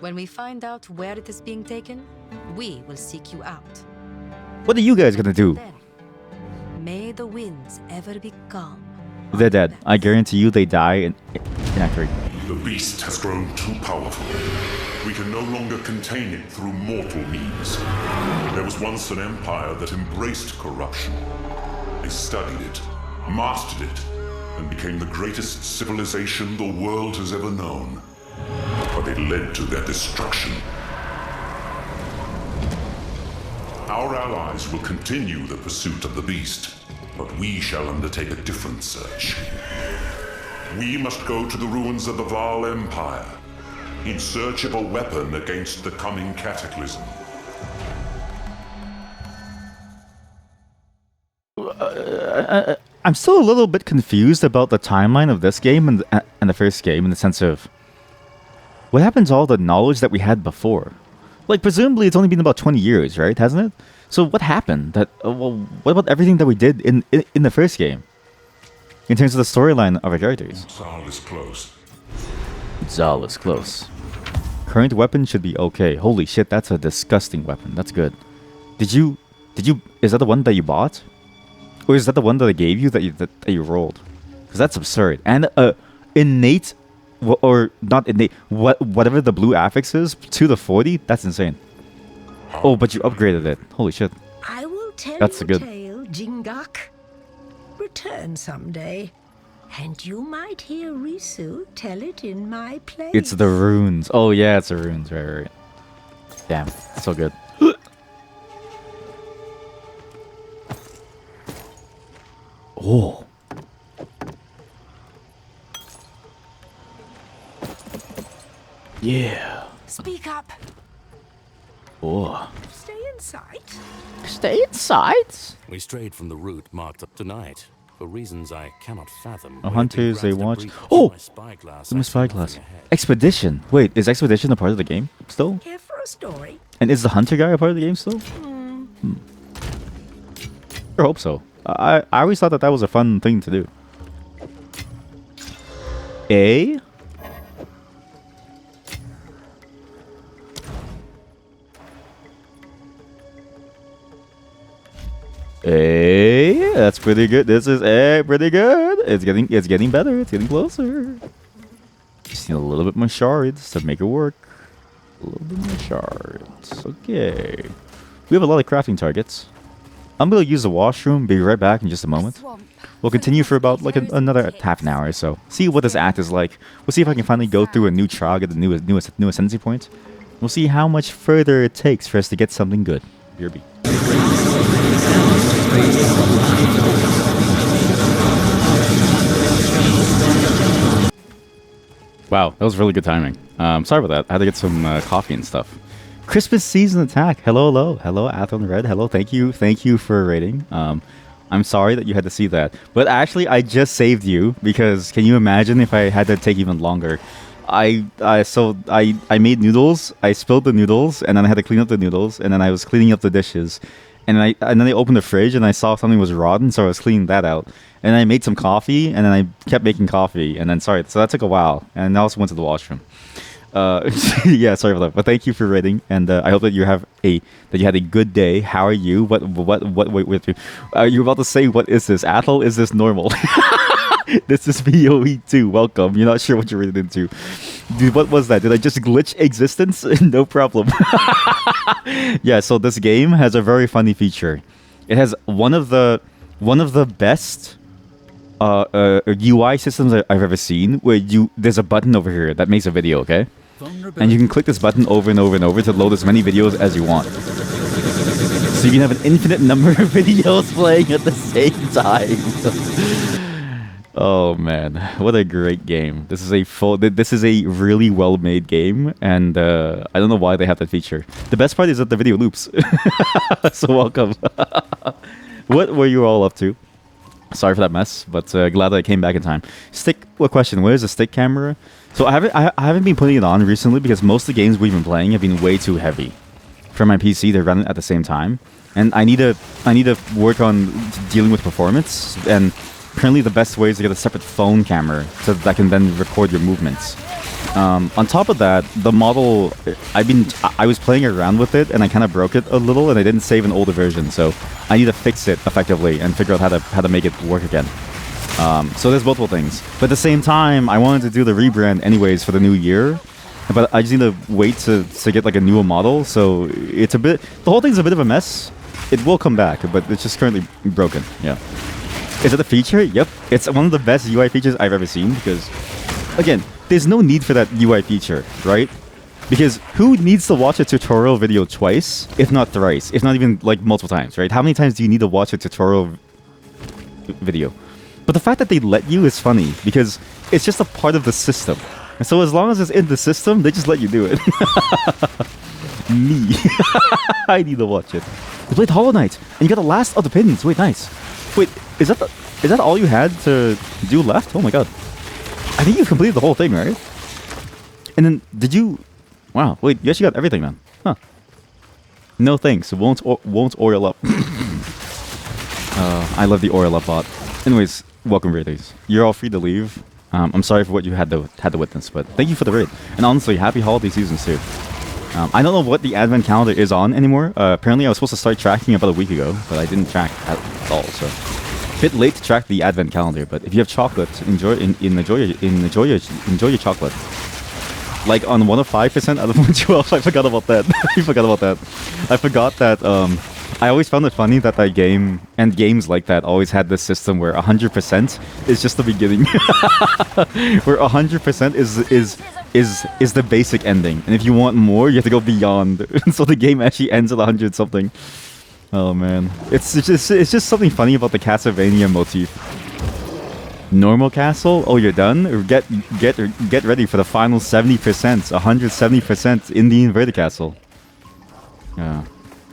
F: When we find out where it is being taken, we will seek you out.
A: What are you guys gonna do?
F: Then, may the winds ever be calm.
A: They're dead. I guarantee you they die in Act 3.
D: The beast has grown too powerful. We can no longer contain it through mortal means. There was once an empire that embraced corruption. They studied it, mastered it, and became the greatest civilization the world has ever known. But it led to their destruction. Our allies will continue the pursuit of the beast, but we shall undertake a different search. We must go to the ruins of the Val Empire, in search of a weapon against the coming cataclysm.
A: I'm still a little bit confused about the timeline of this game and the first game, in the sense of what happened to all the knowledge that we had before. Like, presumably it's only been about 20 years, right? Hasn't it? So what happened? Well, what about everything that we did in the first game, in terms of the storyline of our characters?
D: Exile is close.
A: Exile is close. Current weapon should be okay. Holy shit, that's a disgusting weapon. That's good. Did you? Is that the one that you bought? Or is that the one that I gave you that you rolled? Because that's absurd. And innate, or not innate, whatever the blue affix is, to the 40, that's insane. Oh, but you upgraded it. Holy shit.
C: I will tell
A: That's
C: you
A: good.
C: a tale, Jingak. Return someday, and you might hear Risu tell it in my place.
A: It's the runes. Oh yeah, it's the runes. Right. Damn, so good. Oh. Yeah.
C: Speak up.
A: Oh.
C: Stay in sight.
A: Stay inside.
L: We strayed from the route marked up tonight. For reasons I cannot fathom.
A: Hunters, they watch. Oh! My spyglass. Expedition. Wait, is Expedition a part of the game still?
C: Here for a story.
A: And is the Hunter guy a part of the game still? I hope so. I always thought that was a fun thing to do. A? Hey, that's pretty good. This is pretty good. It's getting better. It's getting closer. Just need a little bit more shards to make it work. A little bit more shards. Okay. We have a lot of crafting targets. I'm gonna use the washroom. Be right back in just a moment. We'll continue for about like another half an hour or so. See what this act is like. We'll see if I can finally go through a new trial, get the new ascendancy point. We'll see how much further it takes for us to get something good. BRB. Wow, that was really good timing. Sorry about that. I had to get some coffee and stuff. Christmas season attack. Hello, Athon Red. Hello, thank you for rating. I'm sorry that you had to see that, but actually, I just saved you because can you imagine if I had to take even longer? I made noodles. I spilled the noodles, and then I had to clean up the noodles, and then I was cleaning up the dishes, and then I opened the fridge and I saw something was rotten, so I was cleaning that out. And I made some coffee, and then I kept making coffee, and then so that took a while, and I also went to the washroom. Yeah, sorry about that, but thank you for rating, and I hope that you had a good day. How are you? What with you? You're about to say, what is this? Athol, is this normal? This is PoE2. Welcome. You're not sure what you're reading into. Dude, what was that? Did I just glitch existence? No problem. Yeah, so this game has a very funny feature. It has one of the best UI systems I've ever seen, where there's a button over here that makes a video, okay? And you can click this button over and over and over to load as many videos as you want. So you can have an infinite number of videos playing at the same time. Oh man, what a great game. This is a really well-made game, and I don't know why they have that feature. The best part is that the video loops. So welcome. What were you all up to? Sorry for that mess, but glad that I came back in time. What question? Where's the stick camera? So I haven't been putting it on recently because most of the games we've been playing have been way too heavy for my PC to run it at the same time, and I need to work on dealing with performance. And apparently the best way is to get a separate phone camera so that I can then record your movements. On top of that, the model, I was playing around with it and I kind of broke it a little, and I didn't save an older version, so I need to fix it effectively and figure out how to make it work again. So there's multiple things. But at the same time, I wanted to do the rebrand anyways for the new year. But I just need to wait to get like a newer model. So it's a bit... The whole thing's a bit of a mess. It will come back, but it's just currently broken. Yeah. Is it a feature? Yep. It's one of the best UI features I've ever seen because, again, there's no need for that UI feature, right? Because who needs to watch a tutorial video twice, if not thrice, if not even like multiple times, right? How many times do you need to watch a tutorial video? But the fact that they let you is funny because it's just a part of the system. And so as long as it's in the system, they just let you do it. Me. I need to watch it. You played Hollow Knight, and you got the last of the pins. Wait, nice. Wait, is that all you had to do left? Oh my god. I think you completed the whole thing, right? And then, did you... Wow, wait, you actually got everything, man. Huh. No thanks, won't oil up. I love the oil up bot. Anyways, welcome raiders. You're all free to leave. I'm sorry for what you had to witness, but thank you for the raid. And honestly, happy holiday seasons too. I don't know what the advent calendar is on anymore. Apparently, I was supposed to start tracking about a week ago, but I didn't track at all. So, bit late to track the advent calendar. But if you have chocolate, enjoy your chocolate. Like on 105% out of 112, I forgot about that. I forgot that. I always found it funny that game and games like that always had this system where 100% is just the beginning, where 100% is the basic ending, and if you want more, you have to go beyond. So the game actually ends at 100 something. Oh man, it's just something funny about the Castlevania motif. Normal castle? Oh, you're done? Or get ready for the final 70%, 170% in the inverted castle. Yeah.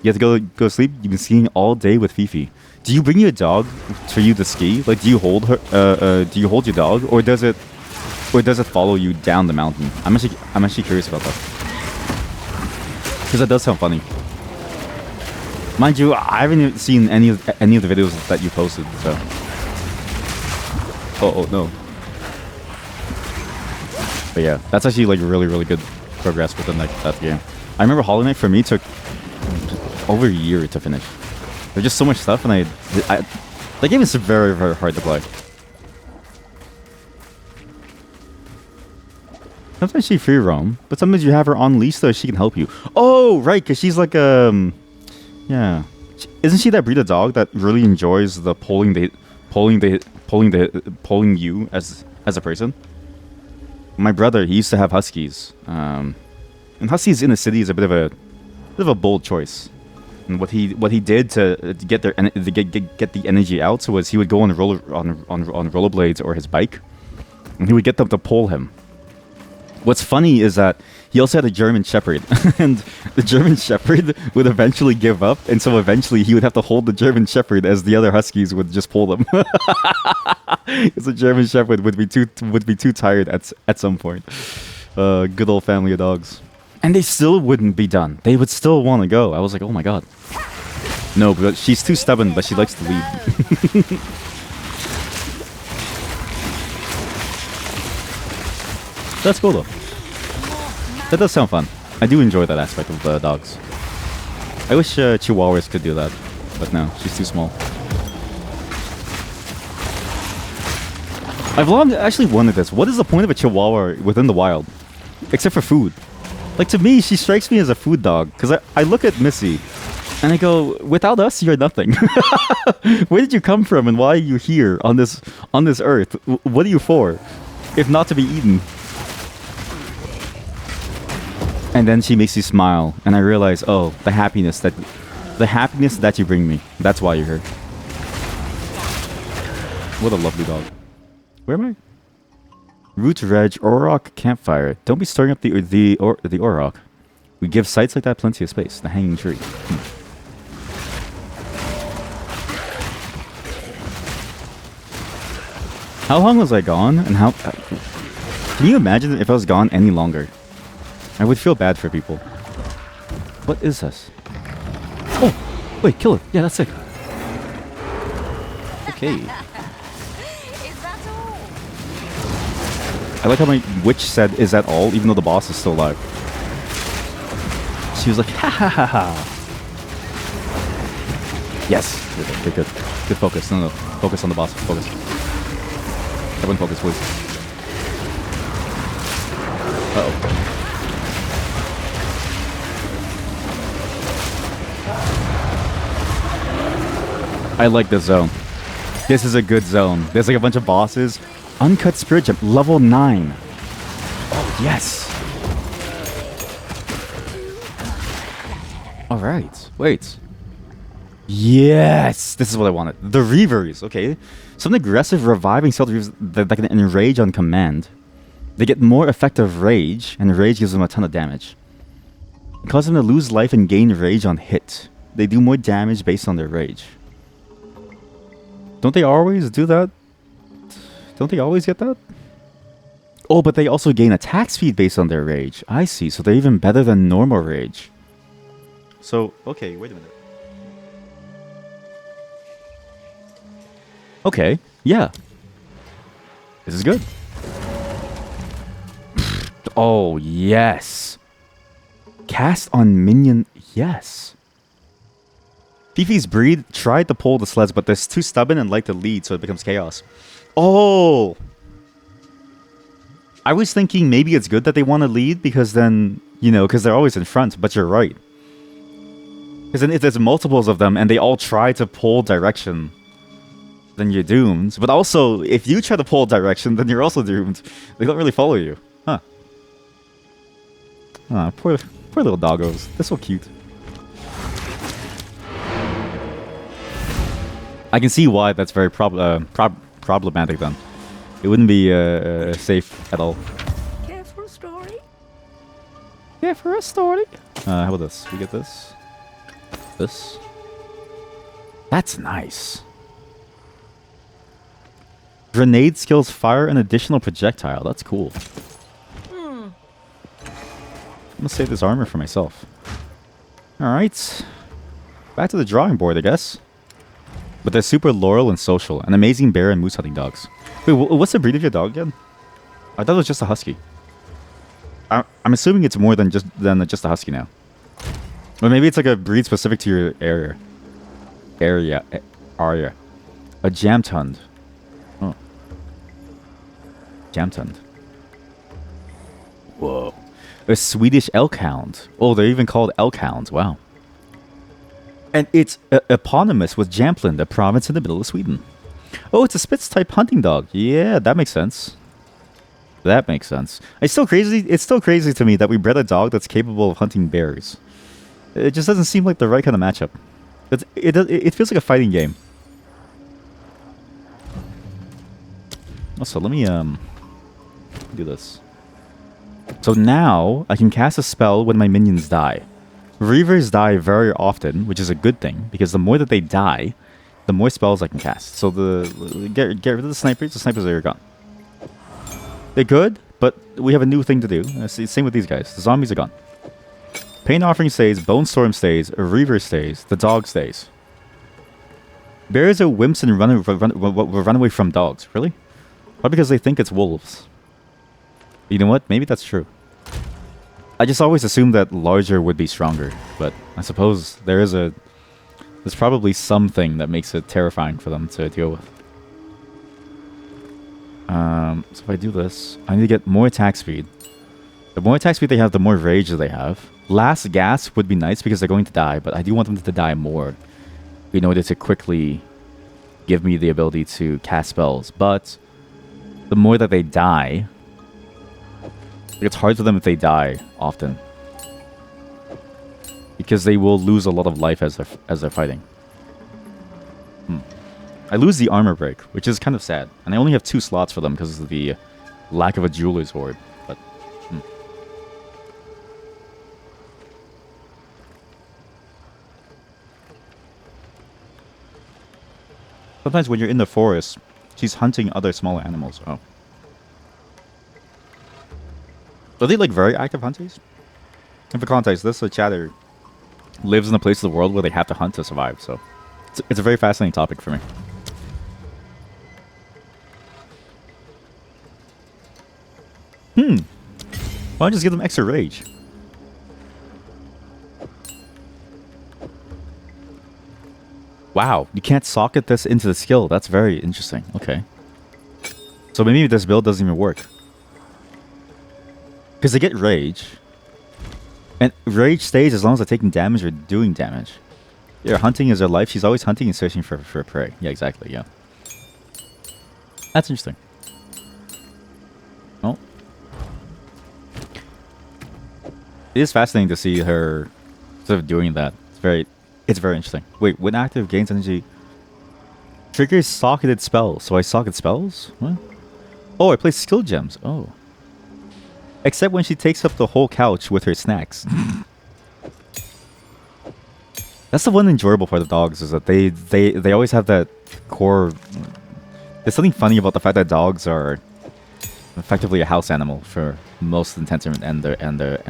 A: You have to go sleep. You've been skiing all day with Fifi. Do you bring your dog for you to ski? Like, do you hold her? Do you hold your dog, or does it follow you down the mountain? I'm actually curious about that because that does sound funny. Mind you, I haven't seen any of the videos that you posted. So, oh no. But yeah, that's actually like really good progress within that game. I remember Hollow Knight for me took over a year to finish. There's just so much stuff, and that game is very hard to play. Sometimes she free roam, but sometimes you have her on leash so she can help you. Oh, right, because she's like yeah. Isn't she that breed of dog that really enjoys the pulling you as a person? My brother, he used to have huskies, and huskies in the city is a bit of a bold choice. And what he did to get the energy out was he would go on rollerblades or his bike, and he would get them to pull him. What's funny is that he also had a German Shepherd, and the German Shepherd would eventually give up, and so eventually he would have to hold the German Shepherd as the other huskies would just pull them. Because the German Shepherd would be too tired at some point. Good old family of dogs. And they still wouldn't be done. They would still want to go. I was like, oh my god. No, but she's too stubborn, but she likes to lead. That's cool though. That does sound fun. I do enjoy that aspect of dogs. I wish Chihuahuas could do that, but no, she's too small. I've long actually wondered this. What is the point of a Chihuahua within the wild? Except for food. Like, to me, she strikes me as a food dog. Because I look at Missy, and I go, without us, you're nothing. Where did you come from, and why are you here on this earth? What are you for? If not to be eaten. And then she makes you smile, and I realize, oh, the happiness that you bring me. That's why you're here. What a lovely dog. Where am I? Root Reg Orok Campfire. Don't be stirring up the Orok. We give sites like that plenty of space. The Hanging Tree. How long was I gone? And how... can you imagine if I was gone any longer? I would feel bad for people. What is this? Oh! Wait, kill it. Yeah, that's sick. Okay. I like how my witch said, is that all? Even though the boss is still alive. She was like, ha ha ha ha. Yes. Good. Good focus. No. Focus on the boss. Focus.
E: Everyone focus, please. Uh-oh. I like this zone. This is a good zone. There's like a bunch of bosses. Uncut Spirit Gem, level 9. Oh, yes. Alright, wait. Yes! This is what I wanted. The Reavers, okay. Some aggressive reviving stealth Reavers that can enrage on command. They get more effective rage, and rage gives them a ton of damage. It causes them to lose life and gain rage on hit. They do more damage based on their rage. Don't they always do that? Don't they always get that? Oh, but they also gain attack speed based on their rage. I see, so they're even better than normal rage. So, okay, wait a minute. Okay, yeah. This is good. Oh, yes. Cast on minion, yes. Fifi's breed tried to pull the sleds, but they're too stubborn and like to lead, so it becomes chaos. Oh! I was thinking maybe it's good that they want to lead, because then, you know, because they're always in front, but you're right. Because then if there's multiples of them and they all try to pull direction, then you're doomed. But also, if you try to pull direction, then you're also doomed. They don't really follow you. Huh. Ah, poor little doggos. They're so cute. I can see why that's very problematic then. It wouldn't be safe at all.
C: Care for a story?
E: Yeah, for a story. How about this? We get this. This. That's nice. Grenade skills fire an additional projectile. That's cool. I'm gonna save this armor for myself. Alright. Back to the drawing board, I guess. But they're super loyal and social. An amazing bear and moose hunting dogs. Wait, what's the breed of your dog again? I thought it was just a husky. I'm assuming it's more than just a husky now. Or maybe it's like a breed specific to your area. Area. A Jamtund. Oh. Jamtund. Whoa. A Swedish elk hound. Oh, they're even called elk hounds. Wow. And it's eponymous with Jämtland, a province in the middle of Sweden. Oh, it's a Spitz-type hunting dog. Yeah, that makes sense. That makes sense. It's still crazy to me that we bred a dog that's capable of hunting bears. It just doesn't seem like the right kind of matchup. It feels like a fighting game. Also, let me do this. So now I can cast a spell when my minions die. Reavers die very often, which is a good thing, because the more that they die, the more spells I can cast. So get rid of the snipers. The snipers are gone. They're good, but we have a new thing to do. Same with these guys. The zombies are gone. Pain Offering stays, Bone Storm stays, Reaver stays, the dog stays. Bears are wimps and run away from dogs. Really? Probably because they think it's wolves. You know what? Maybe that's true. I just always assumed that larger would be stronger, but I suppose there's probably something that makes it terrifying for them to deal with. So if I do this, I need to get more attack speed. The more attack speed they have, the more rage they have. Last gas would be nice because they're going to die, but I do want them to die more in order to quickly give me the ability to cast spells. But the more that they die, it's hard for them if they die often, because they will lose a lot of life as they're fighting. I lose the armor break, which is kind of sad, and I only have 2 slots for them because of the lack of a jeweler's horde. But sometimes when you're in the forest, she's hunting other small animals. Oh. Are they like very active hunters? And for context, this chatter lives in a place of the world where they have to hunt to survive, so it's a very fascinating topic for me. Why don't I just give them extra rage? Wow, you can't socket this into the skill. That's very interesting. Okay. So maybe this build doesn't even work. Because they get rage. And rage stays as long as they're taking damage or doing damage. Yeah, hunting is her life. She's always hunting and searching for prey. Yeah, exactly, yeah. That's interesting. Oh. It is fascinating to see her sort of doing that. It's very interesting. Wait, when active gains energy triggers socketed spells. So I socket spells? What? Oh, I play skill gems. Oh. Except when she takes up the whole couch with her snacks. That's the one enjoyable part of dogs, is that they always have that core. There's something funny about the fact that dogs are effectively a house animal for most intents and their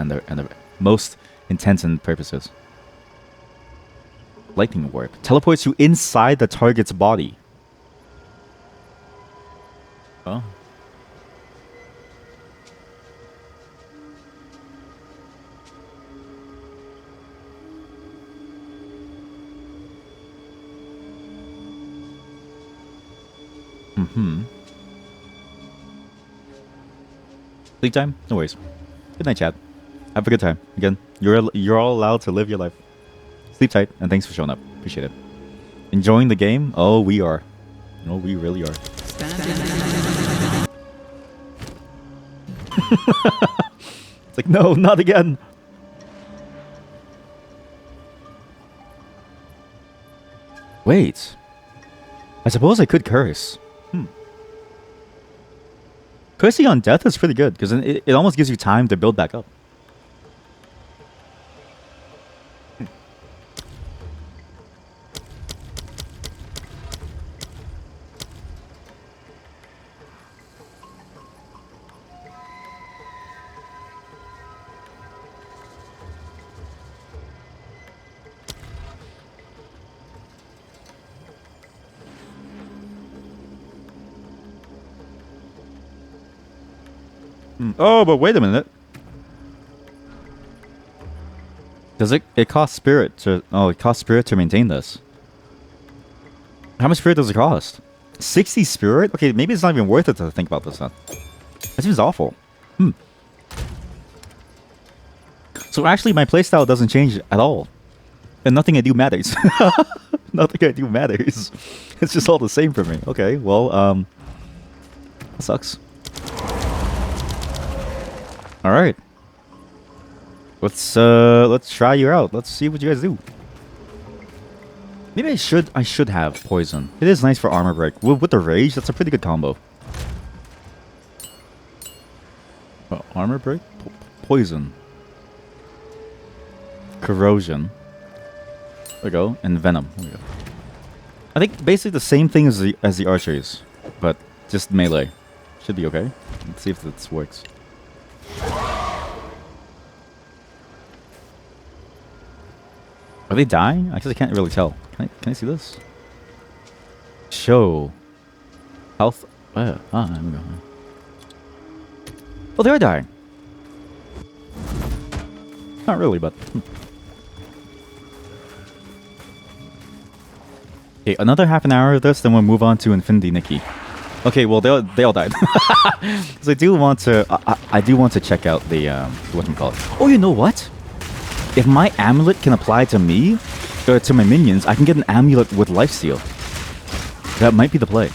E: most intents purposes. Lightning warp teleports you inside the target's body. Oh. Sleep time? No worries. Good night, chat. Have a good time. Again, you're all allowed to live your life. Sleep tight, and thanks for showing up. Appreciate it. Enjoying the game? Oh, we are. No, we really are. It's like, no, not again. Wait. I suppose I could curse. Cursing on death is pretty good, because it almost gives you time to build back up. Oh, but wait a minute. Does it cost spirit to... Oh, it costs spirit to maintain this. How much spirit does it cost? 60 spirit? Okay, maybe it's not even worth it to think about this then. That seems awful. So actually, my playstyle doesn't change at all. And nothing I do matters. Nothing I do matters. It's just all the same for me. Okay, well, that sucks. All right, let's try you out. Let's see what you guys do. Maybe I should have poison. It is nice for armor break with the rage. That's a pretty good combo. Armor break, poison, corrosion. There we go, and venom. There we go. I think basically the same thing as the archers, but just melee. Should be okay. Let's see if this works. Are they dying? I guess I can't really tell. Can I see this? Show health. There we go. Oh, they are dying. Not really, but. Okay, another half an hour of this, then we'll move on to Infinity Nikki. Okay, well they all died. So I do want to check out the whatchamacallit. Oh, you know what? If my amulet can apply to me, or to my minions, I can get an amulet with lifesteal. That might be the play.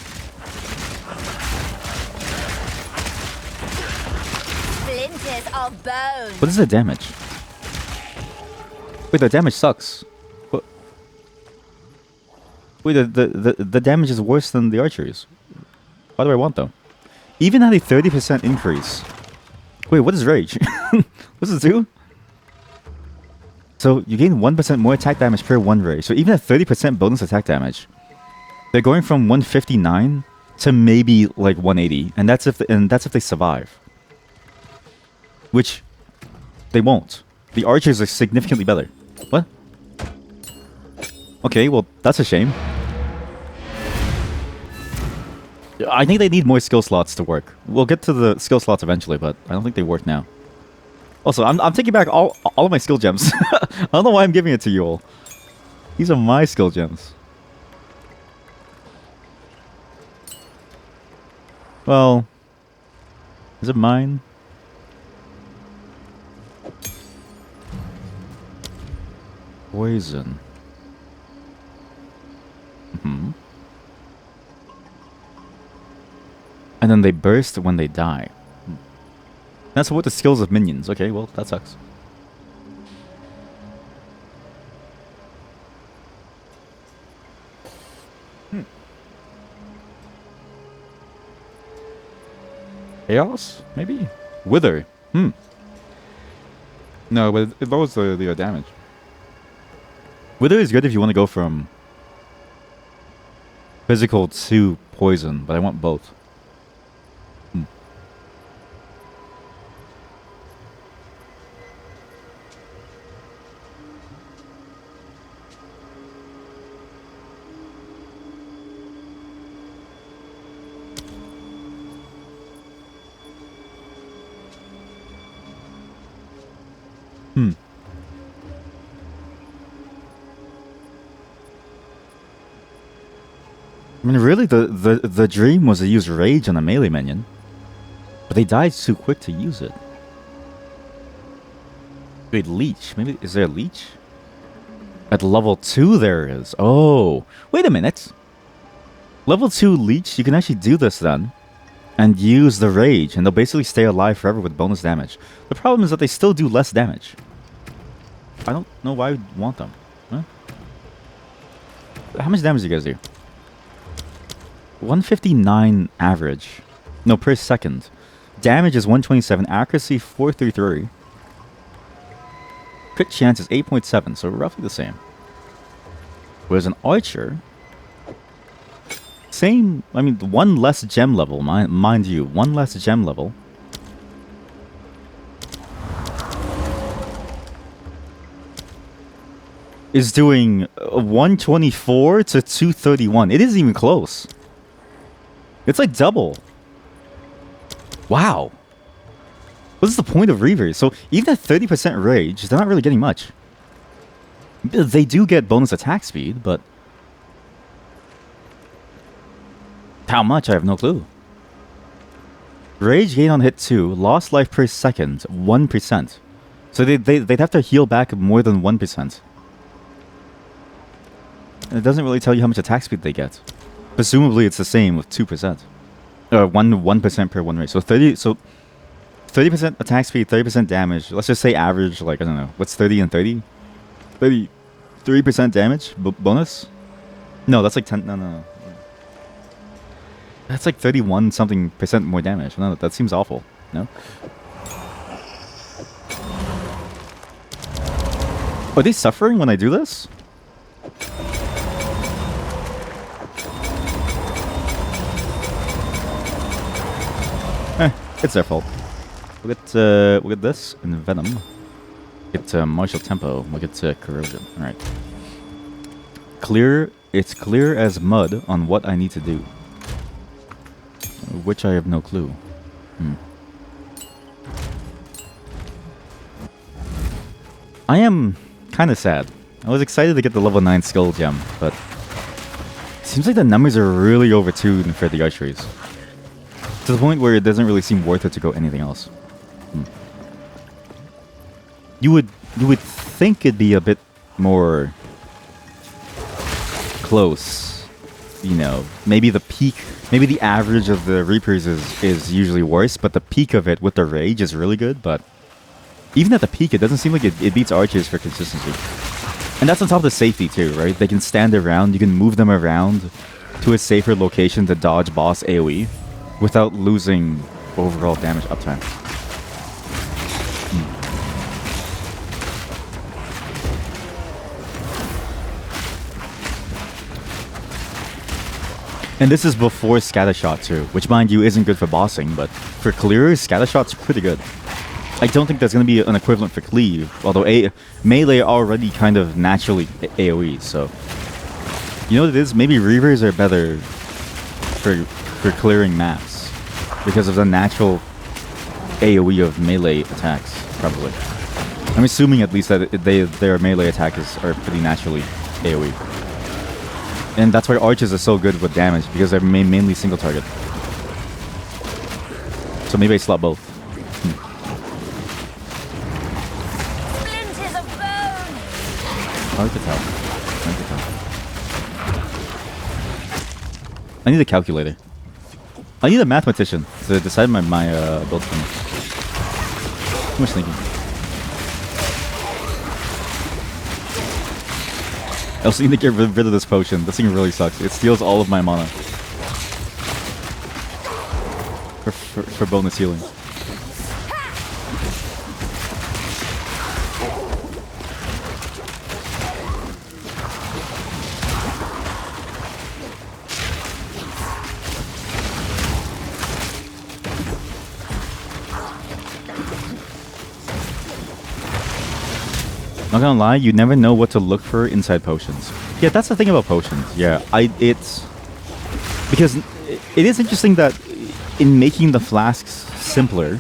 G: Splinters of bone.
E: What is the damage? Wait, the damage sucks. What? Wait, the damage is worse than the archers. Why do I want them? Even at a 30% increase. Wait, what is rage? What does it do? So you gain 1% more attack damage per 1 rage. So even at 30% bonus attack damage, they're going from 159 to maybe like 180, and that's if they survive. Which they won't. The archers are significantly better. What? Okay, well that's a shame. I think they need more skill slots to work. We'll get to the skill slots eventually, but I don't think they work now. Also, I'm taking back all of my skill gems. I don't know why I'm giving it to you all. These are my skill gems. Well, is it mine? Poison. Hmm. And then they burst when they die. That's what the skills of minions. Okay, well, that sucks. Chaos? Maybe? Wither. No, but it lowers the damage. Wither is good if you want to go from physical to poison, but I want both. I mean, really, the dream was to use Rage on a melee minion. But they died too quick to use it. Wait, Leech. Maybe, is there a Leech? At level 2 there is. Oh, wait a minute. Level 2 Leech, you can actually do this then. And use the Rage, and they'll basically stay alive forever with bonus damage. The problem is that they still do less damage. I don't know why you'd want them. Huh? How much damage do you guys do? 159 average. No, per second. Damage is 127. Accuracy 433. Crit chance is 8.7, so roughly the same. Whereas an archer... Same... I mean, one less gem level, mind you. One less gem level. Is doing 124 to 231. It isn't even close. It's like double. Wow. What's the point of Reavers? So even at 30% rage, they're not really getting much. They do get bonus attack speed, but... how much? I have no clue. Rage gain on hit 2. Lost life per second, 1%. So they'd have to heal back more than 1%. And it doesn't really tell you how much attack speed they get. Presumably it's the same with 2%. 1% per 1 rate. So 30% attack speed, 30% damage. Let's just say average, like, I don't know. What's 30 and 30? 33% damage bonus? No, that's like 10. No. That's like 31 something percent more damage. No, that seems awful. No? Are they suffering when I do this? It's their fault. We'll get this and Venom. Get Martial Tempo. We'll get Corrosion. Alright. Clear. It's clear as mud on what I need to do. Which I have no clue. I am kind of sad. I was excited to get the level 9 skill gem, but it seems like the numbers are really overtuned for the archeries. To the point where it doesn't really seem worth it to go anything else. You would think it'd be a bit more close, you know. Maybe the peak, maybe the average of the Reapers is usually worse, but the peak of it with the Rage is really good. But even at the peak, it doesn't seem like it beats archers for consistency. And that's on top of the safety too, right? They can stand around, you can move them around to a safer location to dodge boss AoE. Without losing overall damage uptime. And this is before Scattershot too, which mind you isn't good for bossing, but for clearers, Scattershot's pretty good. I don't think there's going to be an equivalent for Cleave, although melee already kind of naturally AoE, so... You know what it is? Maybe Reavers are better for clearing maps. Because of the natural AoE of melee attacks, probably. I'm assuming at least that their melee attackers are pretty naturally AoE. And that's why archers are so good with damage, because they're mainly single target. So maybe I slot both.
G: Splinters of bone!
E: Hard to tell. Hard to tell. I need a calculator. I need a mathematician to decide my build for me. Too much thinking. I also need to get rid of this potion. This thing really sucks. It steals all of my mana. For bonus healing.
A: Not gonna lie, you never know what to look for inside potions. Yeah, that's the thing about potions. Yeah, it's because it is interesting that in making the flasks simpler,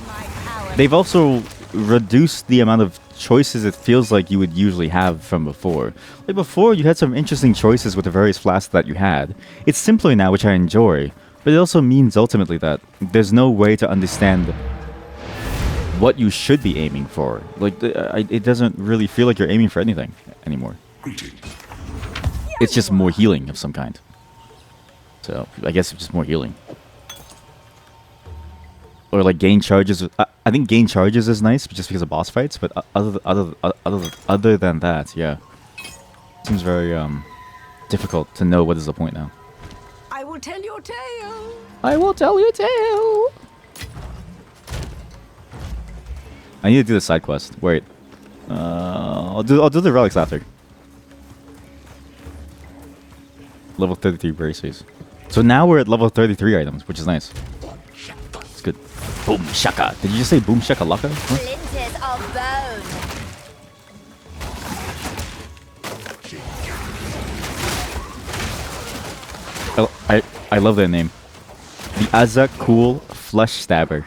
A: they've also reduced the amount of choices it feels like you would usually have from before. Like before, you had some interesting choices with the various flasks that you had. It's simpler now, which I enjoy, but it also means ultimately that there's no way to understand what you should be aiming for. Like, it doesn't really feel like you're aiming for anything anymore. It's just more healing of some kind. So, I guess it's just more healing. Or like gain charges. I think gain charges is nice, just because of boss fights. But other than that, yeah, seems very difficult to know what is the point now.
H: I will tell your tale.
A: I will tell you tale. I need to do the side quest. Wait, I'll do the relics after. Level 33 braces. So now we're at level 33 items, which is nice. It's good. Boom shaka. Did you just say boom shaka laka? Huh?
G: Splinters of bone!
A: I love that name. The Azza Cool Flesh Stabber.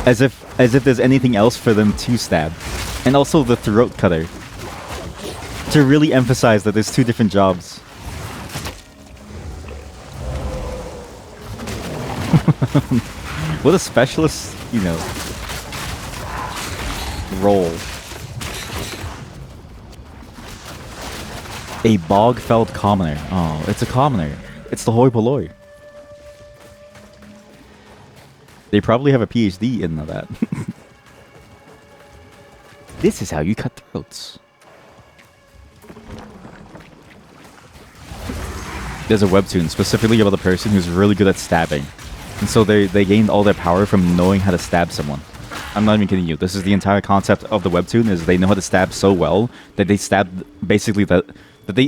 A: As if there's anything else for them to stab. And also the Throat Cutter. To really emphasize that there's two different jobs. What a specialist, you know, role. A Bogfeld Commoner. Oh, it's a commoner. It's the hoi polloi. They probably have a PhD in that. This is how you cut throats. There's a webtoon specifically about a person who's really good at stabbing. And so they gained all their power from knowing how to stab someone. I'm not even kidding you. This is the entire concept of the webtoon, is they know how to stab so well that they stabbed basically that they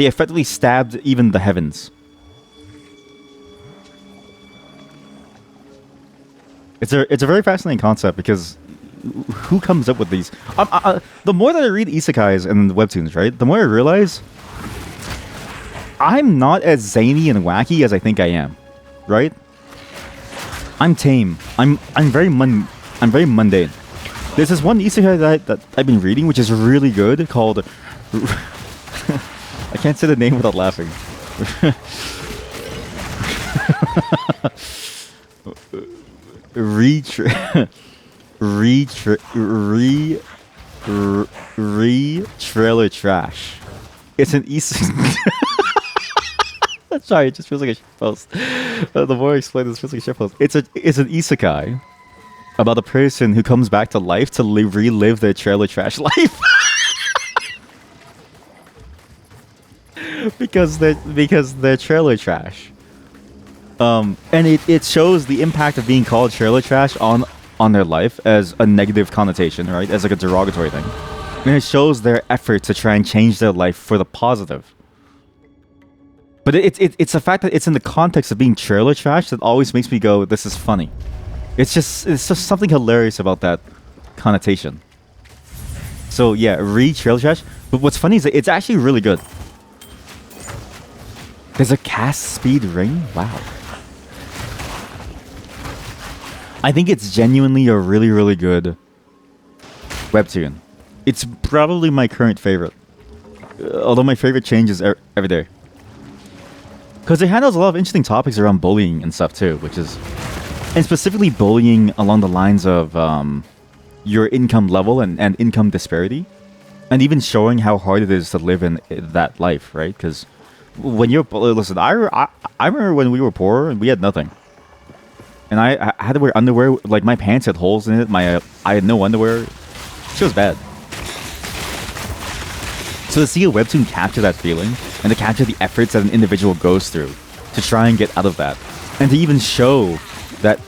A: effectively stabbed even the heavens. It's a very fascinating concept because who comes up with these? The more that I read isekais and webtoons, right, the more I realize I'm not as zany and wacky as I think I am, right? I'm tame. I'm very mundane. There's this one isekai that I've been reading, which is really good, called I can't say the name without laughing. Trailer trash. It's an isekai. Sorry, it just feels like a shit post. The more I explain this, it feels like a shit post. It's an isekai about a person who comes back to life to relive their trailer trash life. because they're trailer trash. And it shows the impact of being called trailer trash on their life as a negative connotation, right? As like a derogatory thing. And it shows their effort to try and change their life for the positive. But it's the fact that it's in the context of being trailer trash that always makes me go, this is funny. It's just something hilarious about that connotation. So yeah, trailer trash. But what's funny is that it's actually really good. There's a cast speed ring? Wow. I think it's genuinely a really, really good webtoon. It's probably my current favorite. Although my favorite changes every day.
E: Because it handles a lot of interesting topics around bullying and stuff too, which is, and specifically bullying along the lines of your income level and income disparity, and even showing how hard it is to live in that life, right? Because when you're, listen, I remember when we were poor and we had nothing, and I had to wear underwear, like my pants had holes in it, I had no underwear. It was bad. So to see a webtoon capture that feeling, and to capture the efforts that an individual goes through to try and get out of that, and to even show that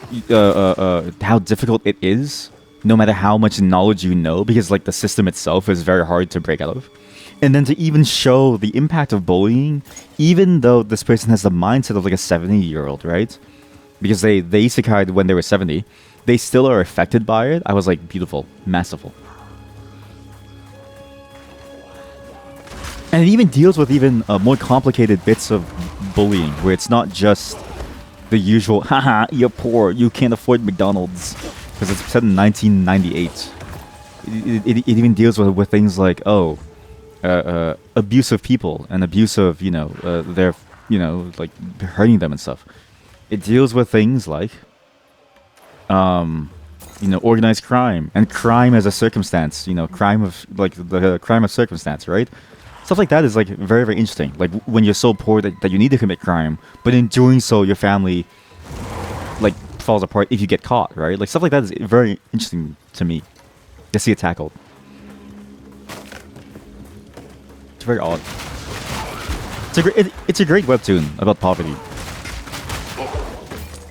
E: how difficult it is, no matter how much knowledge you know, because like the system itself is very hard to break out of, and then to even show the impact of bullying, even though this person has the mindset of like a 70-year-old, right? Because they isekai'd when they were 70, they still are affected by it. I was like, beautiful, masterful. And it even deals with even more complicated bits of bullying, where it's not just the usual, haha, you're poor, you can't afford McDonald's, because it's set in 1998. It even deals with things like, abuse of people and abuse of, their, like hurting them and stuff. It deals with things like, organized crime and crime as a circumstance, crime of, like, the crime of circumstance, right? Stuff like that is like very, very interesting. Like when you're so poor that you need to commit crime, but in doing so, your family like falls apart if you get caught, right? Like stuff like that is very interesting to me to see it tackled. It's very odd. It's a great webtoon about poverty.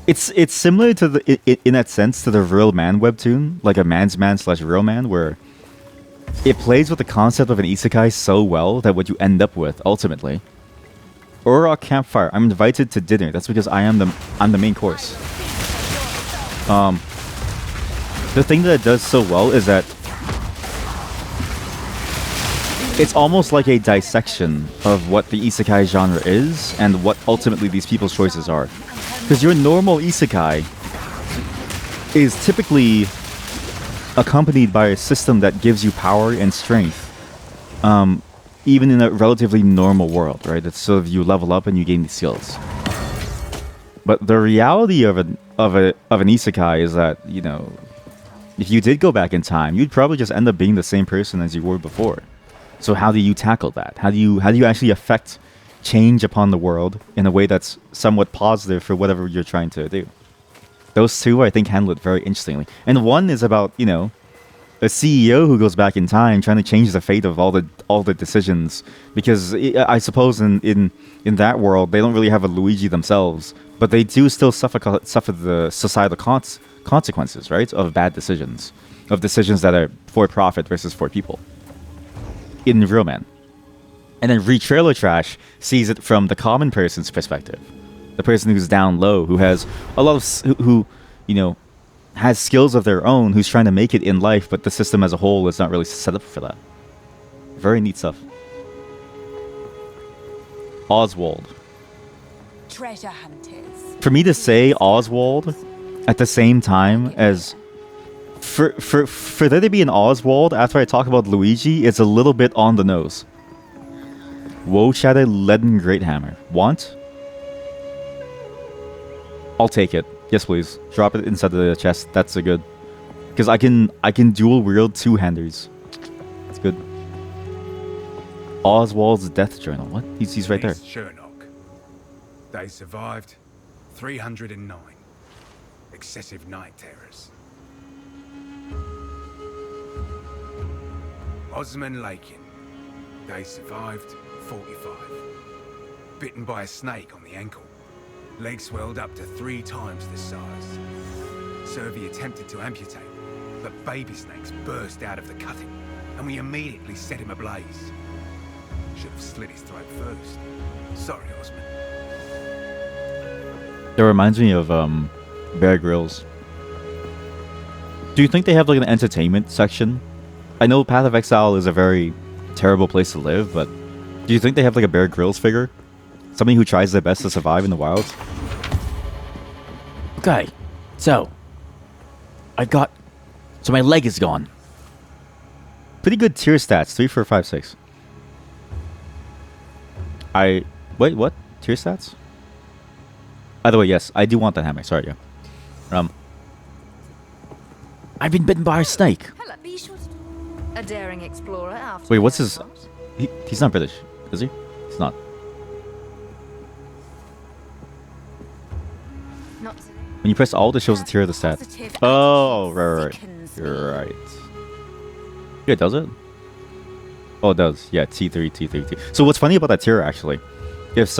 E: It's similar to the in that sense to the Real Man webtoon, like a man's man / real man, where it plays with the concept of an isekai so well that what you end up with ultimately. Urok campfire. I'm invited to dinner. That's because I'm the main course. The thing that it does so well is that it's almost like a dissection of what the isekai genre is and what ultimately these people's choices are. Because your normal isekai is typically accompanied by a system that gives you power and strength, even in a relatively normal world, right? It's sort of you level up and you gain these skills. But the reality of an isekai is that, if you did go back in time, you'd probably just end up being the same person as you were before. So how do you tackle that? How do you actually affect change upon the world in a way that's somewhat positive for whatever you're trying to do? Those two, I think, handle it very interestingly. And one is about, a CEO who goes back in time trying to change the fate of all the decisions. Because I suppose in that world, they don't really have a Luigi themselves, but they do still suffer the societal consequences, right, of bad decisions, of decisions that are for profit versus for people. In Real Man. And then Trailer Trash sees it from the common person's perspective. The person who's down low, who has a lot of, who has skills of their own, who's trying to make it in life, but the system as a whole is not really set up for that. Very neat stuff. Oswald.
K: Treasure hunters.
E: For me to say Oswald at the same time as for there to be an Oswald after I talk about Luigi, it's a little bit on the nose. Woe Shadow Leaden Great Hammer. Want? I'll take it. Yes, please. Drop it inside the chest. That's a good. Because I can dual wield two-handers. That's good. Oswald's death journal. What? He's right there.
M: Sherlock. They survived 309. Excessive night terrors. Osman Lakin. They survived 45. Bitten by a snake on the ankle. Leg swelled up to 3 times the size. Servi attempted to amputate, but baby snakes burst out of the cutting, and we immediately set him ablaze. Should have slit his throat first. Sorry, Osman.
E: That reminds me of Bear Grylls. Do you think they have like an entertainment section? I know Path of Exile is a very terrible place to live, but do you think they have like a Bear Grylls figure? Somebody who tries their best to survive in the wilds? Okay, so my leg is gone. Pretty good tier stats, 3, 4, 5, 6. Wait, what? Tier stats? By the way, yes, I do want that hammer. Sorry, yeah. I've been bitten by a snake.
G: Hello, be sure to... A daring explorer after
E: Wait, what's
G: all,
E: his...
G: right?
E: He's not British, is he? He's not.
G: Not
E: When you press Alt, it shows the tier of the stat.
G: positive
E: Oh,
G: attitude
E: right.
G: sickens
E: You're
G: me.
E: right. Yeah, does it? Oh, it does. Yeah, T3, T3, T. So what's funny about that tier, actually, if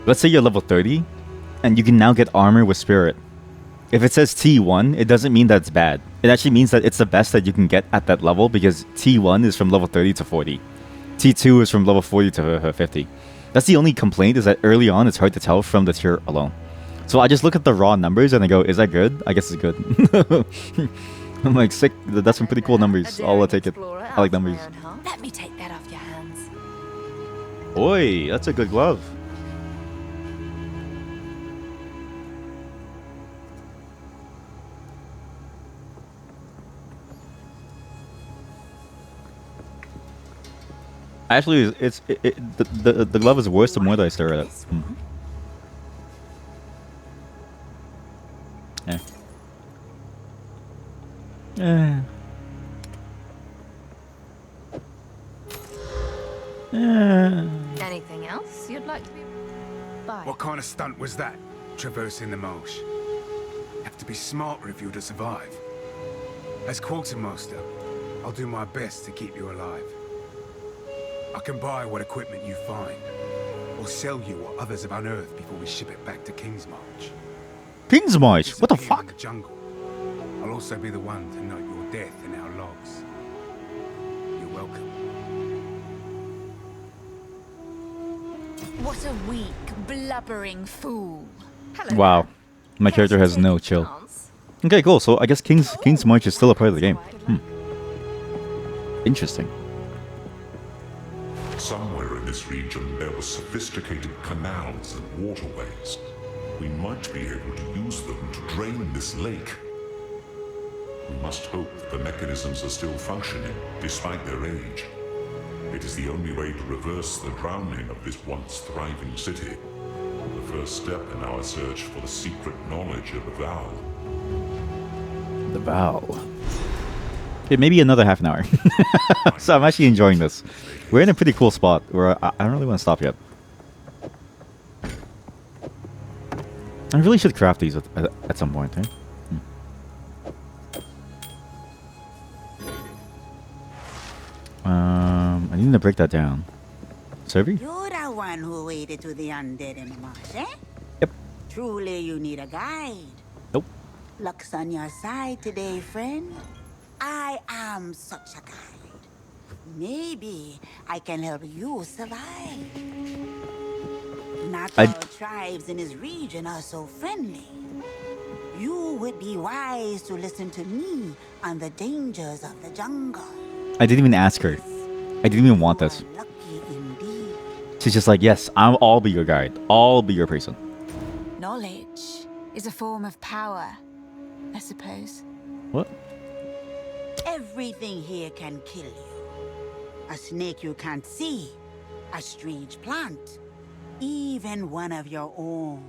E: let's say you're level 30, and you can now get armor with spirit. If it says T1, it doesn't mean that it's bad. It actually means that it's the best that you can get at that level, because T1 is from level 30 to 40. T2 is from level 40 to 50. That's the only complaint, is that early on it's hard to tell from the tier alone. So I just look at the raw numbers and I go, is that good? I guess it's good. I'm like, sick. That's some pretty cool numbers. I'll take it. I like numbers.
K: Let me take that off your hands.
E: Oi, that's a good glove. Actually, the glove is worse the more that I stare at it. Yeah.
G: Anything else you'd like to be... Bye.
M: What kind of stunt was that? Traversing the marsh. Have to be smarter if you're to survive. As quartermaster, I'll do my best to keep you alive. I can buy what equipment you find, or sell you what others have unearthed before we ship it back to Kingsmarch.
E: Kingsmarch? What the
M: Disappear
E: fuck?
M: in the jungle. I'll also be the one to note your death in our logs. You're welcome.
K: What a weak, blubbering fool.
G: Hello.
E: Wow. My character has no chill. Okay, cool. So I guess Kingsmarch is still a part of the game. Interesting.
D: Somewhere in this region there were sophisticated canals and waterways. We might be able to use them to drain this lake. We must hope that the mechanisms are still functioning, despite their age. It is the only way to reverse the drowning of this once thriving city. The first step in our search for the secret knowledge of the vow.
E: The vow. Okay, maybe another half an hour. So I'm actually enjoying this. We're in a pretty cool spot where I don't really want to stop yet. I really should craft these at some point, eh? I need to break that down. Servi?
N: You're the one who waded to the undead in the marsh, eh?
E: Yep.
N: Truly, you need a guide.
E: Nope.
N: Luck's on your side today, friend. I am such a guide. Maybe I can help you survive. Not all tribes in this region are so friendly. You would be wise to listen to me on the dangers of the jungle.
E: I didn't even ask her. I didn't even want this. She's just like, yes, I'll be your guide. I'll be your person.
K: Knowledge is a form of power, I suppose.
E: What?
N: Everything here can kill you. A snake you can't see, a strange plant, even one of your own.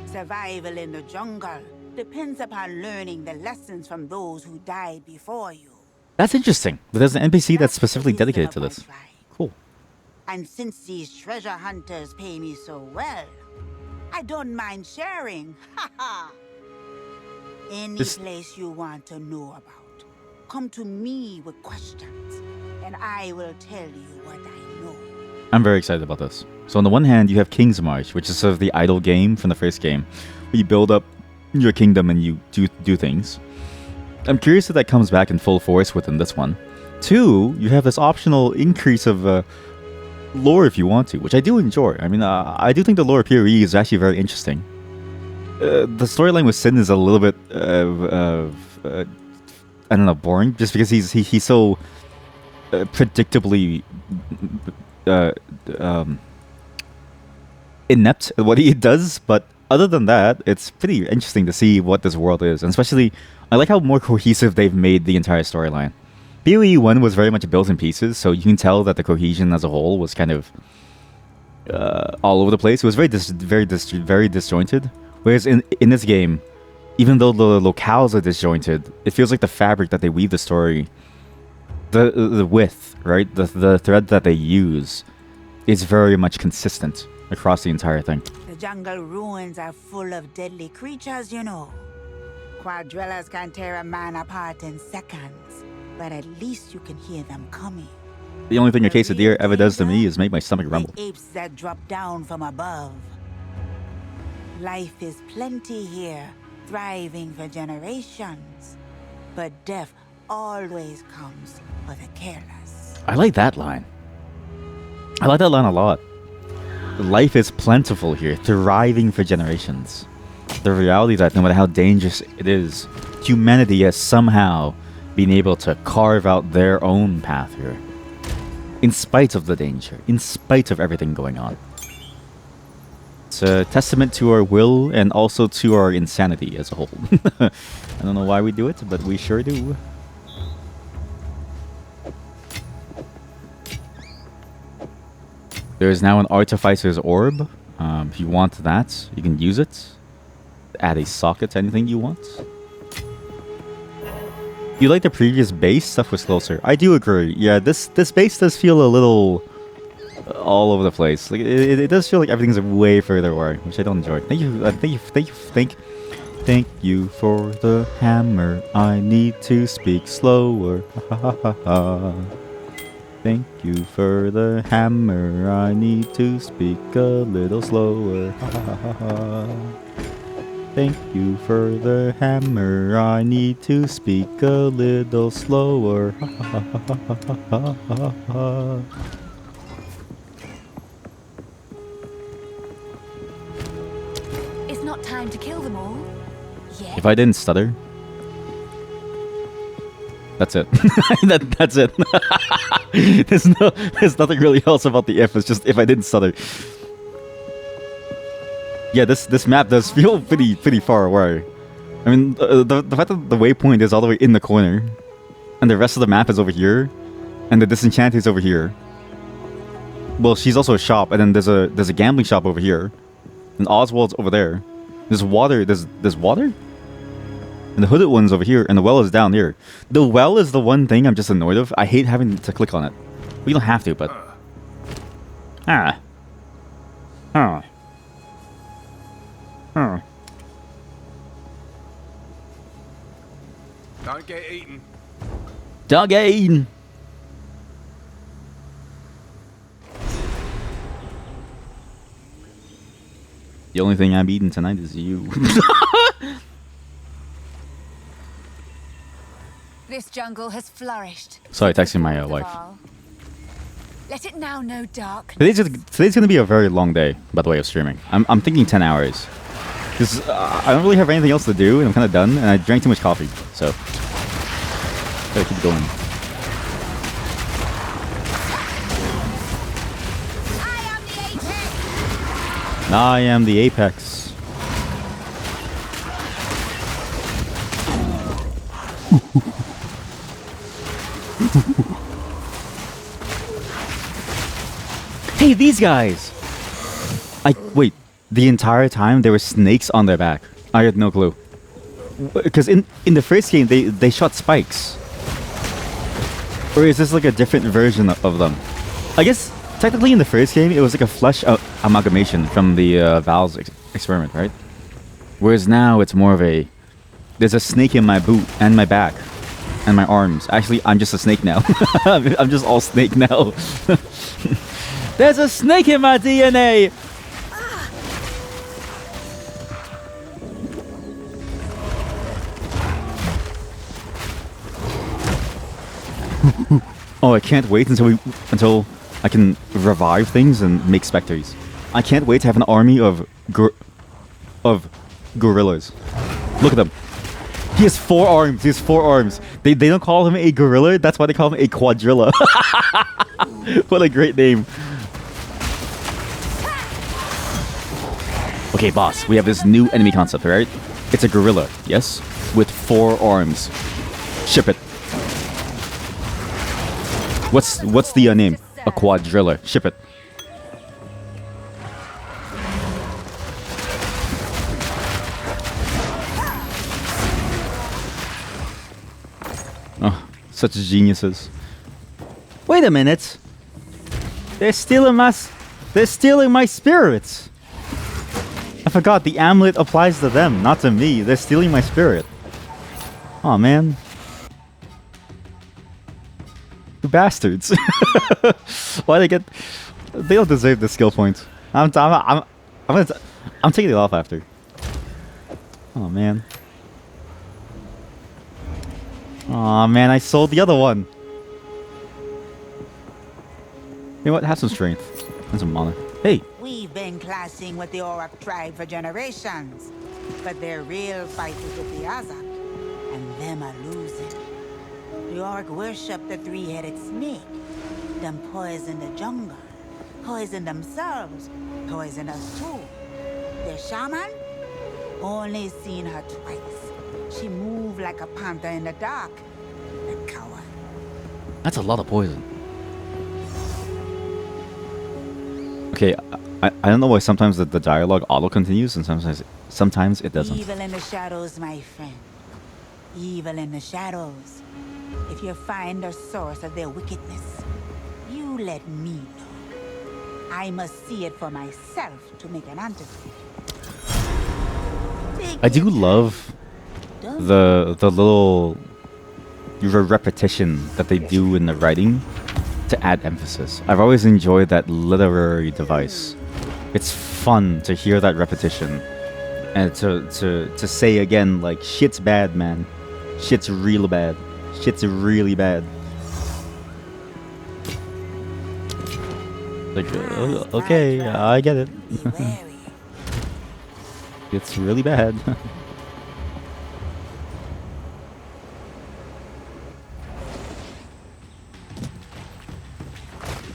N: Survival in the jungle depends upon learning the lessons from those who died before you.
E: That's interesting. But there's an NPC that's specifically dedicated to this. Cool.
N: And since these treasure hunters pay me so well, I don't mind sharing. Haha. Any place you want to know about, come to me with questions, and I will tell you what I know.
E: I'm very excited about this. So on the one hand, you have Kingsmarch, which is sort of the idle game from the first game, where you build up your kingdom and you do things. I'm curious if that comes back in full force within this one. 2, you have this optional increase of lore if you want to, which I do enjoy. I mean, I do think the lore of PoE is actually very interesting. The storyline with Sin is a little bit, I don't know, boring, just because he's so predictably inept at what he does, but other than that, it's pretty interesting to see what this world is, and especially, I like how more cohesive they've made the entire storyline. PoE1 was very much built in pieces, so you can tell that the cohesion as a whole was kind of all over the place. It was very disjointed. Whereas in this game, even though the locales are disjointed, it feels like the fabric that they weave the story, the width, right, the thread that they use, is very much consistent across the entire thing.
N: The jungle ruins are full of deadly creatures, you know. Quadrillas can tear a man apart in seconds, but at least you can hear them coming.
E: The only thing a quesadilla ever does to me is make my stomach rumble.
N: The apes that drop down from above. Life is plenty here, thriving for generations. But death always comes for the careless.
E: I like that line. I like that line a lot. Life is plentiful here, thriving for generations. The reality that no matter how dangerous it is, humanity has somehow been able to carve out their own path here. In spite of the danger, in spite of everything going on. It's a testament to our will and also to our insanity as a whole. I don't know why we do it, but we sure do. There is now an Artificer's Orb. If you want that, you can use it. Add a socket to anything you want. You like the previous base? Stuff was closer. I do agree. Yeah, this base does feel a little all over the place. Like it does feel like everything's way further away, which I don't enjoy. Thank you for the hammer. I need to speak slower. Thank you for the hammer. I need to speak a little slower. Thank you for the hammer. I need to speak a little slower.
K: It's not time to kill them all. Yeah.
E: If I didn't stutter, that's it. That's it. There's nothing really else about the if. It's just if I didn't stutter. Yeah, this map does feel pretty far away. I mean, the fact that the waypoint is all the way in the corner, and the rest of the map is over here, and the Disenchanted is over here. Well, she's also a shop, and then there's a gambling shop over here, and Oswald's over there. There's water. There's water, and the hooded one's over here, and the well is down here. The well is the one thing I'm just annoyed of. I hate having to click on it. We don't have to, but Huh.
M: Don't get eaten.
E: Don't get eaten. The only thing I'm eating tonight is you.
K: This jungle has flourished.
E: Sorry, texting my wife.
K: Let it now know dark.
E: Today's gonna be a very long day, by the way, of streaming. I'm thinking 10 hours. Because I don't really have anything else to do, and I'm kind of done, and I drank too much coffee, so gotta keep going. I am the apex. Hey, these guys! Wait. The entire time there were snakes on their back. I had no clue. Because in the first game they shot spikes. Or is this like a different version of them? I guess technically in the first game it was like a flesh amalgamation from the Val's experiment, right? Whereas now it's more of a there's a snake in my boot and my back and my arms. Actually, I'm just a snake now. I'm just all snake now. There's a snake in my DNA. Oh, I can't wait until I can revive things and make specters. I can't wait to have an army of gorillas. Look at them. He has 4 arms. He has 4 arms. They don't call him a gorilla. That's why they call him a quadrilla. What a great name. Okay, boss. We have this new enemy concept, right? It's a gorilla, yes, with 4 arms. Ship it. What's the name? A quadrilla. Ship it. Such geniuses. Wait a minute. They're stealing my spirits. I forgot the amulet applies to them, not to me. They're stealing my spirit. Oh man. You bastards. Why they get? They don't deserve the skill points. I'm taking it off after. Oh man. Oh man, I sold the other one. You know what? Have some strength and some mana. Hey.
N: We've been clashing with the Orc tribe for generations, but their real fight is with the Azak, and them are losing. The Orc worship the three-headed snake. Them poison the jungle, poison themselves, poison us too. Their shaman? Only seen her twice. She moved like a panther in the dark. The coward.
E: That's a lot of poison. Okay, I don't know why sometimes the dialogue auto continues and sometimes it doesn't.
N: Evil in the shadows, my friend. Evil in the shadows. If you find the source of their wickedness, you let me know. I must see it for myself to make an antidote.
E: I do love the little repetition that they do in the writing to add emphasis. I've always enjoyed that literary device. It's fun to hear that repetition and to say again, like, shit's bad, man. Shit's real bad. Shit's really bad. Like, okay, I get it. It's really bad.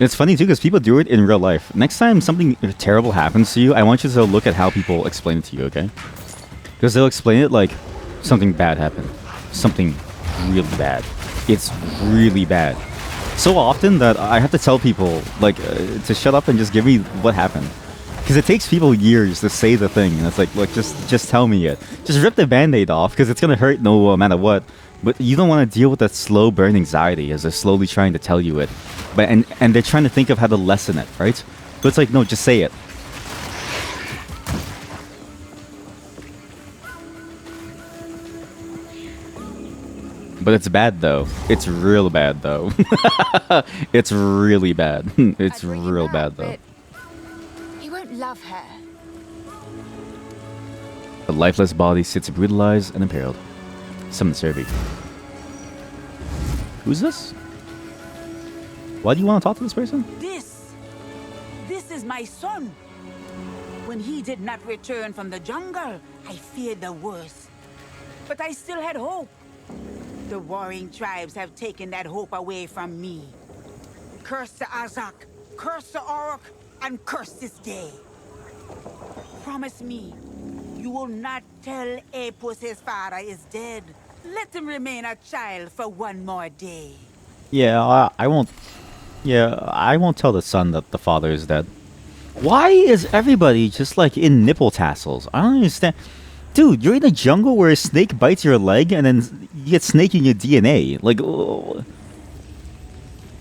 E: It's funny too because people do it in real life. Next time something terrible happens to you, I want you to look at how people explain it to you, okay? Because they'll explain it like something bad happened. Something really bad. It's really bad. So often that I have to tell people like to shut up and just give me what happened. Because it takes people years to say the thing, and it's like, look, just tell me it. Just rip the band-aid off, because it's gonna hurt no matter what. But you don't want to deal with that slow burn anxiety as they're slowly trying to tell you it. But and they're trying to think of how to lessen it, right? But it's like, no, just say it. But it's bad though. It's real bad though. It's really bad. It's real bad though.
K: He won't love her.
E: The lifeless body sits brutalized and impaled. Summon Servi. Who's this? Why do you want to talk to this person?
N: This is my son. When he did not return from the jungle, I feared the worst. But I still had hope. The warring tribes have taken that hope away from me. Curse the Azak, curse the Orc, and curse this day. Promise me, you will not tell Apus his father is dead. Let him remain a child for one more day.
E: Yeah, I won't. Yeah, I won't tell the son that the father is dead. Why is everybody just like in nipple tassels? I don't understand. Dude, you're in a jungle where a snake bites your leg and then you get snake in your DNA. Like,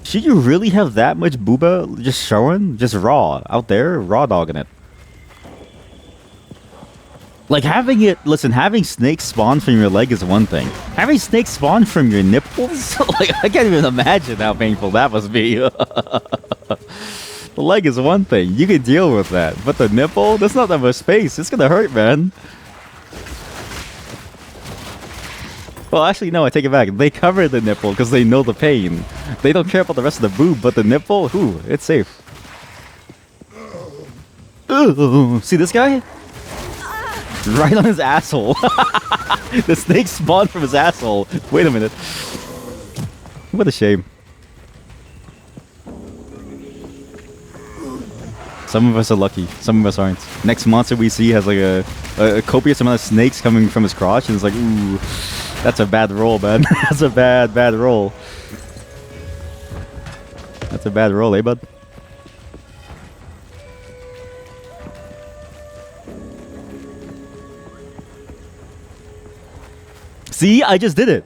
E: should you really have that much booba just showing? Just raw out there, raw dogging it. Like having it, listen, having snakes spawn from your leg is one thing. Having snakes spawn from your nipples? Like, I can't even imagine how painful that must be. The leg is one thing. You can deal with that. But the nipple? That's not that much space. It's gonna hurt, man. Well, actually, no, I take it back. They cover the nipple because they know the pain. They don't care about the rest of the boob, but the nipple, ooh, it's safe. Ooh, see this guy? Right on his asshole. The snake spawned from his asshole. Wait a minute. What a shame. Some of us are lucky. Some of us aren't. Next monster we see has like a copious amount of snakes coming from his crotch, and it's like, ooh, that's a bad roll, man. That's a bad roll. That's a bad roll, eh, bud? See, I just did it.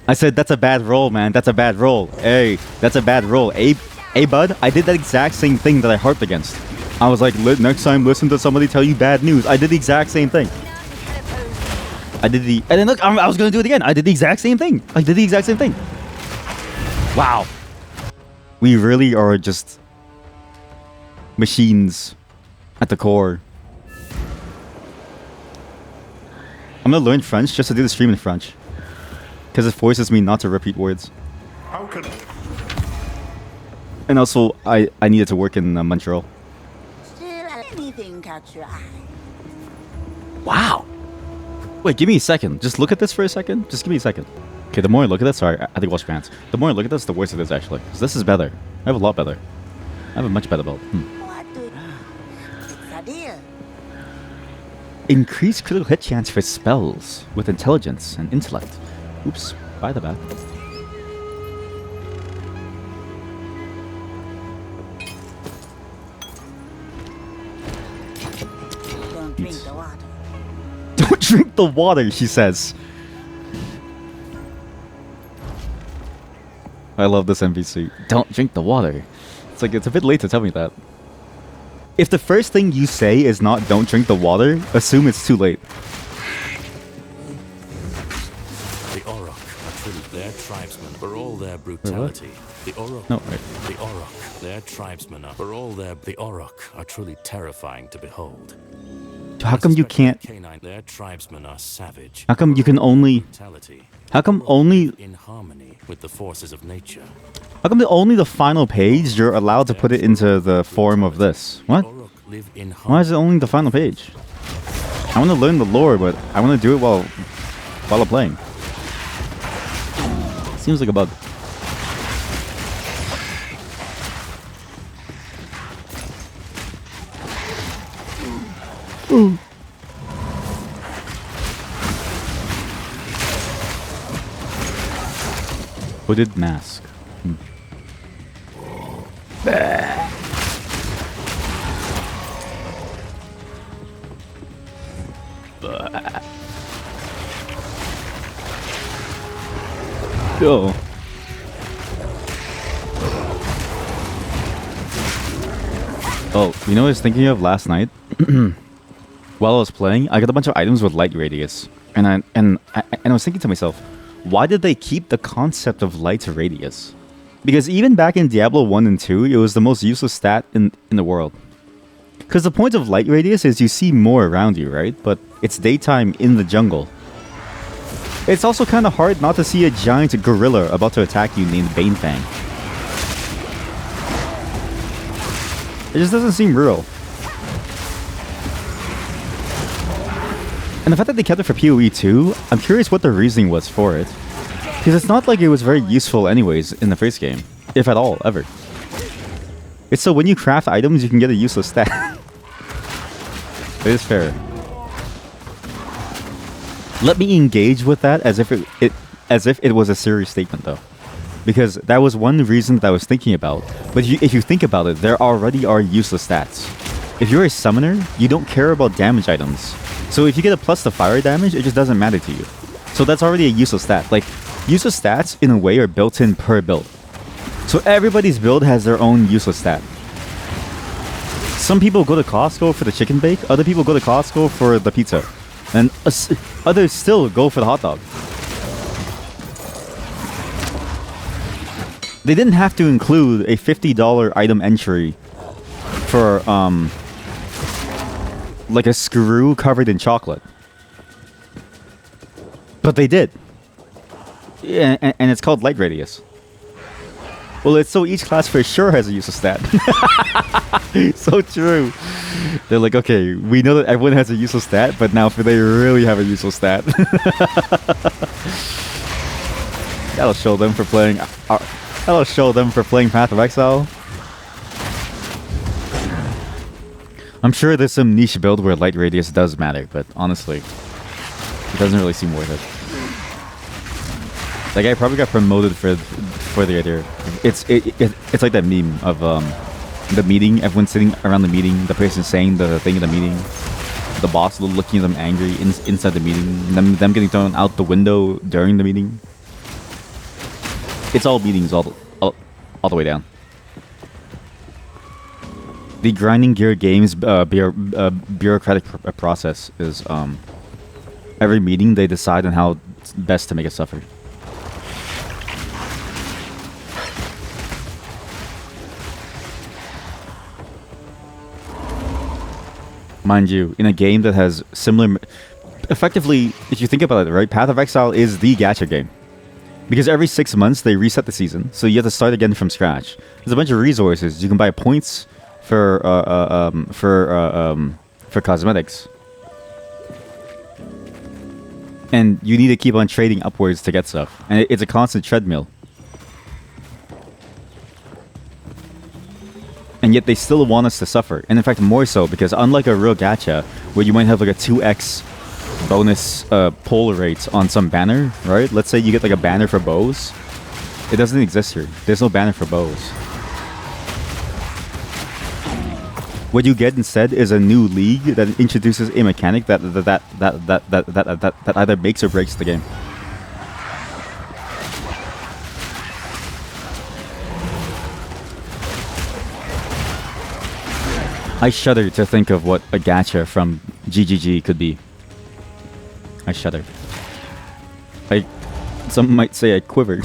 A: I said that's a bad roll, man. That's a bad roll. Hey, that's a bad roll. Hey, bud, I did that exact same thing that I harped against. I was like, next time listen to somebody tell you bad news. I did the exact same thing. And then look, I was gonna do it again. I did the exact same thing. Wow. We really are just machines at the core. I'm gonna learn French just to do the stream in French. Because it forces me not to repeat words.
D: How can...
A: And also, I needed to work in Montreal.
N: Still anything catch your eye?
A: Wow. Wait, give me a second. Just look at this for a second. Just give me a second. Okay, the more I look at this, sorry, I think wash pants. The more I look at this, the worse it is actually. Because this is better. I have a lot better. I have a much better build.
N: What do... It's a deal.
A: Increase critical hit chance for spells with intelligence and intellect. Oops, by the back.
N: Don't drink the water.
A: Don't drink the water, she says. I love this NPC. Don't drink the water. It's like, it's a bit late to tell me that. If the first thing you say is not don't drink the water, assume it's too late.
L: The Orok are truly their tribesmen for all their brutality. The Orok,
A: no, right.
L: The Orok, their tribesmen are for all their. The Orok are truly terrifying to behold.
A: How come you can't?
L: Their tribesmen are savage.
A: How come you can only? How come only?
L: In harmony with the forces of nature.
A: How come only the final page you're allowed to put it into the form of this? What? Why is it only the final page? I want to learn the lore, but I want to do it while I'm playing. Seems like a bug. Ooh. Hooded mask. Oh. Oh, you know what I was thinking of last night? While I was playing, I got a bunch of items with light radius. And I was thinking to myself, why did they keep the concept of light radius? Because even back in Diablo 1 and 2, it was the most useless stat in the world. Because the point of light radius is you see more around you, right? But it's daytime in the jungle. It's also kind of hard not to see a giant gorilla about to attack you named Banefang. It just doesn't seem real. And the fact that they kept it for PoE2, I'm curious what the reasoning was for it. Because it's not like it was very useful anyways in the first game. If at all, ever. It's so when you craft items, you can get a useless stat. It is fair. Let me engage with that as if it was a serious statement, though. Because that was one reason that I was thinking about. But if you think about it, there already are useless stats. If you're a summoner, you don't care about damage items. So if you get a plus to fire damage, it just doesn't matter to you. So that's already a useless stat. Like, useless stats, in a way, are built in per build. So everybody's build has their own useless stat. Some people go to Costco for the chicken bake, other people go to Costco for the pizza. And others still go for the hot dog. They didn't have to include a $50 item entry for, like a screw covered in chocolate. But they did. Yeah, and it's called light radius. Well, it's so each class for sure has a useless stat. So true. They're like, okay, we know that everyone has a useless stat, but now they really have a useless stat. That'll show them for playing. That'll show them for playing Path of Exile. I'm sure there's some niche build where light radius does matter, but honestly, it doesn't really seem worth it. That guy probably got promoted for the idea. It's like that meme of the meeting. Everyone sitting around the meeting. The person saying the thing in the meeting. The boss looking at them angry inside the meeting. Them getting thrown out the window during the meeting.
E: It's all meetings all the way down. The grinding gear games bureaucratic process is every meeting they decide on how best to make it suffer. Mind you, in a game that has similar... Effectively, if you think about it, right? Path of Exile is the gacha game. Because every 6 months, they reset the season, so you have to start again from scratch. There's a bunch of resources. You can buy points for cosmetics. And you need to keep on trading upwards to get stuff. And it's a constant treadmill. And yet they still want us to suffer. And in fact, more so, because unlike a real gacha, where you might have like a 2x bonus pull rates on some banner, right? Let's say you get like a banner for bows. It doesn't exist here. There's no banner for bows. What you get instead is a new league that introduces a mechanic that either makes or breaks the game. I shudder to think of what a gacha from GGG could be. I shudder. Some might say I quiver.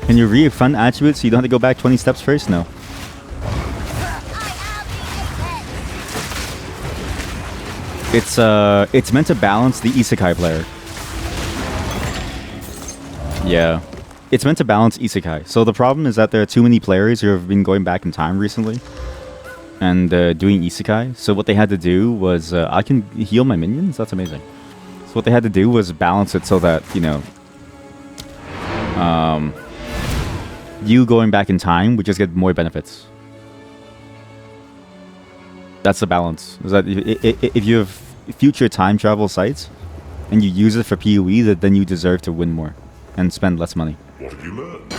E: Can you refund attributes so you don't have to go back 20 steps first? No. It's meant to balance the isekai player. Yeah. It's meant to balance isekai. So the problem is that there are too many players who have been going back in time recently and doing isekai. So what they had to do was I can heal my minions. That's amazing. So what they had to do was balance it so that, you know, you going back in time would just get more benefits. That's the balance. Is that if you have future time travel sites and you use it for PoE, then you deserve to win more and spend less money.
D: What have you learned?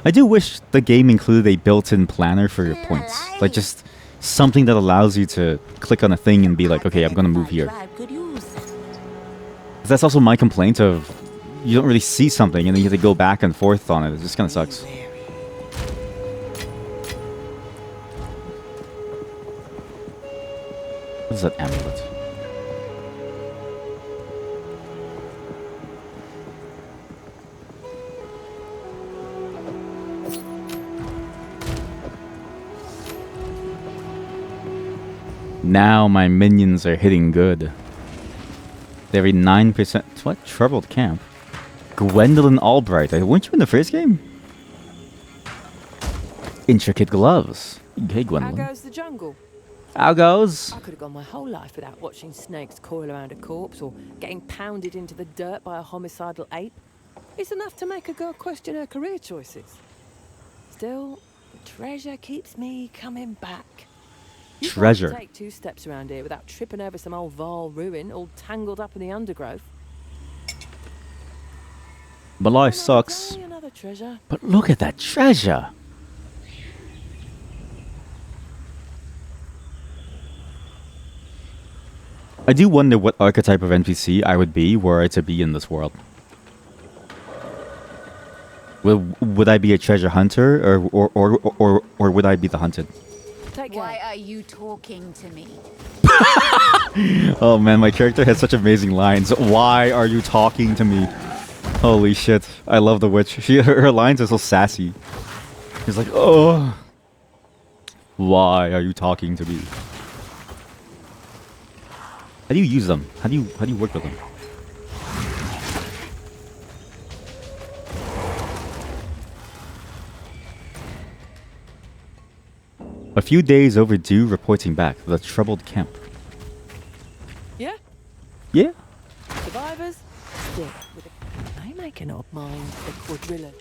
E: I do wish the game included a built-in planner for your points. Like just something that allows you to click on a thing and be like, okay, I'm gonna move here. That's also my complaint of you don't really see something and then you have to go back and forth on it. It just kind of sucks. What is that amulet? Now my minions are hitting good. They have a 9%... What? Troubled Camp? Gwendolyn Albright. Weren't you in the first game? Intricate gloves. Hey, Gwendolyn.
O: How goes the jungle?
E: How goes?
O: I could have gone my whole life without watching snakes coil around a corpse or getting pounded into the dirt by a homicidal ape. It's enough to make a girl question her career choices. Still, the treasure keeps me coming back. You
E: Treasure.
O: can't take 2 steps around here without tripping over some old Val ruin all tangled up in the undergrowth.
E: But life sucks.
O: Another treasure.
E: But look at that treasure! I do wonder what archetype of NPC I would be were I to be in this world. Would I be a treasure hunter or would I be the hunted?
K: Why are you talking to me?
E: Oh man, my character has such amazing lines. Why are you talking to me? Holy shit. I love the witch. Her lines are so sassy. She's like, oh. Why are you talking to me? How do you use them? How do you work with them? A few days overdue reporting back. The troubled camp.
O: Yeah?
E: Yeah?
O: Survivors? Still, with they make an odd mind, the quadrilla.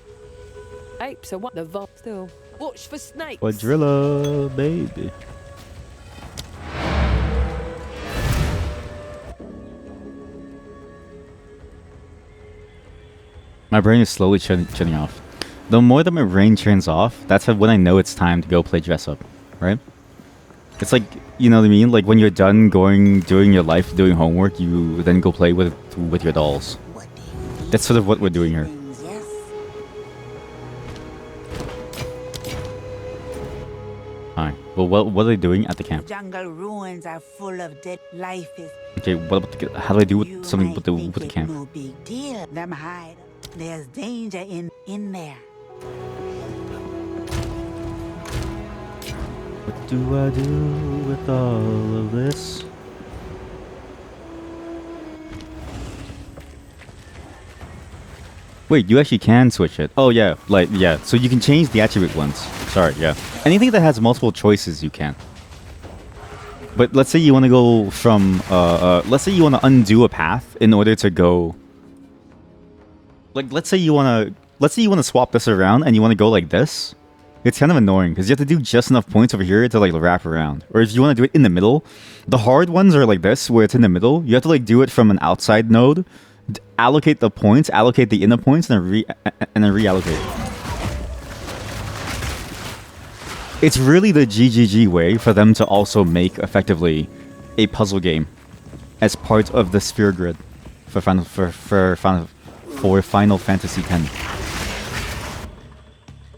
O: Apes are what the Val still. Watch for snakes.
E: Quadrilla, baby. My brain is slowly turning off. The more that my brain turns off, that's when I know it's time to go play dress up, right? It's like, you know what I mean? Like when you're done doing your life, doing homework, you then go play with your dolls. That's sort of what we're doing here. Alright. Well, what are they doing at the camp?
N: Jungle ruins are full of dead life is
E: Okay, what about how do I do with something with the camp?
N: no big deal. Them hide. There's danger in there.
E: What do I do with all of this? Wait, you actually can switch it. Oh yeah, like yeah. So you can change the attribute ones. Sorry, yeah. Anything that has multiple choices, you can. But let's say you want to go from let's say you want to undo a path in order to go. Like let's say you want to swap this around and you want to go like this. It's kind of annoying because you have to do just enough points over here to like wrap around. Or if you want to do it in the middle, the hard ones are like this, where it's in the middle. You have to like do it from an outside node, allocate the points, allocate the inner points, and then reallocate. It's really the GGG way for them to also make effectively a puzzle game as part of the sphere grid for Final Fantasy X.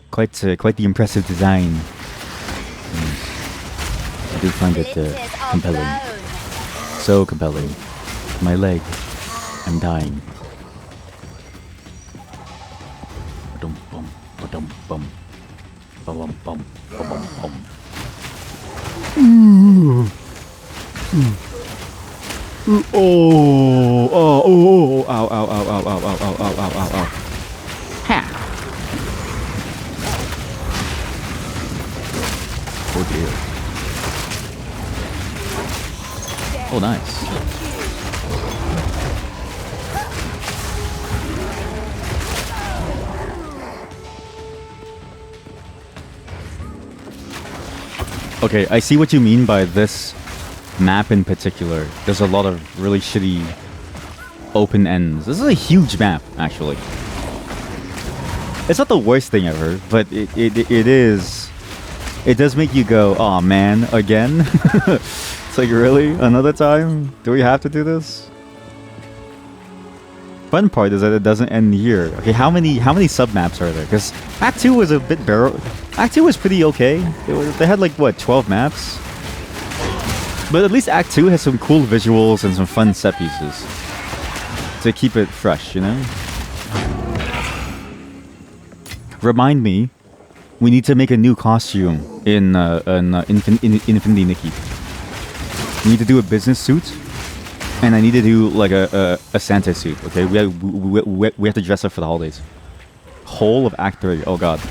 E: Quite the impressive design. I do find it compelling. So compelling. My leg. I'm dying. Ba-dum bum, ba-dum bum, ba-bum bum, ba-bum bum. Oh, ow, ow, ow, ow, ow, ow, ow, ow, ow, ow, ow. Ha! Oh dear. Oh, nice. Okay, I see what you mean by this map in particular. There's a lot of really shitty open ends. This is a huge map, actually. It's not the worst thing ever, but it is... It does make you go, aw man, again? It's like, really? Another time? Do we have to do this? Fun part is that it doesn't end here. Okay, how many sub-maps are there? Because Act 2 was a bit barrel... Act 2 was pretty okay. They had like, what, 12 maps? But at least Act 2 has some cool visuals and some fun set pieces. To keep it fresh, you know? Remind me, we need to make a new costume in Infinity Nikki. We need to do a business suit. And I need to do like a Santa suit, okay? We have to dress up for the holidays. Whole of Act 3, oh god.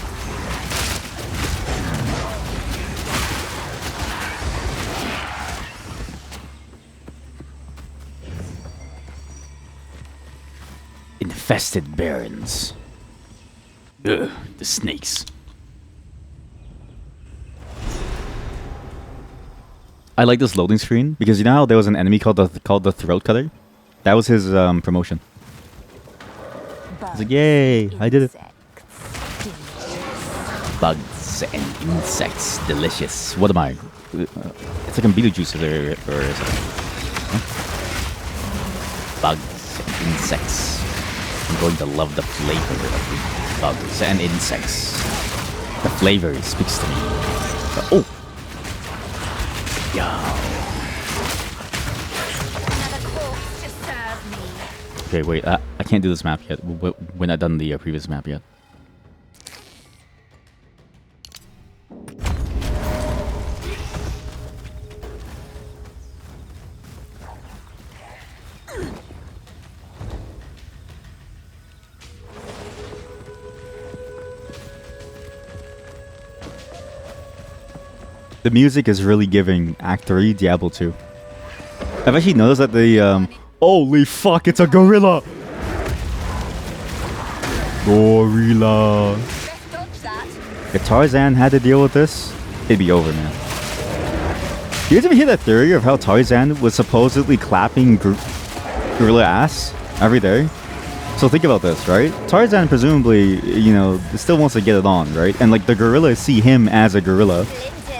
E: Infested barons. Ugh, the snakes. I like this loading screen because you know how there was an enemy called the Throat Cutter? That was his promotion. He's like, yay, I did it. Bugs and insects, delicious. What am I? It's like a Beetlejuice or something. Huh? Bugs and insects. I'm going to love the flavor of bugs and insects. The flavor speaks to me. Oh! Yo. Okay, wait. I can't do this map yet. We're not done the previous map yet. The music is really giving Act 3 Diablo 2. I've actually noticed that the holy fuck, it's a gorilla! Gorilla. If Tarzan had to deal with this, it'd be over, man. You guys ever hear that theory of how Tarzan was supposedly clapping gorilla ass every day? So think about this, right? Tarzan presumably, you know, still wants to get it on, right? And like the gorillas see him as a gorilla.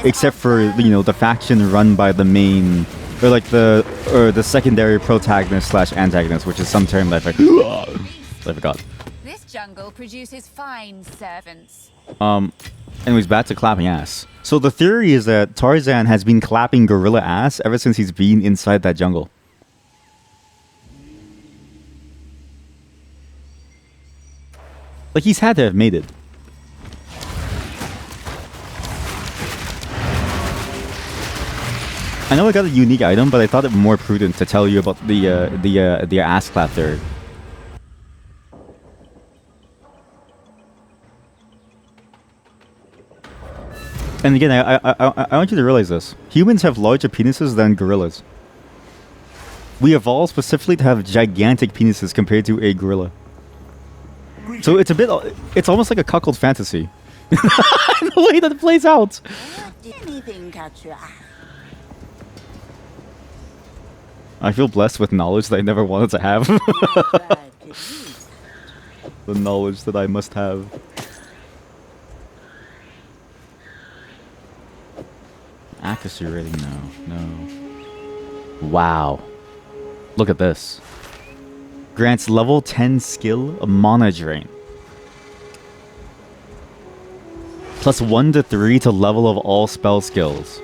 A: except for, you know, the faction run by the main, or like the secondary protagonist slash antagonist, which is some term that I forgot.
K: This jungle produces fine servants.
A: Anyways, back to clapping ass. So the theory is that Tarzan has been clapping gorilla ass ever since he's been inside that jungle. Like, he's had to have made it. I know I got a unique item, but I thought it more prudent to tell you about the ass clap theory. And again, I want you to realize this. Humans have larger penises than gorillas. We evolved specifically to have gigantic penises compared to a gorilla. So it's a bit... It's almost like a cuckold fantasy. The way that it plays out.
N: Anything catch your eye?
A: I feel blessed with knowledge that I never wanted to have. The knowledge that I must have. Accuracy rating, no. Wow. Look at this. Grants level 10 skill mana drain. Plus 1 to 3 to level of all spell skills.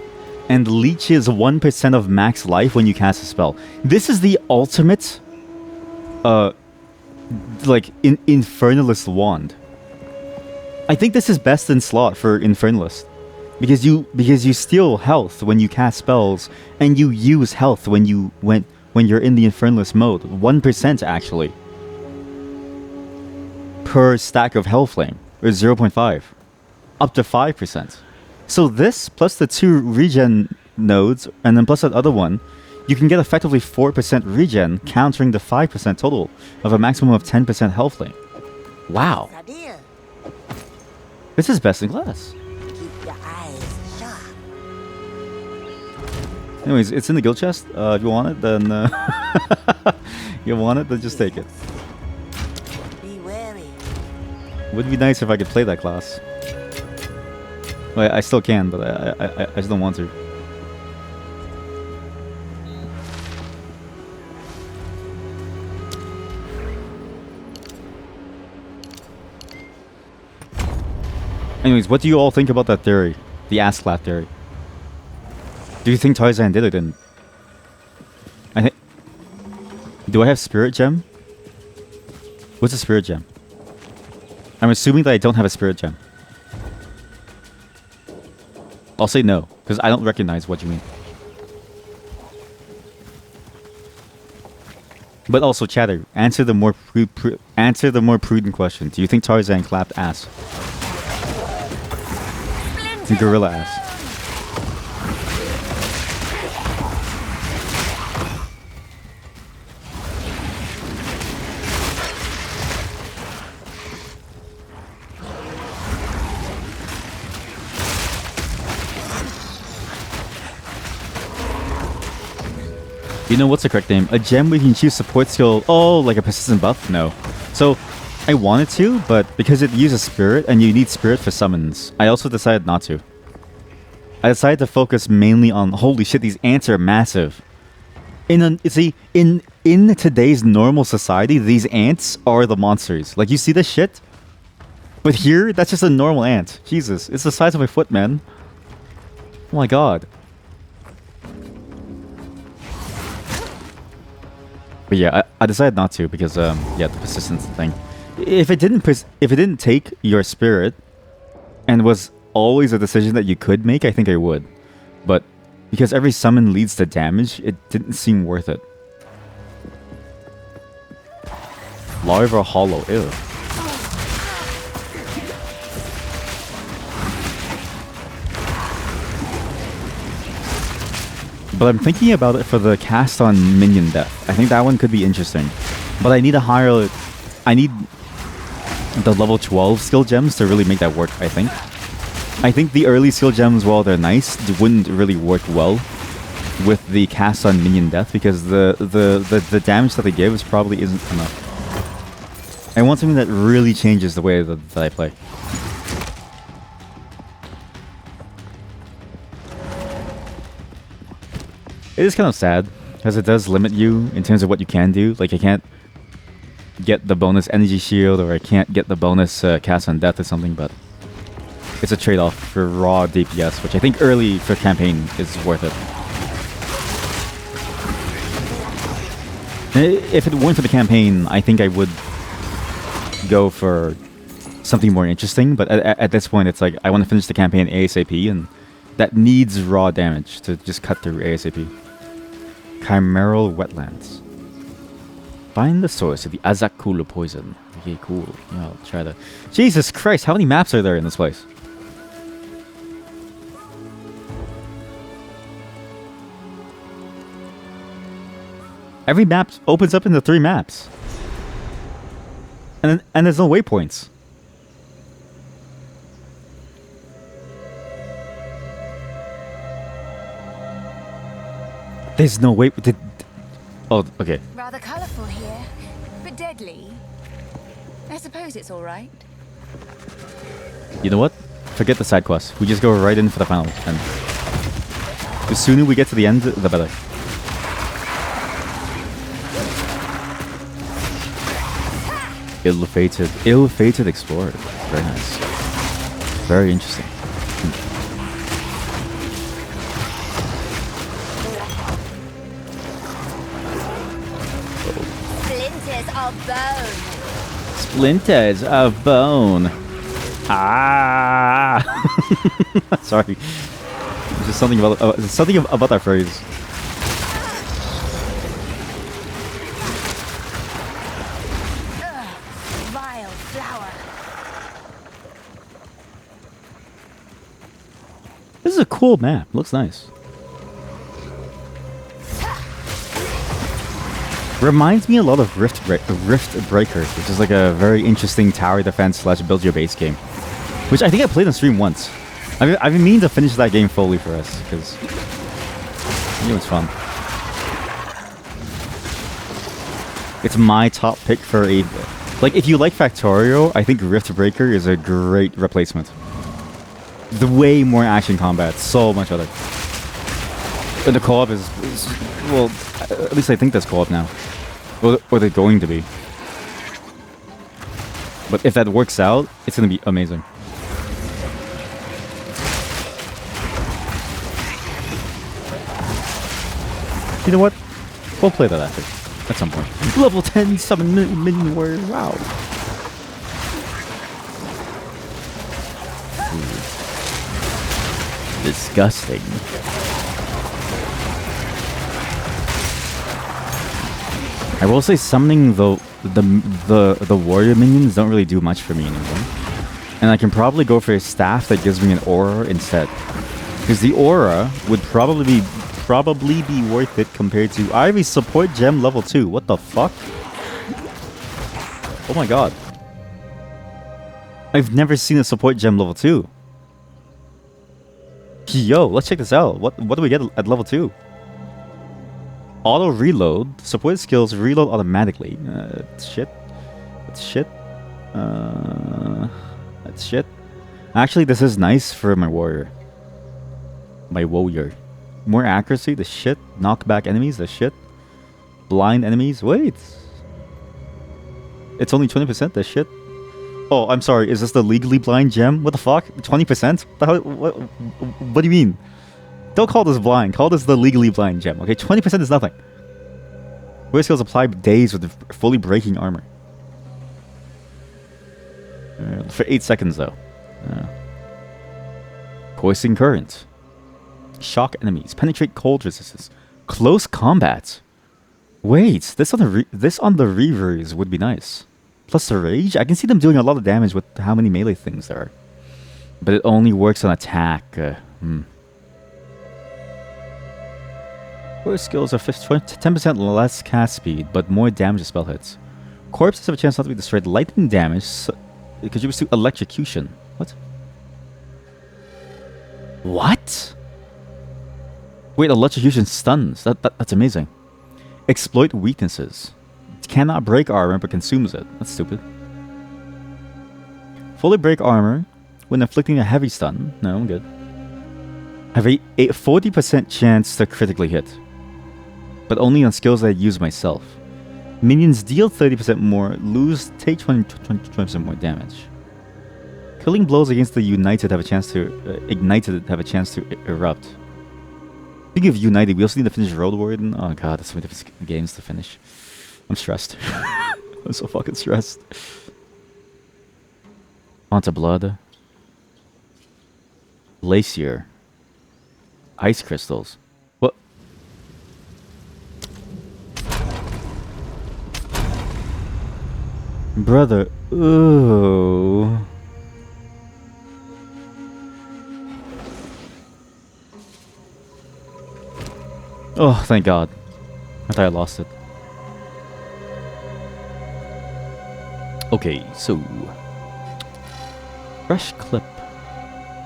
A: And leeches 1% of max life when you cast a spell. This is the ultimate like Infernalist wand. I think this is best in slot for Infernalist. Because you steal health when you cast spells, and you use health when you're in the Infernalist mode. 1% actually. Per stack of Hellflame. Or 0.5. Up to 5%. So this, plus the 2 regen nodes, and then plus that other one, you can get effectively 4% regen, countering the 5% total of a maximum of 10% Hellflame. Wow. This is best in class. Anyways, it's in the guild chest. If you want it, then then just take it.
N: Be wary.
A: Would be nice if I could play that class. Well, I still can, but I just don't want to. Anyways, what do you all think about that theory? The ass clap theory. Do you think Tarzan did or didn't? Do I have Spirit Gem? What's a Spirit Gem? I'm assuming that I don't have a Spirit Gem. I'll say no, because I don't recognize what you mean. But also, chatter, answer the more prudent question. Do you think Tarzan clapped ass? Gorilla ass. You know what's the correct name? A gem we can choose support skill. Oh, like a persistent buff? No. So, I wanted to, but because it uses spirit and you need spirit for summons, I also decided not to. I decided to focus mainly on... Holy shit, these ants are massive. In today's normal society, these ants are the monsters. Like, you see this shit? But here, that's just a normal ant. Jesus, it's the size of my foot, man. Oh my god. But yeah, I decided not to because yeah, the persistence thing. If it didn't take your spirit and was always a decision that you could make, I think I would. But because every summon leads to damage, it didn't seem worth it. Larva Hollow, ew. But I'm thinking about it for the cast on minion death. I think that one could be interesting. But I need a higher... I need the level 12 skill gems to really make that work, I think. I think the early skill gems, while they're nice, wouldn't really work well with the cast on minion death because the damage that they give is probably isn't enough. I want something that really changes the way that I play.
E: It is kind of sad because it does limit you in terms of what you can do. Like I can't get the bonus energy shield, or I can't get the bonus cast on death or something, but it's a trade-off for raw DPS, which I think early for campaign is worth it. If it weren't for the campaign, I think I would go for something more interesting, but at this point it's like I want to finish the campaign ASAP, and that needs raw damage to just cut through ASAP. Chimeral Wetlands. Find the source of the Azakulu poison. Okay, cool. Yeah, I'll try that. Jesus Christ, how many maps are there in this place? Every map opens up into 3 maps. And there's no waypoints. There's no way. Oh, okay.
K: Rather colorful here, but deadly. I suppose it's all right.
E: You know what? Forget the side quest. We just go right in for the final end. The sooner we get to the end, the better. Ill-fated explorer. Very nice. Very interesting.
K: Splinters of bone.
E: Splinters of bone. Ah. Sorry. It's just something about that phrase.
K: Vile flower.
E: This is a cool map. Looks nice. Reminds me a lot of Rift Breaker, which is like a very interesting tower defense / build your base game, which I think I played on stream once. I've been meaning to finish that game fully for us because it was fun. It's my top pick for a if you like Factorio, I think Rift Breaker is a great replacement. The way more action combat, so much better. And the co-op is well, at least I think there's co-op now. Or they're going to be. But if that works out, it's going to be amazing. You know what? We'll play that after. At some point. Level 10 summon minion warrior. Wow. Ooh. Disgusting. I will say summoning the warrior minions don't really do much for me anymore. And I can probably go for a staff that gives me an aura instead. Because the aura would probably be worth it compared to... I have a support gem level 2. What the fuck? Oh my god. I've never seen a support gem level 2. Yo, let's check this out. What do we get at level 2? Auto reload. Support skills reload automatically. That's shit. That's shit. That's shit. Actually, this is nice for my warrior. My warrior. More accuracy. The shit. Knockback enemies. The shit. Blind enemies. Wait. It's only 20%. The shit. Oh, I'm sorry. Is this the legally blind gem? What the fuck? 20%? What do you mean? Don't call this blind. Call this the legally blind gem. Okay, 20% is nothing. Warrior skills apply days with fully breaking armor. For 8 seconds though. Poison current. Shock enemies. Penetrate cold resistance. Close combat. Wait, this on the Reavers would be nice. Plus the rage. I can see them doing a lot of damage with how many melee things there are. But it only works on attack. Warrior skills are 10% less cast speed, but more damage to spell hits. Corpses have a chance not to be destroyed. Lightning damage contributes to electrocution. What? What? Wait, electrocution stuns. That's amazing. Exploit weaknesses. It cannot break armor, but consumes it. That's stupid. Fully break armor when inflicting a heavy stun. No, I'm good. Have a 40% chance to critically hit. but only on skills that I use myself. Minions deal 30% more, lose, take 20% more damage. Killing blows against the United have a chance to erupt. Speaking of United, we also need to finish Road Warden. Oh god, that's so many different games to finish. I'm stressed. I'm so fucking stressed. Onto Blood. Glacier. Ice crystals. What? Brother. Ooh. Oh, thank God. I thought I lost it. Okay, so... Fresh Clip.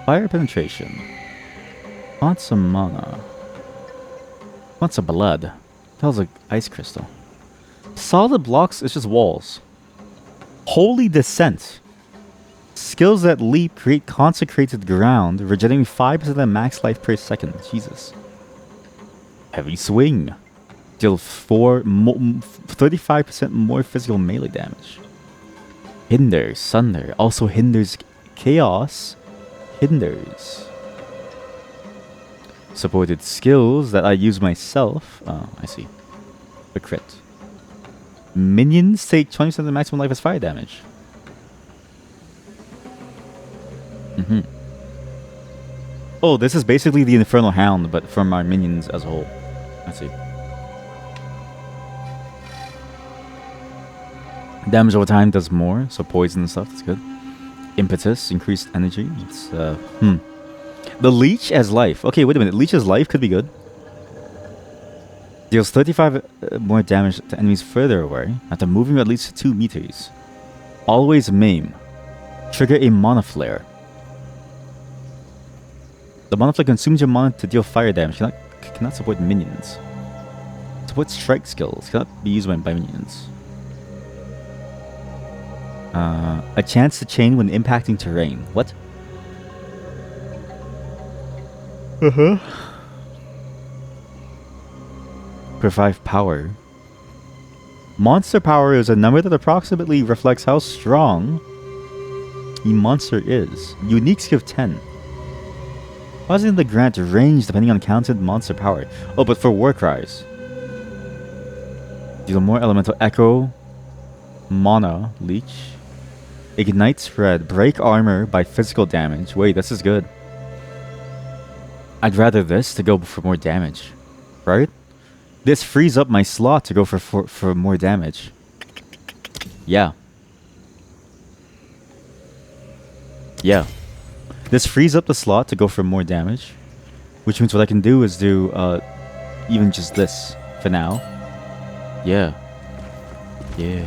E: Fire Penetration. Want some mana. Want some blood. That was like Ice Crystal. Solid blocks is just walls. Holy Descent. Skills that leap create consecrated ground, regenerating 5% of the max life per second. Jesus. Heavy Swing. Deal 35% more physical melee damage. Hinder. Sunder. Also hinders chaos. Hinders. Supported skills that I use myself. Oh, I see. A crit. Minions take 20% of the maximum life as fire damage. Oh, this is basically the Infernal Hound, but from our minions as a whole. I see. Damage over time does more, so poison and stuff, that's good. Impetus, increased energy. It's, The Leech has life. Okay, wait a minute. Leech has life could be good. Deals 35 more damage to enemies further away after moving at least 2 meters. Always maim. Trigger a mana flare. The mana flare consumes your mana to deal fire damage. Cannot support minions. Support strike skills. Cannot be used by minions. A chance to chain when impacting terrain. What? Revive power. Monster power is a number that approximately reflects how strong a monster is. Uniques give 10. Causing the grant range depending on counted monster power. Oh, but for war cries. Deal more elemental echo. Mana. Leech. Ignite spread. Break armor by physical damage. Wait, this is good. I'd rather this to go for more damage. Right? This frees up my slot to go for more damage. Yeah. Yeah. This frees up the slot to go for more damage. Which means what I can do is do even just this for now. Yeah. Yeah.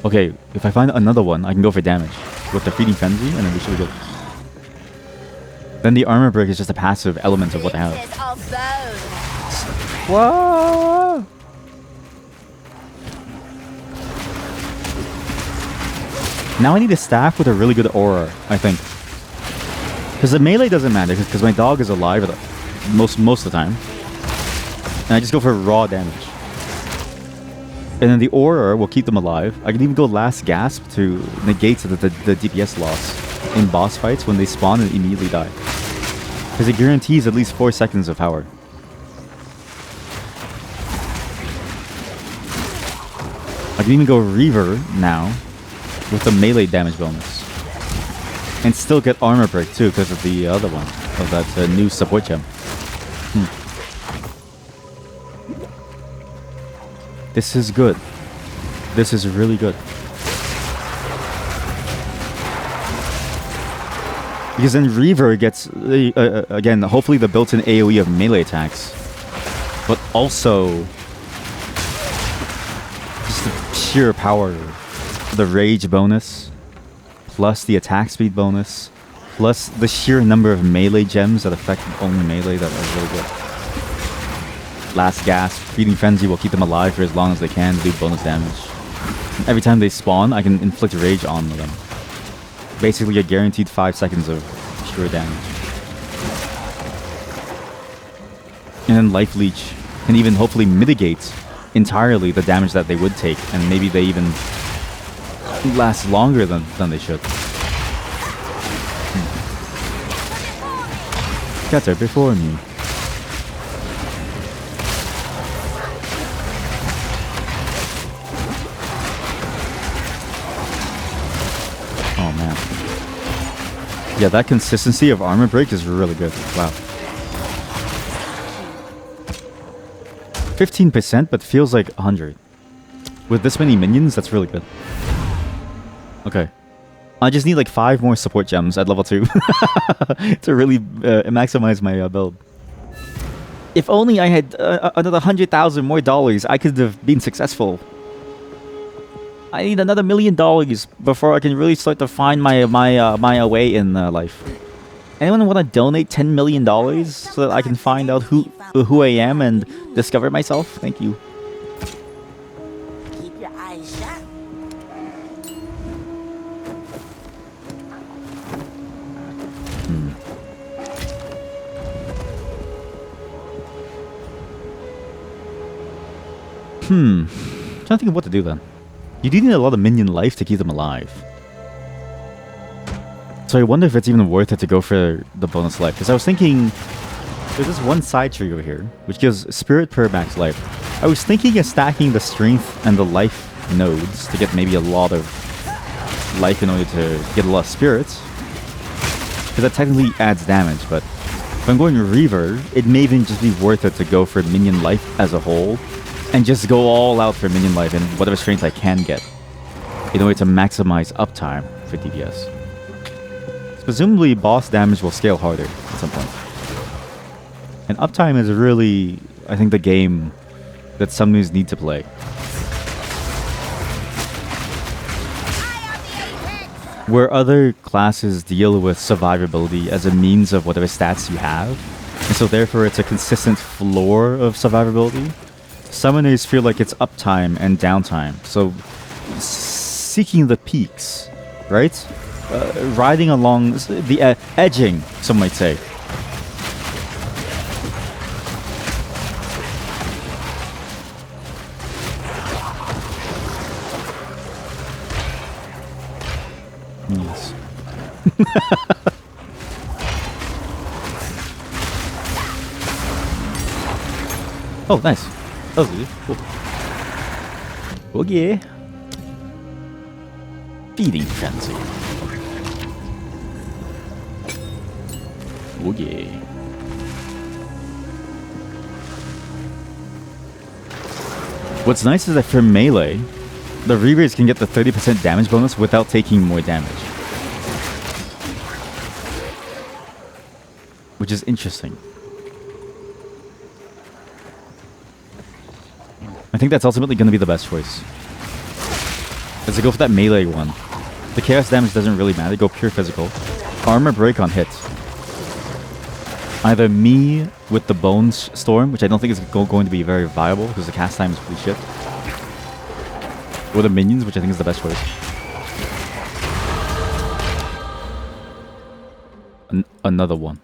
E: Okay, if I find another one, I can go for damage with the Feeding Frenzy, and then we should be good. Then the armor break is just a passive element of what I have. Whoa! Now I need a staff with a really good aura, I think. Because the melee doesn't matter, because my dog is alive most of the time. And I just go for raw damage. And then the aura will keep them alive. I can even go last gasp to negate the DPS loss in boss fights when they spawn and immediately die. Because it guarantees at least 4 seconds of power. I can even go Reaver now with the melee damage bonus. And still get armor break too because of the other one. Of that new support gem. This is good. This is really good. Because then Reaver gets, again, hopefully the built-in AoE of melee attacks. But also, just the sheer power. The rage bonus, plus the attack speed bonus, plus the sheer number of melee gems that affect only melee that are really good. Last gasp, Feeding Frenzy will keep them alive for as long as they can to do bonus damage. And every time they spawn, I can inflict rage on them. Basically a guaranteed 5 seconds of pure damage. And then Life Leech can even hopefully mitigate entirely the damage that they would take, and maybe they even last longer than they should. Got there before me. Oh man. Yeah, that consistency of armor break is really good. Wow. 15%, but feels like 100. With this many minions, that's really good. Okay. I just need like 5 more support gems at level 2 to really maximize my build. If only I had another $100,000 more dollars, I could have been successful. I need another $1 million before I can really start to find my way in life. Anyone want to donate $10 million so that I can find out who I am and discover myself? Thank you.
N: Keep your eyes shut.
E: I'm trying to think of what to do then. You do need a lot of minion life to keep them alive. So I wonder if it's even worth it to go for the bonus life. Because I was thinking, there's this one side tree over here, which gives spirit per max life. I was thinking of stacking the strength and the life nodes to get maybe a lot of life in order to get a lot of spirits. Because that technically adds damage, but if I'm going Reaver, it may even just be worth it to go for minion life as a whole. And just go all out for minion life and whatever strength I can get in order to maximize uptime for DPS. Presumably, boss damage will scale harder at some point. And uptime is really, I think, the game that some news need to play. Where other classes deal with survivability as a means of whatever stats you have, and so therefore it's a consistent floor of survivability, summoners feel like it's uptime and downtime. So, seeking the peaks, right? Riding along the edging, some might say. Yes. Oh, nice. That was easy. Cool. Oh yeah. Feeding frenzy. Oh yeah. What's nice is that for melee, the Reavers can get the 30% damage bonus without taking more damage. Which is interesting. I think that's ultimately going to be the best choice. Is to go for that melee one. The chaos damage doesn't really matter, go pure physical. Armor break on hits. Either me with the Bones Storm, which I don't think is going to be very viable because the cast time is pretty shit. Or the minions, which I think is the best choice. Another one.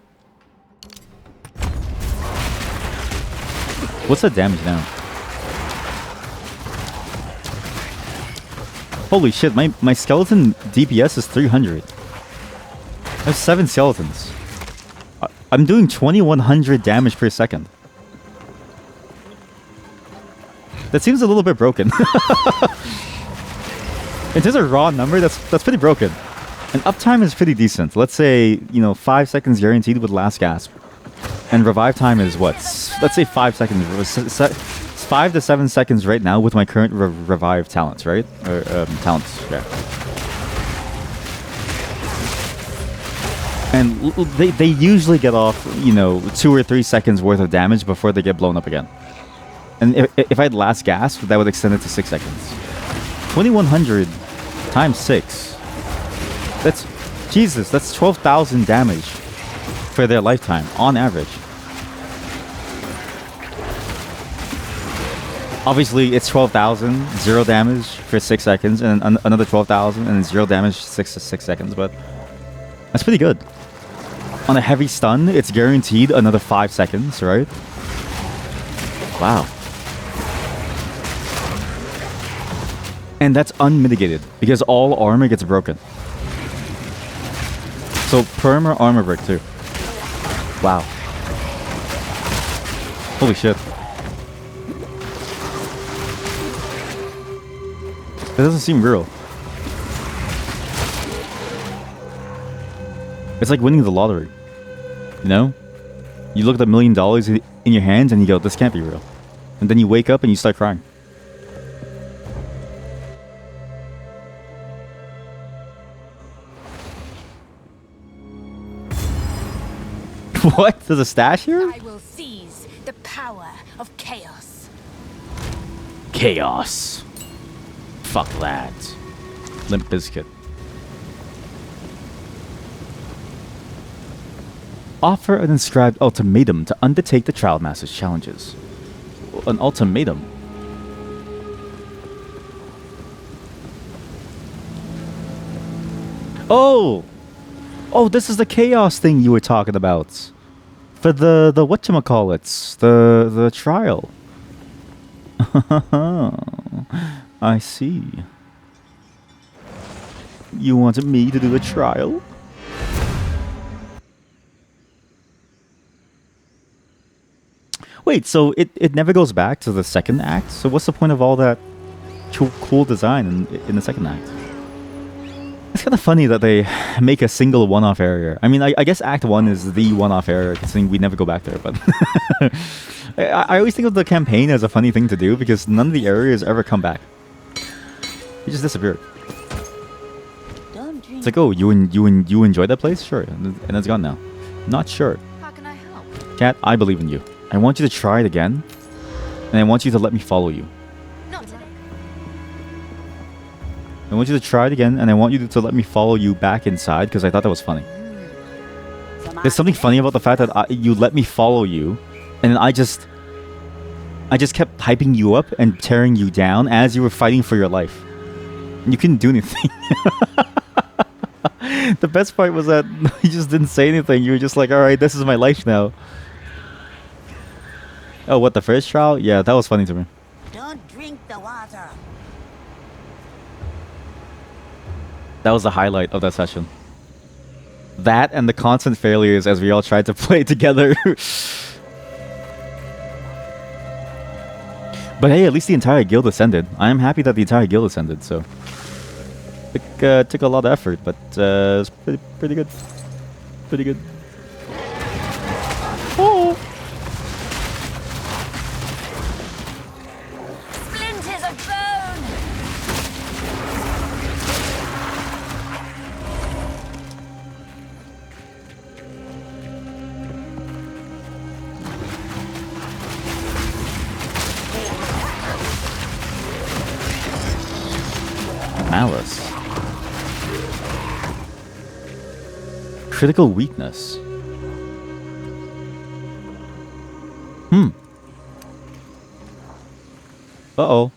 E: What's the damage now? Holy shit, my skeleton DPS is 300. I have 7 skeletons. I'm doing 2100 damage per second. That seems a little bit broken. In terms of raw number, that's pretty broken. And uptime is pretty decent. Let's say, 5 seconds guaranteed with last gasp. And revive time is what? Let's say 5 seconds. 5 to 7 seconds right now with my current revive talents, right? Or talents, yeah. And they usually get off, 2 or 3 seconds worth of damage before they get blown up again. And if I had last gasp, that would extend it to 6 seconds. 2100 times 6. That's, Jesus, that's 12,000 damage for their lifetime, on average. Obviously, it's 12,000, 0 damage for 6 seconds, and another 12,000, and 0 damage 6 seconds, but that's pretty good. On a heavy stun, it's guaranteed another 5 seconds, right? Wow. And that's unmitigated because all armor gets broken. So perma armor break too. Wow. Holy shit. That doesn't seem real. It's like winning the lottery. You know? You look at $1 million in your hands and you go, this can't be real. And then you wake up and you start crying. What? There's a stash here?
K: I will seize the power of chaos.
E: Chaos. Fuck that. Limp Bizkit. Offer an inscribed ultimatum to undertake the Trial Master's challenges. An ultimatum? Oh! Oh, this is the chaos thing you were talking about. For the whatchamacallits. The trial. I see. You wanted me to do a trial? Wait, so it never goes back to the second act? So what's the point of all that cool design in the second act? It's kind of funny that they make a single one-off area. I mean, I guess Act 1 is the one-off area, considering we never go back there, but... I always think of the campaign as a funny thing to do, because none of the areas ever come back. They just disappeared. It's like, oh, you enjoyed that place? Sure, and it's gone now. Not sure.
K: How can I help?
E: Cat, I believe in you. I want you to try it again, and I want you to let me follow you.
K: Not today.
E: I want you to try it again, and I want you to let me follow you back inside, because I thought that was funny. There's something funny about the fact that you let me follow you, and then I just kept hyping you up and tearing you down as you were fighting for your life. You couldn't do anything. The best part was that you just didn't say anything. You were just like, alright, this is my life now. Oh, what, the first trial? Yeah, that was funny to me.
N: Don't drink the water.
E: That was the highlight of that session. That and the constant failures as we all tried to play together. But hey, at least the entire guild ascended. I am happy that the entire guild ascended, so... It took a lot of effort, but it's pretty good. Pretty good. Oh!
K: Splinters of bone!
E: Malice. Critical weakness. Uh-oh.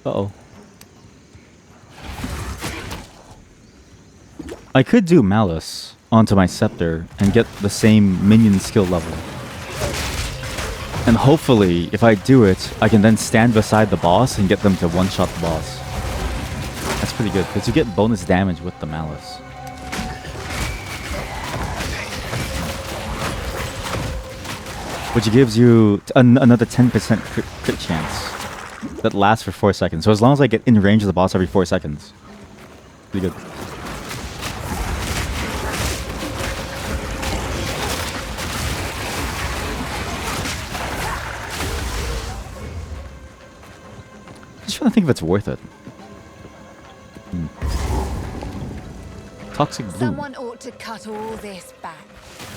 E: Uh-oh. I could do Malice onto my Scepter and get the same minion skill level. And hopefully, if I do it, I can then stand beside the boss and get them to one-shot the boss. That's pretty good, because you get bonus damage with the Malice. Which gives you another 10% crit chance. That lasts for 4 seconds. So as long as I get in range of the boss every 4 seconds. Pretty good. Just trying to think if it's worth it. Toxic Bloom.
K: Someone ought to cut all this back.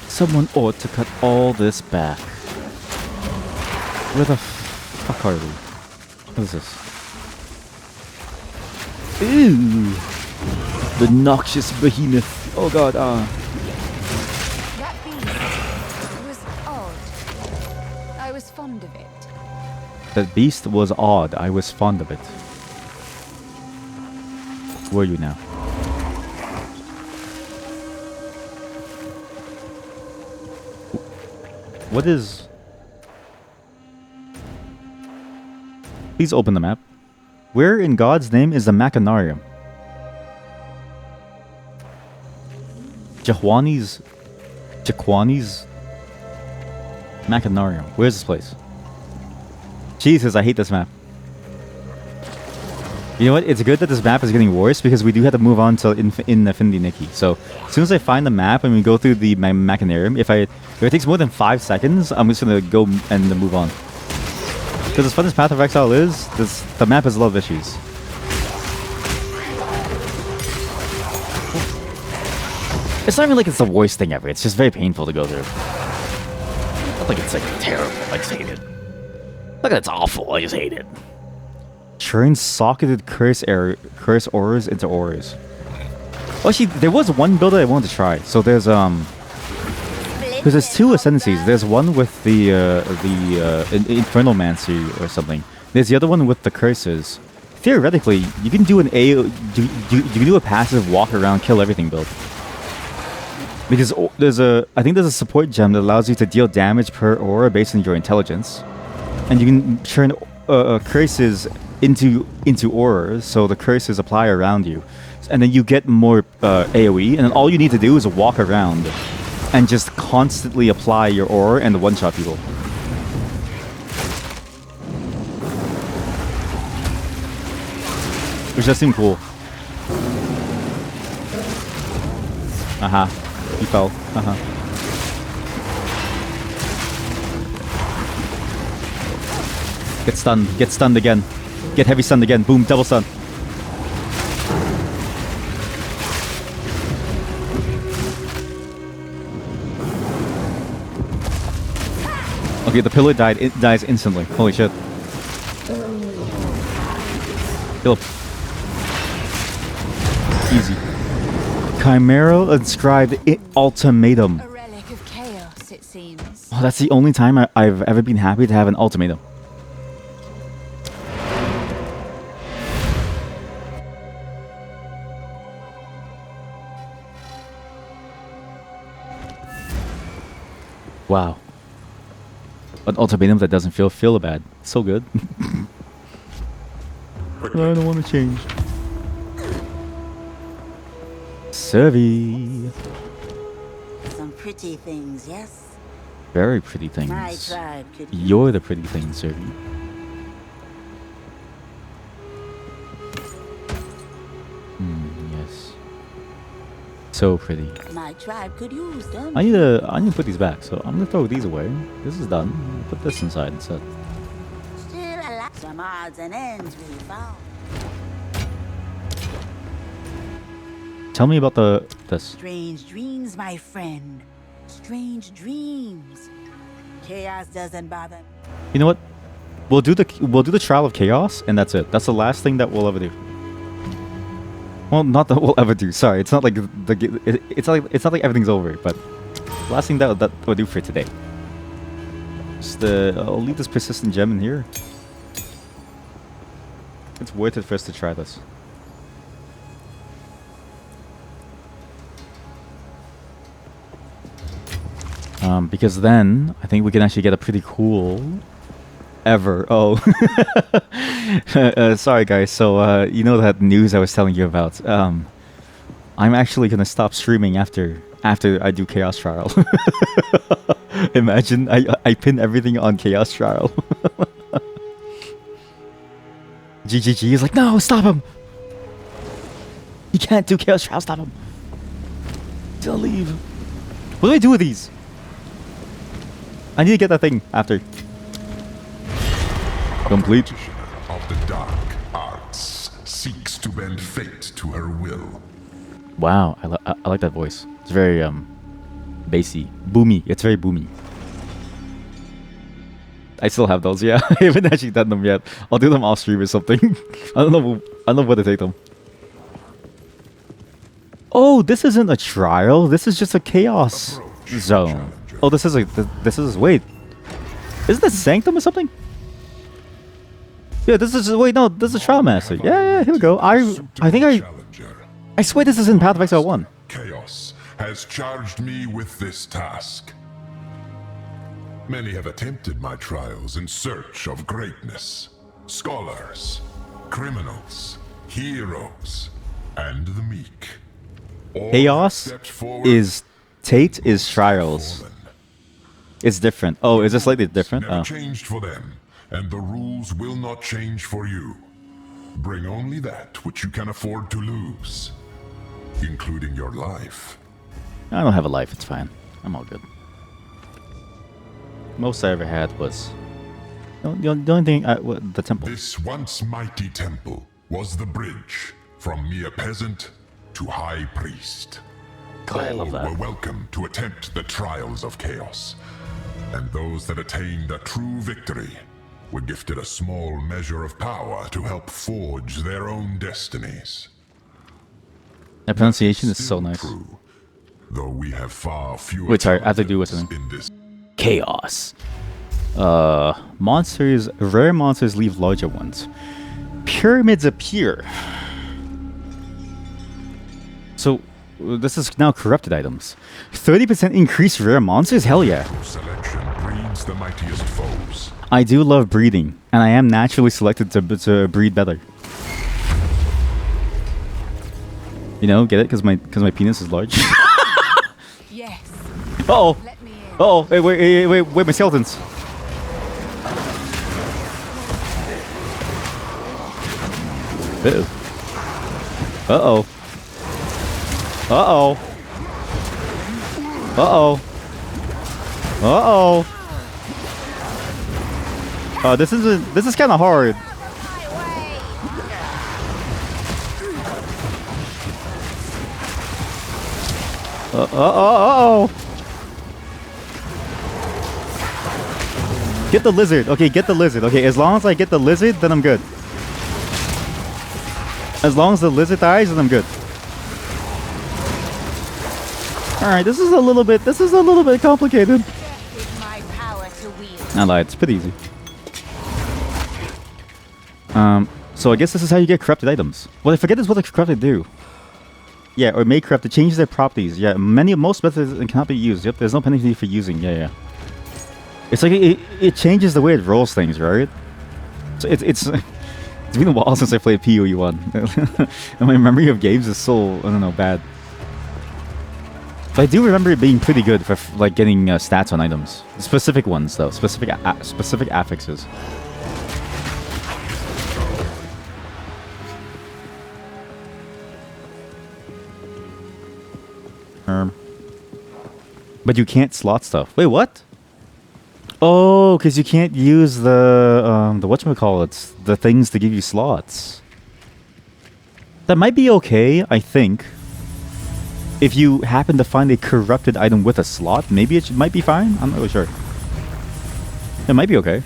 E: Someone ought to cut all this back. Where the fuck are we? What is this? Ew! The noxious behemoth. Oh god,
K: That beast was odd. I was fond of it.
E: That beast was odd. I was fond of it. Where are you now? What is... Please open the map. Where in God's name is the Machinarium? Jaquani's Machinarium. Where's this place? Jesus, I hate this map. You know what? It's good that this map is getting worse because we do have to move on to in Infinity Nikki. So as soon as I find the map and we go through the Machinarium, if it takes more than 5 seconds, I'm just gonna go and move on. Because as fun as Path of Exile is, the map has a lot of issues. It's not even like it's the worst thing ever. It's just very painful to go through. Not like it's like terrible. I just hate it. Look, it's awful. I just hate it. Churn socketed curse auras into auras. Oh, actually, there was one build that I wanted to try. So there's 2 ascendancies. There's one with the Infernal Mancy or something. There's the other one with the curses. Theoretically, you can do you can do a passive walk around, kill everything build. Because I think there's a support gem that allows you to deal damage per aura based on your intelligence, and you can turn curses into auras, so the curses apply around you, and then you get more AOE, and then all you need to do is walk around and just constantly apply your aura and one-shot people. Which does seem cool. Aha. He fell. Uh-huh. Get stunned. Get stunned again. Get heavy stunned again. Boom. Double stun. Okay, the pillar died. It dies instantly. Holy shit. Kill him. Easy. Chimera inscribed ultimatum.
K: A relic of chaos, it seems.
E: Oh, that's the only time I've ever been happy to have an ultimatum. Wow. An ultimatum that doesn't feel bad. So good. I don't want to change. Servi.
N: Some pretty things, yes?
E: Very pretty things.
N: My tribe could
E: You're the pretty thing, Servi. Yes. So pretty.
N: My tribe could use them.
E: I need to put these back, so I'm gonna throw these away. This is done. Put this inside instead.
N: Still a lot. Some odds and ends we found.
E: Tell me about this.
N: Strange dreams, my friend. Strange dreams. Chaos doesn't bother.
E: You know what? We'll do the trial of chaos, and that's it. That's the last thing that we'll ever do. Well, not that we'll ever do. Sorry, it's not like it's not like everything's over. But the last thing that we'll do for today. Just I'll leave this persistent gem in here. It's worth it for us to try this. Because then I think we can actually get a pretty cool sorry guys, so you know that news I was telling you about. I'm actually gonna stop streaming after I do Chaos Trial. Imagine I pin everything on Chaos Trial. GGG is like, no, stop him. You can't do Chaos Trial, stop him. Don't leave. What do I do with these? I need to get that thing after. Complete.
D: Of the dark arts seeks to bend fate to her will.
E: Wow, I like that voice. It's very bassy, boomy. It's very boomy. I still have those. Yeah, I haven't actually done them yet. I'll do them off stream or something. I don't know where to take them. Oh, this isn't a trial. This is just a chaos zone. Oh, this is wait. Isn't this Sanctum or something? Yeah, this is this is Trial Master. Yeah, here we go. I swear this is in Path of Exile 1.
D: Chaos has charged me with this task. Many have attempted my trials in search of greatness. Scholars, criminals, heroes, and the meek. All
E: Chaos
D: stepped forward,
E: is Tate is trials. It's different. Oh, is it slightly different?
D: never
E: Oh.
D: changed for them, and the rules will not change for you. Bring only that which you can afford to lose, including your life.
E: I don't have a life. It's fine. I'm all good. Most I ever had was the only thing. The temple.
D: This once mighty temple was the bridge from mere peasant to high priest.
E: God, I love that.
D: All were welcome to attempt the trials of chaos, and those that attained a true victory were gifted a small measure of power to help forge their own destinies.
E: That pronunciation is so nice.
D: True, though we have far fewer
E: Which I have to do with something.
D: in this.
E: Chaos. Monsters. Rare monsters leave larger ones. Pyramids appear. So this is now corrupted items. 30% increase rare monsters? Hell yeah.
D: Selection breeds the mightiest foes.
E: I do love breeding, and I am naturally selected to breed better. You know, get it? Because my penis is large.
K: Yes.
E: Uh-oh. Uh-oh. Wait, my skeletons. Uh-oh. Uh-oh. Uh-oh. Uh-oh. Oh, this is kind of hard. Uh-oh. Get the lizard. Okay, get the lizard. Okay, as long as I get the lizard, then I'm good. As long as the lizard dies, then I'm good. Alright, this is a little bit complicated. I lied, it's pretty easy. So I guess this is how you get corrupted items. Well, I forget this what the corrupted do. Yeah, or may corrupt to change their properties. Yeah, most methods cannot be used. Yep, there's no penalty for using. Yeah. It's like it changes the way it rolls things, right? So it's been a while since I played PoE1. And my memory of games is so, I don't know, bad. But I do remember it being pretty good for like getting stats on items. Specific ones though, specific affixes. But you can't slot stuff. Wait, what? Oh, because you can't use the whatchamacallits, the things to give you slots. That might be okay, I think. If you happen to find a corrupted item with a slot, maybe it might be fine. I'm not really sure. It might be okay.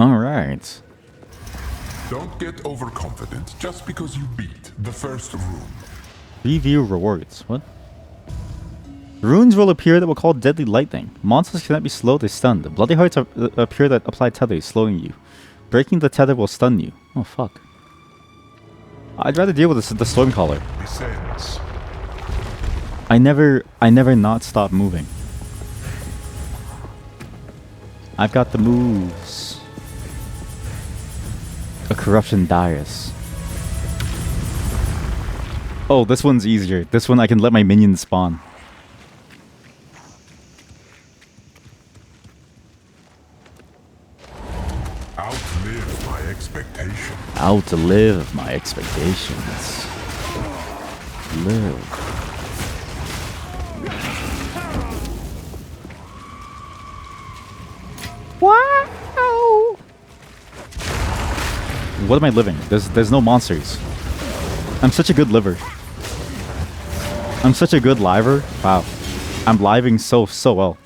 E: All right.
D: Don't get overconfident just because you beat the first room.
E: Review rewards. What? Runes will appear that will call deadly lightning. Monsters cannot be slowed or stunned. Bloody hearts appear that apply tethers, slowing you. Breaking the tether will stun you. Oh fuck. I'd rather deal with the Stormcaller. I never not stop moving. I've got the moves. A corruption dais. Oh, this one's easier. This one I can let my minions spawn.
D: Outlive my expectations.
E: Outlive my expectations. Live. Wow! What am I living? There's no monsters. I'm such a good liver. I'm such a good liver. Wow. I'm living so well.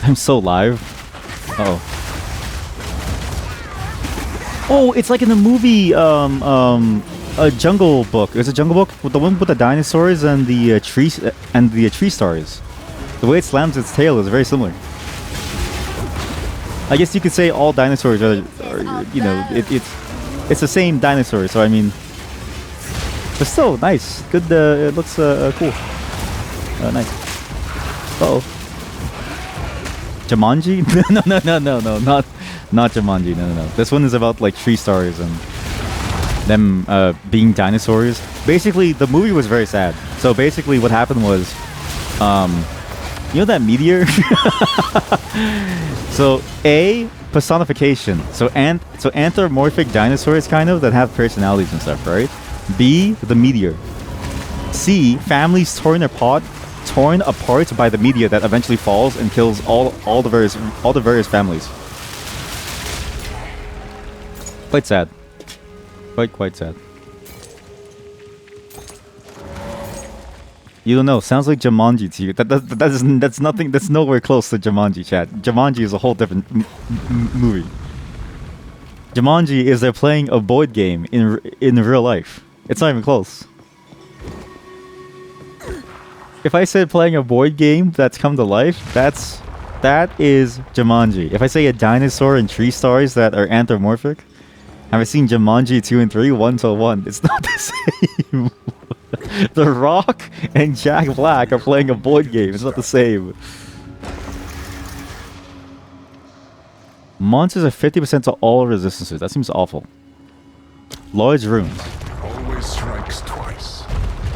E: I'm so live. Uh-oh. Oh, it's like in the movie, a Jungle Book. Is it Jungle Book? With the one with the dinosaurs and the tree stars. The way it slams its tail is very similar. I guess you could say all dinosaurs are you know, it's the same dinosaur. So I mean, but still nice. Good. It looks cool. Nice. Uh oh. Jumanji? No, not Jumanji. No. This one is about like tree stars and them being dinosaurs. Basically, the movie was very sad. So basically, what happened was, you know that meteor? So A, personification. So anthropomorphic dinosaurs kind of that have personalities and stuff, right? B, the meteor. C, families torn apart by the meteor that eventually falls and kills all the various families. Quite sad. Quite sad. You don't know. Sounds like Jumanji to you. That's nothing. That's nowhere close to Jumanji, chat. Jumanji is a whole different movie. Jumanji is they're playing a board game in real life. It's not even close. If I said playing a board game that's come to life, that is Jumanji. If I say a dinosaur and tree stars that are anthropomorphic, have I seen Jumanji 2 and 3 1-1? It's not the same. The Rock and Jack Black are playing a board game. It's not the same. Monsters are 50% to all resistances. That seems awful. Large runes.
D: Always strikes twice.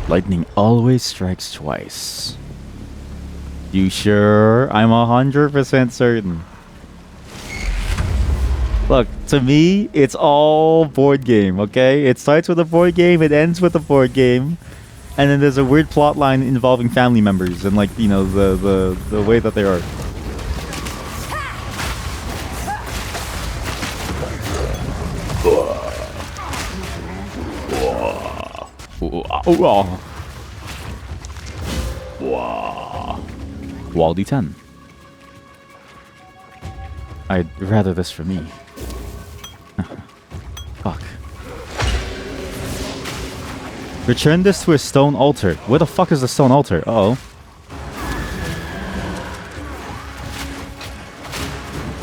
E: Lightning always strikes twice. You sure? I'm 100% certain. Look, to me, it's all board game, okay? It starts with a board game, it ends with a board game. And then there's a weird plot line involving family members and like, you know, the way that they are. Wall D10. I'd rather this for me. Fuck. Return this to a stone altar. Where the fuck is the stone altar? Uh-oh.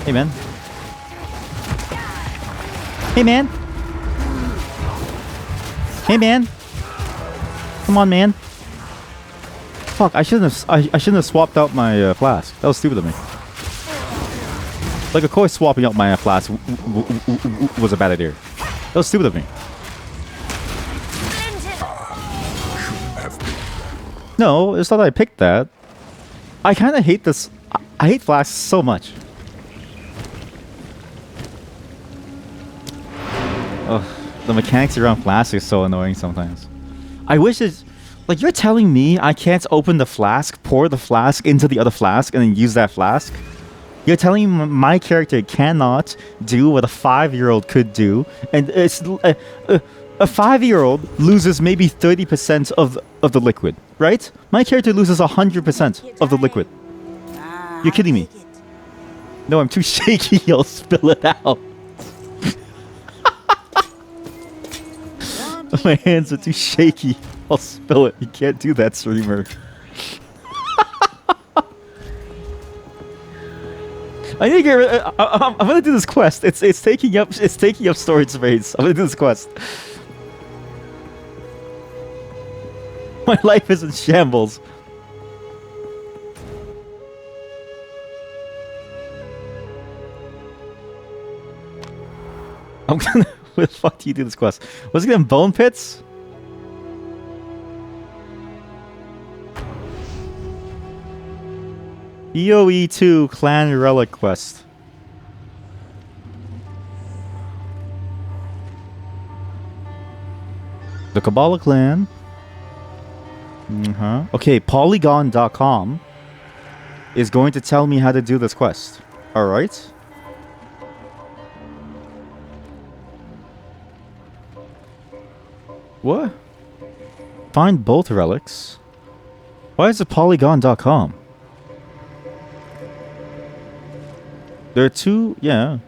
E: Hey, man. Hey, man. Hey, man. Come on, man. Fuck, I shouldn't have swapped out my flask. That was stupid of me. Like, of course swapping out my flask was a bad idea. That was stupid of me. No, it's not that I picked that. I kind of hate this. I hate flasks so much. Ugh, the mechanics around flasks are so annoying sometimes. I wish it's... Like, you're telling me I can't open the flask, pour the flask into the other flask, and then use that flask? You're telling me my character cannot do what a 5-year-old could do, and it's... A 5-year-old loses maybe 30% of the liquid, right? My character loses 100% of the liquid. You're kidding me. No, I'm too shaky. I'll spill it out. My hands are too shaky. I'll spill it. You can't do that, streamer. I need to get rid. I'm gonna do this quest. It's taking up storage space. I'm gonna do this quest. My life is in shambles. I'm gonna... Where the fuck do you do this quest? Was it in Bone Pits? PoE2 Clan Relic Quest. The Kabbalah Clan. Okay, Polygon.com is going to tell me how to do this quest. Alright. What? Find both relics? Why is it Polygon.com? There are two... Yeah.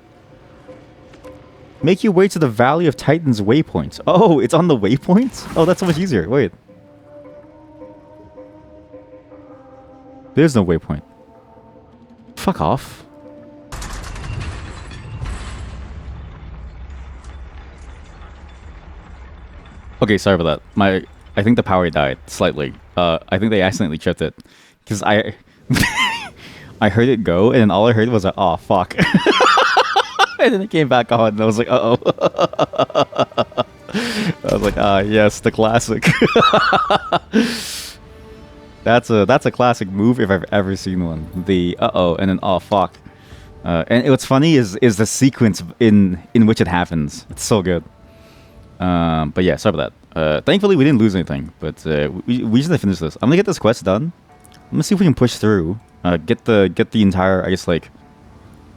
E: Make your way to the Valley of Titans waypoint. Oh, it's on the waypoint? Oh, that's so much easier. Wait. There's no waypoint. Fuck off. Okay, sorry about that. I think the power died slightly. I think they accidentally tripped it because I I heard it go, and then all I heard was like, "Oh fuck," and then it came back on, and I was like, "Uh oh." I was like, "Ah, yes, the classic." That's a classic move if I've ever seen one. The uh-oh and then oh fuck. And what's funny is the sequence in which it happens. It's so good. But yeah, sorry about that. Thankfully we didn't lose anything, but we just finish this. I'm gonna get this quest done. I'm gonna see if we can push through. Get the entire, I guess, like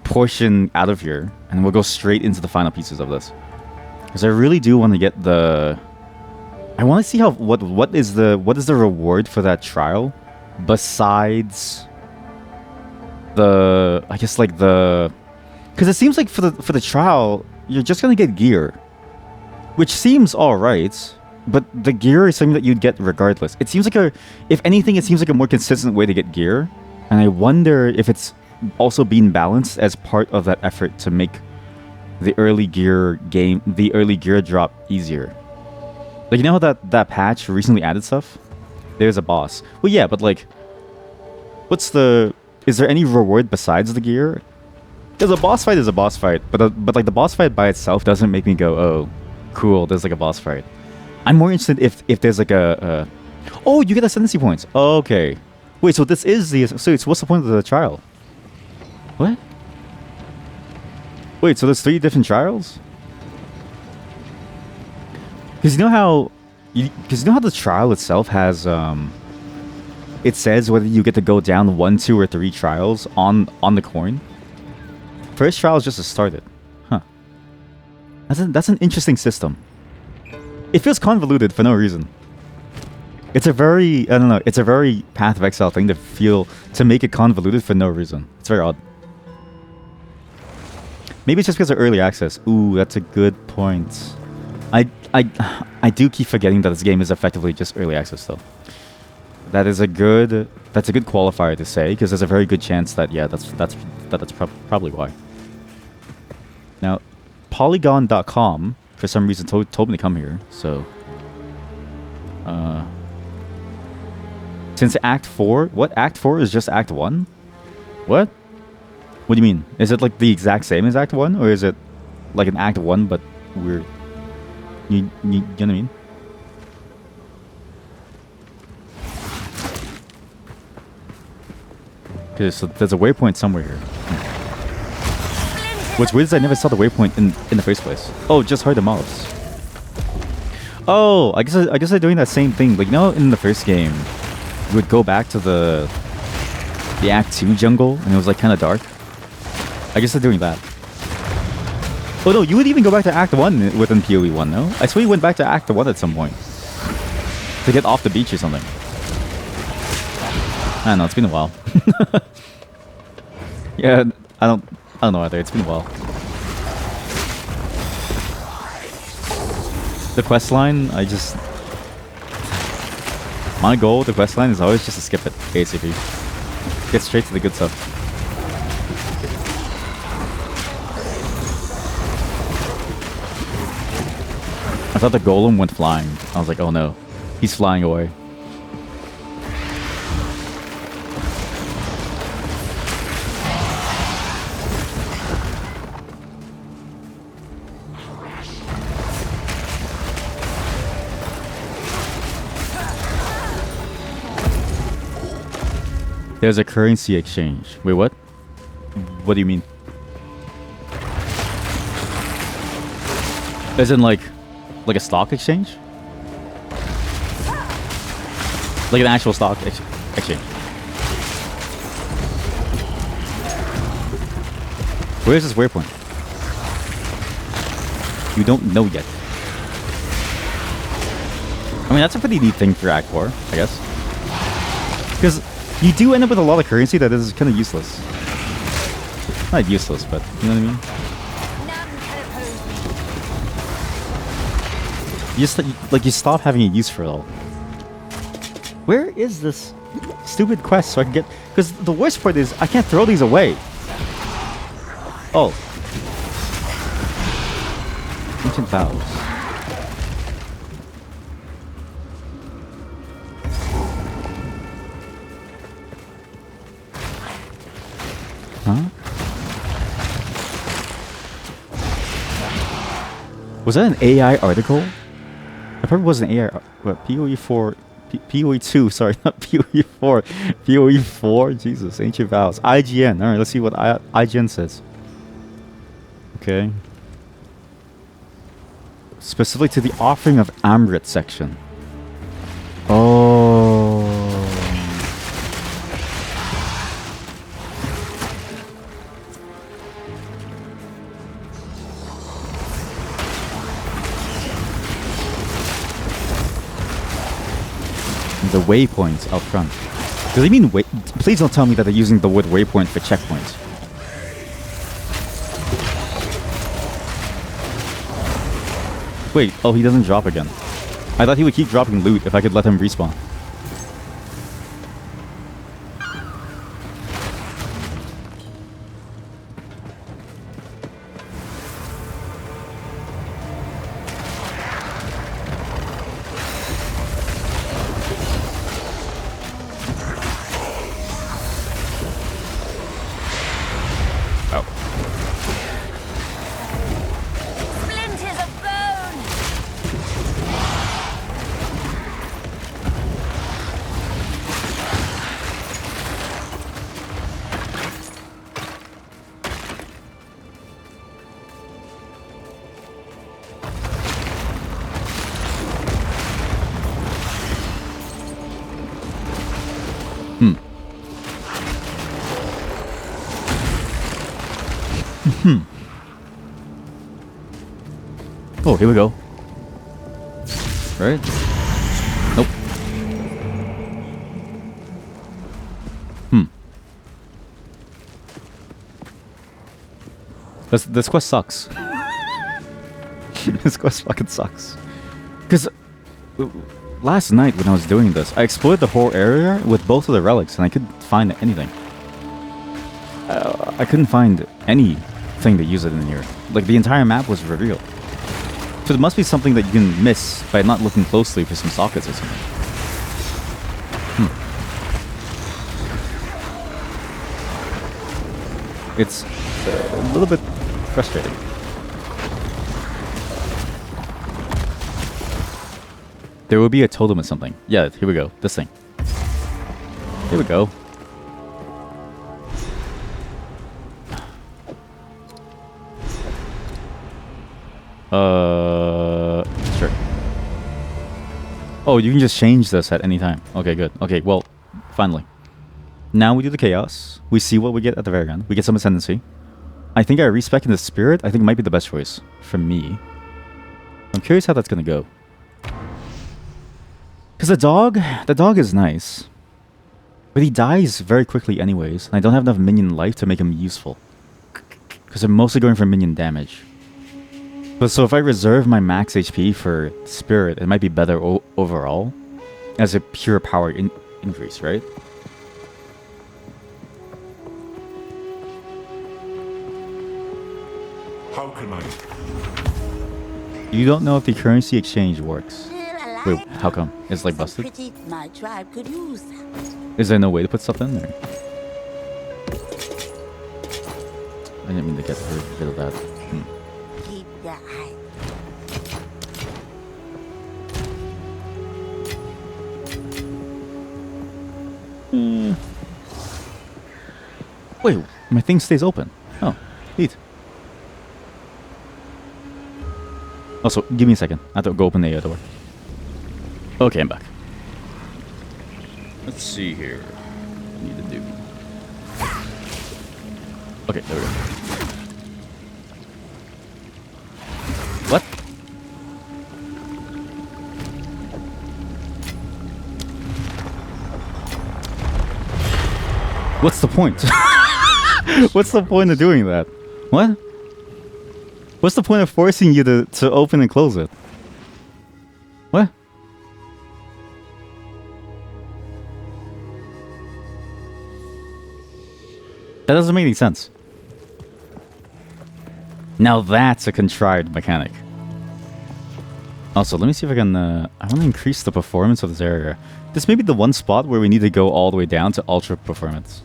E: portion out of here, and we'll go straight into the final pieces of this. Because I really do want to get the. I want to see how what is the reward for that trial, besides the, I guess, like the, because it seems like for the trial you're just gonna get gear, which seems all right, but the gear is something that you'd get regardless. It seems like if anything, it seems like a more consistent way to get gear, and I wonder if it's also being balanced as part of that effort to make the early gear drop easier. Like, you know how that patch recently added stuff? There's a boss. Well, yeah, but like, is there any reward besides the gear? Because a boss fight is a boss fight, but like the boss fight by itself doesn't make me go, oh, cool, there's like a boss fight. I'm more interested if there's like oh, you get ascendancy points. Okay. Wait, so this is so what's the point of the trial? What? Wait, so there's 3 different trials? Because you know how the trial itself has it says whether you get to go down 1, 2, or 3 trials on the coin. First trial is just to start it. Huh. That's an interesting system. It feels convoluted for no reason. It's a very, I don't know, it's a very Path of Exile thing to make it convoluted for no reason. It's very odd. Maybe it's just because of early access. Ooh, that's a good point. I do keep forgetting that this game is effectively just early access though. That's a good qualifier to say, because there's a very good chance that that's probably why. Now, Polygon.com for some reason told me to come here, so since Act 4, what Act 4 is just Act 1? What? What do you mean? Is it like the exact same as Act 1, or is it like an Act 1 but weird? You know what I mean? Okay, so there's a waypoint somewhere here. What's weird is I never saw the waypoint in the first place. Oh, just heard the mobs. Oh, I guess they're doing that same thing. Like, you know, in the first game, you would go back to the Act 2 jungle, and it was like kind of dark. I guess they're doing that. Oh no, you would even go back to Act 1 within PoE1, no? I swear you went back to Act 1 at some point. To get off the beach or something. I don't know, it's been a while. Yeah, I don't know either, it's been a while. The quest line, my goal with the quest line is always just to skip it, ASAP. Get straight to the good stuff. I thought the golem went flying. I was like, oh no, he's flying away. There's a currency exchange. Wait, what? What do you mean? As in like a stock exchange? Like an actual stock exchange. Where's this waypoint? You don't know yet. I mean, that's a pretty neat thing for Act 4, I guess. Because you do end up with a lot of currency that is kind of useless. Not useless, but you know what I mean? You just, like, you stop having a use for it all. Where is this stupid quest so I can get... Because the worst part is, I can't throw these away. Oh. Ancient Vows. Huh? Was that an AI article? It probably was an AI. What, PoE4, PoE2, sorry, not PoE4. PoE4, Jesus, Ancient Vows. IGN. Alright, let's see what IGN says. Okay. Specifically to the offering of Amrit section. Oh. The waypoints out front. Do they mean wait? Please don't tell me that they're using the word waypoint for checkpoints. Wait, oh, he doesn't drop again. I thought he would keep dropping loot if I could let him respawn.
G: Splinters of bone!
E: Hmm. Hmm. Oh, here we go. Right? Nope. Hmm. This quest sucks. This quest fucking sucks. Because last night when I was doing this, I explored the whole area with both of the relics and I couldn't find anything. I couldn't find anything to use it in here. Like, the entire map was revealed. So there must be something that you can miss by not looking closely for some sockets or something. It's a little bit frustrating. There will be a totem or something. Yeah, here we go. This thing. Here we go. Sure. Oh, you can just change this at any time. Okay, good. Okay, well, finally. Now we do the chaos. We see what we get at the very end. We get some ascendancy. I think I respec in the spirit. I think it might be the best choice for me. I'm curious how that's gonna go. Because the dog is nice. But he dies very quickly anyways. And I don't have enough minion life to make him useful. Because I'm mostly going for minion damage. But so if I reserve my max HP for spirit, it might be better overall. As a pure power increase, right?
D: How can I?
E: You don't know if the currency exchange works. Wait, how come? It's like busted?
N: Pretty my tribe could use that.
E: Is there no way to put stuff in there? I didn't mean to get rid of that.
N: Keep your eye.
E: Wait, my thing stays open. Oh, neat. Also, give me a second. I have to go open the door. Okay, I'm back. Let's see here. What I need to do. Okay, there we go. What? What's the point? What's the point of doing that? What? What's the point of forcing you to open and close it? What? That doesn't make any sense. Now that's a contrived mechanic. Also, let me see if I can... I want to increase the performance of this area. This may be the one spot where we need to go all the way down to ultra performance.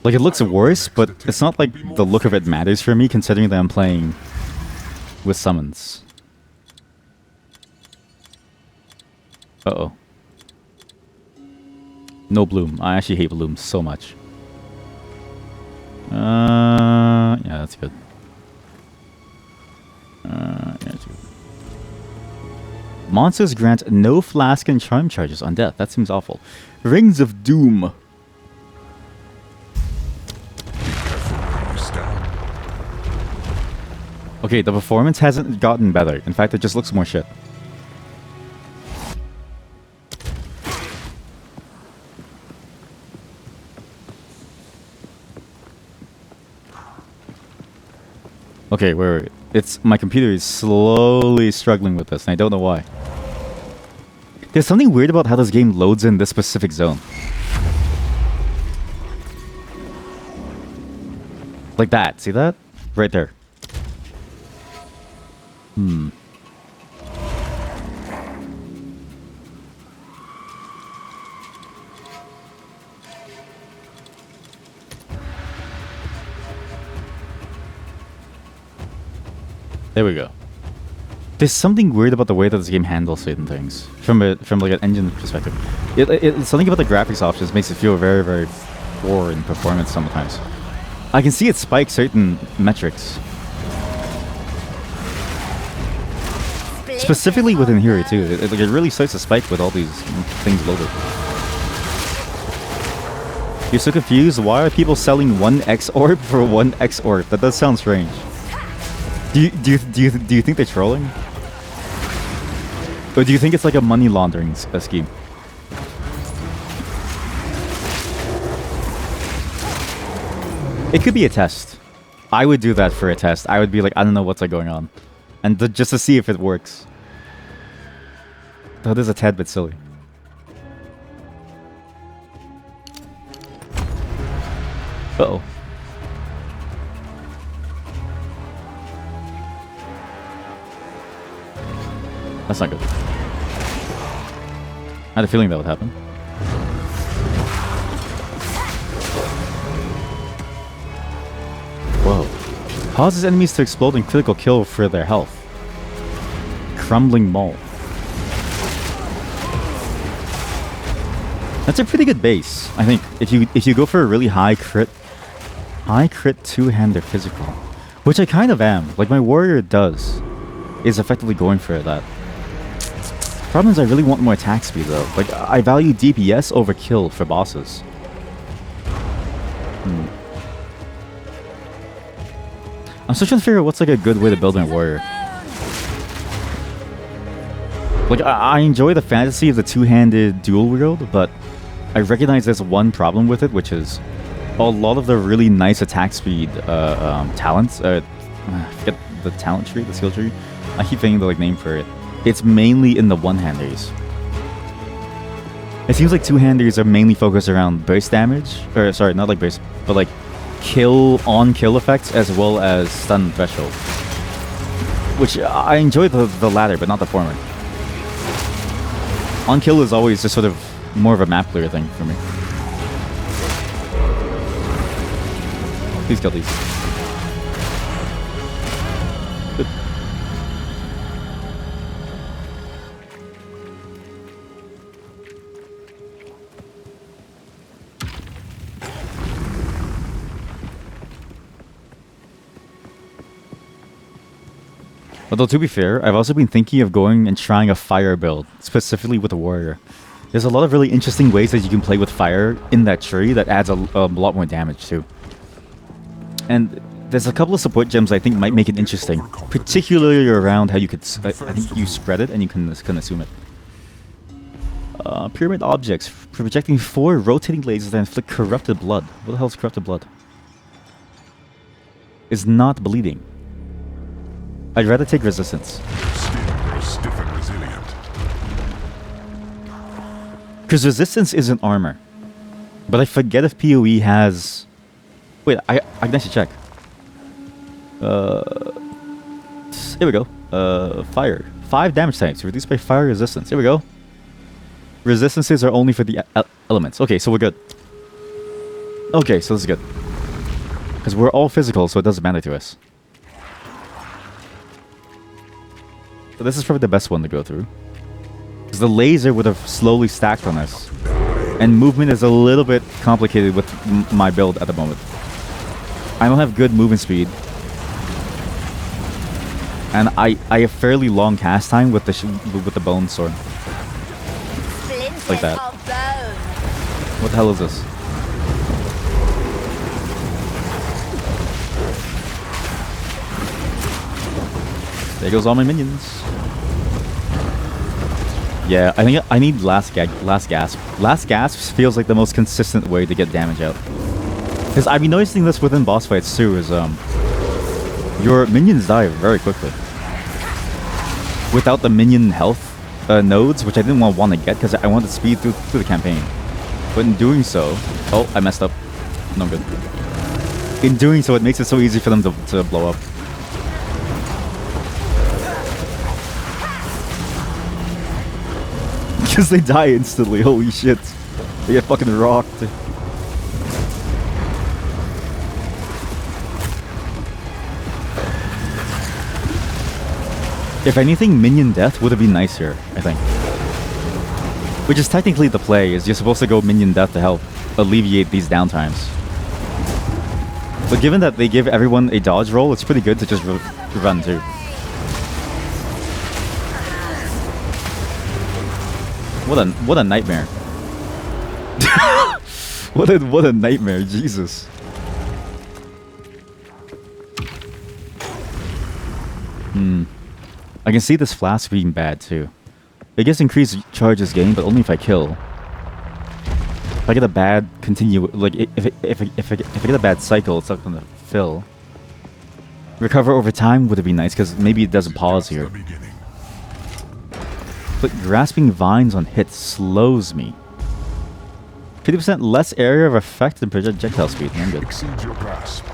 E: Like, it looks worse, but it's not like the look of it matters for me, considering that I'm playing with summons. Uh-oh. No bloom. I actually hate bloom so much. Yeah, that's good. Yeah, that's good. Monsters grant no flask and charm charges on death. That seems awful. Rings of Doom. Okay, the performance hasn't gotten better. In fact, it just looks more shit. Okay, wait. It's my computer is slowly struggling with this, and I don't know why. There's something weird about how this game loads in this specific zone. Like that. See that? Right there. There we go. There's something weird about the way that this game handles certain things from like an engine perspective. Something about the graphics options makes it feel very, very poor in performance sometimes. I can see it spike certain metrics. Specifically within here too. It really starts to spike with all these things loaded. You're so confused? Why are people selling 1x orb for 1x orb? That does sound strange. Do you think they're trolling? Or do you think it's like a money laundering scheme? It could be a test. I would do that for a test. I would be like, I don't know what's going on. And just to see if it works. That is a tad bit silly. Uh-oh. That's not good. I had a feeling that would happen. Whoa. Causes enemies to explode and critical kill for their health. Crumbling Mole. That's a pretty good base, I think. If you go for a really high crit two-hander physical, which I kind of am. Like my warrior is effectively going for that. Problem is I really want more attack speed though. Like I value DPS over kill for bosses. I'm still trying to figure out what's like a good way to build my warrior. Like I enjoy the fantasy of the two-handed dual wield, but I recognize there's one problem with it, which is a lot of the really nice attack speed talents. I forget the talent tree, the skill tree. I keep thinking the like name for it. It's mainly in the one-handers. It seems like two-handers are mainly focused around burst damage, or sorry, not like burst, but like kill effects as well as stun threshold. Which I enjoy the latter, but not the former. On kill is always just sort of more of a map clear thing for me. Please kill these. Good. Although to be fair, I've also been thinking of going and trying a fire build, specifically with a warrior. There's a lot of really interesting ways that you can play with fire in that tree that adds a lot more damage too. And there's a couple of support gems I think might make it interesting, particularly around how you could, I think you spread it and you can assume it. Pyramid objects, projecting 4 rotating lasers that inflict corrupted blood. What the hell is corrupted blood? Is not bleeding. I'd rather take resistance.
D: Stiff and resilient.
E: Because resistance isn't armor. But I forget if PoE has... Wait, I can actually check. Here we go. Fire. 5 damage types, reduced by fire resistance. Here we go. Resistances are only for the elements. Okay, so we're good. Okay, so this is good. Because we're all physical, so it doesn't matter to us. So this is probably the best one to go through. Because the laser would have slowly stacked on us. And movement is a little bit complicated with my build at the moment. I don't have good movement speed. And I have fairly long cast time with the bone sword. Like that. What the hell is this? There goes all my minions. Yeah, I think I need last gasp. Last gasp feels like the most consistent way to get damage out. Because I've been noticing this within boss fights too, is your minions die very quickly. Without the minion health nodes, which I didn't want to get because I wanted speed through the campaign. But in doing so... Oh, I messed up. No good. In doing so, it makes it so easy for them to blow up. Because they die instantly, holy shit. They get fucking rocked. If anything, minion death would have been nice here, I think. Which is technically the play, is you're supposed to go minion death to help alleviate these downtimes. But given that they give everyone a dodge roll, it's pretty good to just run too. What a nightmare. what a nightmare, Jesus. I can see this flask being bad too. It gets increased charges gained, but only if I kill. If I get a bad if I get a bad cycle, it's not gonna fill. Recover over time would have been nice because maybe it doesn't pause here. But grasping vines on hit slows me. 50% less area of effect and projectile speed. I'm good.
D: Exceed your grasp.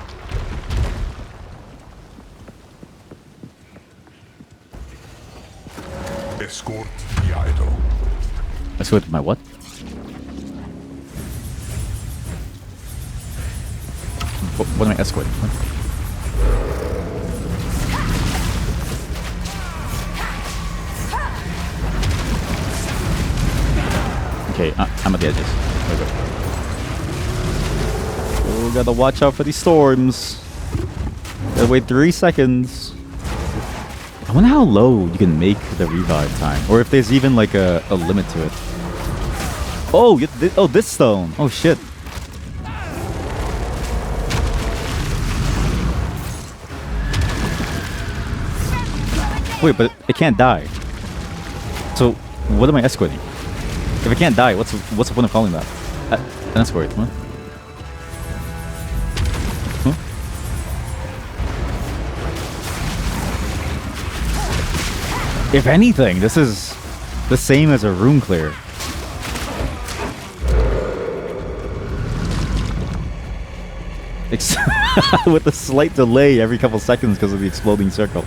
D: Escort the idol.
E: Escort my what? What am I escorting? What? Okay, I'm at the edges. Okay. Oh, gotta watch out for these storms. Gotta wait 3 seconds. I wonder how low you can make the revive time, or if there's even like a limit to it. Oh, oh, this stone. Oh shit. Wait, but it can't die. So, what am I escorting? If it can't die, what's the point of calling that? An escort, huh? Huh? If anything, this is the same as a room clear. With a slight delay every couple seconds because of the exploding circle.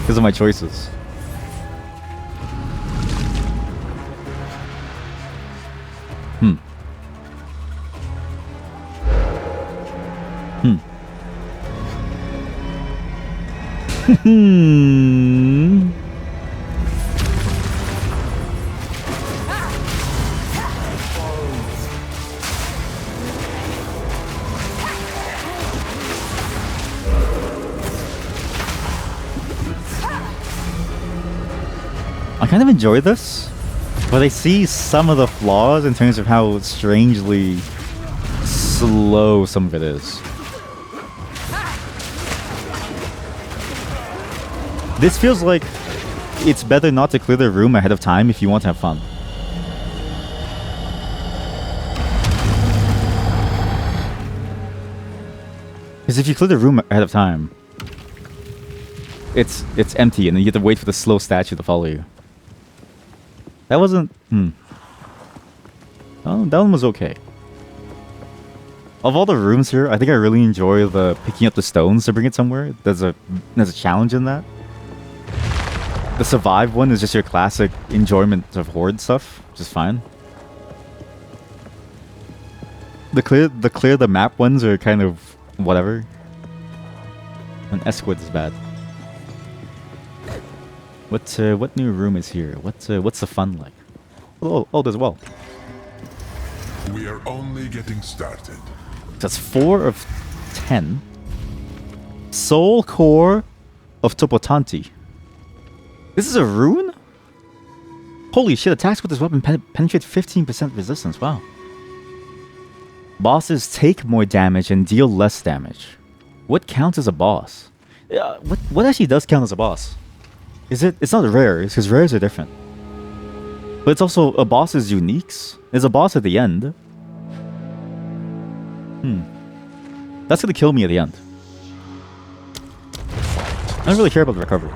E: Because of my choices. I kind of enjoy this, but I see some of the flaws in terms of how strangely slow some of it is. This feels like it's better not to clear the room ahead of time if you want to have fun. Because if you clear the room ahead of time, it's empty and then you have to wait for the slow statue to follow you. That wasn't... Oh, that one was okay. Of all the rooms here, I think I really enjoy the picking up the stones to bring it somewhere. There's a challenge in that. The survive one is just your classic enjoyment of horde stuff, which is fine. the the map ones are kind of whatever. And Esquid is bad. What new room is here? What's the fun like? Oh, there's a well.
D: We are only getting started.
E: That's 4 of 10. Soul Core of Topotanti. This is a rune? Holy shit, attacks with this weapon penetrate 15% resistance. Wow. Bosses take more damage and deal less damage. What counts as a boss? What actually does count as a boss? It's not rare, because rares are different. But it's also a boss's uniques. There's a boss at the end. That's gonna kill me at the end. I don't really care about the recovery.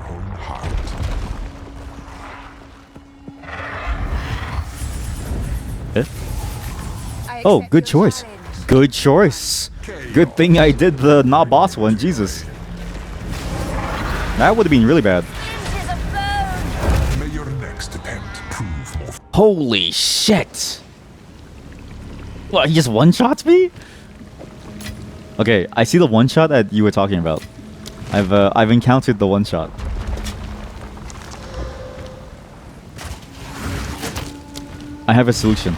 E: Oh, good choice. Good choice. Good thing I did the not boss one. Jesus. That would have been really bad.
D: May your next attempt prove more.
E: Holy shit. What, he just one-shots me? Okay, I see the one-shot that you were talking about. I've encountered the one-shot. I have a solution.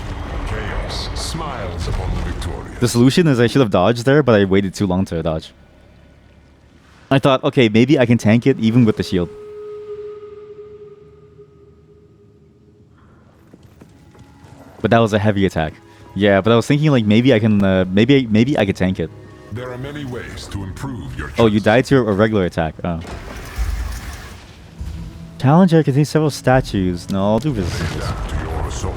D: Chaos smiles upon the victorious.
E: The solution is I should have dodged there, but I waited too long to dodge. I thought, okay, maybe I can tank it even with the shield. But that was a heavy attack. Yeah, but I was thinking like maybe I can, maybe I could tank it.
D: There are many ways to improve your.
E: Oh, you died to a regular attack. Oh. Challenger contains several statues. No, I'll do resistance.
D: To your assault.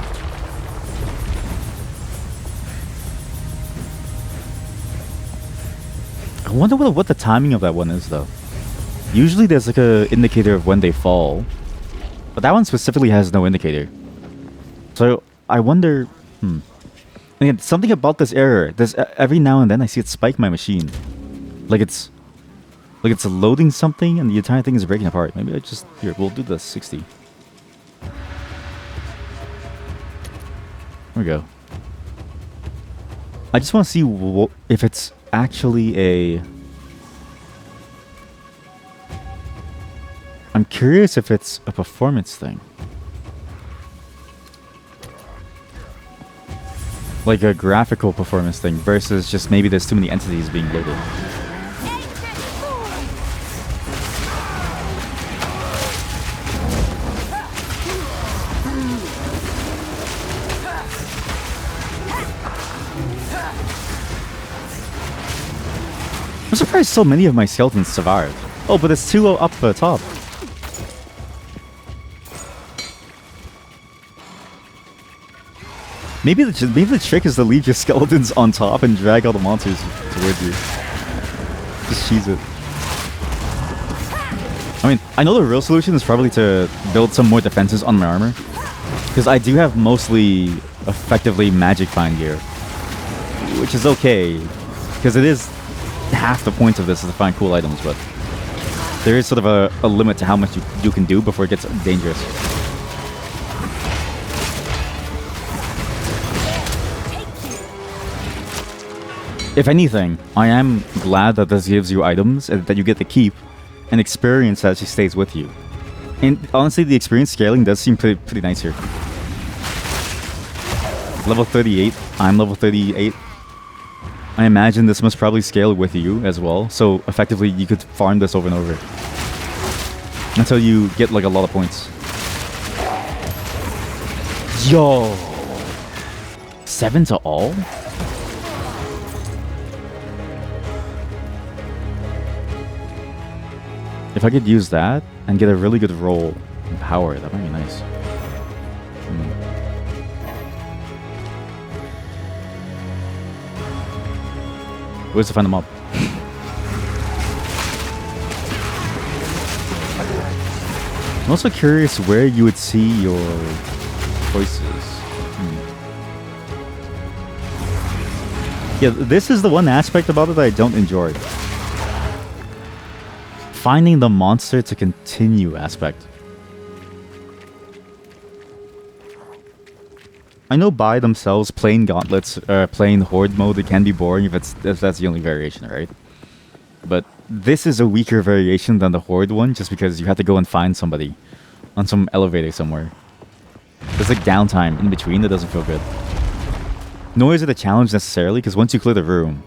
E: I wonder what the timing of that one is though. Usually there's like a indicator of when they fall, but that one specifically has no indicator. So I wonder. Again, something about this error. There's every now and then I see it spike my machine, like it's loading something and the entire thing is breaking apart. Maybe I just here we'll do the 60. There we go. I just want to see if it's actually a. I'm curious if it's a performance thing. Like a graphical performance thing versus just maybe there's too many entities being loaded. I'm surprised so many of my skeletons survived. Oh, but there's 2 up top. Maybe the trick is to leave your skeletons on top and drag all the monsters towards you. Just cheese it. I mean, I know the real solution is probably to build some more defenses on my armor. Because I do have mostly effectively magic find gear. Which is okay. Because it is half the point of this is to find cool items, but there is sort of a limit to how much you can do before it gets dangerous. If anything, I am glad that this gives you items that you get to keep and experience that actually stays with you. And honestly, the experience scaling does seem pretty nice here. Level 38, I'm level 38. I imagine this must probably scale with you as well, so effectively you could farm this over and over until you get like a lot of points. Yo! 7 to all? If I could use that and get a really good roll in power, that might be nice. Where's to find them up? I'm also curious where you would see your choices. Yeah, this is the one aspect about it that I don't enjoy. Finding the monster to continue aspect. I know by themselves playing gauntlets, playing horde mode, it can be boring if that's the only variation, right? But this is a weaker variation than the horde one, just because you have to go and find somebody on some elevator somewhere. There's like downtime in between that doesn't feel good. Nor is it a challenge necessarily, because once you clear the room,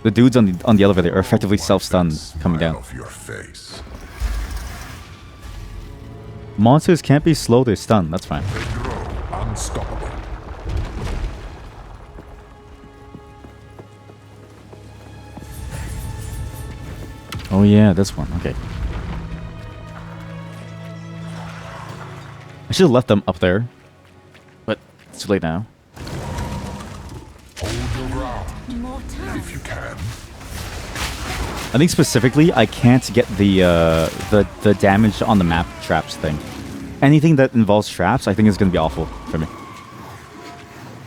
E: the dudes on the elevator are effectively self-stunned coming down.
D: Off your face.
E: Monsters can't be slow, they're stunned. That's fine.
D: They grow unstoppable.
E: Oh yeah, this one. Okay. I should have left them up there, but it's too late now.
D: Hold your ground. If you can.
E: I think specifically, I can't get the damage on the map traps thing. Anything that involves traps, I think is going to be awful for me.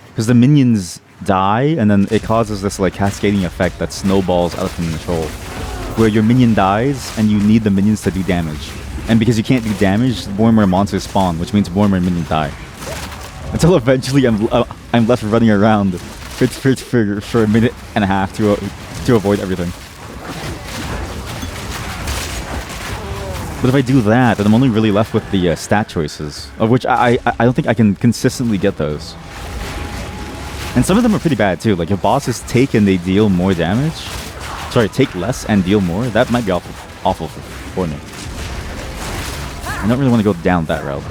E: Because the minions die, and then it causes this like cascading effect that snowballs out of control. Where your minion dies, and you need the minions to do damage. And because you can't do damage, more and more monsters spawn, which means more and more minions die. Until eventually I'm left running around for a minute and a half to avoid everything. But if I do that, then I'm only really left with the stat choices, of which I don't think I can consistently get those. And some of them are pretty bad too. Like if bosses take and they deal more damage, sorry, take less and deal more, that might be awful for me. I don't really want to go down that route.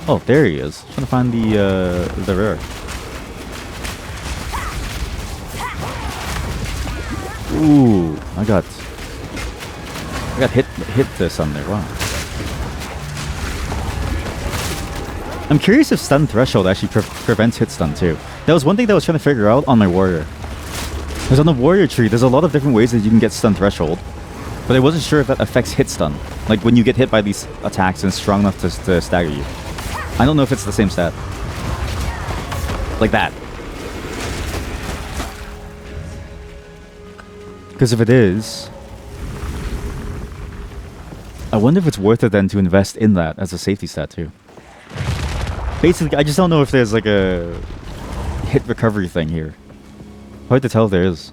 E: Oh, there he is. Trying to find the rare. Ooh, I got hit this on there. Wow. I'm curious if stun threshold actually prevents hit stun too. That was one thing that I was trying to figure out on my warrior. Because on the warrior tree, there's a lot of different ways that you can get stun threshold, but I wasn't sure if that affects hit stun. Like when you get hit by these attacks and it's strong enough to stagger you. I don't know if it's the same stat. Like that. Because if it is, I wonder if it's worth it then to invest in that as a safety stat too. Basically, I just don't know if there's like a hit recovery thing here. Hard to tell if there is.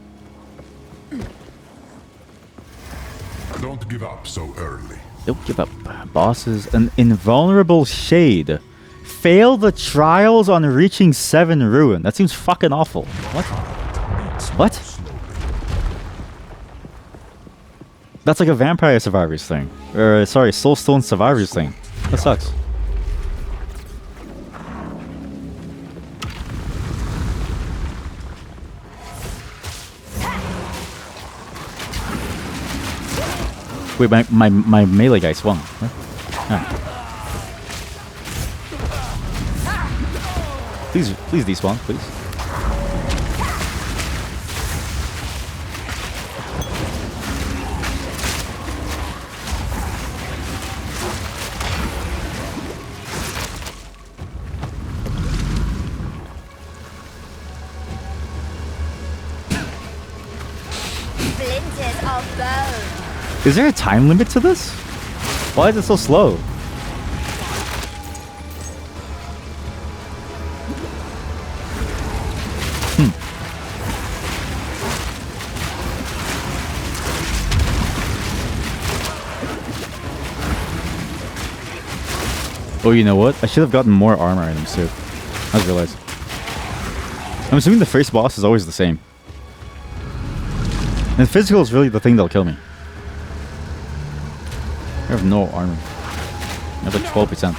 D: Don't give up so early.
E: Don't give up. Bosses. An invulnerable shade. Fail the trials on reaching 7 ruin. That seems fucking awful. What? What? That's like a Vampire Survivors thing. Or, sorry, Soulstone Survivors thing. That sucks. Wait, my melee guy swung. Huh? Ah. Please despawn, please.
G: Splinters of bone.
E: Is there a time limit to this? Why is it so slow? Oh, you know what? I should have gotten more armor items too. I just realized. I'm assuming the first boss is always the same. And physical is really the thing that'll kill me. I have no armor. I have like 12%.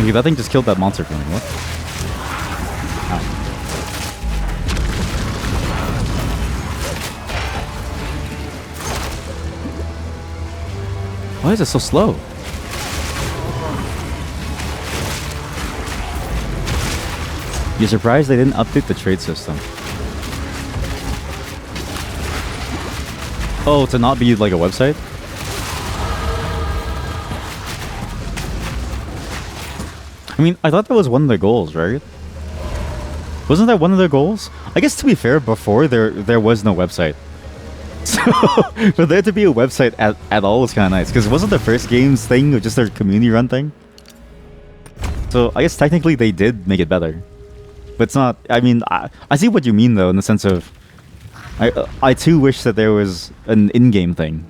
E: Okay, that thing just killed that monster for me. What? Ow. Why is it so slow? You're surprised they didn't update the trade system? Oh, to not be like a website? I mean, I thought that was one of their goals, right? Wasn't that one of their goals? I guess to be fair, before there was no website. So for there to be a website at all was kind of nice, because it wasn't the first game's thing or just their community run thing. So I guess technically they did make it better, but it's not. I mean, I see what you mean though, in the sense of I too wish that there was an in-game thing.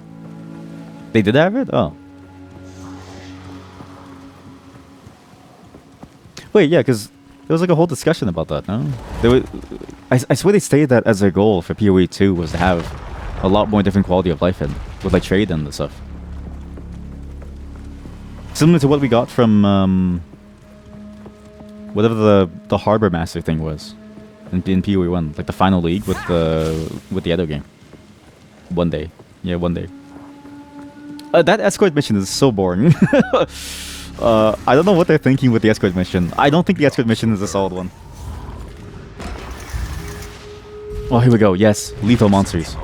E: They did have it? Oh. Wait, yeah, because there was like a whole discussion about that, no? I swear they stated that as their goal for PoE 2 was to have a lot more different quality of life in, with like trade and stuff. Similar to what we got from whatever the Harbor Master thing was in PoE1, like the final league with the other game. One day. Yeah, one day. That escort mission is so boring. I don't know what they're thinking with the escort mission. I don't think the escort mission is a solid one. Oh, here we go. Yes, lethal monsters.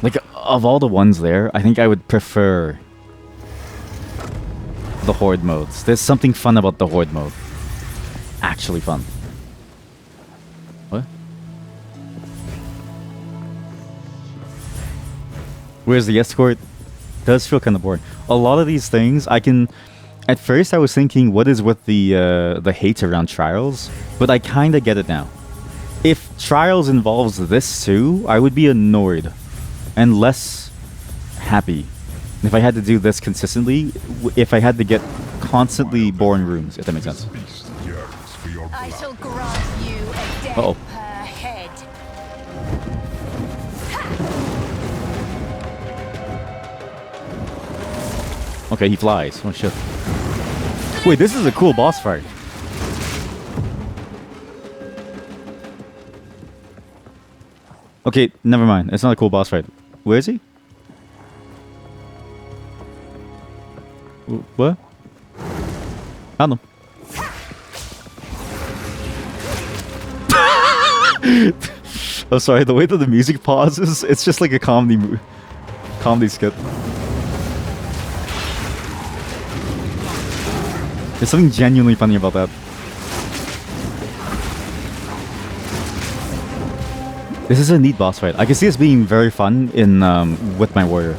E: Like, of all the ones there, I think I would prefer the Horde modes. There's something fun about the Horde mode. Actually fun. What? Whereas the escort does feel kind of boring. A lot of these things, I can... At first I was thinking, what is with the hate around Trials? But I kind of get it now. If Trials involves this too, I would be annoyed. And less happy. If I had to do this consistently, if I had to get constantly boring rooms, if that makes sense.
K: I shall grant you a death
E: Uh-oh.
K: per head.
E: Okay, he flies. Oh shit. Wait, this is a cool boss fight. Okay, never mind. It's not a cool boss fight. Where is he? What? I don't know. I'm sorry, the way that the music pauses, it's just like a comedy skit. There's something genuinely funny about that. This is a neat boss fight. I can see this being very fun in with my warrior.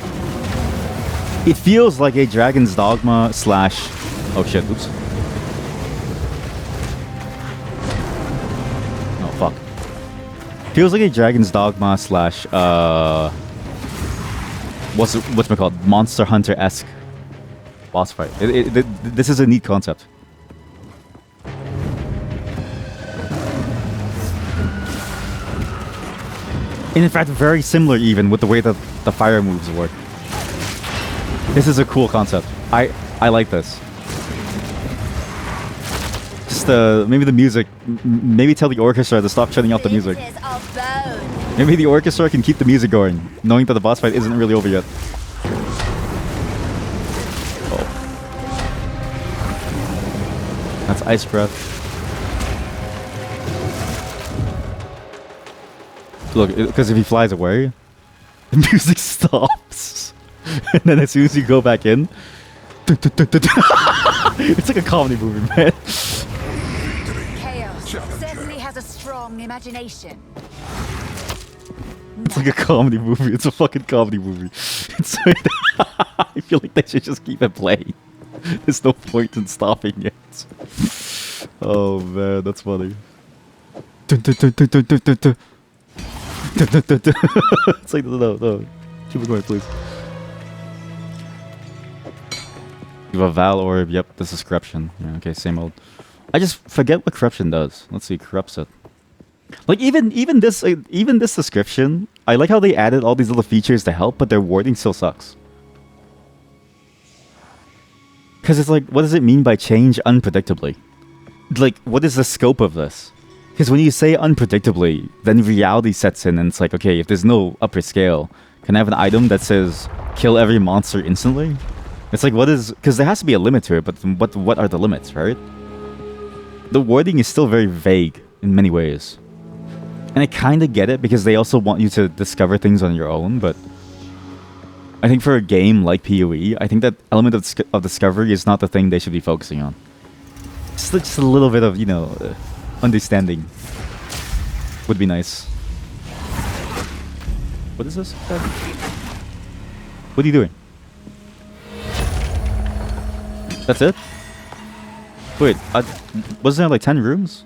E: It feels like a Dragon's Dogma slash... Oh shit, oops. Oh fuck. Feels like a Dragon's Dogma slash what's it called? Monster Hunter-esque boss fight. This is a neat concept. And in fact, very similar even with the way that the fire moves work. This is a cool concept. I like this. Just maybe the music. Maybe tell the orchestra to stop turning off the music. Maybe the orchestra can keep the music going, knowing that the boss fight isn't really over yet. Oh. That's ice breath. Look, because if he flies away, the music stops. And then as soon as you go back in... It's like a comedy movie, man.
K: Chaos certainly has a strong imagination.
E: It's like a comedy movie. It's a fucking comedy movie. It's I feel like they should just keep it playing. There's no point in stopping it. Oh man, that's funny. It's like, no. Keep it going, please. You have a Val Orb. Yep, this is Corruption. Yeah, okay, same old. I just forget what Corruption does. Let's see, corrupts it. Like, even this description, I like how they added all these little features to help, but their wording still sucks. Because it's like, what does it mean by change unpredictably? Like, what is the scope of this? Because when you say unpredictably, then reality sets in and it's like, okay, if there's no upper scale, can I have an item that says kill every monster instantly? It's like, what is... Because there has to be a limit to it, but what are the limits, right? The wording is still very vague in many ways. And I kind of get it because they also want you to discover things on your own, but... I think for a game like PoE, I think that element of discovery is not the thing they should be focusing on. Just a little bit of, you know... understanding would be nice. What is this? What are you doing? That's it? Wait, wasn't there like 10 rooms?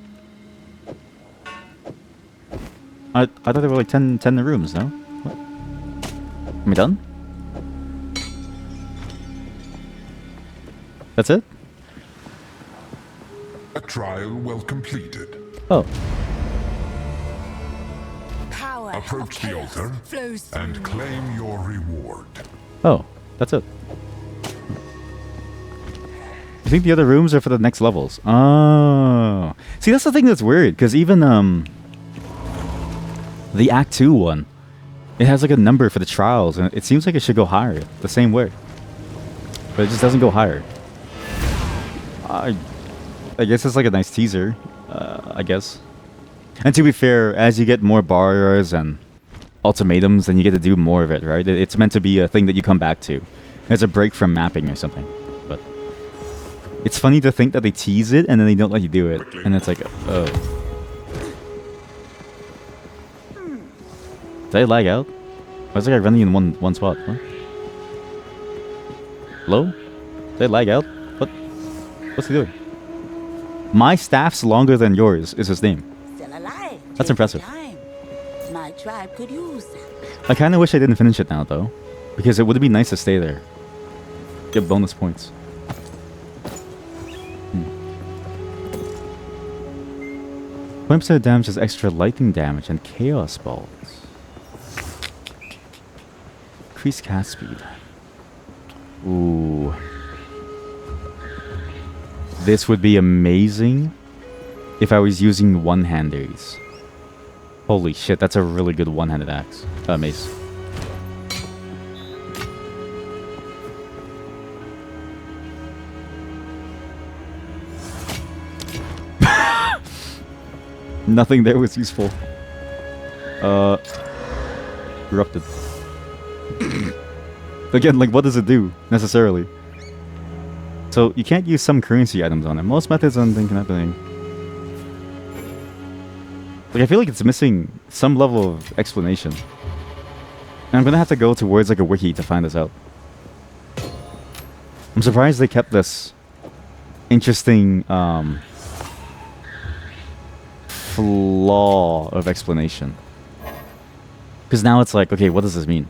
E: I thought there were like 10 rooms, no? What? Am I done? That's it?
D: A trial well completed.
E: Oh.
K: Power
D: Approach the altar
K: flows
D: and claim your reward.
E: Oh, that's it. I think the other rooms are for the next levels. Oh. See, that's the thing that's weird, because even the Act 2 one, it has like a number for the trials, and it seems like it should go higher, the same way. But it just doesn't go higher. I guess it's like a nice teaser, I guess. And to be fair, as you get more barriers and ultimatums, then you get to do more of it, right? It's meant to be a thing that you come back to. It's a break from mapping or something. But it's funny to think that they tease it and then they don't let you do it. And it's like, oh. Did I lag out? Why is the guy running in one spot? Huh? Hello? Did I lag out? What? What's he doing? My staff's longer than yours is his name.
N: Still alive.
E: That's impressive.
N: My tribe could use that.
E: I kind of wish I didn't finish it now, though. Because it would be nice to stay there. Get bonus points. Wimps damage has extra lightning damage and chaos balls. Increase cast speed. Ooh. This would be amazing if I was using one-handers. Holy shit, that's a really good one-handed axe. Mace. Nothing there was useful. Erupted. Again, like, what does it do, necessarily? So, you can't use some currency items on it. Most methods on thing cannot be. Like, I feel like it's missing some level of explanation. And I'm gonna have to go towards, like, a wiki to find this out. I'm surprised they kept this interesting, flaw of explanation. Because now it's like, okay, what does this mean?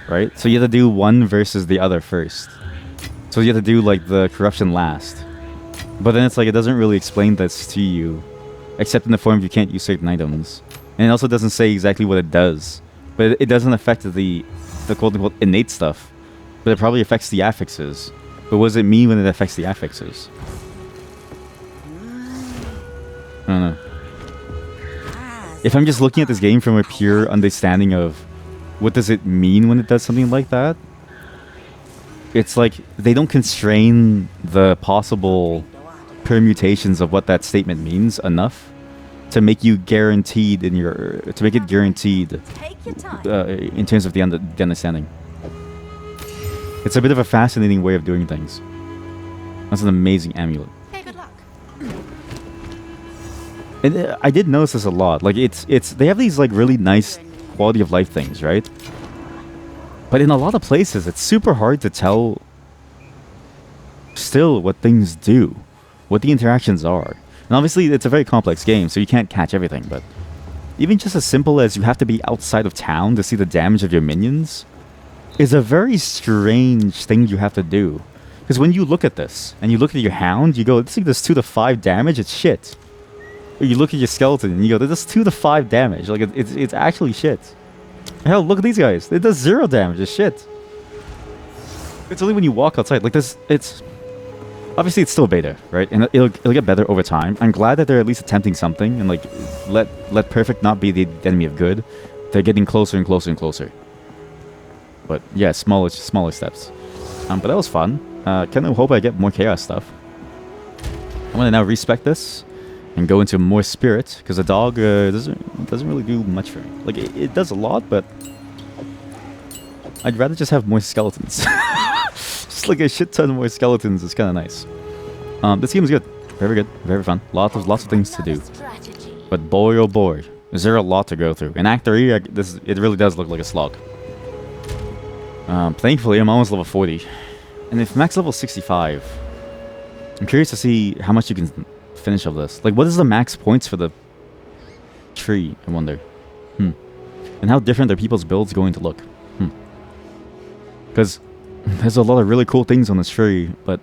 E: Right? So you have to do one versus the other first. So you have to do like the corruption last. But then it's like it doesn't really explain this to you. Except in the form you can't use certain items. And it also doesn't say exactly what it does. But it doesn't affect the quote-unquote innate stuff. But it probably affects the affixes. But what does it mean when it affects the affixes? I don't know. If I'm just looking at this game from a pure understanding of what does it mean when it does something like that, it's like they don't constrain the possible permutations of what that statement means enough to make you guaranteed in your in terms of the understanding. It's a bit of a fascinating way of doing things. That's an amazing amulet.
G: Hey, good luck.
E: And I did notice this a lot. Like it's they have these like really nice quality of life things, right? But in a lot of places, it's super hard to tell still what things do, what the interactions are. And obviously, it's a very complex game, so you can't catch everything. But even just as simple as you have to be outside of town to see the damage of your minions is a very strange thing you have to do. Because when you look at this, and you look at your hound, you go, this thing does 2 to 5 damage, it's shit. Or you look at your skeleton, and you go, this does 2 to 5 damage. Like, it's actually shit. Hell, look at these guys. It does 0 damage, it's shit. It's only when you walk outside. Like, this, it's... Obviously, it's still beta, right? And it'll get better over time. I'm glad that they're at least attempting something, and, like, let perfect not be the enemy of good. They're getting closer and closer and closer. But, yeah, smaller steps. But that was fun. Kind of hope I get more chaos stuff. I'm gonna now respec this and go into more spirit, because the dog doesn't really do much for me. Like it does a lot, but I'd rather just have more skeletons. Just like a shit ton more skeletons is kind of nice. This game is good, very good, very fun. Lots of things to do. But boy oh boy, Is there a lot to go through? In Act 3, it really does look like a slog. Thankfully, I'm almost level 40. And if max level 65, I'm curious to see how much you can finish of this. Like, what is the max points for the tree, I wonder? And how different are people's builds going to look? Because there's a lot of really cool things on this tree, but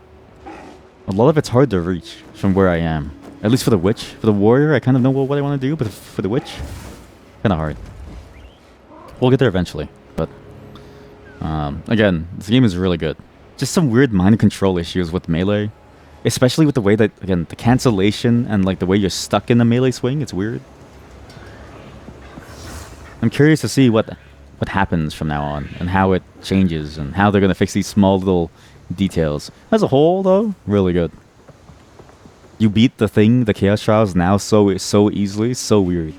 E: a lot of it's hard to reach from where I am. At least for the witch. For the warrior, I kind of know what I want to do, but for the witch, kind of hard. We'll get there eventually, but again, this game is really good. Just some weird mind control issues with melee, especially with the way that, again, the cancellation and like the way you're stuck in the melee swing. It's weird. I'm curious to see what happens from now on and how it changes and how they're gonna fix these small little details. As a whole, though, really good. You beat the thing, the Chaos Trials, now so easily, so weird.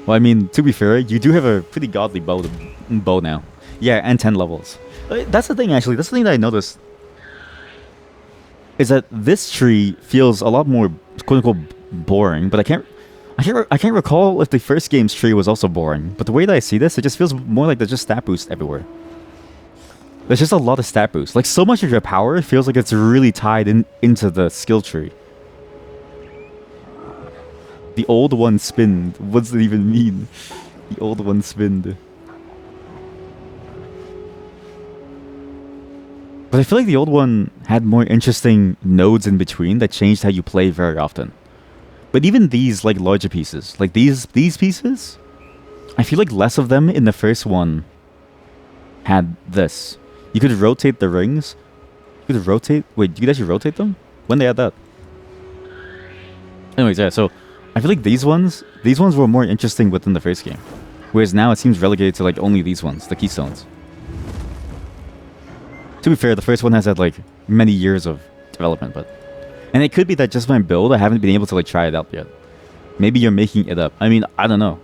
E: Well, I mean, to be fair, you do have a pretty godly bow now. Yeah, and 10 levels. That's the thing, actually. That's the thing that I noticed. Is that this tree feels a lot more quote-unquote boring, but I can't recall if the first game's tree was also boring. But the way that I see this, it just feels more like there's just stat boost everywhere. There's just a lot of stat boost. Like, so much of your power feels like it's really tied into the skill tree. The old one spinned. What does it even mean? The old one spinned. But I feel like the old one had more interesting nodes in between that changed how you play very often. But even these, like, larger pieces, like these pieces, I feel like less of them in the first one had this. You could rotate the rings. You could rotate... Wait, you could actually rotate them? When they had that? Anyways, yeah, so I feel like these ones were more interesting within the first game. Whereas now it seems relegated to, like, only these ones, the keystones. To be fair, the first one has had, like, many years of development, but... And it could be that just my build, I haven't been able to, like, try it out yet. Maybe you're making it up. I mean, I don't know.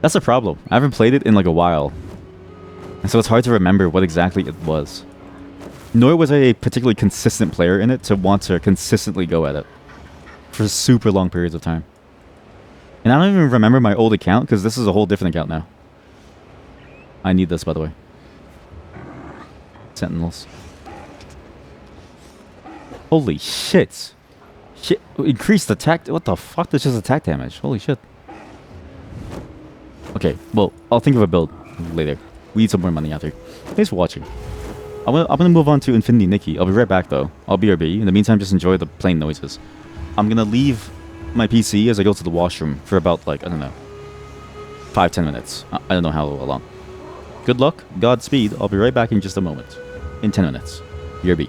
E: That's a problem. I haven't played it in, like, a while. And so it's hard to remember what exactly it was. Nor was I a particularly consistent player in it to want to consistently go at it for super long periods of time. And I don't even remember my old account, because this is a whole different account now. I need this, by the way. Sentinels. Holy shit. Shit. Increased attack. What the fuck? That's just attack damage. Holy shit. Okay, well, I'll think of a build later. We need some more money out here. Thanks for watching. I'm gonna move on to Infinity Nikki. I'll be right back, though. I'll BRB. In the meantime, just enjoy the plane noises. I'm gonna leave my PC as I go to the washroom for about, like, I don't know, 5-10 minutes. I don't know how long. Good luck. Godspeed. I'll be right back in just a moment. In 10 minutes. BRB.